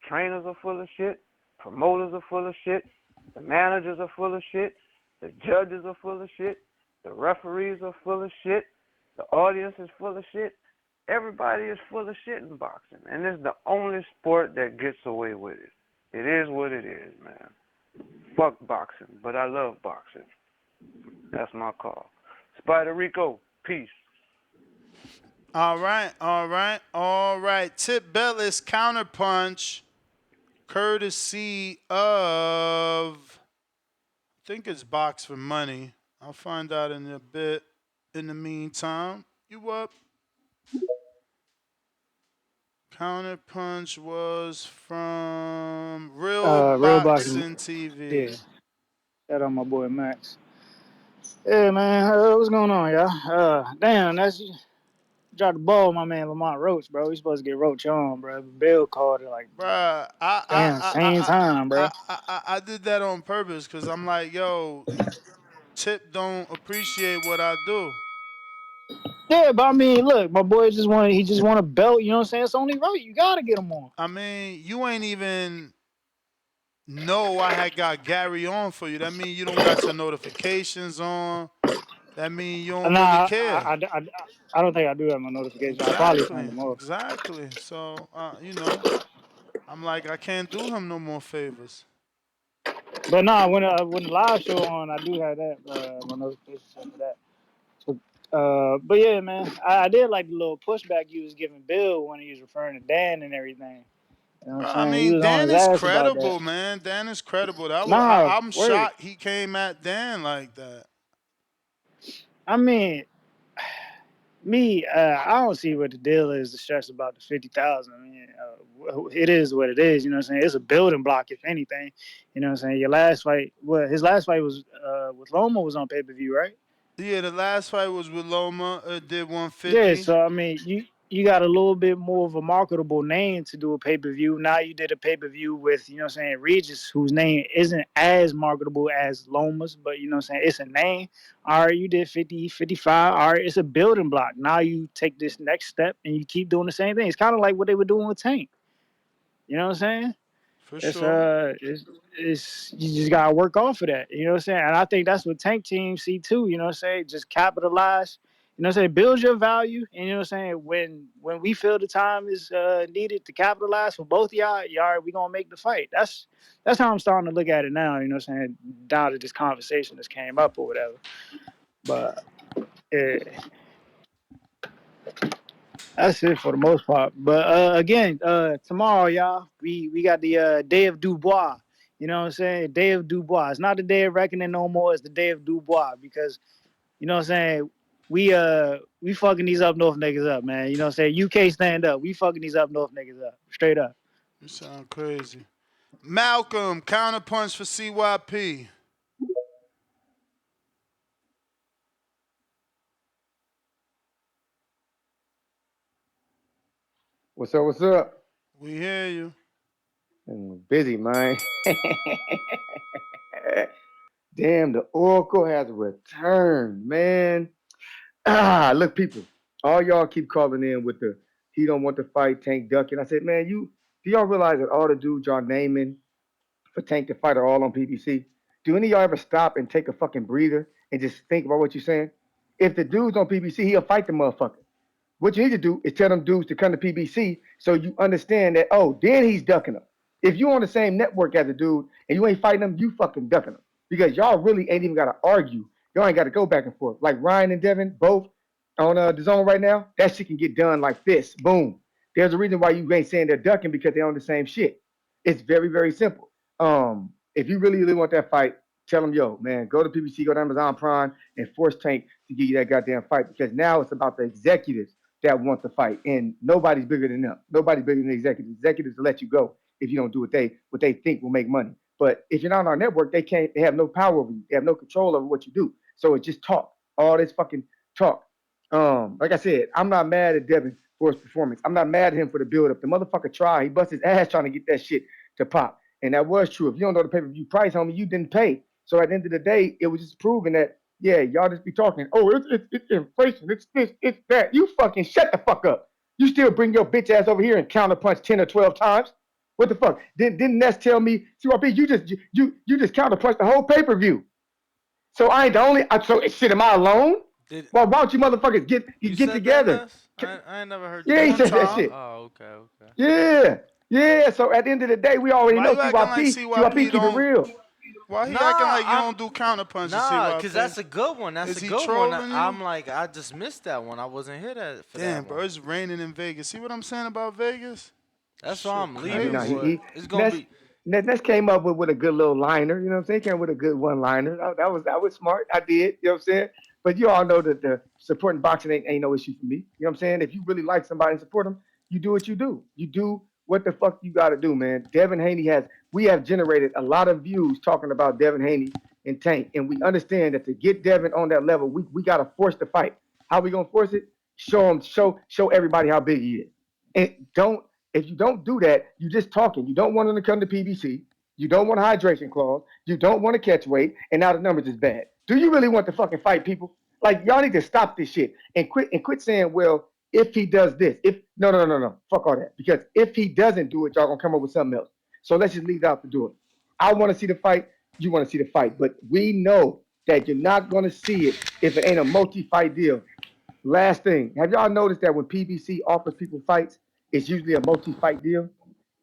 Trainers are full of shit. Promoters are full of shit. The managers are full of shit. The judges are full of shit. The referees are full of shit. The audience is full of shit. Everybody is full of shit in boxing, and it's the only sport that gets away with it. It is what it is, man. Fuck boxing, but I love boxing. That's my call. Spider Rico, peace. All right, all right, all right. Tip Bellis counterpunch, courtesy of, I think it's Box for Money. I'll find out in a bit. In the meantime, you up? Counterpunch was from Real Real boxing. Boxing Yeah, TV. shout out my boy Max. Yeah, man. What's going on, y'all? Damn, that's you dropped the ball, my man Lamont Roach, bro. He's supposed to get Roach on, bro. Bill called it like, Bruh, damn, same time, bro. I did that on purpose because I'm like, yo, Tip don't appreciate what I do. Yeah, but I mean, look, my boy he just want a belt. You know what I'm saying? It's only right. You gotta get him on. I mean, you ain't even know I had got Gary on for you. That mean you don't got your notifications on. That mean you don't really Nah, care. I don't think I do have my notification. I probably turned Exactly, them off. exactly. So, I'm like, I can't do him no more favors. But nah, when the live show on, I do have that my notifications set for that. But yeah, man, I did like the little pushback you was giving Bill when he was referring to Dan and everything. You know what I'm Bro, I saying? He mean, was on Dan his is ass about that. credible, man. Dan is credible. Nah, I'm word. shocked he came at Dan like that. I mean, I don't see what the deal is to stress about the 50,000. I mean, it is what it is. You know what I'm saying? It's a building block, if anything. You know what I'm saying? Your last fight, his last fight was with Loma was on pay per view, right? Yeah, the last fight was with Loma. Did Yeah, 150. so I mean, you got a little bit more of a marketable name to do a pay per view. Now you did a pay per view with, you know what I'm saying, Regis, whose name isn't as marketable as Lomas, but you know what I'm saying, it's a name. All right, you did 50, 55. All right, it's a building block. Now you take this next step and you keep doing the same thing. It's kind of like what they were doing with Tank. You know what I'm saying? For It's sure. you just gotta work off of that. You know what I'm saying? And I think that's what tank teams see too. You know what I'm saying? Just capitalize. You know what I'm saying? Build your value. And you know what I'm saying? When we feel the time is needed to capitalize for both of y'all, we gonna make the fight. That's how I'm starting to look at it now. You know what I'm saying? Down to this conversation that's came up or whatever. But yeah, that's it for the most part. But again, tomorrow, y'all, we got the Day of Dubois. You know what I'm saying? Day of Dubois. It's not the Day of Reckoning no more. It's the Day of Dubois because you know what I'm saying. We fucking these up north niggas up, man. You know what I'm saying? UK stand up. We fucking these up north niggas up, straight up. You sound crazy. Malcolm, counterpunch for CYP. What's up? What's up? We hear you. Busy, man. Damn, the Oracle has returned, man. Look, people, all y'all keep calling in with the he don't want to fight Tank Ducking. I said, man, do y'all realize that all the dudes y'all naming for Tank to fight are all on PBC? Do any of y'all ever stop and take a fucking breather and just think about what you're saying? If the dude's on PBC, he'll fight the motherfucker. What you need to do is tell them dudes to come to PBC so you understand that, oh, then he's ducking them. If you on the same network as a dude and you ain't fighting them, you fucking ducking them. Because y'all really ain't even got to argue. Y'all ain't got to go back and forth. Like Ryan and Devin, both on the zone right now, that shit can get done like this. Boom. There's a reason why you ain't saying they're ducking because they're on the same shit. It's very, very simple. If you really, really want that fight, tell them, yo, man, go to PBC, go to Amazon Prime, and force Tank to give you that goddamn fight. Because now it's about the executives that want to fight, and nobody's bigger than them. Nobody's bigger than the executives. Executives will let you go if you don't do what they think will make money. But if you're not on our network, they can't. They have no power over you. They have no control over what you do. So it's just talk. All this fucking talk. Like I said, I'm not mad at Devin for his performance. I'm not mad at him for the build up. The motherfucker tried. He busted his ass trying to get that shit to pop. And that was true. If you don't know the pay-per-view price, homie, you didn't pay. So at the end of the day, it was just proving that, yeah, y'all just be talking. Oh, it's inflation. It's this, it's that. You fucking shut the fuck up. You still bring your bitch ass over here and counterpunch 10 or 12 times. What the fuck? Didn't Ness tell me, CYP, you just counterpunched the whole pay-per-view. So I ain't the only. So shit, am I alone? Did Well, why don't you motherfuckers you get said that, together? Ness? I ain't never heard you Yeah, he say One said that. that time. shit. Oh, okay. Yeah, yeah. So at the end of the day, we already Why know you acting like CYP CYP keep it don't? real. Why he acting Nah, like you don't do counter punches, nah, cause CYP? that's a good one. That's Is a he good one. trolling you? I'm like, I just missed that one. I wasn't here for Damn, that bro, one. it's raining in Vegas. See what I'm saying about Vegas? That's why Shit, I'm I mean, leaving, nah, crazy. but it's gonna Ness, be. Ness came up with a good little liner. You know what I'm saying? He came with a good one liner. That was smart. I did. You know what I'm saying? But you all know that the supporting boxing ain't no issue for me. You know what I'm saying? If you really like somebody and support them, you do what you do. You do what the fuck you got to do, man. Devin Haney we have generated a lot of views talking about Devin Haney and Tank, and we understand that to get Devin on that level, we got to force the fight. How we gonna force it? Show everybody how big he is, and don't if you don't do that, you just talking. You don't want him to come to PBC. You don't want a hydration clause. You don't want to catch weight, and now the numbers is bad. Do you really want to fucking fight people? Like y'all need to stop this shit and quit saying, well, if he does this, if no, fuck all that. Because if he doesn't do it, y'all gonna come up with something else. So let's just leave it out the door. I want to see the fight. You want to see the fight, but we know that you're not gonna see it if it ain't a multi-fight deal. Last thing, have y'all noticed that when PBC offers people fights, it's usually a multi-fight deal?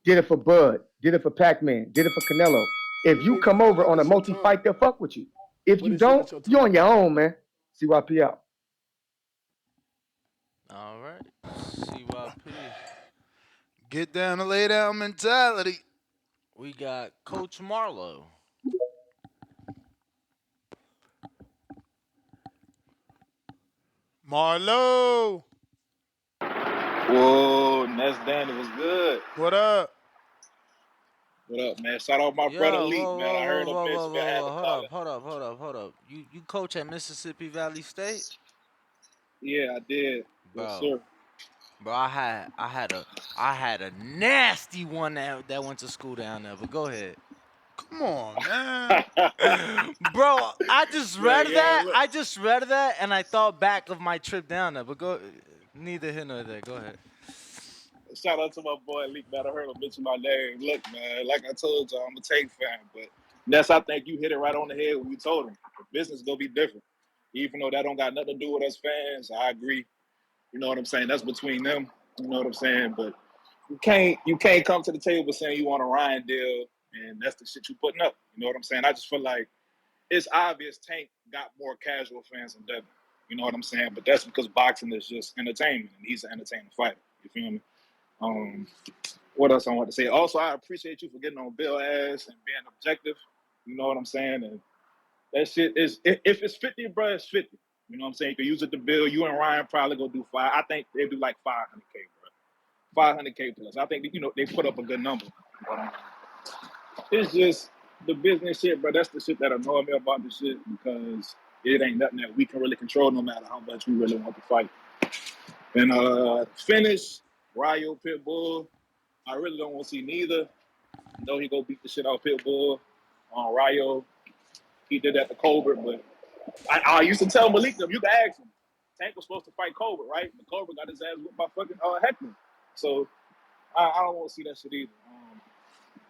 Did it for Bud, did it for Pac-Man, did it for Canelo. If you Wait, come over what on a is your time? multi-fight, they'll fuck with you. If What you is it? don't, What's your you're time? on your own, man. CYP out. All right, CYP. Get down and lay down mentality. We got Coach Marlowe. Marlo, Whoa, Ness Danny was good. what up? What up, man? Shout out my Yo, brother Leak, whoa, man. whoa, I heard whoa, him whoa, whoa, mention me. I whoa, had whoa. to Hold call up, it. hold up, hold up, hold up. You coach at Mississippi Valley State, Yeah, I did. Yes, bro. sir. Bro, I had a nasty one that went to school down there. But go ahead. Come on, man. Bro, I just Look, read yeah, that. look. I just read that, and I thought back of my trip down there. But go, neither here nor there. Go ahead. Shout out to my boy Leak, man. I heard him mention my name. Look, man, like I told you, I'm a Tank fan, but Ness, I think you hit it right on the head when you told him the business gonna be different. Even though that don't got nothing to do with us fans, I agree. You know what I'm saying? That's between them. You know what I'm saying? But you can't come to the table saying you want a Ryan deal and that's the shit you putting up. You know what I'm saying? I just feel like it's obvious Tank got more casual fans than Devin. You know what I'm saying? But that's because boxing is just entertainment and he's an entertaining fighter. You feel me? Um, what else I want to say? Also, I appreciate you for getting on Bill ass and being objective. You know what I'm saying? And that shit is if it's 50, bro, it's 50. You know what I'm saying? You can use it to Bill. You and Ryan probably go do five. I think they do like 500K, bro. 500K plus. I think they put up a good number. But, it's just the business shit, but that's the shit that annoy me about this shit because it ain't nothing that we can really control no matter how much we really want to fight. And finish Rayo Pitbull. I really don't want to see neither. You know he go beat the shit out of Pitbull on Rayo. He did that to Colbert, but I used to tell Malik them, you can ask him. Tank was supposed to fight Colbert, right? But Colbert got his ass whipped by fucking Heckman. So I don't want to see that shit either.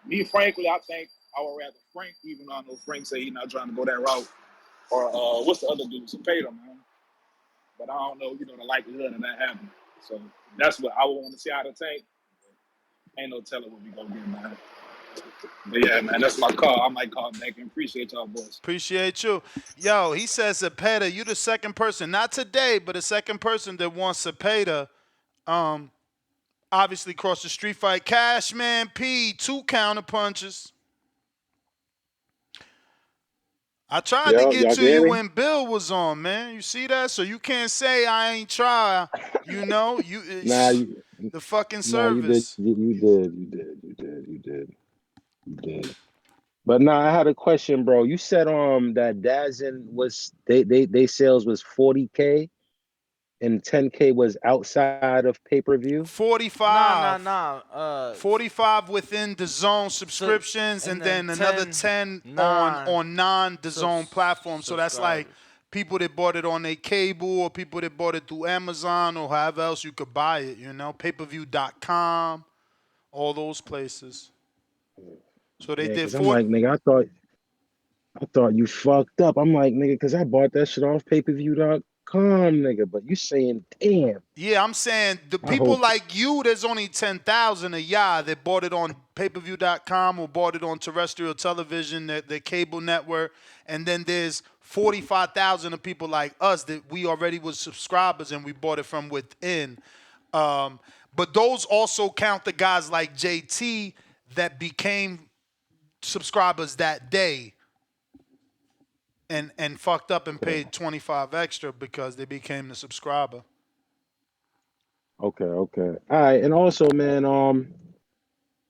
Me, frankly, I think I would rather Frank, even though I know Frank say he's not trying to go that route. Or what's the other dude? Cepeda, man. But I don't know, the likelihood of that happening. So that's what I would want to see out of Tank. Ain't no telling what we gonna get, man. But yeah, man, that's my call. I might call back and appreciate y'all boys. Appreciate you. Yo, he says Cepeda, you the second person, not today, but the second person that wants Cepeda. Um, obviously cross the street fight. Cashman P, 2 counter punches. I tried to Yo, get y'all to can you hear me? when Bill was on, man. You see that? So you can't say I ain't try. Nah, you, The fucking nah, you did, service. you did, you did, you did, you did, you did. But nah, I had a question, bro. You said that Dazen was they sales was 40K and 10K was outside of pay-per-view. Nah, nah, 45. nah. 45 within the zone So subscriptions, and and then then another 10 10 on non non the zone platform. So that's like subscribers. people that bought it on a cable, or people that bought it through Amazon, or however else you could buy it, payperview.com, all those places. So they Yeah, did because I'm 40. like, nigga, I thought you fucked up. I'm like, nigga, because I bought that shit off payperview.com, nigga. But you saying, damn, Yeah, I'm saying the I people hope. like you, there's only 10,000 of y'all that bought it on payperview.com or bought it on terrestrial television, the cable network. And then there's 45,000 of people like us that we already was subscribers and we bought it from within. Um, but those also count the guys like JT that became subscribers that day and fucked up and Okay, paid 25 extra because they became the subscriber. okay. All right, and also, man,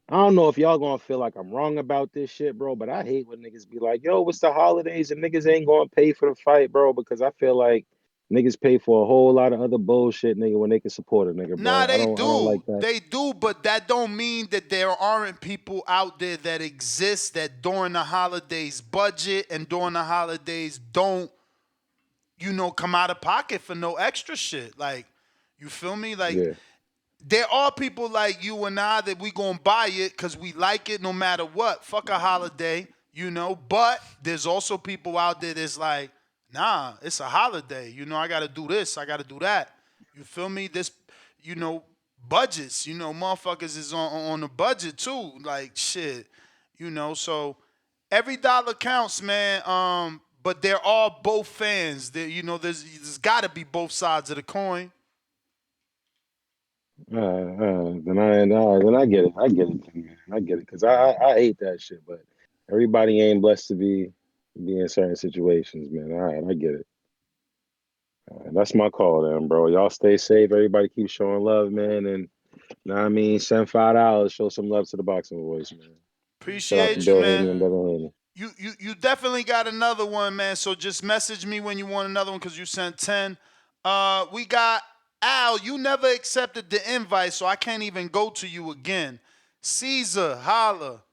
I don't know if y'all gonna feel like I'm wrong about this shit, bro, but I hate when niggas be like, yo, it's the holidays and niggas ain't gonna pay for the fight, bro, because I feel like niggas pay for a whole lot of other bullshit, nigga, when they can support a nigga, Nah, bro. I don't like that. They do, but that don't mean that there aren't people out there that exist that during the holidays budget and during the holidays don't, come out of pocket for no extra shit. Like, you feel me? Like, Yeah. there are people like you and I that we gonna buy it because we like it no matter what. Fuck a holiday, But there's also people out there that's like, nah, it's a holiday. I gotta do this, I gotta do that. You feel me? You know, budgets. Motherfuckers is on the budget too. Like shit. So every dollar counts, man. But there are both fans. There's gotta be both sides of the coin. Then I get it. I get it, man. I get it. Because I hate that shit, but everybody ain't blessed to be in certain situations, man. All right, I get it. That's my call then, bro. Y'all stay safe. Everybody keep showing love, man. And know what I mean, send $5. Show some love to the boxing voice, man. Shout out to Appreciate Appreciate you, you, Bill man. Haney and man. Devin Haney. You definitely got another one, man. So just message me when you want another one because you sent 10. We got Al. You never accepted the invite, so I can't even go to you again. Caesar, holla.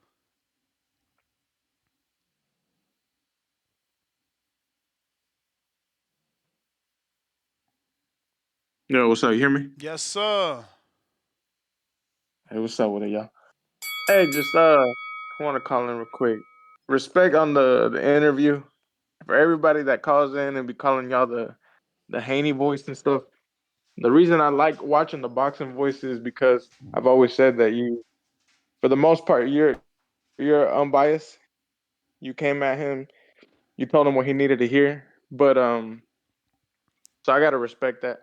Yo, what's up? You hear me? Yes, sir. Hey, what's up with it, y'all? Hey, just want to call in real quick. Respect on the interview for everybody that calls in and be calling y'all the Haney voice and stuff. The reason I like watching the boxing voice is because I've always said that you, for the most part, you're unbiased. You came at him, you told him what he needed to hear, but so I gotta respect that.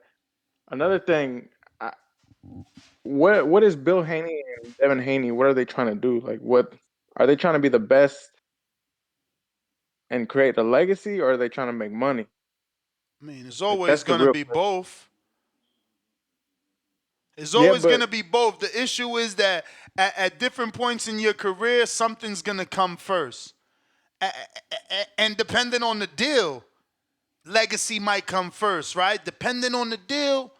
Another thing, I, what is Bill Haney and Devin Haney? What are they trying to do? Like, what are they trying to be the best and create a legacy, or are they trying to make money? I mean, it's Like, always that's the gonna real be question. both. It's Yeah, always but gonna be both. The issue is that at different points in your career, something's gonna come first. And depending on the deal, legacy might come first, right? Depending on the deal,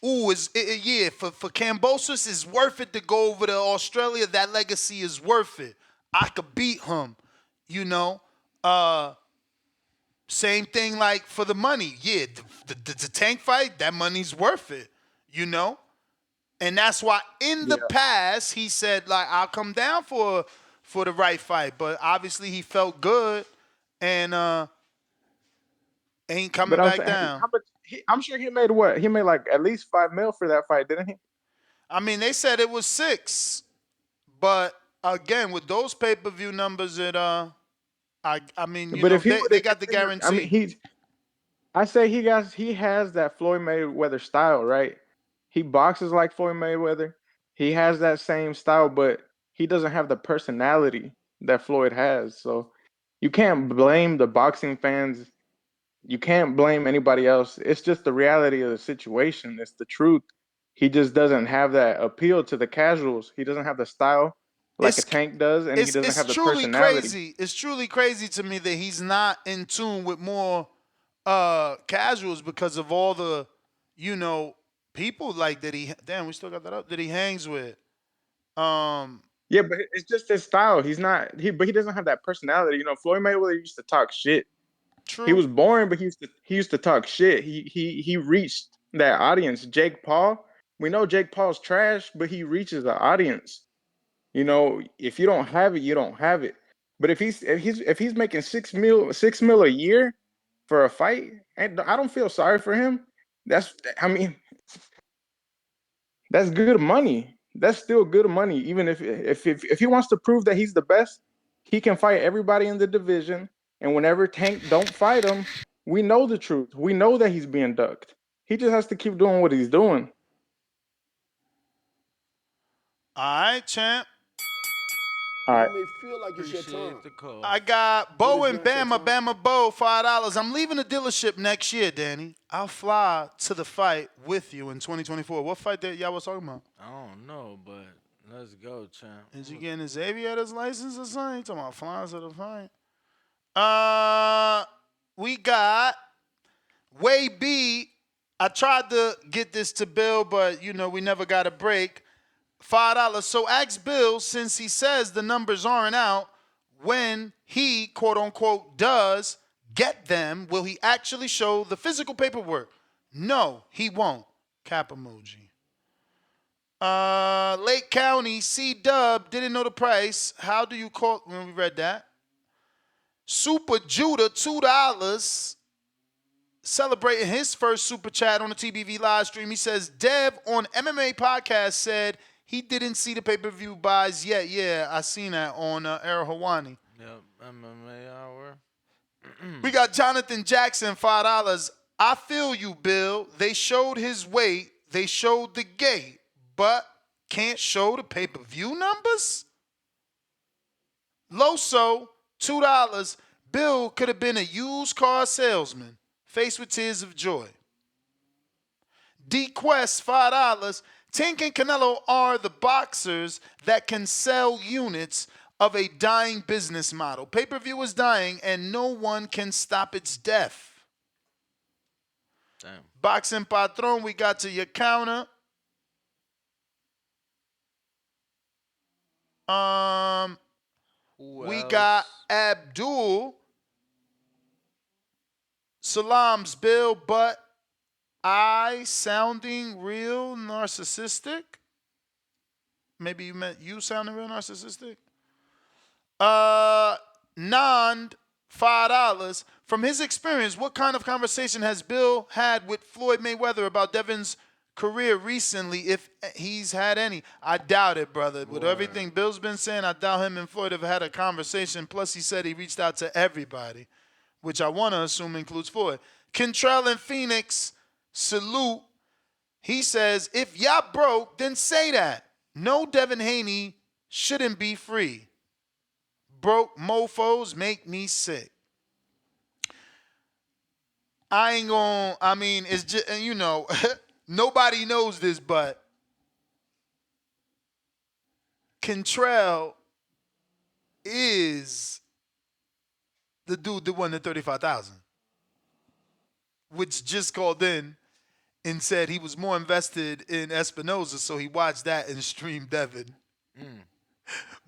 yeah, for Cambosos, it's worth it to go over to Australia. That legacy is worth it. I could beat him, you know. Uh, Same thing like for the money. Yeah, the tank fight, that money's worth it, you know. And that's why in the yeah, past he said like I'll come down for the right fight, but obviously he felt good and ain't but coming I'm back saying, down. how much? I'm sure he made what? He made like at least 5 mil for that fight, didn't he? I mean, they said it was 6. But again, with those pay per view numbers, I mean, But if he would they have got the continued, I mean, guarantee. I say he has that Floyd Mayweather style, right? He boxes like Floyd Mayweather. He has that same style, but he doesn't have the personality that Floyd has. So you can't blame the boxing fans. You can't blame anybody else. It's just the reality of the situation. It's the truth. He just doesn't have that appeal to the casuals. He doesn't have the style. like a It's Tank does, and he doesn't it's have the truly personality. crazy. It's truly crazy to me that he's not in tune with more casuals because of all the, you know, people like that he damn, we still got that up, that he hangs with. Um Yeah, but it's just his style. But he doesn't have that personality. You know, Floyd Mayweather used to talk shit. He True. was boring, but he used to talk shit. He reached that audience. Jake Paul, we know Jake Paul's trash, but he reaches the audience. You know, if you don't have it, you don't have it. But if he's making 6 mil a year for a fight, and I don't feel sorry for him. I mean, that's good money. That's still good money. Even if he wants to prove that he's the best, he can fight everybody in the division. And whenever Tank don't fight him, we know the truth. We know that he's being ducked. He just has to keep doing what he's doing. All right, champ. All You right. may feel like it's your Appreciate time, the call. I got but Bo it's and not your Bama, time. Bama Bo, $5. I'm leaving the dealership next year, Danny. I'll fly to the fight with you in 2024. What fight that y'all was talking about? I don't know, but let's go, champ. Is he getting his aviator's license or something? He talking about flying to the fight. We got Way B. I tried to get this to Bill, but you know we never got a break. $5. So ask Bill, since he says the numbers aren't out, when he quote unquote does get them, will he actually show the physical paperwork? No, he won't. Cap emoji. Lake County, C Dub didn't know the price. How do you call when we read that? Super Judah, $2. Celebrating his first super chat on the TBV live stream. He says, Dev on MMA podcast said he didn't see the pay-per-view buys yet. Yeah, I seen that on Air Hawani. Yep, MMA hour. We got Jonathan Jackson, $5. I feel you, Bill. They showed his weight. They showed the gait, but can't show the pay-per-view numbers? Loso, $2. Bill could have been a used car salesman, faced with tears of joy. D-Quest, $5. Tink and Canelo are the boxers that can sell units of a dying business model. Pay-per-view is dying, and no one can stop its death. Damn. Boxing Patron, we got to your counter. Who We got else? Abdul. Salams, Bill, but I sounding real narcissistic? Maybe you meant you sounding real narcissistic? Nand, $5. From his experience, what kind of conversation has Bill had with Floyd Mayweather about Devin's career recently, if he's had any? I doubt it, brother. With Word. everything Bill's been saying, I doubt him and Floyd have had a conversation. Plus, he said he reached out to everybody, which I want to assume includes Floyd. Kentrell and Phoenix, salute. He says, if y'all broke, then say that. No, Devin Haney shouldn't be free. Broke mofos make me sick. I ain't gonna, I mean, it's just, you know, nobody knows this, but Kentrell is the dude that won the 35,000, which just called in and said he was more invested in Espinoza, so he watched that and streamed Devin. Mm.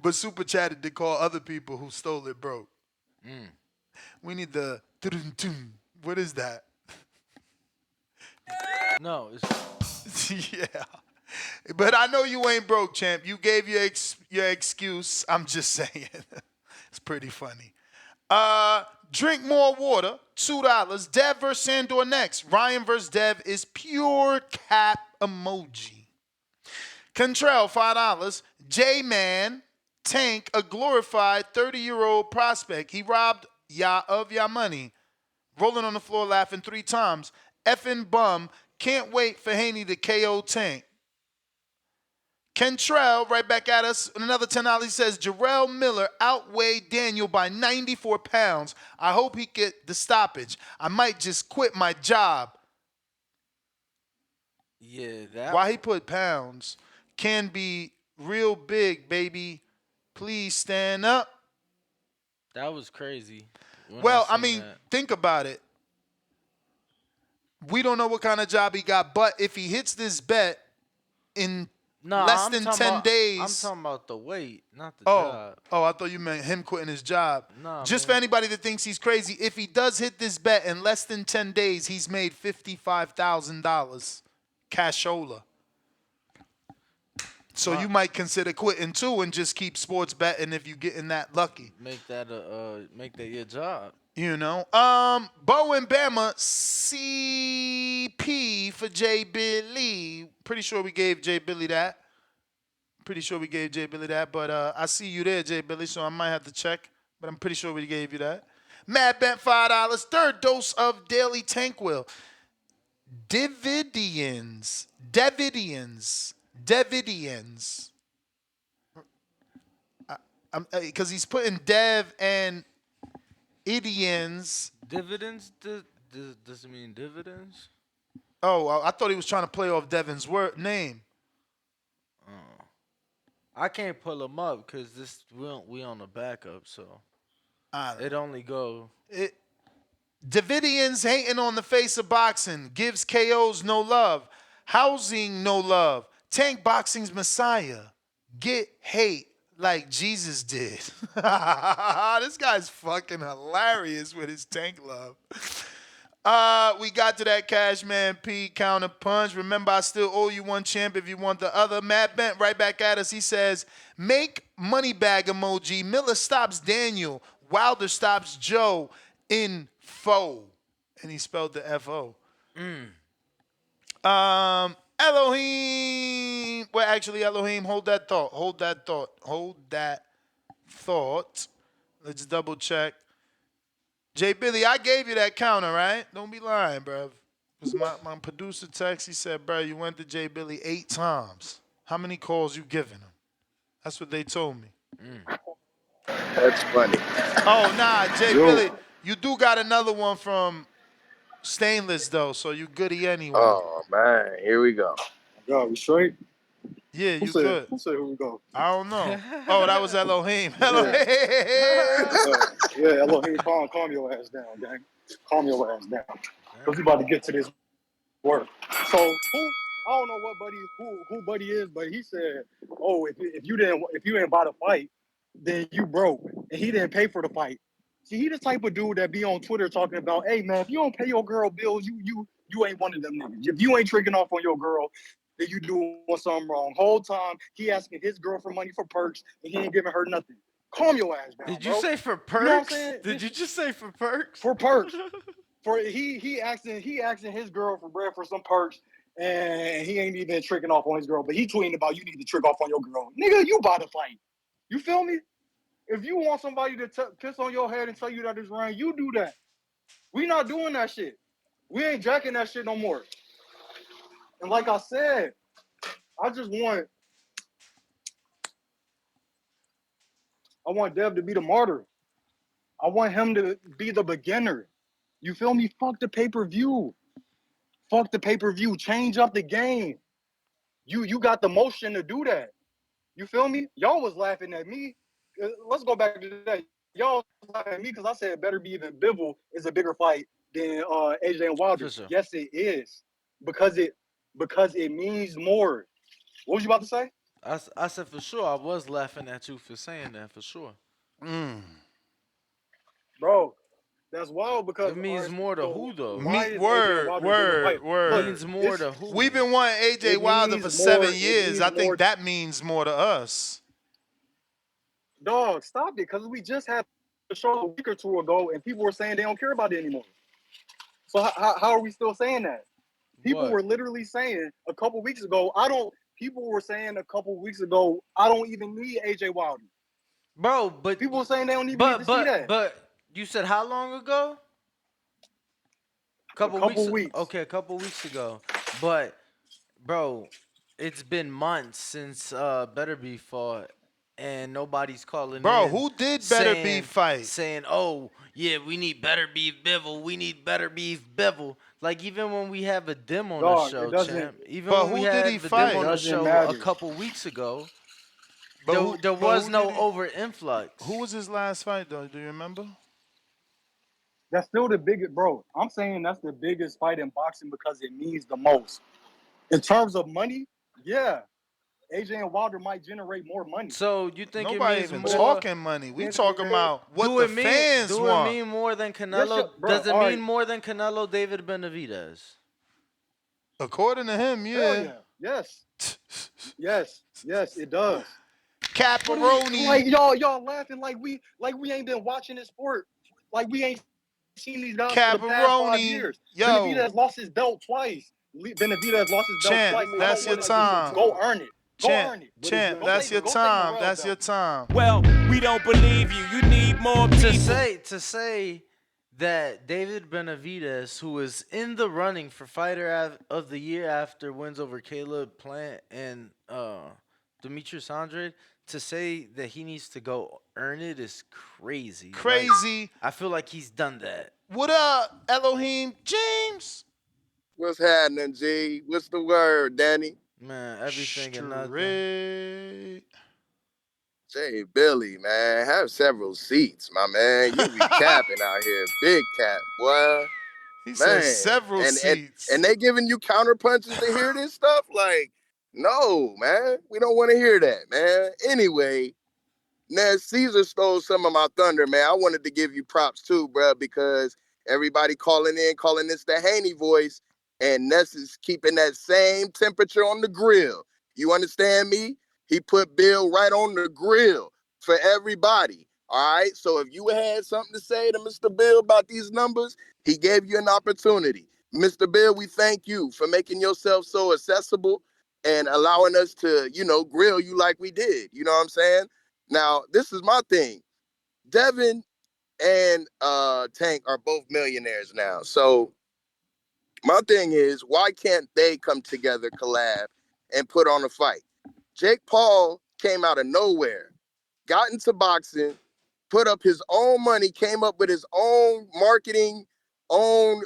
But super chatted to call other people who stole it broke. Mm. We need the, what is that? No, it's Yeah. But I know you ain't broke, champ. You gave your excuse. I'm just saying. It's pretty funny. Drink more water, $2. Dev versus Sandor next. Ryan versus Dev is pure cap emoji. Contrell, $5. J-Man, Tank, a glorified 30-year-old prospect. He robbed ya of your money. Rolling on the floor laughing 3 times. Effing bum. Can't wait for Haney to KO Tank. Kentrell, right back at us, another $10. He says, Jarrell Miller outweighed Daniel by 94 pounds. I hope he get the stoppage. I might just quit my job. yeah, that Why he put pounds can be real big, baby. please stand up. That was crazy when I Well, I seen mean, that. think about it. We don't know what kind of job he got, but if he hits this bet in Nah, less I'm than talking 10 about I'm days. talking about the weight, not the Oh, job. oh, I thought you meant him quitting his job. Nah, Just for man. anybody that thinks he's crazy, if he does hit this bet in less than 10 days, he's made $55,000 cashola. So My you might consider quitting too and just keep sports betting if you're getting that lucky. make that your job. You know, Bo and Bama CP for Jay Billy. Pretty sure we gave Jay Billy that. Pretty sure we gave Jay Billy that, but I see you there, Jay Billy, so I might have to check. But I'm pretty sure we gave you that. Matt bent $5. Third dose of Daily Tankwell. Dividians. Davidians. Davidians. Because he's putting Dev and Idians. Dividends? Does it mean dividends? Oh, I thought he was trying to play off Devin's name. Oh. I can't pull them up because we on the backup, so I don't it know. only go. Davidians hating on the face of boxing. Gives KOs no love. Housing no love. Tank boxing's messiah. Get hate like Jesus did. This guy's fucking hilarious with his tank love. We got to that Cashman P counter punch. Remember, I still owe you one champ if you want the other. Matt Bent right back at us. He says, make money bag emoji. Miller stops Daniel. Wilder stops Joe in foe. And he spelled the F-O. Elohim. Well, actually, Elohim, hold that thought. Hold that thought. Hold that thought. Let's double check. Jay Billy, I gave you that counter, right? Don't be lying, bro. Because my producer text, he said, bro, you went to Jay Billy 8 times. How many calls you giving him? That's what they told me. That's funny. Oh, nah, Jay Yo, Billy, you do got another one from Stainless, though, so you goody anyway. Oh man, here we go. God, we straight? Yeah, Who you said? good. Who said? Who we go? I don't know. Oh, that was Elohim. Yeah, Elohim. yeah. Elohim, calm your ass down, gang. Calm your ass down. Cause we Damn. about to get to this work. So who? I don't know what buddy who buddy is, but he said, "Oh, if you didn't buy the fight, then you broke, and he didn't pay for the fight." See, he the type of dude that be on Twitter talking about, "Hey man, if you don't pay your girl bills, you ain't one of them niggas. If you ain't tricking off on your girl, then you doing something wrong." Whole time he asking his girl for money for perks, and he ain't giving her nothing. Calm your ass down, Did you bro. say for You know what I'm perks? saying? Did you just say for perks? For perks. For he asking his girl for bread for some perks, and he ain't even tricking off on his girl, but he tweeting about you need to trick off on your girl. Nigga, you about to fight. You feel me? If you want somebody to kiss on your head and tell you that it's rain, you do that. We not doing that shit. We ain't jacking that shit no more. And like I said, I just want I want Dev to be the martyr. I want him to be the beginner. You feel me? Fuck the pay-per-view. Fuck the pay-per-view. Change up the game. You got the motion to do that. You feel me? Y'all was laughing at me. Let's go back to that. Y'all was laughing at me because I said better be even Bivol is a bigger fight than AJ and Wilder. For sure. Yes, it is because it means more. What was you about to say, I said for sure. I was laughing at you for saying that for sure. bro? That's wild because It all means right. more to So who though? why Me, is AJ and word, Wilder a bigger fight? word, Look, word. Means more it's to who? We've been wanting AJ it Wilder for means more. 7 It years. means I think more. that means more to us. Dog, stop it, because we just had a show a week or two ago, and people were saying they don't care about it anymore. So how are we still saying that? People What? were literally saying a couple weeks ago, I don't. People were saying a couple weeks ago, I don't even need AJ Wilder. Bro, People were saying they don't even need to see that. but you said how long ago? A Couple couple weeks. weeks, Okay, a couple weeks ago. But bro, it's been months since Better Be fought, and nobody's calling Bro, in who did better beef fight? saying, "Oh yeah, we need Better Beef Bivol. We need Better Beef Bivol." Like even when we have a dim on the dog. It show, doesn't. champ. Even But when we who did he had the dim It on fight? the doesn't show a matter. couple weeks ago, There but was who did no he? over Who influx. was his last fight though? Do you remember? That's still the biggest, bro. I'm saying that's the biggest fight in boxing because it means the most. In terms of money, yeah, AJ and Wilder might generate more money. So you think it Nobody means even But at more? talking money. We the end of the talking day, about what the fans Do it want. mean more than yes, Canelo? bro. Does it All mean right, more than Canelo David Benavidez? According to him, hell yeah. yeah, yes, yes, it does. What do you Caparoni, like? Y'all laughing like we ain't been watching this sport, like we ain't seen these guys for the past 5 years. Caparoni. Yo, Benavidez lost his belt twice. Benavidez lost his belt champ, twice. What I makes don't that's what your want to makes it see. your time. Go time? earn it. Go Champ, earn it. What is champ, not your that's your Go time? take time. Morrell's That's your belt. time. Well, we don't believe you. You need more To people. say that David Benavidez, who is in the running for of the year after wins over Caleb Plant and Demetrius Andrade, to say that he needs to go earn it is crazy. Like, Crazy. I feel like he's done that. What up, Elohim James? What's happening, G? What's the word, Danny? Man, everything and nothing. Straight. Jay Billy, man, have several seats, my man. You be capping out here, big cap, boy, He says man. several And seats. they giving you counter punches to hear this stuff? Like, no, man, we don't want to hear that, man. Anyway, now, Caesar stole some of my thunder, man. I wanted to give you props too, bro, because everybody calling this the Haney voice, and Ness is keeping that same temperature on the grill. You understand me? He put Bill right on the grill for everybody. All right. So if you had something to say to Mr. Bill about these numbers, he gave you an opportunity. Mr. Bill, we thank you for making yourself so accessible and allowing us to, grill you like we did. You know what I'm saying? Now, this is my thing. Devin and Tank are both millionaires now. So my thing is, why can't they come together, collab, and put on a fight? Jake Paul came out of nowhere, got into boxing, put up his own money, came up with his own marketing, own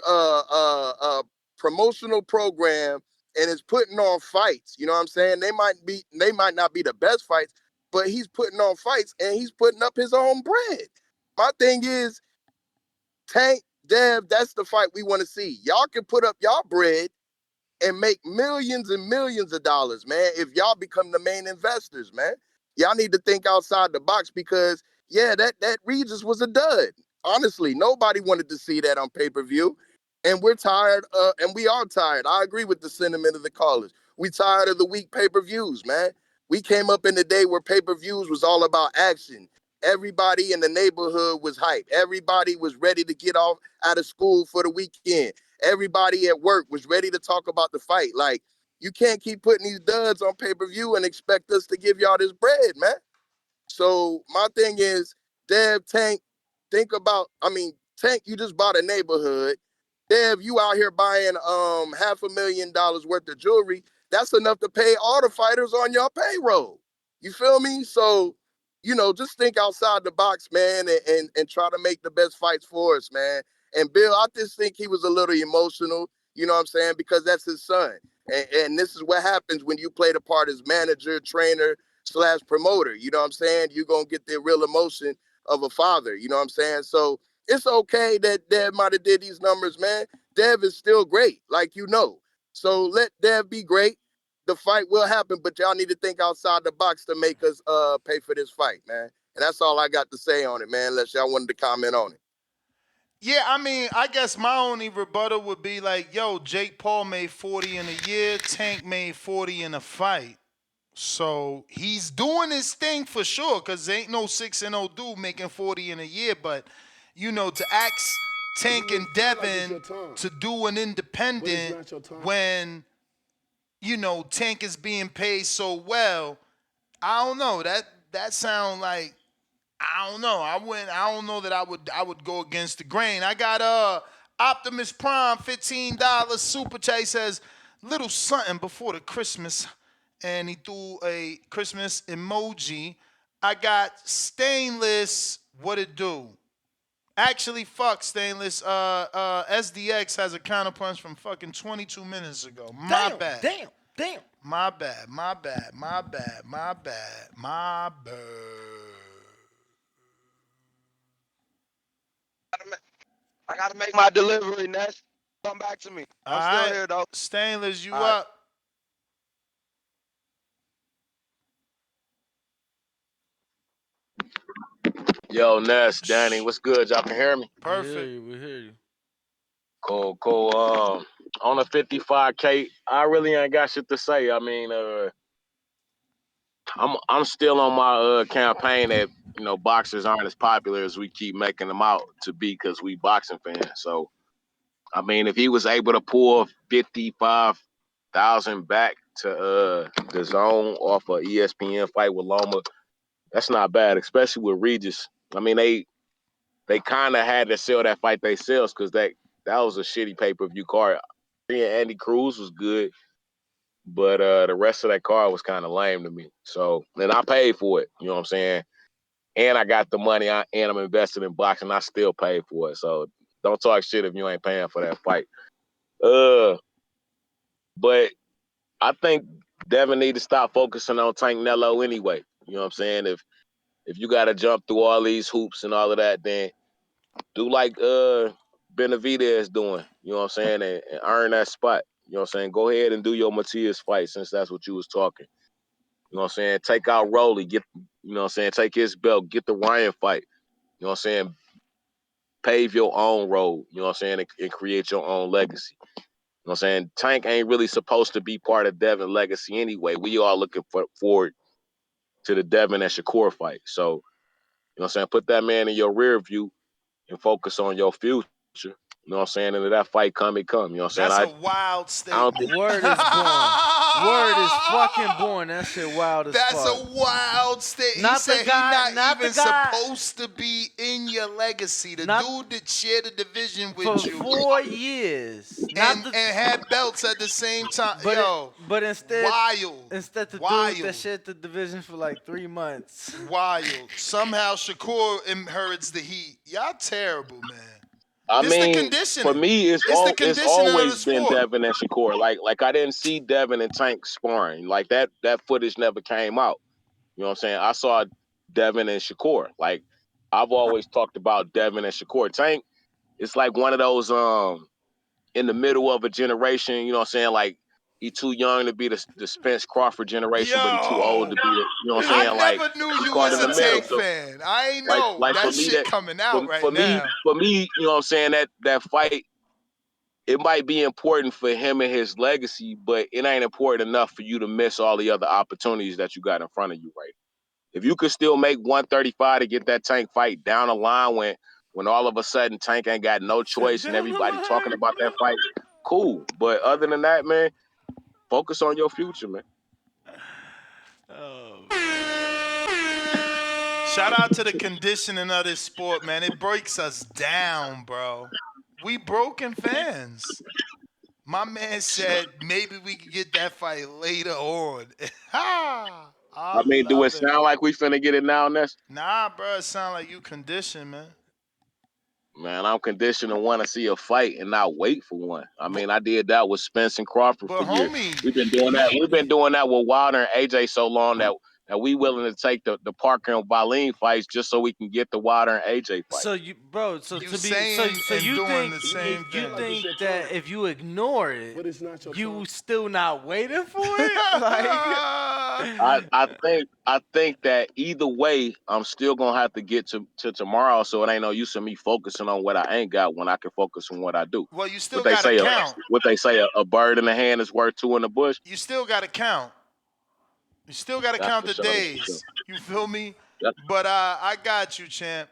promotional program, and is putting on fights. You know what I'm saying? They might not be the best fights, but he's putting on fights and he's putting up his own bread. My thing is, Tank, Dev, that's the fight we want to see. Y'all can put up y'all bread and make millions and millions of dollars, man, if y'all become the main investors, man. Y'all need to think outside the box because, yeah, that Regis was a dud. Honestly, nobody wanted to see that on pay-per-view. And we're tired, and we are tired. I agree with the sentiment of the callers. We tired of the weak pay-per-views, man. We came up in the day where pay-per-views was all about action. Everybody in the neighborhood was hype. Everybody was ready to get off out of school for the weekend. Everybody at work was ready to talk about the fight. Like, you can't keep putting these duds on pay-per-view and expect us to give y'all this bread, man. So my thing is, Dev, Tank, think about, Tank, you just bought a neighborhood. Dev, you out here buying $500,000 worth of jewelry. That's enough to pay all the fighters on your payroll. You feel me? So, just think outside the box, man, and try to make the best fights for us, man. And Bill, I just think he was a little emotional, you know what I'm saying? Because that's his son. And this is what happens when you play the part as manager, trainer, slash promoter. You know what I'm saying? You're going to get the real emotion of a father. You know what I'm saying? So it's okay that Dev might have did these numbers, man. Dev is still great, like you know. So let Dev be great. The fight will happen, but y'all need to think outside the box to make us pay for this fight, man. And that's all I got to say on it, man, unless y'all wanted to comment on it. Yeah, I mean, I guess my only rebuttal would be like, yo, Jake Paul made 40 in a year, Tank made 40 in a fight. So he's doing his thing for sure, because ain't no 6-0 dude making 40 in a year. But, to ask You Tank may and feel like it's your Devin time, to do an but it's independent not your time. when, Tank is being paid so well, I don't know. That sound like, I don't know. I don't know that I would go against the grain. I got Optimus Prime $15 super chat. He says little something before the Christmas, and he threw a Christmas emoji. I got Stainless. What it do? Actually, fuck Stainless. SDX has a counterpunch from fucking 22 minutes ago. My Damn, bad. damn. Damn. My bad. My bad. My bad. My bad. My bad. I gotta make my delivery, Ness. Come back to me. All I'm still right. here though. Stainless, All you right. up. Yo, Ness, Danny, Shh. what's good? Y'all can hear me? We hear Perfect. you. We hear you. Cool, cool. On a 55K, I really ain't got shit to say. I mean, I'm still on my campaign that boxers aren't as popular as we keep making them out to be because we boxing fans. So I mean, if he was able to pull 55,000 back to the zone off a ESPN fight with Loma, that's not bad, especially with Regis. I mean, they kind of had to sell that fight themselves because that was a shitty pay per view card. Yeah, Andy Cruz was good, but the rest of that card was kind of lame to me. So, and I paid for it. You know what I'm saying? And I got the money, and I'm invested in boxing. I still paid for it. So don't talk shit if you ain't paying for that fight. But I think Devin need to stop focusing on Tank Nello anyway. You know what I'm saying? If you got to jump through all these hoops and all of that, then do like Benavidez doing. You know what I'm saying? And earn that spot. You know what I'm saying? Go ahead and do your Matias fight since that's what you was talking. You know what I'm saying? Take out Rolly, you know what I'm saying? Take his belt, get the Ryan fight. You know what I'm saying? Pave your own road. You know what I'm saying? And create your own legacy. You know what I'm saying? Tank ain't really supposed to be part of Devin legacy anyway. We all looking forward to the Devin and Shakur fight. So, you know what I'm saying? Put that man in your rear view and focus on your future. You know what I'm saying? And if that fight come, it come. You know what I'm That's a saying? wild I don't statement. think Word is born. Word is fucking born. That shit wild as That's fuck. a wild statement. He Not the said he guy. not Not the even guy. supposed to be in your legacy. The Not dude that shared the division for with you 4 years. Not the. and had belts at the same time. But it. Yo, But instead, wild, instead the dude that wild, shit the division for like 3 months. wild. Somehow Shakur inherits the heat. Y'all terrible, man. I This the mean, for conditioning. me, It's the it's conditioning of the always been sport. Devin and Shakur. Like I didn't see Devin and Tank sparring. Like that footage never came out. You know what I'm saying? I saw Devin and Shakur. Like I've always talked about Devin and Shakur. Tank, it's like one of those in the middle of a generation, you know what I'm saying? Like he too young to be the Spence Crawford generation, but he too old to Yo, be you know what I'm I saying? Like never knew he you caught was in a the middle. Tank So fan. I ain't like know like for that me shit that coming out right now. for me, you know what I'm saying, that fight, it might be important for him and his legacy, but it ain't important enough for you to miss all the other opportunities that you got in front of you right. If you could still make 135 to get that Tank fight down the line when all of a sudden Tank ain't got no Said choice and down the everybody talking line. about that fight, cool. But other than that, man, focus on your future, man. Oh man. Shout out to the conditioning of this sport, man. It breaks us down, bro. We broken fans. My man said maybe we could get that fight later on. Ha! I I mean, do it love it. sound like we finna get it now, Ness? Nah, bro, it sound like you conditioned, man. Man, I'm conditioned to want to see a fight and not wait for one. I But, mean, I did that with Spence and Crawford for but years. homie, We've been doing that. We've been doing that with Wilder and AJ so long that we willing to take the Parker and Baleen fights just so we can get the Wilder and AJ fight. So you, bro. So you to be, so saying so and you doing think the same you thing. think that if you ignore it, you still not waiting for it? Like, I think that either way, I'm still gonna have to get to tomorrow. So it ain't no use in me focusing on what I ain't got when I can focus on what I do. Well, you What still they got to say, count. a bird in the hand is worth two in the bush. You still got to count. You still got to That's count for the sure. That's for sure. days. You feel me? That's, But I got you, champ.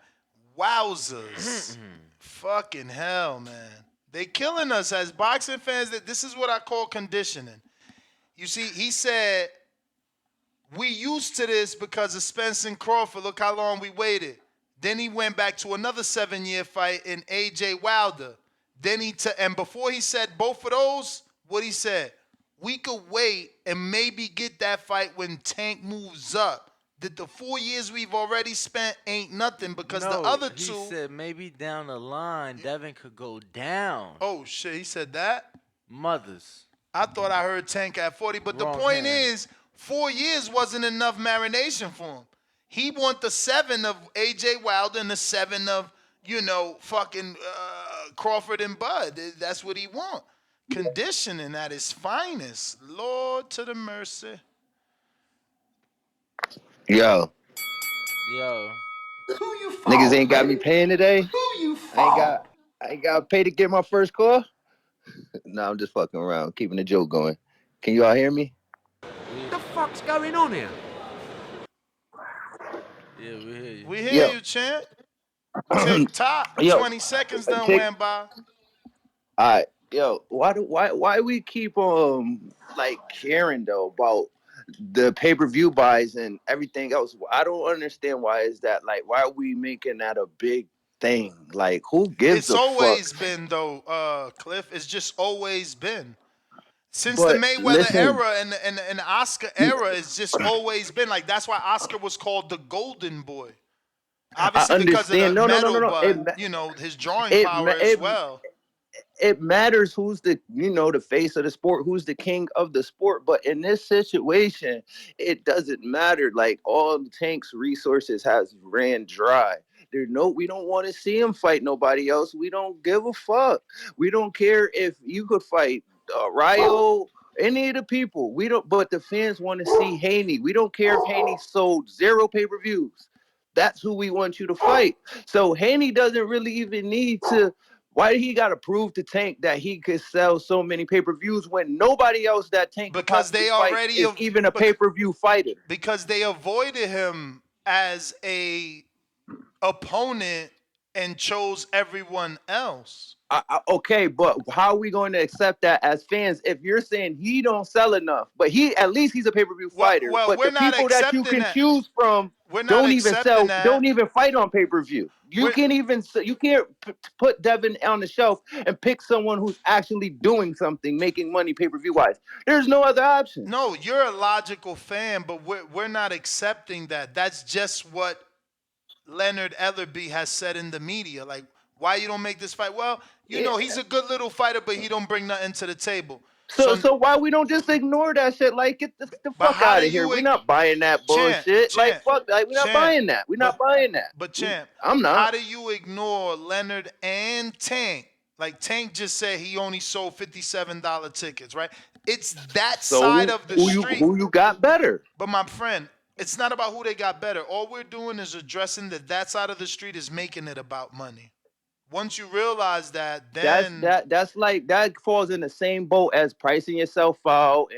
Wowzers. Fucking hell, man. They killing us as boxing fans. That this is what I call conditioning. You see, he said we used to this because of Spence and Crawford. Look how long we waited. Then he went back to another 7-year fight in AJ Wilder. Then and before he said both of those, what he said, we could wait and maybe get that fight when Tank moves up. That the 4 years we've already spent ain't nothing because the no, other he two. said maybe down the line Devin could go down. Oh shit, he said that. Mothers. I thought I heard Tank at 40, but the Wrong point hand. is, 4 years wasn't enough marination for him. He want the 7 of AJ Wilder and the 7 of, fucking Crawford and Bud. That's what he want. Conditioning at its finest. Lord to the mercy. Yo, Yo. niggas ain't got me paying today. I ain't got to pay to get my first call. No, I'm just fucking around, keeping the joke going. Can you all hear me? We The fuck's going on here? yeah, we hear you. We hear Yo, you, champ. Tick tock. yo, 20 seconds done tick. went by. All right, yo, why we keep like caring though about the pay per view buys and everything else? I don't understand why is that like why are we making that a big thing? Like who gives It's a fuck? always been though, Cliff. It's just always been. Since the But Mayweather listen, era and the Oscar era, it's just always been like that's why Oscar was called the Golden Boy. I Obviously because of understand. the No, no, no, no, medal, no. but his drawing It power as it well. it matters who's the the face of the sport, who's the king of the sport. But in this situation, it doesn't matter. Like all the Tank's resources has ran dry. We don't want to see him fight nobody else. We don't give a fuck. We don't care if you could fight Rayo, any of the people. We don't. But the fans want to see Haney. We don't care if Haney sold 0 pay-per-views. That's who we want you to fight. So Haney doesn't really even need to. Why he got to prove to Tank that he could sell so many pay-per-views when nobody else that Tank could Because possibly they fight already is even a pay-per-view fighter? because they avoided him as a opponent and chose everyone else. Okay, but how are we going to accept that as fans if you're saying he don't sell enough, but he at least he's a pay-per-view fighter, Well, but we're the not people that you accepting can that. choose from We're not accepting that. don't even fight on pay-per-view. We're, You can't put Devin on the shelf and pick someone who's actually doing something, making money pay-per-view wise. There's no other options. no, you're a logical fan, but we're not accepting that. That's just what Leonard Ellerby has said in the media. Like, why you don't make this fight? Well, Yeah. he's a good little fighter, but he don't bring nothing to the table. So why we don't just ignore that shit? Like get the But fuck how out do of here. you, We're not buying that champ, bullshit. Like champ, fuck, like we're not champ? buying that. We're But not buying that. champ, I'm how not. do you ignore Leonard and Tank? Like Tank just said he only sold $57 tickets, right? It's that side So of the street. who you got better? But my friend, it's not about who they got better. All we're doing is addressing that side of the street is making it about money. Once you realize that, then That's like that falls in the same boat as pricing yourself out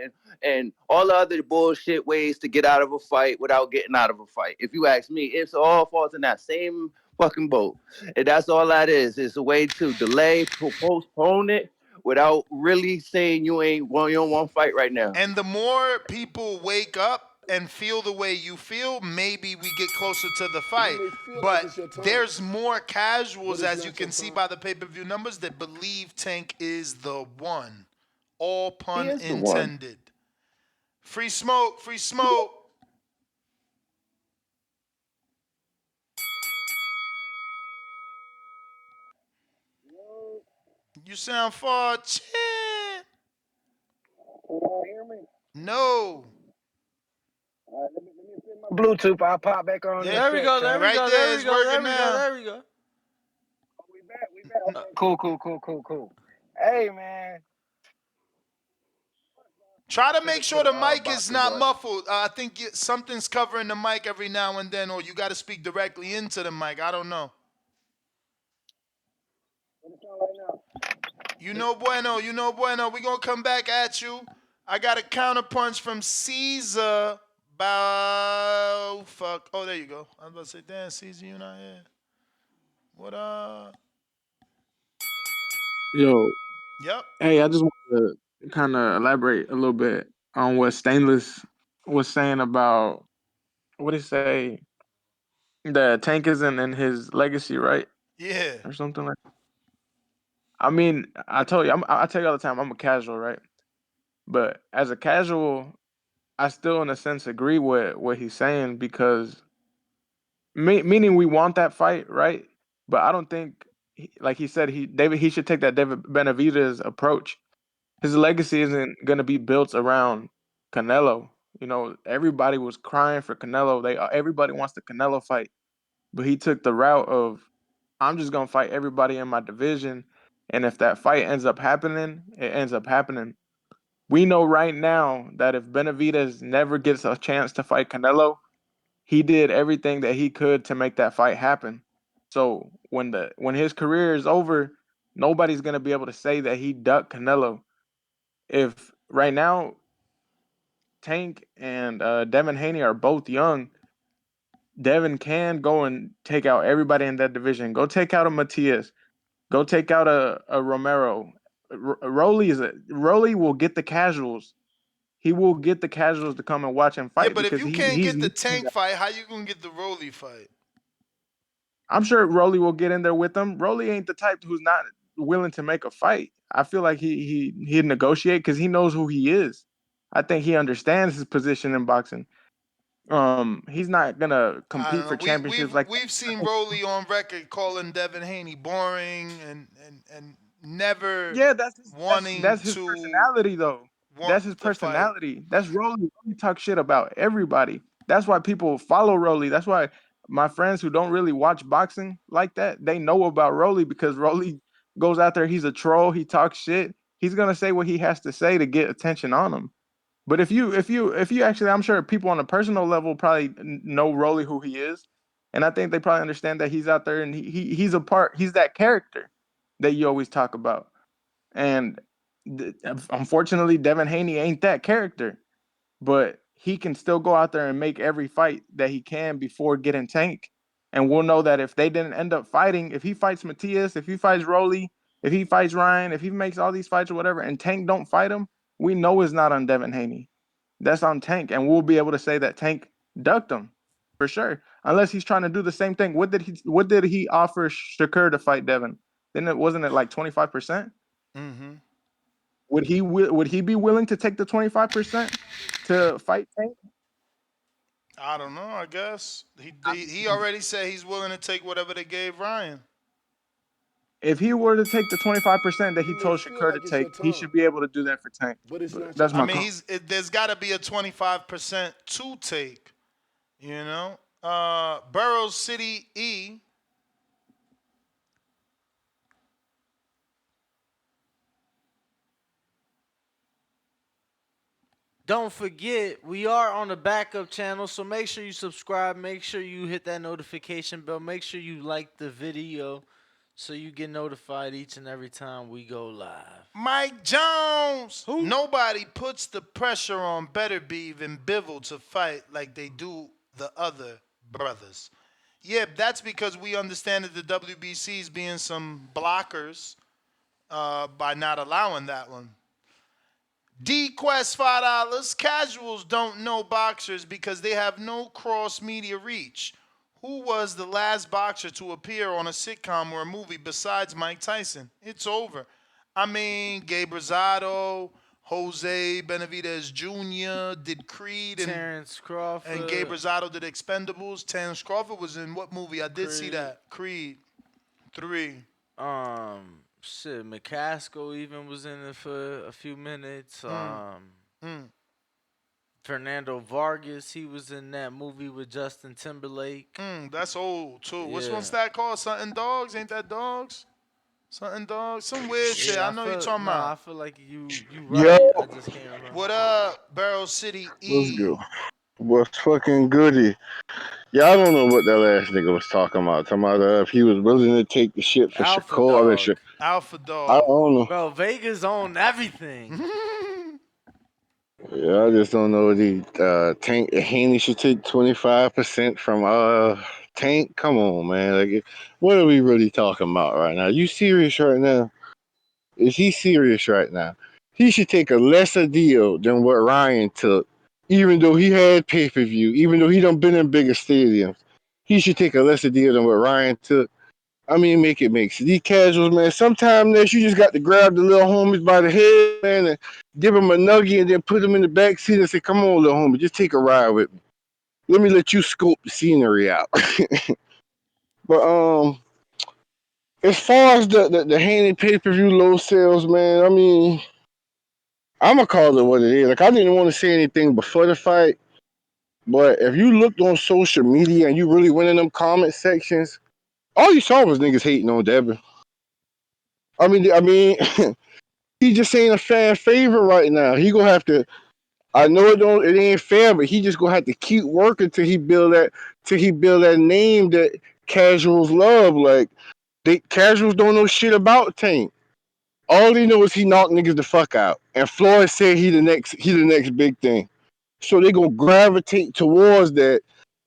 and all the other bullshit ways to get out of a fight without getting out of a fight. If you ask me, it's all falls in that same fucking boat. And that's all that is. It's a way to delay, postpone it without really saying you don't want to fight right now. and the more people wake up and feel the way you feel, maybe we get closer to the You fight. may feel like But it's your turn, there's more but casuals, it's as you not your can see turn. by the pay-per-view numbers, that believe Tank is the one. All He pun is the one. intended. Free smoke, free smoke. You sound far. Chin. No. Bluetooth. I'll pop back on in a There, There we sec, go, there Chuck. we right go, there there we is go, working there we go, now. there we go. Okay, cool, cool. Hey, man. Try to make To sure the the mic is boxing not voice. muffled. I think something's covering the mic every now and then, or you got to speak directly into the mic. I don't know. You know bueno. We gonna come back at you. I got a counterpunch from Caesar. Bow fuck. Oh, there you go. I was about to say, damn, Caesar, you not here. What up? Yo, Yep. hey, I just want to kind of elaborate a little bit on what Stainless was saying about what did he say? The Tank isn't in his legacy, right? Yeah. Or something like. I mean, I told you, I tell you all the time, I'm a casual, right? But as a casual, I still, in a sense, agree with what he's saying because meaning we want that fight, right? But I don't think, like he said, he should take that David Benavidez approach. His legacy isn't going to be built around Canelo. You know, everybody was crying for Canelo. Everybody wants the Canelo fight, but he took the route of I'm just going to fight everybody in my division, and if that fight ends up happening, it ends up happening. We know right now that if Benavidez never gets a chance to fight Canelo, he did everything that he could to make that fight happen. So when his career is over, nobody's going to be able to say that he ducked Canelo. If right now Tank and Devin Haney are both young, Devin can go and take out everybody in that division. Go take out a Matias. Go take out a Romero. Rolly will get the casuals. He will get the casuals to come and watch him Yeah, fight but if because you can't he's get the missing Tank that. fight, how you gonna get the Rolly fight? I'm sure Rolly will get in there with them. Rolly ain't the type who's not willing to make a fight. I feel like he'd negotiate because he knows who he is. I think he understands his position in boxing. He's not gonna I compete don't for know. championships like that. We've I seen think, Rolly on record calling Devin Haney boring and never yeah, wanting that's his to personality though. want That's his the fight. personality. That's Rolly. Rolly talks shit about everybody. That's why people follow Rolly. That's why my friends who don't really watch boxing like that, they know about Rolly because Rolly goes out there. He's a troll. He talks shit. He's gonna say what he has to say to get attention on him. But if you actually, I'm sure people on a personal level probably know Rolly who he is, and I think they probably understand that he's out there and he's that character that you always talk about. And unfortunately, Devin Haney ain't that character, but he can still go out there and make every fight that he can before getting Tank. And we'll know that if they didn't end up fighting, if he fights Matias, if he fights Rolly, if he fights Ryan, if he makes all these fights or whatever, and Tank don't fight him, we know it's not on Devin Haney. That's on Tank, and we'll be able to say that Tank ducked him for sure. Unless he's trying to do the same thing. What did he offer Shakur to fight Devin? Then it wasn't it like 25%? Mm-hmm. Would he be willing to take the 25% to fight Tank? I don't know. I guess he I already said he's willing to take whatever they gave Ryan. If he were to take the 25% that You he may told feel Shakur to like it's your take, he time, should be able to do that for Tank. but it's But not your that's I my mean, time. call. there's got to be a 25% to take. You know, Burroughs City E. Don't forget, we are on the backup channel, so make sure you subscribe. Make sure you hit that notification bell. Make sure you like the video so you get notified each and every time we go live. Mike Jones. Who? Nobody puts the pressure on Beterbiev and Bivol to fight like they do the other brothers. Yeah, that's because we understand that the WBC's being some blockers by not allowing that one. D Quest $5. Casuals don't know boxers because they have no cross media reach. Who was the last boxer to appear on a sitcom or a movie besides Mike Tyson? It's over. I mean, Gabe Rosado, Jose Benavidez Jr. did Creed, Terrence and Gabe Crawford, Rosado did Expendables. Terrence Crawford was in what movie? I did see Creed, that. Creed 3. shit, McCaskill even was in it for a few minutes. Mm, mm. Fernando Vargas, he was in that movie with Justin Timberlake. That's old too. What's Yeah. that called? Something Dogs? Ain't that Dogs? Something Dogs? Some weird shit. Yeah, I know you talking I about. feel like you Yo, right. I just can't remember. What up, Barrel City let's go. E? What's fucking goody? Yeah, I don't know what that last nigga was talking about. Talking about if he was willing to take the shit for Alpha Shakur. I mean, Dog. Alpha I Dog. don't know. Bro, Vegas own everything. Yeah, I just don't know. The Tank Haney should take 25% from Tank. Come on, man. Like, what are we really talking about right now? You serious right now? Is he serious right now? He should take a lesser deal than what Ryan took, even though he had pay per view, even though he done been in bigger stadiums. He should take a lesser deal than what Ryan took. I mean, make it make sense. These casuals, man, sometimes you just got to grab the little homies by the head, man, and give them a nugget and then put them in the back seat and say, come on, little homie, just take a ride with me. Let me let you scope the scenery out. But as far as the Haney pay per view low sales, man, I mean, I'm gonna call it what it is. Like I didn't want to say anything before the fight, but if you looked on social media and you really went in them comment sections, all you saw was niggas hating on Devin. I mean, he just ain't a fan favorite right now. He gonna have to. I know it ain't fair, but he just gonna have to keep working till he build that name that casuals love. Like they casuals don't know shit about Tank. All they know is he knocked niggas the fuck out, and Floyd said he the next big thing. So they gonna gravitate towards that,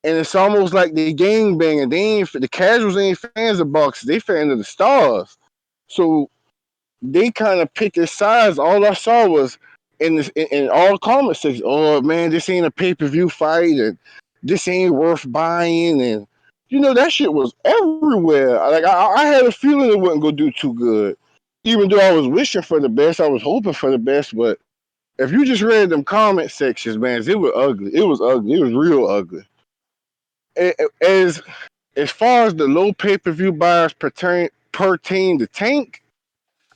and it's almost like they gang banging. They ain't the casuals ain't fans of boxers. They fans of the stars. So they kind of picked his sides. All I saw was in all comment sections. Oh man, this ain't a pay per view fight, and this ain't worth buying, and that shit was everywhere. Like I had a feeling it wasn't gonna do too good, even though I was wishing for the best. I was hoping for the best, but if you just read them comment sections, man, it was ugly. It was ugly. It was real ugly. As as far as the low pay per view buyers pertain to Tank,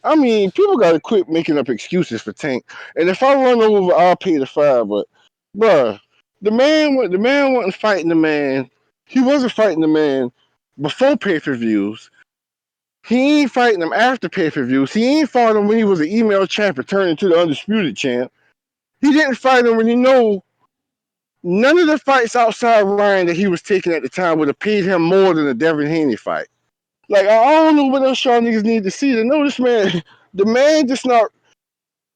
I mean, people got to quit making up excuses for Tank. And if I run over, I'll pay the fine. But, bruh, the man wasn't fighting the man. He wasn't fighting the man before pay per views. He ain't fighting him after pay per views. He ain't fought him when he was an email champ and turned into the undisputed champ. He didn't fight him when none of the fights outside Ryan that he was taking at the time would have paid him more than a Devin Haney fight. Like I don't know what else y'all niggas need to see to know this man. The man just not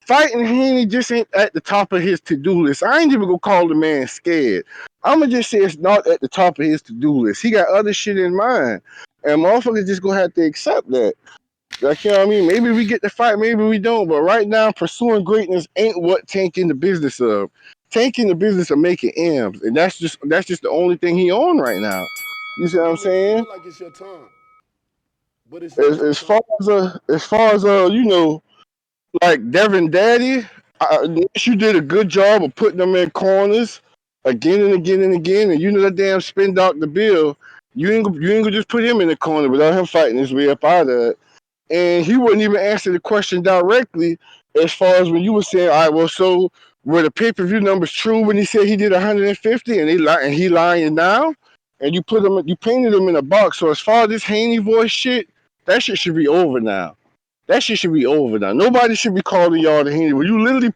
fighting Haney just ain't at the top of his to-do list. I ain't even gonna call the man scared. I'ma just say it's not at the top of his to-do list. He got other shit in mind. And motherfuckers just gonna have to accept that. Like, you know what I mean? Maybe we get the fight, maybe we don't. But right now, pursuing greatness ain't what Tank in the business of. Tank in the business of making M's. And that's just the only thing he on right now. You see what I'm It saying? look like it's your time, but it's As, not your as far time. as like Devin Daddy, you did a good job of putting them in corners again and again and again. And that damn spin Dr. Bill, you ain't gonna just put him in the corner without him fighting his way up out of it. And he wouldn't even answer the question directly as far as when you were saying, all right, well, so were the pay per view numbers true when he said he did 150 and he lying now? And you painted him in a box. So as far as this Haney voice shit, that shit should be over now. That shit should be over now. Nobody should be calling y'all the Haney. Well, you literally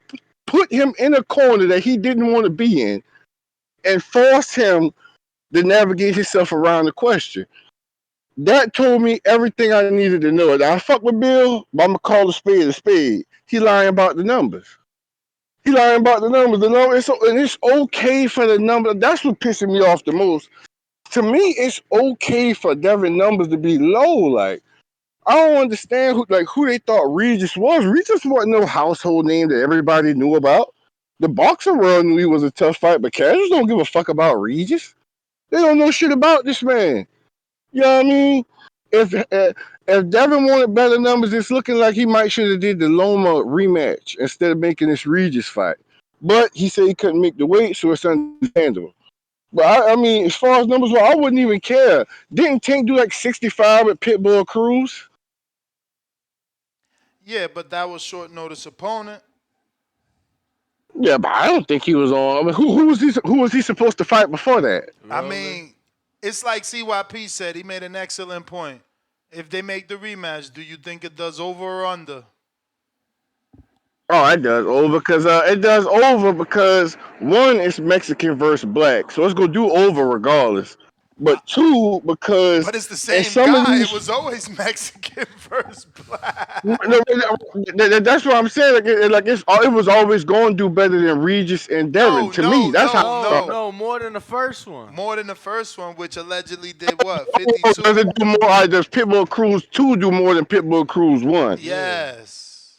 put him in a corner that he didn't want to be in and forced him to navigate himself around the question. That told me everything I needed to know. Now, I fuck with Bill, but I'm gonna call a spade a spade. He lying about the numbers. He lying about the numbers. The numbers, and it's okay for the number. That's what pissing me off the most. To me, it's okay for Devin numbers to be low. Like I don't understand who they thought Regis was. Regis wasn't no household name that everybody knew about. The boxing world knew he was a tough fight, but casuals don't give a fuck about Regis. They don't know shit about this man. You know what I mean? If Devin wanted better numbers, it's looking like he might should have did the Loma rematch instead of making this Regis fight. But he said he couldn't make the weight, so it's understandable. But I mean, as far as numbers, well, I wouldn't even care. Didn't Tank do like 65 at Pitbull Cruz? Yeah, but that was short notice opponent. Yeah, but I don't think he was on. I mean, who was he supposed to fight before that? I Rolly. mean, it's like CYP said. He made an excellent point. If they make the rematch, do you think it does over or under? Oh, it does over because one, it's Mexican versus black, so it's gonna do over regardless. But two, because But it's the in same some of guy. It these, was always Mexican versus no, black. that's what I'm saying. It was always going to do better than Regis and Devin. No, To me, no, that's how. no, No, no. no, more than the first one. More than the first one, which allegedly did what? Does 52? it do more? Does Pitbull Cruise 2 do more than Pitbull Cruise 1? Yeah. Yes.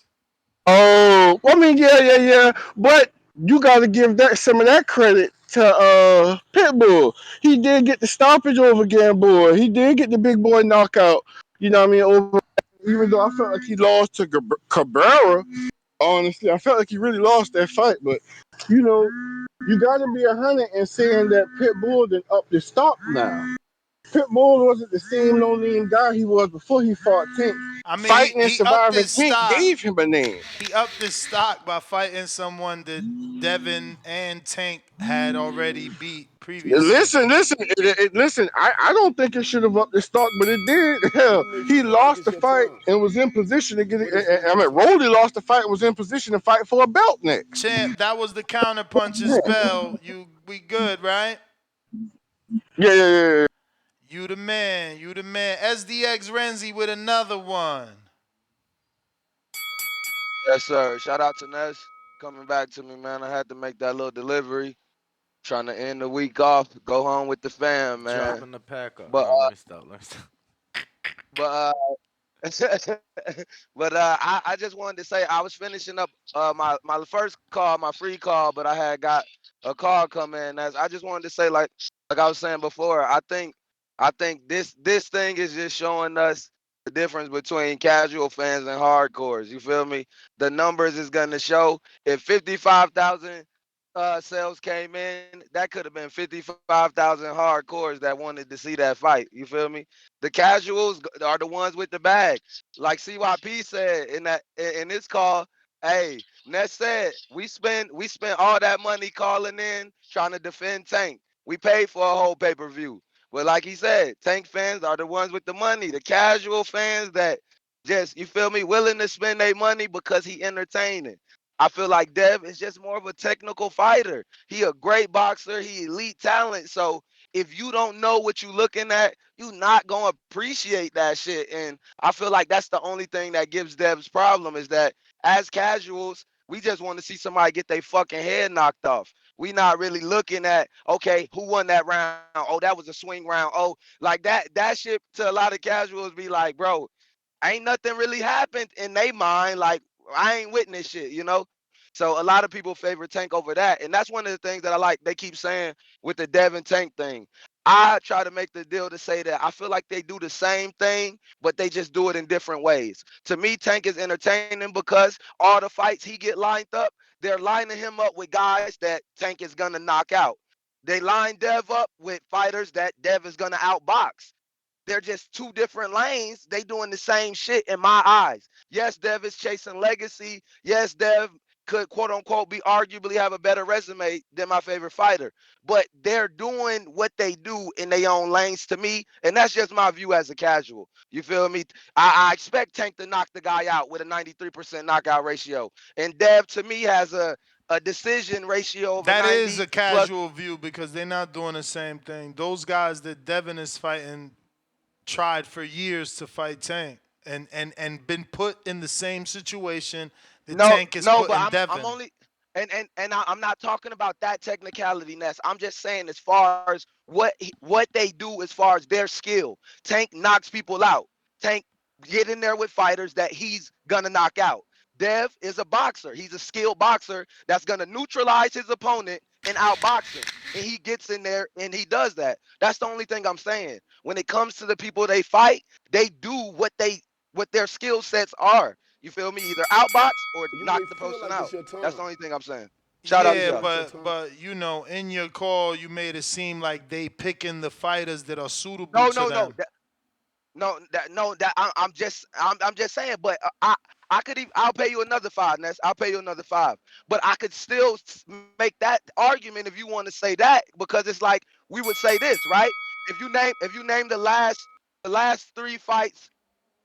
Oh, I mean, yeah. But you got to give that some of that credit to Pitbull. He did get the stoppage over Gamboa. He did get the big boy knockout. You know what I mean? Over, even though I felt like he lost to Cabrera. Honestly, I felt like he really lost that fight. But you know, you got to be 100 in saying that Pitbull done up the stock now. Pitbull wasn't the same no name guy he was before he fought Tank. I mean, Fighting and he upped surviving his Tank stock. gave him a name. He upped his stock by fighting someone that Devin and Tank had already beat previously. Listen. I don't think it should have upped the stock, but it did. Hell, he lost the fight and was in position to get it. I mean, Rolly lost the fight and was in position to fight for a belt next. Champ, that was the counter punches bell. We good, right? Yeah. You the man. You the man. SDX Renzi with another one. Yes, sir. Shout out to Ness coming back to me, man. I had to make that little delivery. Trying to end the week off, go home with the fam, man. Dropping the pack up. But No, let me stop. Let me stop. but but I just wanted to say I was finishing up my first call, my free call, but I had got a call come in. As I just wanted to say, like I was saying before, I think this thing is just showing us the difference between casual fans and hardcores. You feel me? The numbers is gonna show if 55,000 sales came in, that could have been 55,000 hardcores that wanted to see that fight. You feel me? The casuals are the ones with the bag. Like CYP said in this call, hey, Ness said we spent all that money calling in trying to defend Tank. We paid for a whole pay-per-view. But like he said, Tank fans are the ones with the money. The casual fans that just, you feel me, willing to spend their money because he entertaining. I feel like Dev is just more of a technical fighter. He a great boxer. He elite talent. So if you don't know what you looking at, you not gonna appreciate that shit. And I feel like that's the only thing that gives Dev's problem is that as casuals, we just want to see somebody get their fucking head knocked off. We not really looking at, okay, who won that round? Oh, that was a swing round. Oh, like that shit to a lot of casuals be like, bro, ain't nothing really happened in their mind. Like, I ain't witnessed shit. So a lot of people favor Tank over that. And that's one of the things that I like. They keep saying with the Devin Tank thing. I try to make the deal to say that I feel like they do the same thing, but they just do it in different ways. To me, Tank is entertaining because all the fights he get lined up, they're lining him up with guys that Tank is gonna knock out. They line Dev up with fighters that Dev is gonna outbox. They're just two different lanes. They doing the same shit in my eyes. Yes, Dev is chasing legacy. Yes, Dev could quote unquote be arguably have a better resume than my favorite fighter. But they're doing what they do in their own lanes to me. And that's just my view as a casual. You feel me? I expect Tank to knock the guy out with a 93% knockout ratio. And Dev to me has a decision ratio of a That is 90 a plus. casual view because they're not doing the same thing. Those guys that Devin is fighting tried for years to fight Tank and been put in the same situation that No, Tank is no, but putting I'm Devin. only I'm not talking about that technicality, Ness. I'm just saying as far as what they do as far as their skill. Tank knocks people out. Tank get in there with fighters that he's gonna knock out. Dev is a boxer. He's a skilled boxer that's gonna neutralize his opponent and outbox him. And he gets in there and he does that. That's the only thing I'm saying. When it comes to the people they fight, they do what their skill sets are. You feel me? Either outbox or You knock may the feel person like it's out. your That's turn. the only thing I'm saying. You Shout out may to Yeah, feel y'all. like your but turn. but in your call you made it seem like they picking the fighters that are suitable No, to no, no. them. I'm just saying. But I could even I'll pay you another five, Ness. I'll pay you another five. But I could still make that argument if you want to say that because it's like we would say this, right? If you name the last three fights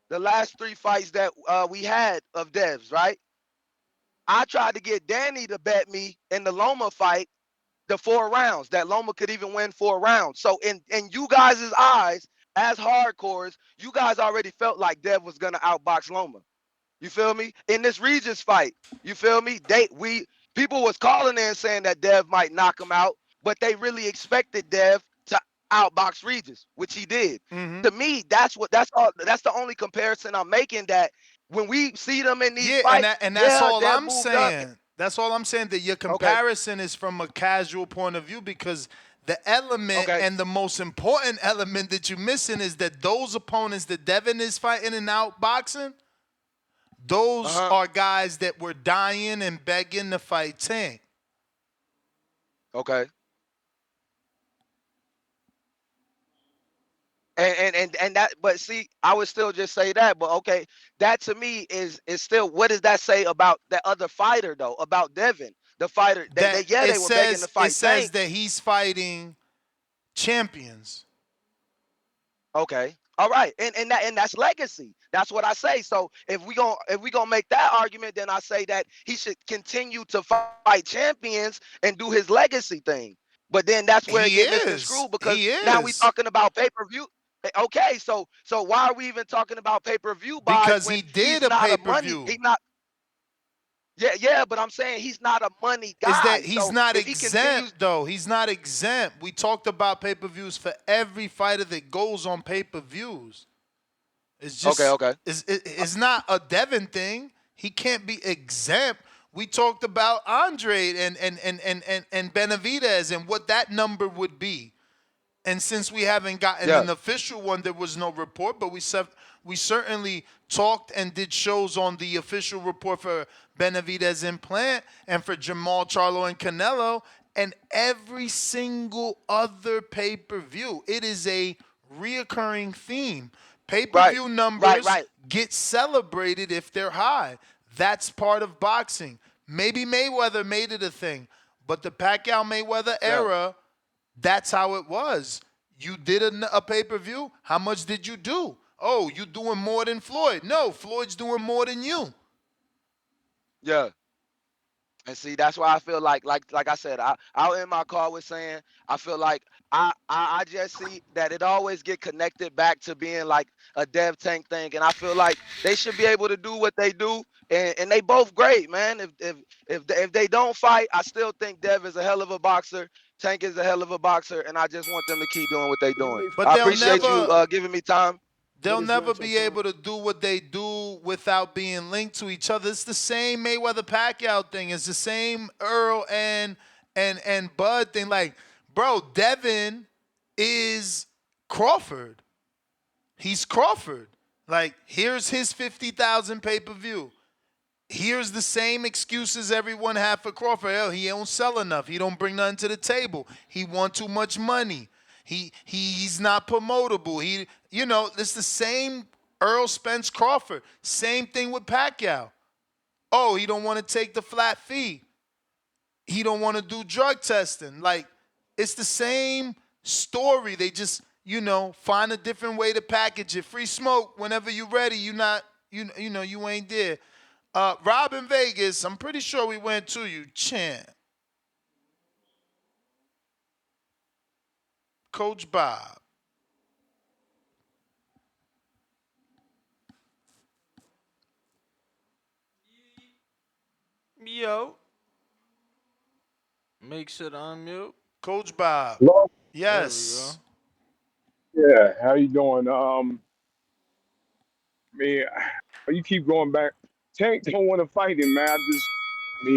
that we had of Devs, right? I tried to get Danny to bet me in the Loma fight the 4 rounds that Loma could even win 4 rounds. So in you guys' eyes, as hardcores, you guys already felt like Dev was gonna outbox Loma. You feel me? In this Regis fight, you feel me? People was calling in saying that Dev might knock him out, but they really expected Dev to outbox Regis, which he did. Hmm. To me, that's the only comparison I'm making that when we see them in these Yeah, and fights, that's yeah, all Dev I'm moved up. saying. That's all I'm saying. That your Okay, comparison is from a casual point of view because the element okay, and the most important element that you're missing is that those opponents that Devin is fighting and outboxing, those uh-huh, are guys that were dying and begging to fight Tank. okay. And that, but see, I would still just say that. But okay, that to me is still, what does that say about that other fighter though? About Devin, the fighter. They That yeah, it they were begging to says it fight says Tank. that he's fighting champions. Okay. All right. And that's legacy. That's what I say. So if we gonna make that argument, then I say that he should continue to fight champions and do his legacy thing. But then that's where it He get misconstrued, is. because He now we is. talking about pay-per-view. Okay, so why are we even talking about pay-per-view buys Because when he he's did a not a money, pay-per-view. he not yeah, but I'm saying he's not a money Is that guy. he's So not if he exempt continues, though. He's not exempt. We talked about pay-per-views for every fighter that goes on pay-per-views. It's okay, just okay. it's not a Devin thing. He can't be exempt. We talked about Andre and Benavidez and what that number would be. And since we haven't gotten Yeah, an official one, there was no report. But we certainly talked and did shows on the official report for Benavidez and Plant and for Jamal Charlo and Canelo and every single other pay per view. It is a reoccurring theme. Pay per right, view right, numbers right. get celebrated if they're high. That's part of boxing. Maybe Mayweather made it a thing, but the Pacquiao Mayweather Yeah, era, that's how it was. You did a pay per view. How much did you do? Oh, you doing more than Floyd? No, Floyd's doing more than you. yeah. And see, that's why I feel like I said, I in my car was saying, I feel like I just see that it always get connected back to being like a Dev Tank thing, and I feel like they should be able to do what they do, and they both great, man. If they don't fight, I still think Dev is a hell of a boxer, Tank is a hell of a boxer, and I just want them to keep doing what they What do you doing. mean But I fight? they'll What do you appreciate mean? you never giving me time. What they'll is never that you're be talking? able to do what they do without being linked to each other. It's the same Mayweather Pacquiao thing. It's the same Earl and Bud thing. Like, bro, Devin is Crawford. He's Crawford. Like, here's his 50,000 pay-per-view. Here's the same excuses everyone had for Crawford. Hell, he don't sell enough. He don't bring nothing to the table. He want too much money. He's not promotable. It's the same Earl Spence Crawford. Same thing with Pacquiao. Oh, he don't want to take the flat fee. He don't want to do drug testing. Like, it's the same story. They just, find a different way to package it. Free smoke whenever you ready. You ain't there. Rob in Vegas, I'm pretty sure we went to you. Champ. Coach Bob. Yo, make sure to unmute. Coach Bob. Hello? There we go. Yes. Yeah, how you doing? Man, you keep going back. Tank don't want to fight him, man.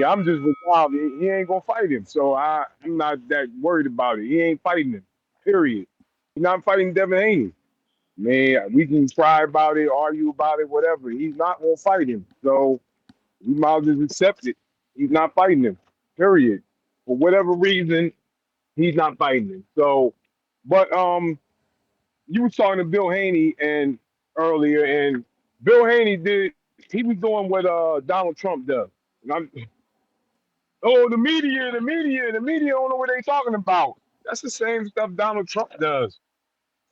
I'm just resolved. He ain't gonna fight him, so I'm not that worried about it. He ain't fighting him. Period. He's not fighting Devin Haney. Man, we can cry about it, argue about it, whatever. He's not gonna fight him, so we might as well just accept it. He's not fighting him. Period. For whatever reason, he's not fighting him. So, but you were talking to Bill Haney and earlier, and Bill Haney he was doing what Donald Trump does. And oh, the media don't know what they talking about. That's the same stuff Donald Trump does.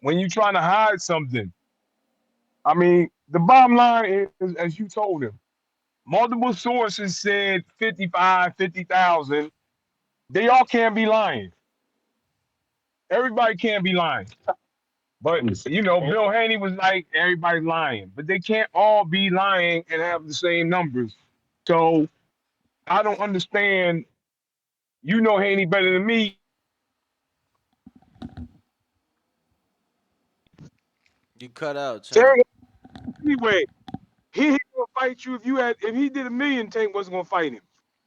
When you trying to hide something. I mean, the bottom line is, as you told him, multiple sources said 55, 50,000. They all can't be lying. Everybody can't be lying. But Bill Haney was like, everybody's lying, but they can't all be lying and have the same numbers. So I don't understand. You know Haney better than me. You cut out, champ. Terry, anyway, he ain't gonna fight you if he did a million. Tank wasn't gonna fight him.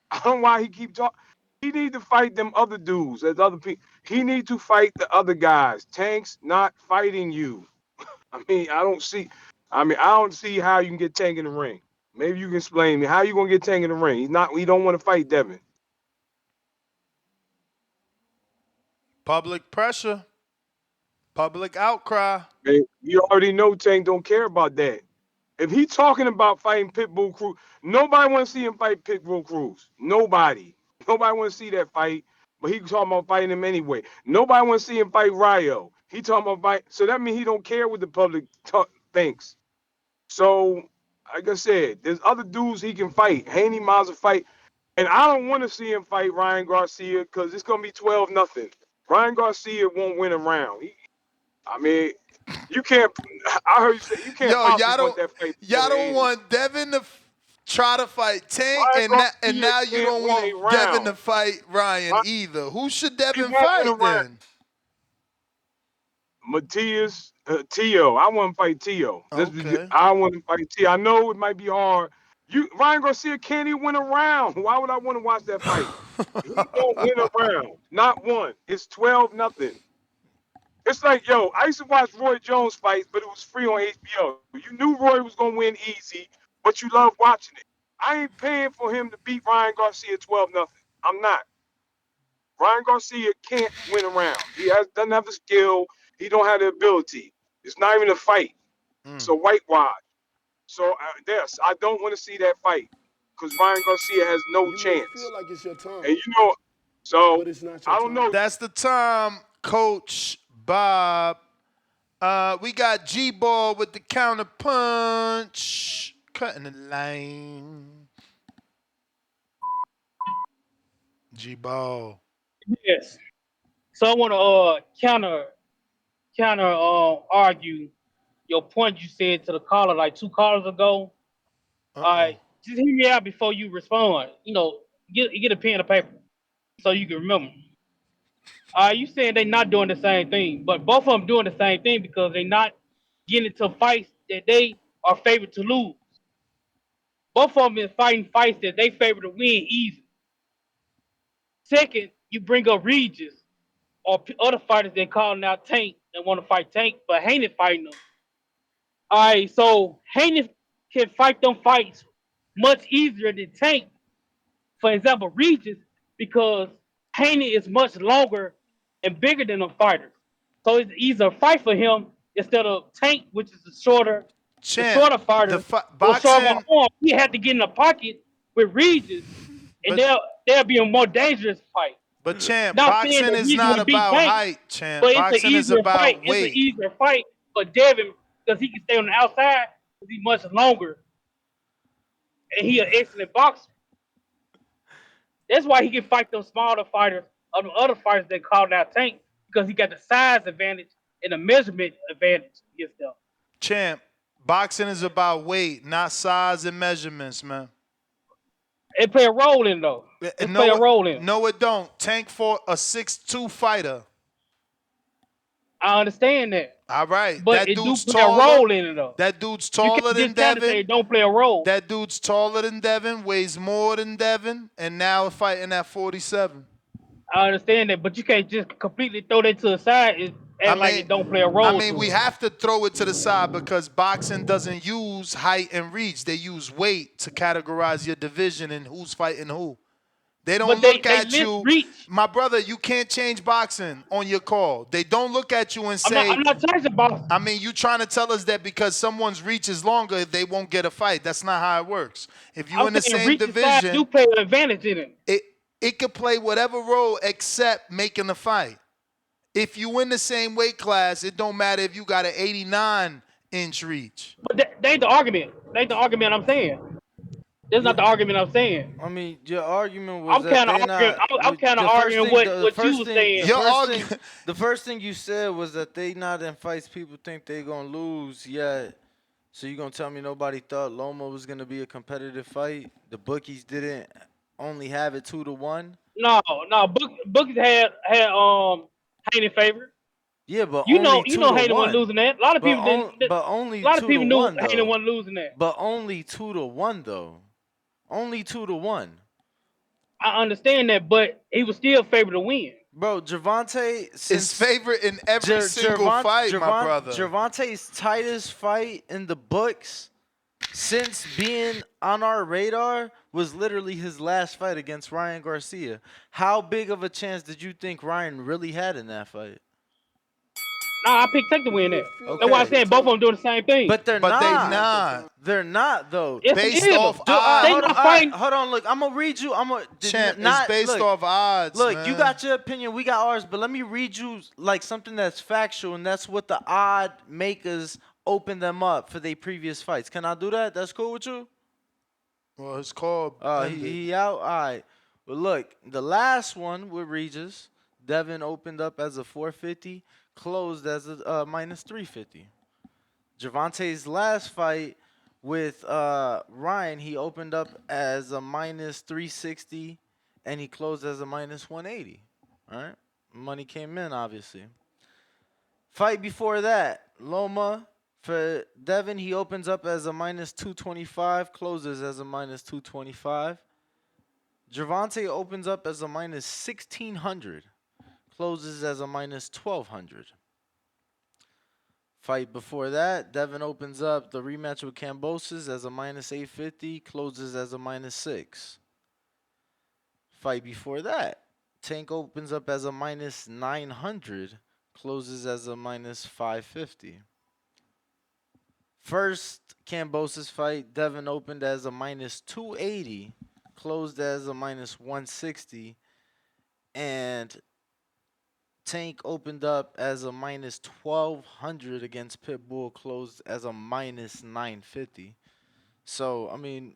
I don't know why he keep talking. He need to fight them other dudes as other people. He need to fight the other guys. Tank's not fighting you. I mean, I don't see how you can get Tank in the ring. Maybe you can explain to me how you gonna get Tank in the ring. He's not. We don't want to fight Devin. Public pressure. Public outcry. Man, you already know Tank don't care about that. If he talking about fighting Pitbull Cruz, nobody want to see him fight Pitbull Cruz. Nobody. Nobody want to see that fight, but he talking about fighting him anyway. Nobody want to see him fight Rayo. He talking about fight. So that means he don't care what the public thinks. So, like I said, there's other dudes he can fight. Haney Miles fight. And I don't want to see him fight Ryan Garcia because it's going to be 12-0. Ryan Garcia won't win a round. I mean, you can't. I heard you say you can't Yo, possibly want that fight better y'all than don't Haney. want Devin to try to fight Tank, Ryan and Garcia now you can't don't win a want Devin round. to fight Ryan Right? either. Who should He Devin won't win a fight round. then? Matias, Tio. I want to fight Tio. Okay. I want to fight Tio. I know it might be hard. Ryan Garcia can't even win a round. Why would I want to watch that fight? He won't win a round. Not one. It's 12-0. It's like, yo, I used to watch Roy Jones fights, but it was free on HBO. You knew Roy was gonna win easy, but you loved watching it. I ain't paying for him to beat Ryan Garcia 12-0. I'm not. Ryan Garcia can't win a round. Doesn't have the skill. He don't have the ability. It's not even a fight. It's a whitewash. So yes, I don't want to see that fight because Ryan Garcia has no You may feel chance. like it's your And time, you know, so but it's not your I don't know. time. That's the time, Coach Bob. We got G-Ball with the counter punch. Cutting the line. G-Ball. Yes. So I want to counter argue your point you said to the caller like 2 callers ago. All Uh-oh. right, just hear me out before you respond. Get a pen and paper so you can remember. You saying they not doing the same thing, but both of them doing the same thing because they not getting into fights that they are favored to lose. Both of them is fighting fights that they favor to win easy. Second, you bring up Regis or other fighters that calling out Tank and want to fight Tank, but Haney fighting them. All right, so Haney can fight them fights much easier than Tank. For example, Regis, because Haney is much longer and bigger than them fighters. So it's easier fight for him instead of Tank, which is the Champ, shorter fighter with shorter boxing, arm. He had to get in the pocket with Regis, and but they'll be a more dangerous fight. champ, Not saying boxing that is Regis not would beat about Tank, height, champ. but it's an Boxing is easier fight. about It's an weight. easier fight for Devin because he can stay on the outside because he's much longer and he an excellent boxer. That's why he can fight those smaller fighters or the other fighters that called out Tank because he got the size advantage and the measurement advantage against them. Champ, boxing is about weight, not size and measurements, man. It play a role in though. It play a role in. No, it don't. Tank fought a 6'2" fighter. I understand that, All right, but that it do dude's play a taller. role in it though. That dude's You taller can't than discount it and say Devin. it don't play a role. That dude's taller than Devin, weighs more than Devin, and now fighting at 47. I understand that, but you can't just completely throw that to the side and I act like mean, it don't play a role to we it. have to throw it to the side because boxing doesn't use height and reach. They use weight to categorize your division and who's fighting who. They don't But look they at list you, reach. my brother. You can't change boxing on your call. They don't look at you and say, I'm not changing box. I mean, you trying to tell us that because someone's reach is longer, they won't get a fight. That's not how it works. If you I'm in the saying same reach and size do division, play an advantage in it. it could play whatever role except making the fight. If you in the same weight class, it don't matter if you got an 89-inch reach. But they ain't the argument. They ain't the argument I'm saying. That's Yeah, not the argument I'm saying. I mean, your argument was I'm that kind of they arguing. not. I'm kind of The first arguing thing, what you was saying. the first thing you said was that they not in fights people think they gonna lose yet. So you gonna tell me nobody thought Loma was gonna be a competitive fight? The bookies didn't only have it 2-1. No. Bookies had Haney favorite. Yeah, but You only know, two to Haney wasn't one. losing that. A lot of people didn't. But A only lot of two to people knew one Haney though. wasn't losing that. But only 2-1 though. Only 2-1. I understand that, but he was still favored to win. Bro, Gervonta is favorite in every single fight, my brother. Gervonta's tightest fight in the books since being on our radar was literally his last fight against Ryan Garcia. How big of a chance did you think Ryan really had in that fight? Nah, I picked Tank to win You that. feel That's that why I Okay, shit said both of too. them doing the same thing. but they're But they not. not They're not though. Yes, it based is. off They Hold on, not all odds. right, fighting. hold on. Look, I'm gonna read you. I'm gonna Champ, it's not based look. off odds, Look, you man. got your opinion, we got ours, but let me read you like something that's factual, and that's what the odd makers open them up for their previous fights. Can I do that? That's cool with you? Well, it's called ended. He out. All right. Well, look, the last one with Regis, Devin opened up as a 450, closed as a minus 350. Javante's last fight with Ryan, he opened up as a minus 360, and he closed as a minus 180. All right. Money came in, obviously. Fight before that, Loma for Devin, he opens up as a minus 225, closes as a minus 225. Gervonta opens up as a minus 1600, closes as a minus 1200. Fight before that, Devin opens up the rematch with Cambosis as a minus 850, closes as a minus 6. Fight before that, Tank opens up as a minus 900, closes as a minus 550. First Cambosis fight, Devin opened as a minus 280, closed as a minus 160, and Tank opened up as a minus 1200 against Pitbull, closed as a minus 950. So, I mean,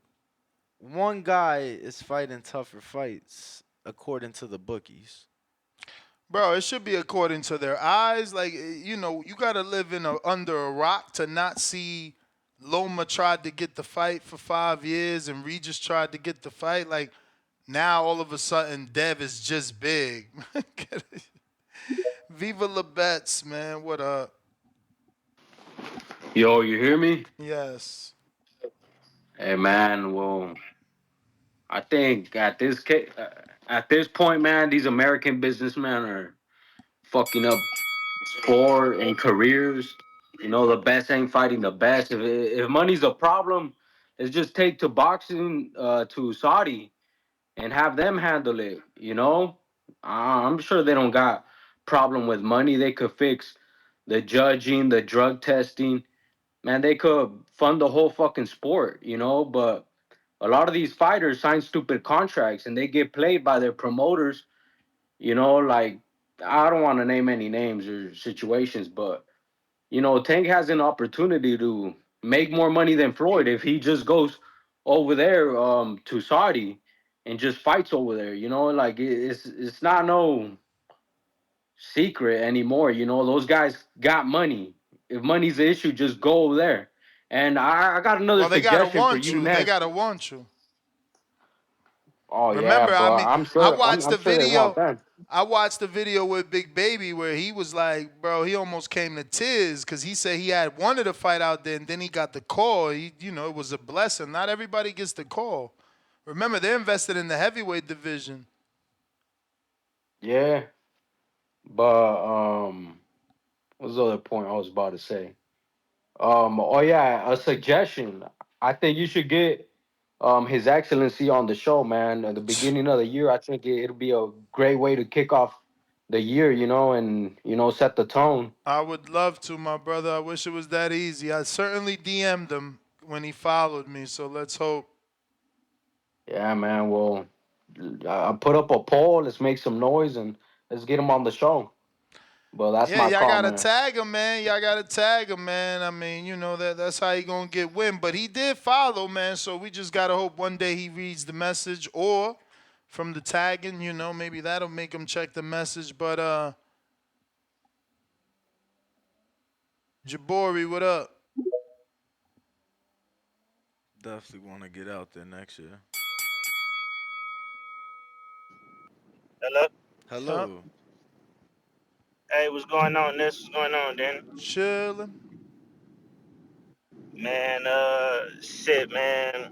one guy is fighting tougher fights according to the bookies. Bro, it should be according to their eyes. Like, you got to live under a rock to not see Loma tried to get the fight for 5 years and Regis tried to get the fight. Like, now all of a sudden, Dev is just big. Viva la Bets, man. What up? Yo, you hear me? Yes. Hey, man. Well, I think at this point, man, these American businessmen are fucking up sport and careers. The best ain't fighting the best. If money's a problem, let's just take to boxing to Saudi and have them handle it. I'm sure they don't got problem with money. They could fix the judging, the drug testing. Man, they could fund the whole fucking sport. But a lot of these fighters sign stupid contracts and they get played by their promoters. Like, I don't want to name any names or situations, but Tank has an opportunity to make more money than Floyd if he just goes over there to Saudi and just fights over there. Like, it's not no secret anymore. Those guys got money. If money's the issue, just go over there. And I got another Well, they got to suggestion for want you, you. They Ness. got to want you. Oh yeah, Remember, I but mean, I'm I sure I'm, watched I'm the sure they want video. that. I watched the video with Big Baby where he was like, bro, he almost came to tears because he said he had wanted to fight out there and then he got the call. It was a blessing. Not everybody gets the call. Remember, they're invested in the heavyweight division. Yeah, but what's the other point I was about to say? Oh yeah, a suggestion. I think you should get His Excellency on the show, man. At the beginning of the year, I think it'll be a great way to kick off the year, and set the tone. I would love to, my brother. I wish it was that easy. I certainly DM'd him when he followed me, so let's hope. Yeah, man. Well, I put up a poll. Let's make some noise and let's get him on the show. But that's Yeah, my y'all call, gotta man. tag him, man. Y'all gotta tag him, man. I mean, that's how he gonna get win. But he did follow, man. So we just gotta hope one day he reads the message, or from the tagging, maybe that'll make him check the message. But Jabori, what up? Definitely want to get out there next year. Hello. Yup, Hello. Hey, what's going on? What's going on, Dan? chilling. Man, shit, man.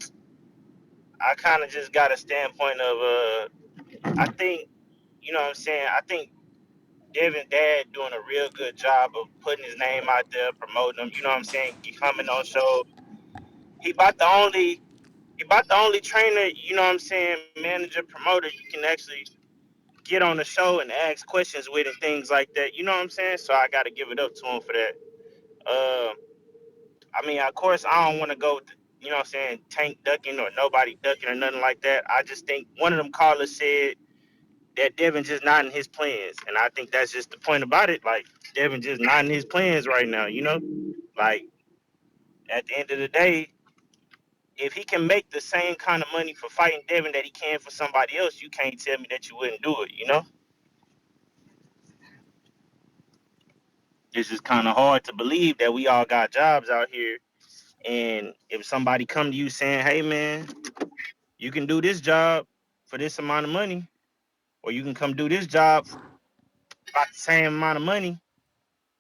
I kind of just got a standpoint of, I think, you know what I'm saying? I think Devin Dad doing a real good job of putting his name out there, promoting him. You know what I'm saying? He coming on show. He about the only trainer. You know what I'm saying? Manager, promoter. You can actually get on the show and ask questions with and things like that. You know what I'm saying? So I got to give it up to him for that. I mean, of course, I don't want to go, you know what I'm saying, tank ducking or nobody ducking or nothing like that. I just think one of them callers said that Devin just not in his plans. And I think that's just the point about it. Like, Devin just not in his plans right now, you know? Like, at the end of the day, if he can make the same kind of money for fighting Devin that he can for somebody else, you can't tell me that you wouldn't do it, you know? It's just kind of hard to believe that we all got jobs out here. And if somebody come to you saying, hey, man, you can do this job for this amount of money, or you can come do this job for about the same amount of money,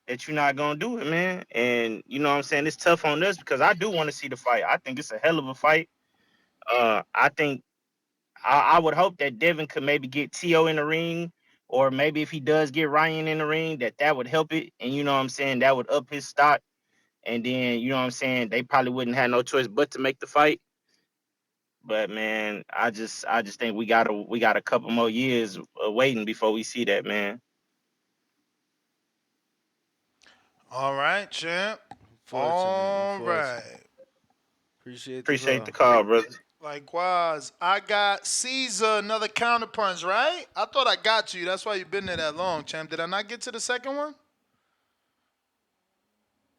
that you're not gonna do it, man. And you know what I'm saying? It's tough on us because I do want to see the fight. I think it's a hell of a fight. I think I would hope that Devin could maybe get T.O. in the ring, or maybe if he does get Ryan in the ring, that would help it. And you know what I'm saying? That would up his stock. And then you know what I'm saying? They probably wouldn't have no choice but to make the fight. But man, I just think we got a couple more years waiting before we see that, man. All right, champ. Unfortunate, All unfortunate. right. Appreciate the Appreciate the call. call, brother. Likewise, I got Caesar, another counterpunch, right? I thought I got you. That's why you've been there that long, champ. Did I not get to the second one?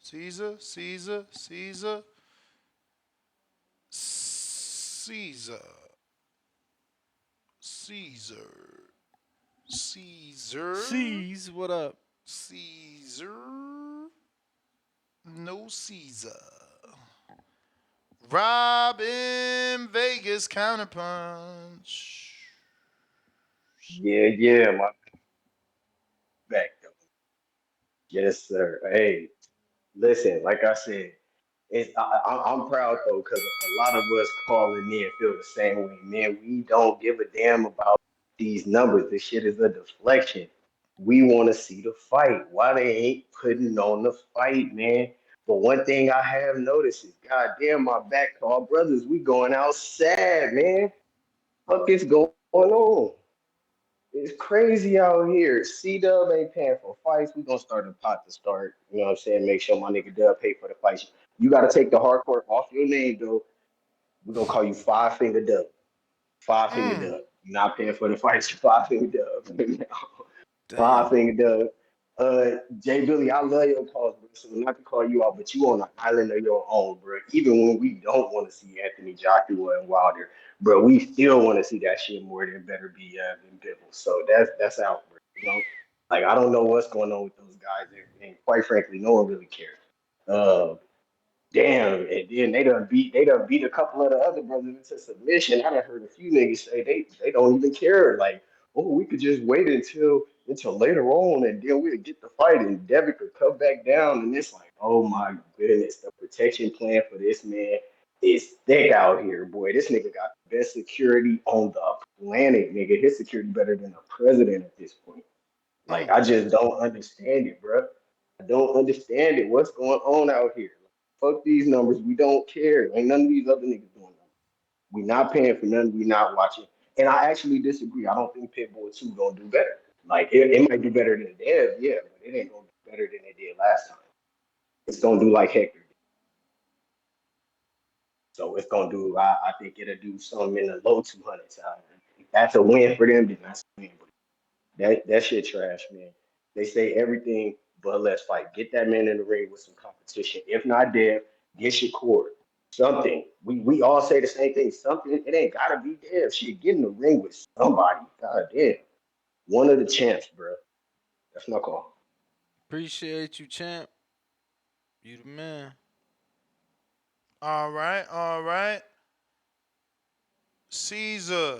Caesar, Caesar, Caesar, Caesar, Caesar, Caesar, C's, what up? Caesar, no Caesar. Rob in Vegas, counterpunch. Yeah, my back though. Yes, sir. Hey, listen, like I said, I'm proud though, because a lot of us calling in feel the same way. Man, we don't give a damn about these numbers. This shit is a deflection. We want to see the fight. Why they ain't putting on the fight, man? But one thing I have noticed is, goddamn, my back call brothers, we going out sad, man. What is going on? It's crazy out here. C Dub ain't paying for fights. We gonna start a pot to start. You know what I'm saying? Make sure my nigga Dub pay for the fights. You gotta take the hardcore off your name though. We gonna call you Five Finger Dub. Five Finger Mm. Dub. You're not paying for the fights. Five Finger Dub. Five Damn. Finger Dub. Jay Billy, I love your calls, bro. So not to call you out, but you on an island of your own, bro. Even when we don't want to see Anthony Joshua and Wilder, bro, we still want to see that shit more than better be than Bivol. So that's out, bro. You know, like I don't know what's going on with those guys, and quite frankly, no one really cares. Uh, Damn, and then they done beat a couple of the other brothers into submission. I done heard a few niggas say they don't even care. Like, oh, we could just wait until later on and then we'll get the fight and Devin could come back down. And it's like, oh my goodness, the protection plan for this man is thick out here, boy. This nigga got the best security on the planet, nigga. His security better than the president at this point. Like, Mm. I just don't understand it, bro. I don't understand it. What's going on out here? Fuck these numbers. We don't care. Ain't none of these other niggas doing that. We not paying for nothing. We not watching. And I actually disagree. I don't think Pitbull 2 gonna do better. Like it might do better than Dev, yeah, but it ain't gonna do better than it did last time. It's gonna do like Hector did. So it's gonna do. I think it'll do something in the low 200s. If that's a win for them, then that's a win. But that shit trash, man. They say everything but let's fight. Get that man in the ring with some competition. If not Dev, get Shakur. Something. We all say the same thing. Something. It ain't gotta be Dev. Shit, get in the ring with somebody. God damn. One of the champs, bro. That's my call. Appreciate you, champ. You the man. All right, all right. Caesar,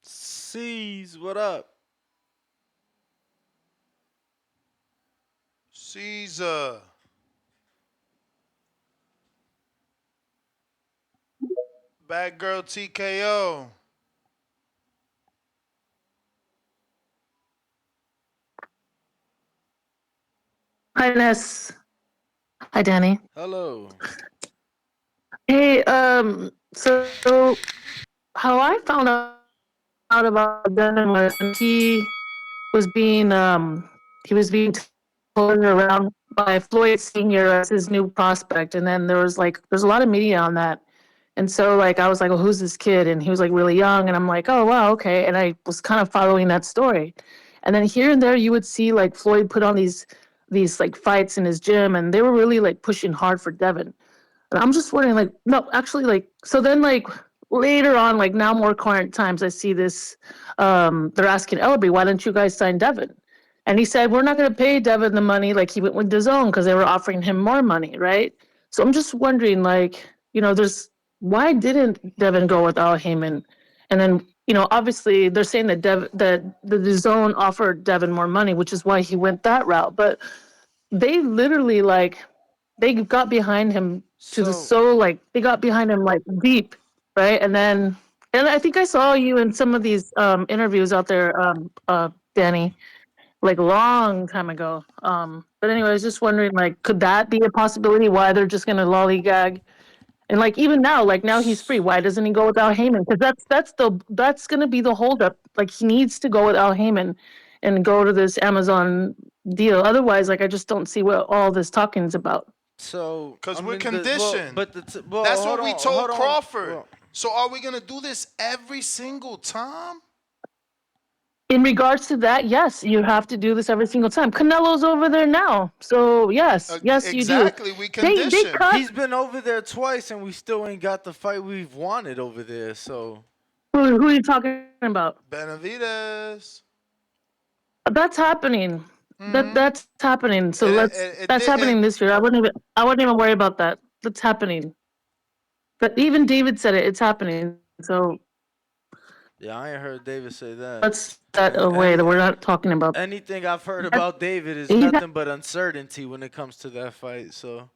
C's, what up? Caesar. Bad girl TKO. Hi, Ness. Hi, Danny. Hello. Hey, So how I found out about Devin was when he was being told around by Floyd Senior as his new prospect, and then there's a lot of media on that. And so like I was like, well, who's this kid? And he was like really young, and I'm like, oh wow, okay. And I was kind of following that story, and then here and there you would see like Floyd put on these like fights in his gym, and they were really like pushing hard for Devin. And I'm just wondering, like, no, actually, like, so then, like, later on, like, now more current times, I see this. They're asking Ellerby, why didn't you guys sign Devin? And he said, we're not going to pay Devin the money. Like, he went with DAZN because they were offering him more money, right? So I'm just wondering, like, why didn't Devin go with Al Heyman? And then, obviously, they're saying that the DAZN offered Devin more money, which is why he went that route. But they literally, like, they got behind him So they got behind him like deep, right? And I think I saw you in some of these interviews out there, Danny, like long time ago. But anyway, I was just wondering, like, could that be a possibility? Why they're just gonna lollygag? And like even now, like now he's free. Why doesn't he go with Al Heyman? Because that's gonna be the holdup. Like he needs to go with Al Heyman and go to this Amazon deal. Otherwise, like I just don't see what all this talking is about. so I Because we're mean the well, conditioned. but well, That's what we hold told on. Crawford. Well, So are we gonna do this every single time? In regards to that, yes, you have to do this every single time. Canelo's over there now, so yes, you do. Exactly. We They conditioned. cut. he's been over there twice, and we still ain't got the fight we've wanted over there. So Who are you talking about? Benavides. That's happening. Mm-hmm. That's happening. So And let's it that's happening didn't. this year. I wouldn't even worry about that. That's happening. But even David said it. It's happening. So yeah, I ain't heard David say that. let's that And away that we're not talking about anything I've heard that. about David is He's nothing but uncertainty when it comes to that fight. So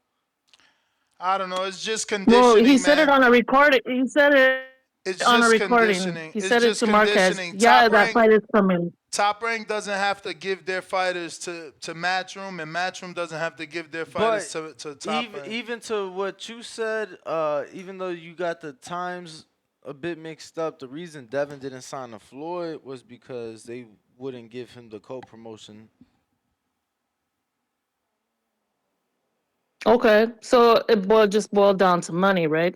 I don't know. It's just Well, he conditioning, said it man. on a recording. He said it It's on a just recording. He conditioning. said It's it to just Marquez. conditioning. Yeah, that fight is coming. Top rank doesn't have to give their fighters to Matchroom, and Matchroom doesn't have to give their fighters but to Top even rank. even to what you said, even though you got the times a bit mixed up, the reason Devin didn't sign to Floyd was because they wouldn't give him the co-promotion. Okay, so just boiled down to money, right?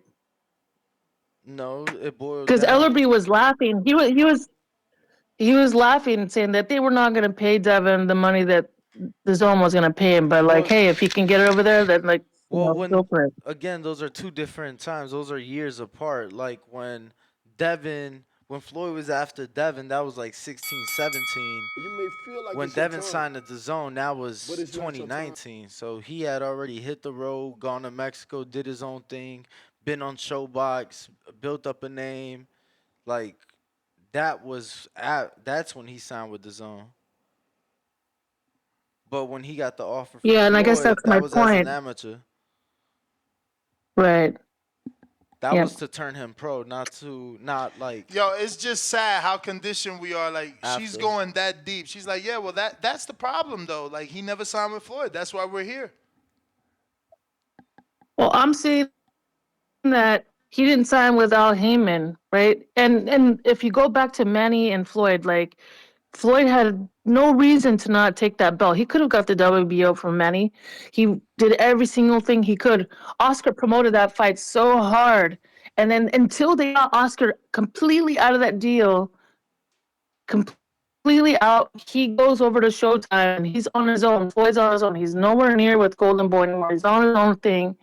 No, it boiled Because down. Ellerby was laughing. He was laughing, saying that they were not going to pay Devin the money that the zone was going to pay him. But like, Well, hey, if he can get it over there, then like, go when for it. again, those are two different times. Those are years apart. Like when Floyd was after Devin, that was like 16, 17. You may feel like When it's your Devin time, signed at the zone, that but was it's not your time. 2019. So he had already hit the road, gone to Mexico, did his own thing, been on Showbox, built up a name. Like that's when he signed with the zone. But when he got the offer from Yeah, and I guess Floyd, that's that my was as an point. amateur. Right. That Yeah. was to turn him pro, not like Yo, it's just sad how conditioned we are. Like she's after. going that deep. She's like, yeah, well that's the problem though. Like he never signed with Floyd. That's why we're here. Well, I'm saying that he didn't sign with Al Heyman, right? And if you go back to Manny and Floyd, like Floyd had no reason to not take that belt. He could have got the WBO from Manny. He did every single thing he could. Oscar promoted that fight so hard. And then until they got Oscar completely out of that deal, completely out, he goes over to Showtime and he's on his own. Floyd's on his own. He's nowhere near with Golden Boy anymore. He's on his own thing.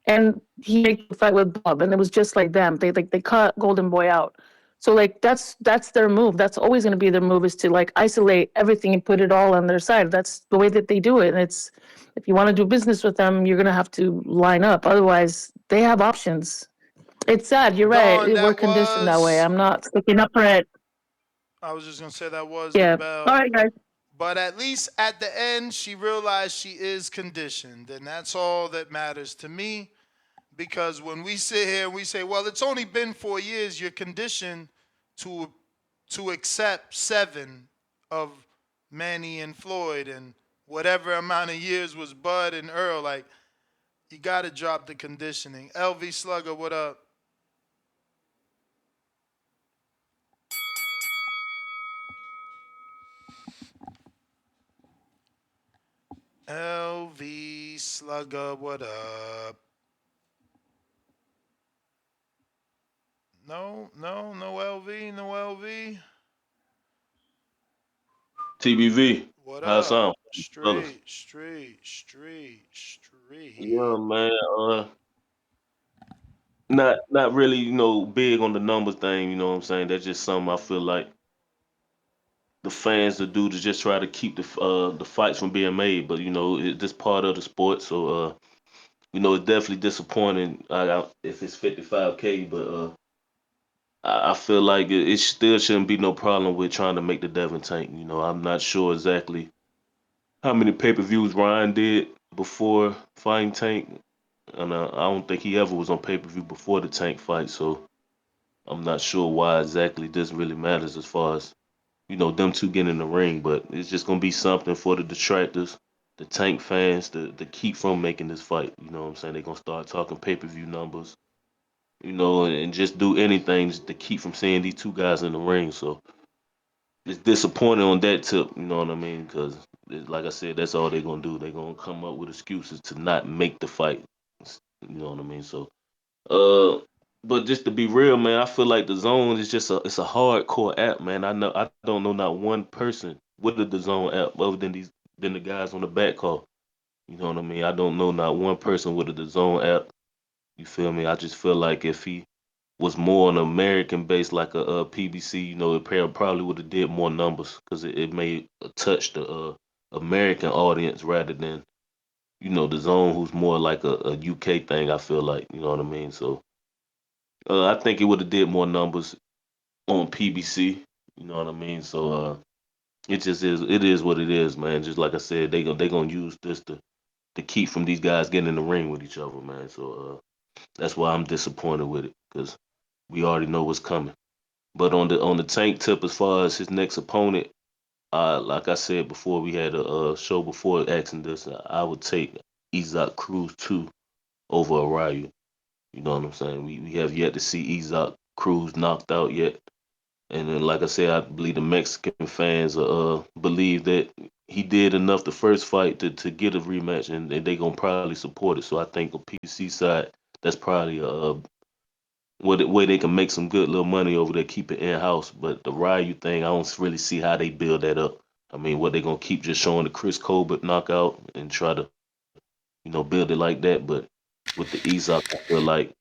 And he made the fight with Bob, and it was just like them. They cut Golden Boy out. So like that's their move. That's always going to be their move is to like isolate everything and put it all on their side. That's the way that they do it. And it's if you want to do business with them, you're going to have to line up. Otherwise, they have options. It's sad. You're Dawn, right. We're that conditioned that way. was. I'm not sticking up for it. I was just gonna say that was the Yeah. All belt. right, guys. But at least at the end, she realized she is conditioned, and that's all that matters to me. Because when we sit here and we say, "Well, it's only been 4 years," you're conditioned to to accept 7 of Manny and Floyd, and whatever amount of years was Bud and Earl. Like you got to drop the conditioning. LV Slugger, what up? LV Slugger, what up? No LV, no LV. TBV, What how it up? sound, fellas? Straight. Yeah, man. Not really, big on the numbers thing. You know what I'm saying? That's just something I feel like the fans to do to just try to keep the fights from being made. But this part of the sport, so it's definitely disappointing. If it's 55K, but I feel like it still shouldn't be no problem with trying to make the Devin tank. I'm not sure exactly how many pay-per-views Ryan did before fighting Tank, and I don't think he ever was on pay-per-view before the Tank fight. So I'm not sure why exactly this really matters as far as them two getting in the ring. But it's just gonna be something for the detractors, the Tank fans, to keep from making this fight. You know what I'm saying? They're gonna start talking pay-per-view numbers, and just do anything to keep from seeing these two guys in the ring. So it's disappointing on that tip, you know what I mean? Because, like I said, that's all they're gonna do. They're gonna come up with excuses to not make the fight. You know what I mean? So, uh, but just to be real, man, I feel like the Zone is just a hardcore app, man. I don't know not one person with the Zone app other than the guys on the back call. You know what I mean? I don't know not one person with the Zone app. You feel me? I just feel like if he was more on American based like a PBC, it probably would have did more numbers because it may touch the American audience rather than the Zone, who's more like a UK thing. I feel like you know what I mean. So I think it would have did more numbers on PBC. You know what I mean. So it just is. It is what it is, man. Just like I said, they gonna use this to keep from these guys getting in the ring with each other, man. So that's why I'm disappointed with it because we already know what's coming. But on the Tank tip, as far as his next opponent, like I said before, we had a show before asking this. I would take Isaac Cruz too over a Rayo. You know what I'm saying? We have yet to see Isaac Cruz knocked out yet, and then like I said, I believe the Mexican fans believe that he did enough the first fight to get a rematch, and they gonna probably support it. So I think on PC side, that's probably a way they can make some good little money over there, keep it in house. But the Ryu thing, I don't really see how they build that up. I mean, what they gonna keep just showing the Chris Colbert knockout and try to build it like that? But with the Isak, I feel like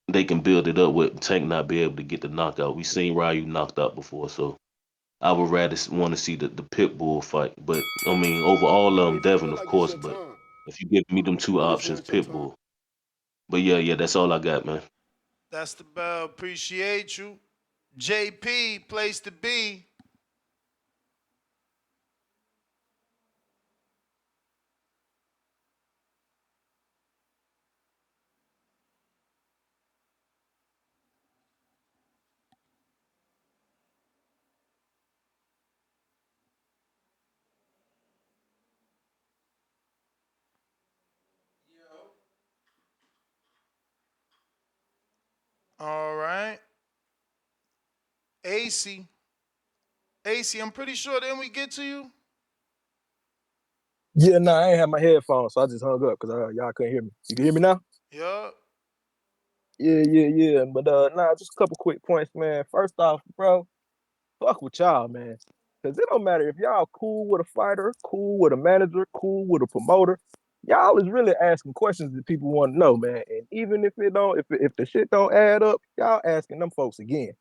they can build it up with Tank not be able to get the knockout. We seen Ryu knocked out before, so I would rather want to see the pit bull fight. But I mean, overall, Hey, if you Devin, feel of like it's course. your But time, if you give me them two when you feel options, it's your pit time. bull. But yeah, that's all I got, man. That's the bell. Appreciate you. JP, place to be. All right. AC. AC, I'm pretty sure then we get to you. Yeah, nah, I ain't have my headphones, so I just hung up because y'all couldn't hear me. You can hear me now? Yup. Yeah. But nah, just a couple quick points, man. First off, bro, fuck with y'all, man. Cause it don't matter if y'all cool with a fighter, cool with a manager, cool with a promoter. Y'all is really asking questions that people want to know, man. And even if it don't, if the shit don't add up, y'all asking them folks again.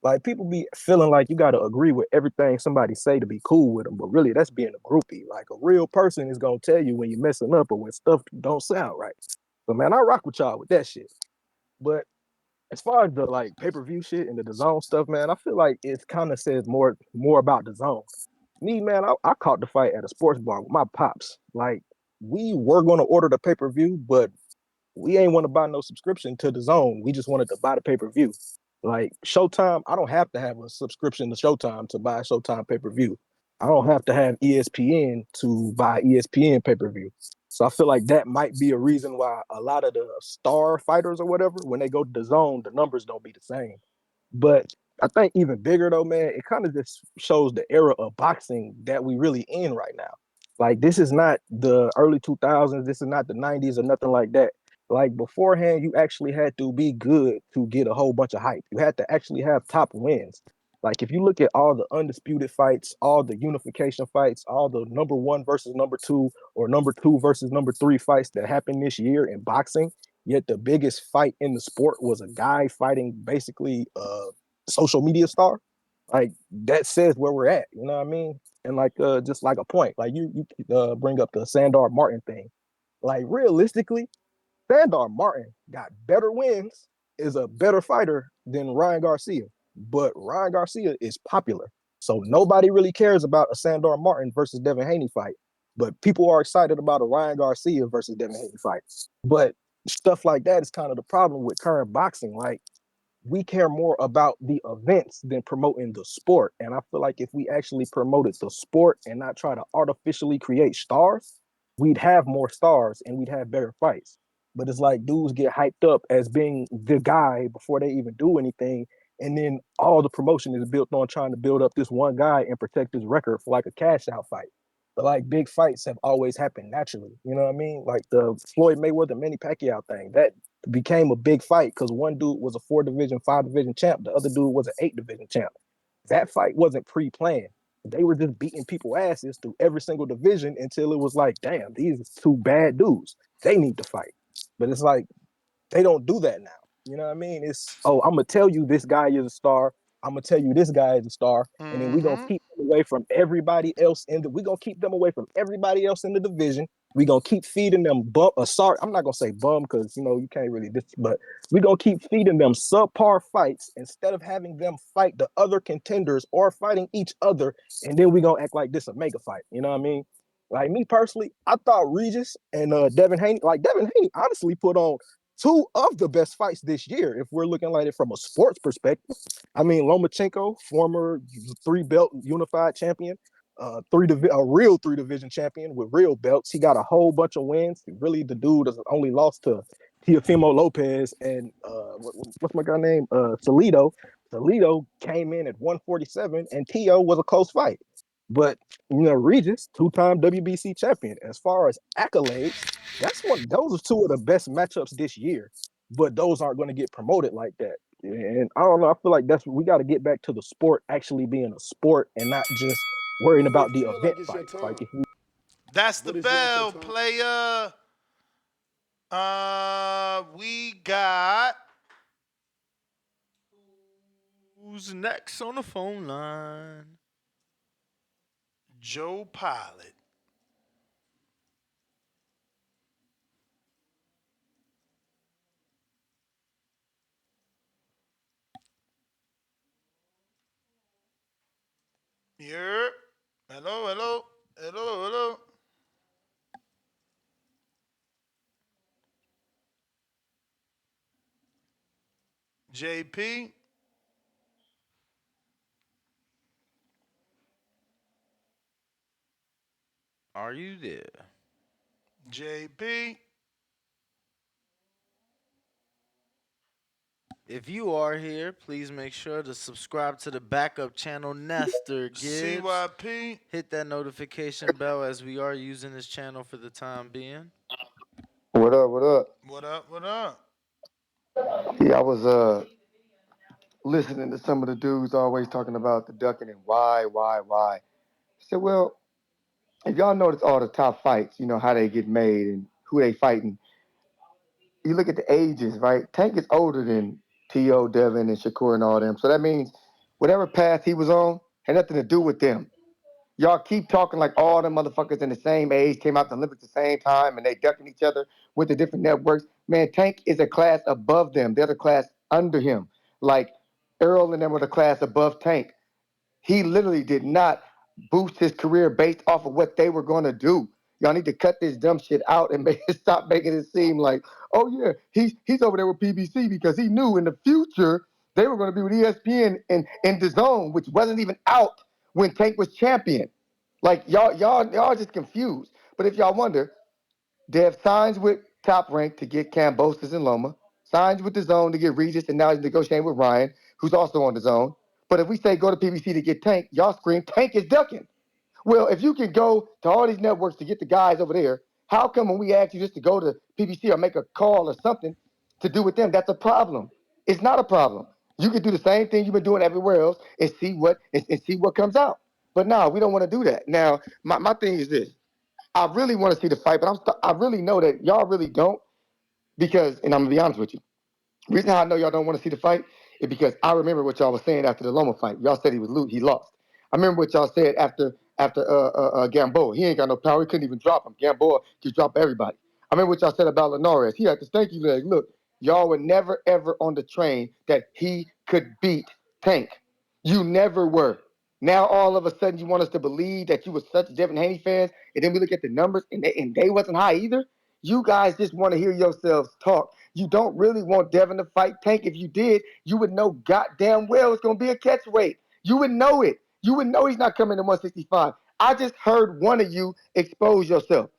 Like people be feeling like you got to agree with everything somebody say to be cool with them, but really that's being a groupie. Like a real person is gonna tell you when you're messing up or when stuff don't sound right. So man, I rock with y'all with that shit. But as far as the like pay-per-view shit and the zone stuff, man, I feel like it kind of says more about the zone. Me, man, I caught the fight at a sports bar with my pops. Like we were gonna order the pay-per-view, but we ain't want to buy no subscription to the zone. We just wanted to buy the pay-per-view. Like Showtime, I don't have to have a subscription to Showtime to buy Showtime pay-per-view. I don't have to have ESPN to buy ESPN pay-per-view. So I feel like that might be a reason why a lot of the star fighters or whatever, when they go to the zone, the numbers don't be the same. But I think even bigger though, man, it kind of just shows the era of boxing that we really in right now. Like this is not the early 2000s. This is not the 90s or nothing like that. Like beforehand, you actually had to be good to get a whole bunch of hype. You had to actually have top wins. Like if you look at all the undisputed fights, all the unification fights, all the number one versus number two or number two versus number three fights that happened this year in boxing, yet the biggest fight in the sport was a guy fighting basically a social media star. Like that says where we're at. You know what I mean? And like just like a point, like you bring up the Sandor Martin thing. Like realistically, Sandor Martin got better wins, is a better fighter than Ryan Garcia, but Ryan Garcia is popular, so nobody really cares about a Sandor Martin versus Devin Haney fight. But people are excited about a Ryan Garcia versus Devin Haney fight. But stuff like that is kind of the problem with current boxing. Like we care more about the events than promoting the sport. And I feel like if we actually promoted the sport and not try to artificially create stars, we'd have more stars and we'd have better fights. But it's like dudes get hyped up as being the guy before they even do anything. And then all the promotion is built on trying to build up this one guy and protect his record for like a cash out fight. But like big fights have always happened naturally. You know what I mean? Like the Floyd Mayweather Manny Pacquiao thing. That became a big fight because one dude was a 4 division, 5 division champ. The other dude was an 8 division champ. That fight wasn't pre-planned. They were just beating people asses through every single division until it was like, damn, these are two bad dudes. They need to fight. But it's like they don't do that now. You know what I mean? It's I'm gonna tell you this guy is a star. I'm gonna tell you this guy is a star, and then we're gonna Mm-hmm. keep them away from everybody else we're gonna keep them away from everybody else in the division. We're gonna keep feeding them sorry, I'm not gonna say bum because you can't really but we're gonna keep feeding them subpar fights instead of having them fight the other contenders or fighting each other, and then we're gonna act like this a mega fight. You know what I mean? Like me personally, I thought Regis and Devin Haney, honestly put on two of the best fights this year, if we're looking at it from a sports perspective. I mean, Lomachenko, former three-belt unified champion, a real three-division champion with real belts. He got a whole bunch of wins. Really, the dude has only lost to Teofimo Lopez and what's my guy name? Salido. Salido came in at 147, and Tio was a close fight. But Regis, two-time WBC champion. As far as accolades, those are two of the best matchups this year, but those aren't going to get promoted like that. And I don't know. I feel like we got to get back to the sport actually being a sport and not just worrying Ooh, about it the feel event like it's your fights. Like turn. if we That's the But it's not your bell, turn. player. We got Who's next on the phone line? Joe Pilot. Yep. Hello, hello, hello, hello. JP, Are you there? JP. If you are here, please make sure to subscribe to the backup channel Nestor Gibbs. CYP. Hit that notification bell as we are using this channel for the time being. What up? What up? What up? What up? Yeah, I was listening to some of the dudes always talking about the ducking and why. I said, well, if y'all notice all the top fights, how they get made and who they fighting. You look at the ages, right? Tank is older than T.O., Devin, and Shakur and all them. So that means whatever path he was on had nothing to do with them. Y'all keep talking like all them motherfuckers in the same age came out the Olympics the same time and they ducking each other with the different networks. Man, Tank is a class above them. They're the class under him. Like Earl and them were the class above Tank. He literally did not boost his career based off of what they were going to do. Y'all need to cut this dumb shit out and stop making it seem like, oh yeah, he's over there with PBC because he knew in the future they were going to be with ESPN and the Zone, which wasn't even out when Tank was champion. Like y'all just confused. But if y'all wonder, Dev signs with Top Rank to get Cambosis and Loma, signs with the Zone to get Regis, and now he's negotiating with Ryan, who's also on the Zone. But if we say go to PBC to get Tank, y'all scream Tank is ducking. Well, if you can go to all these networks to get the guys over there, how come when we ask you just to go to PBC or make a call or something to do with them, that's a problem? It's not a problem. You can do the same thing you've been doing everywhere else and see what comes out. But no, we don't want to do that. Now, my thing is this. I really want to see the fight, but I really know that y'all really don't because, and I'm gonna be honest with you. The reason how I know y'all don't want to see the fight is because I remember what y'all was saying after the Loma fight. Y'all said he lost. I remember what y'all said after Gamboa. He ain't got no power. He couldn't even drop him. Gamboa could drop everybody. I remember what y'all said about Linares. He had the stanky leg. Look, y'all were never ever on the train that he could beat Tank. You never were. Now all of a sudden you want us to believe that you were such Devin Haney fans, and then we look at the numbers and they wasn't high either. You guys just want to hear yourselves talk. You don't really want Devin to fight Tank. If you did, you would know goddamn well it's going to be a catch weight. You would know it. You would know he's not coming to 165. I just heard one of you expose yourself.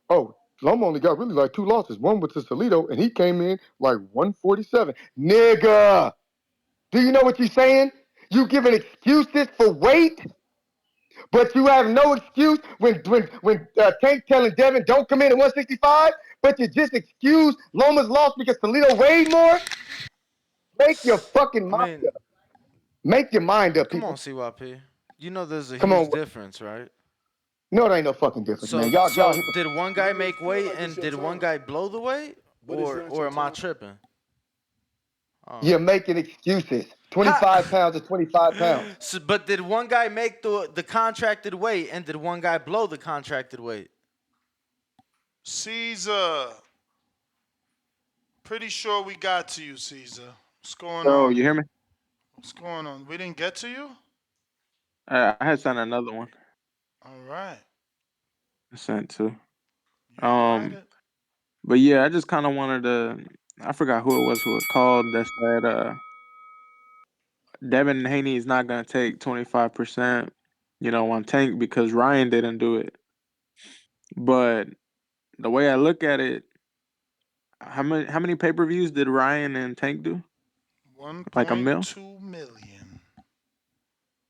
Oh, Loma only got really like 2 losses. One was to Salido, and he came in like 147. Nigga, do you know what you're saying? You giving excuses for weight, but you have no excuse when Tank telling Devin don't come in at 165, but you just excuse Loma's loss because Toledo weighed more? Make your fucking I mind mean, up. Make your mind up, come on, people. CYP. You know there's a Come huge on. difference, right? No, there ain't no fucking difference, man. Y'all So hypocrites. did one You guy know, it make feel weight like it's and your did one time, guy blow the weight, but it's not or your am I time. tripping? Oh. You're making excuses. Ha! 25 pounds is 25 pounds. So, but did one guy make the contracted weight and did one guy blow the contracted weight? Caesar, pretty sure we got to you, Caesar. What's going So on? you hear me? What's going on? We didn't get to you? I had sent another one. All right. I sent two. You got Um, it. but yeah, I just kind of wanted to. I forgot who it was who it called that said Devin Haney is not gonna take 25%, on Tank because Ryan didn't do it. But the way I look at it, how many pay-per-views did Ryan and Tank do? Like a mil? 1.2 million.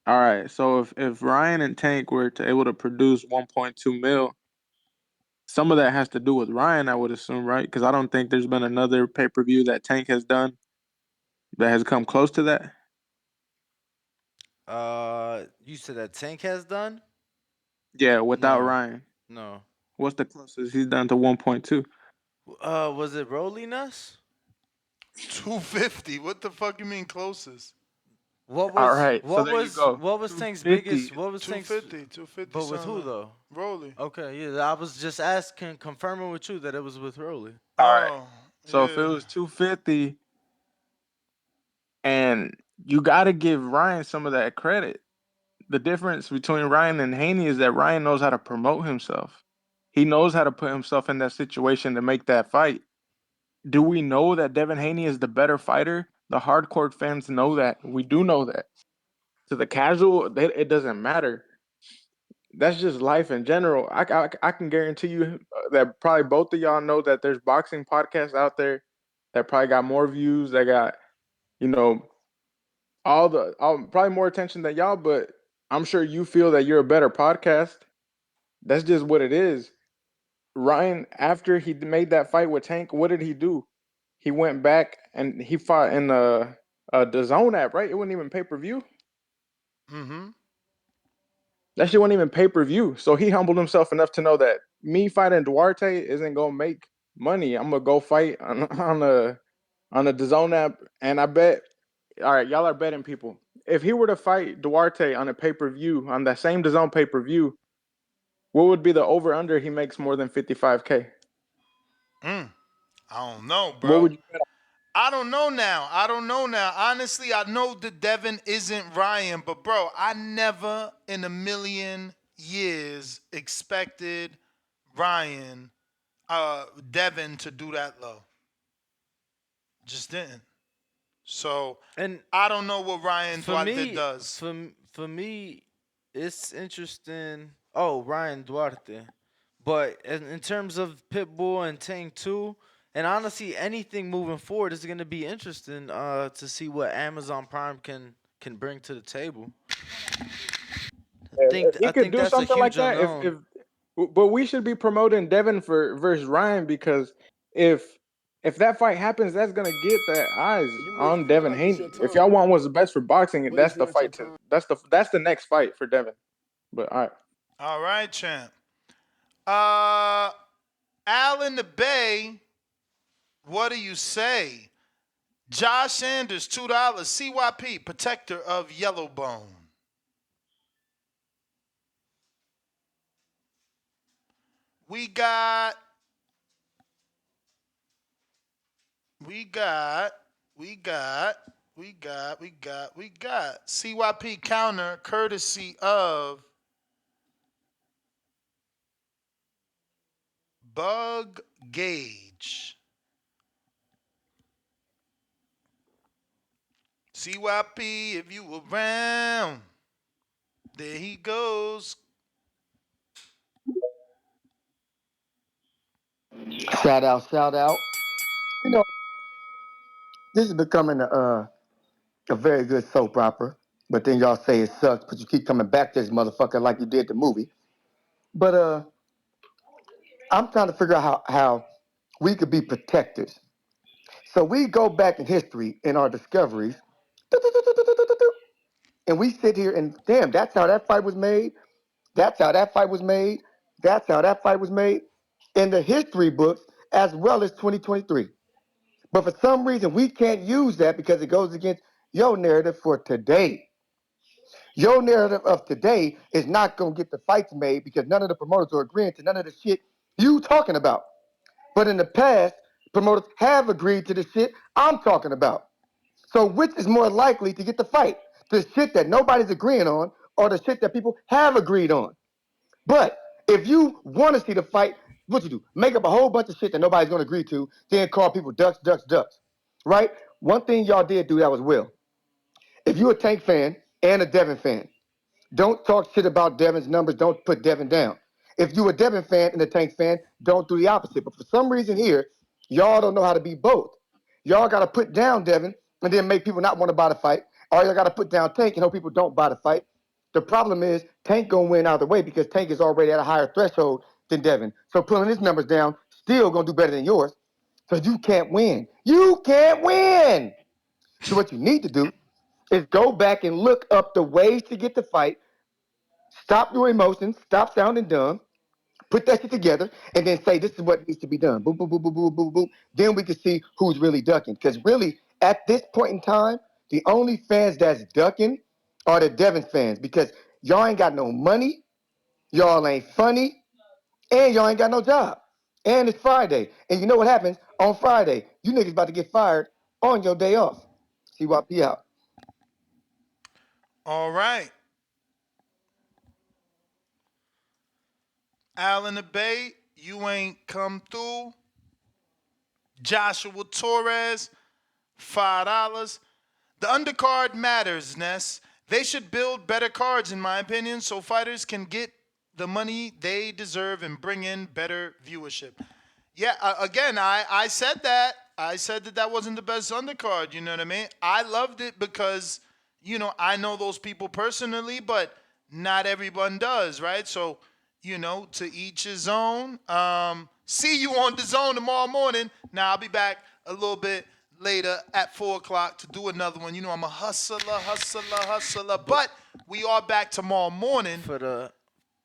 All right. So if Ryan and Tank were able to produce 1.2 mil, some of that has to do with Ryan, I would assume, right? Because I don't think there's been another pay-per-view that Tank has done that has come close to that. You said that Tank has done? Yeah, without No, Ryan. no. What's the closest he's done to 1.2? Was it Rolliness? 250. What the fuck you mean closest? What All was right. So what there you was go. what was Tank's 250. biggest? What was Tank's? 250. 250 But with something who like though? Rolly. Okay, yeah. I was just asking, confirming with you that it was with Rolly. All right. Oh, So if it yeah. was 250, and you got to give Ryan some of that credit. The difference between Ryan and Haney is that Ryan knows how to promote himself. He knows how to put himself in that situation to make that fight. Do we know that Devin Haney is the better fighter? The hardcore fans know that. We do know that. To the casual, it doesn't matter. That's just life in general. I can guarantee you that probably both of y'all know that there's boxing podcasts out there that probably got more views, that got, you know, all probably more attention than y'all, but I'm sure you feel that you're a better podcast. That's just what it is. Ryan, after he made that fight with Tank, what did he do? He went back and he fought in the Zone app, right? It wasn't even pay per view. Mm-hmm. That shit wasn't even pay per view. So he humbled himself enough to know that me fighting Duarte isn't gonna make money. I'm gonna go fight on the Zone app, and I bet. All right, y'all are betting people. If he were to fight Duarte on a pay per view on that same DAZN pay per view, what would be the over under he makes more than 55K? I don't know, What bro. would you bet on? I don't know now. I don't know now. Honestly, I know that Devin isn't Ryan, but bro, I never in a million years expected Ryan, Devin to do that low. Just didn't. So And I don't know what Ryan for Duarte me, does. for me, it's interesting. Oh, Ryan Duarte. But in terms of Pitbull and Tank 2, and honestly, anything moving forward is going to be interesting to see what Amazon Prime can bring to the table. If he I could think do that's a something like huge that, unknown. but we should be promoting Devin for versus Ryan because if if that fight happens, that's gonna get the eyes You may on feel Devin like it's your Haney. If time, y'all want what's the best for boxing, but that's it's the not your fight to time. that's the next fight for Devin. But all right. All right, champ. Uh, Alan the Bay, what do you say? Josh Sanders, $2. CYP, protector of Yellowbone. We got, we got, we got, we got CYP counter courtesy of Bug Gauge. CYP, if you around, there he goes. Shout out, shout out. You know, this is becoming a very good soap opera. But then y'all say it sucks, but you keep coming back to this motherfucker like you did the movie. But I'm trying to figure out how we could be protectors. So we go back in history in our discoveries, and we sit here and damn, that's how that fight was made. That's how that fight was made. That's how that fight was made in the history books as well as 2023. But for some reason, we can't use that because it goes against your narrative for today. Your narrative of today is not going to get the fights made because none of the promoters are agreeing to none of the shit you talking about. But in the past, promoters have agreed to the shit I'm talking about. So which is more likely to get the fight? The shit that nobody's agreeing on or the shit that people have agreed on? But if you want to see the fight, what you do? Make up a whole bunch of shit that nobody's going to agree to, then call people ducks, ducks, ducks. Right? One thing y'all did do that was well. If you're a Tank fan and a Devin fan, don't talk shit about Devin's numbers. Don't put Devin down. If you a Devin fan and a Tank fan, don't do the opposite. But for some reason here, y'all don't know how to be both. Y'all got to put down Devin and then make people not want to buy the fight. Or y'all got to put down Tank and hope people don't buy the fight. The problem is Tank gonna win either way because Tank is already at a higher threshold than Devin. So pulling his numbers down still gonna do better than yours. So you can't win. You can't win. So what you need to do is go back and look up the ways to get the fight. Stop your emotions. Stop sounding dumb. Put that shit together and then say this is what needs to be done. Boom, boom, boom, boom, boom, boom, boom. Then we can see who's really ducking. Because really, at this point in time, the only fans that's ducking are the Devin fans because y'all ain't got no money, y'all ain't funny, and y'all ain't got no job. And it's Friday. And you know what happens on Friday? You niggas about to get fired on your day off. CYP out. All right. Alan the Bay, you ain't come through. Joshua Torres, $5. The undercard matters, Ness. They should build better cards, in my opinion, so fighters can get the money they deserve and bring in better viewership. Yeah, again, I said that. I said that that wasn't the best undercard. You know what I mean? I loved it because, I know those people personally, but not everyone does, right? So, to each his own. See you on the zone tomorrow morning. Now, I'll be back a little bit later at 4 o'clock to do another one. I'm a hustler. But we are back tomorrow morning. For the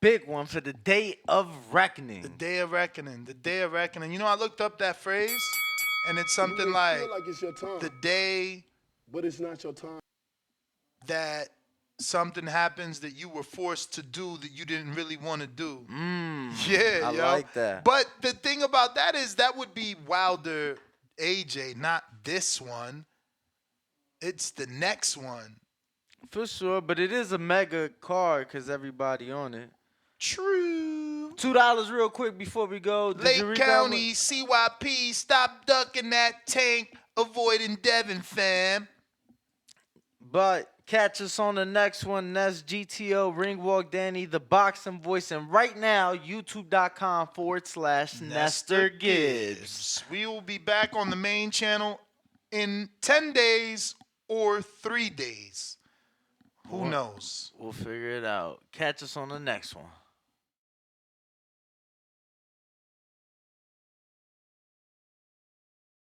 big one, for the day of The reckoning. day of reckoning. The day of reckoning. I looked up that phrase, and it's You something may like feel like it's your time, the day but it's not your time. that something happens that you were forced to do that you didn't really want to do. Yeah, I yo. like that. But the thing about that is that would be Wilder AJ, not this one. It's the next one. For sure, but it is a mega card because everybody on it. True. $2 real quick before we go. Did you Lake read that one? County, CYP, stop ducking that tank, avoiding Devin, fam. But catch us on the next one. That's GTO, Ringwalk Danny, the boxing voice. And right now, youtube.com/Nestor Gibbs. We will be back on the main channel in 10 days or 3 days. Who knows? We'll figure it out. Catch us on the next one.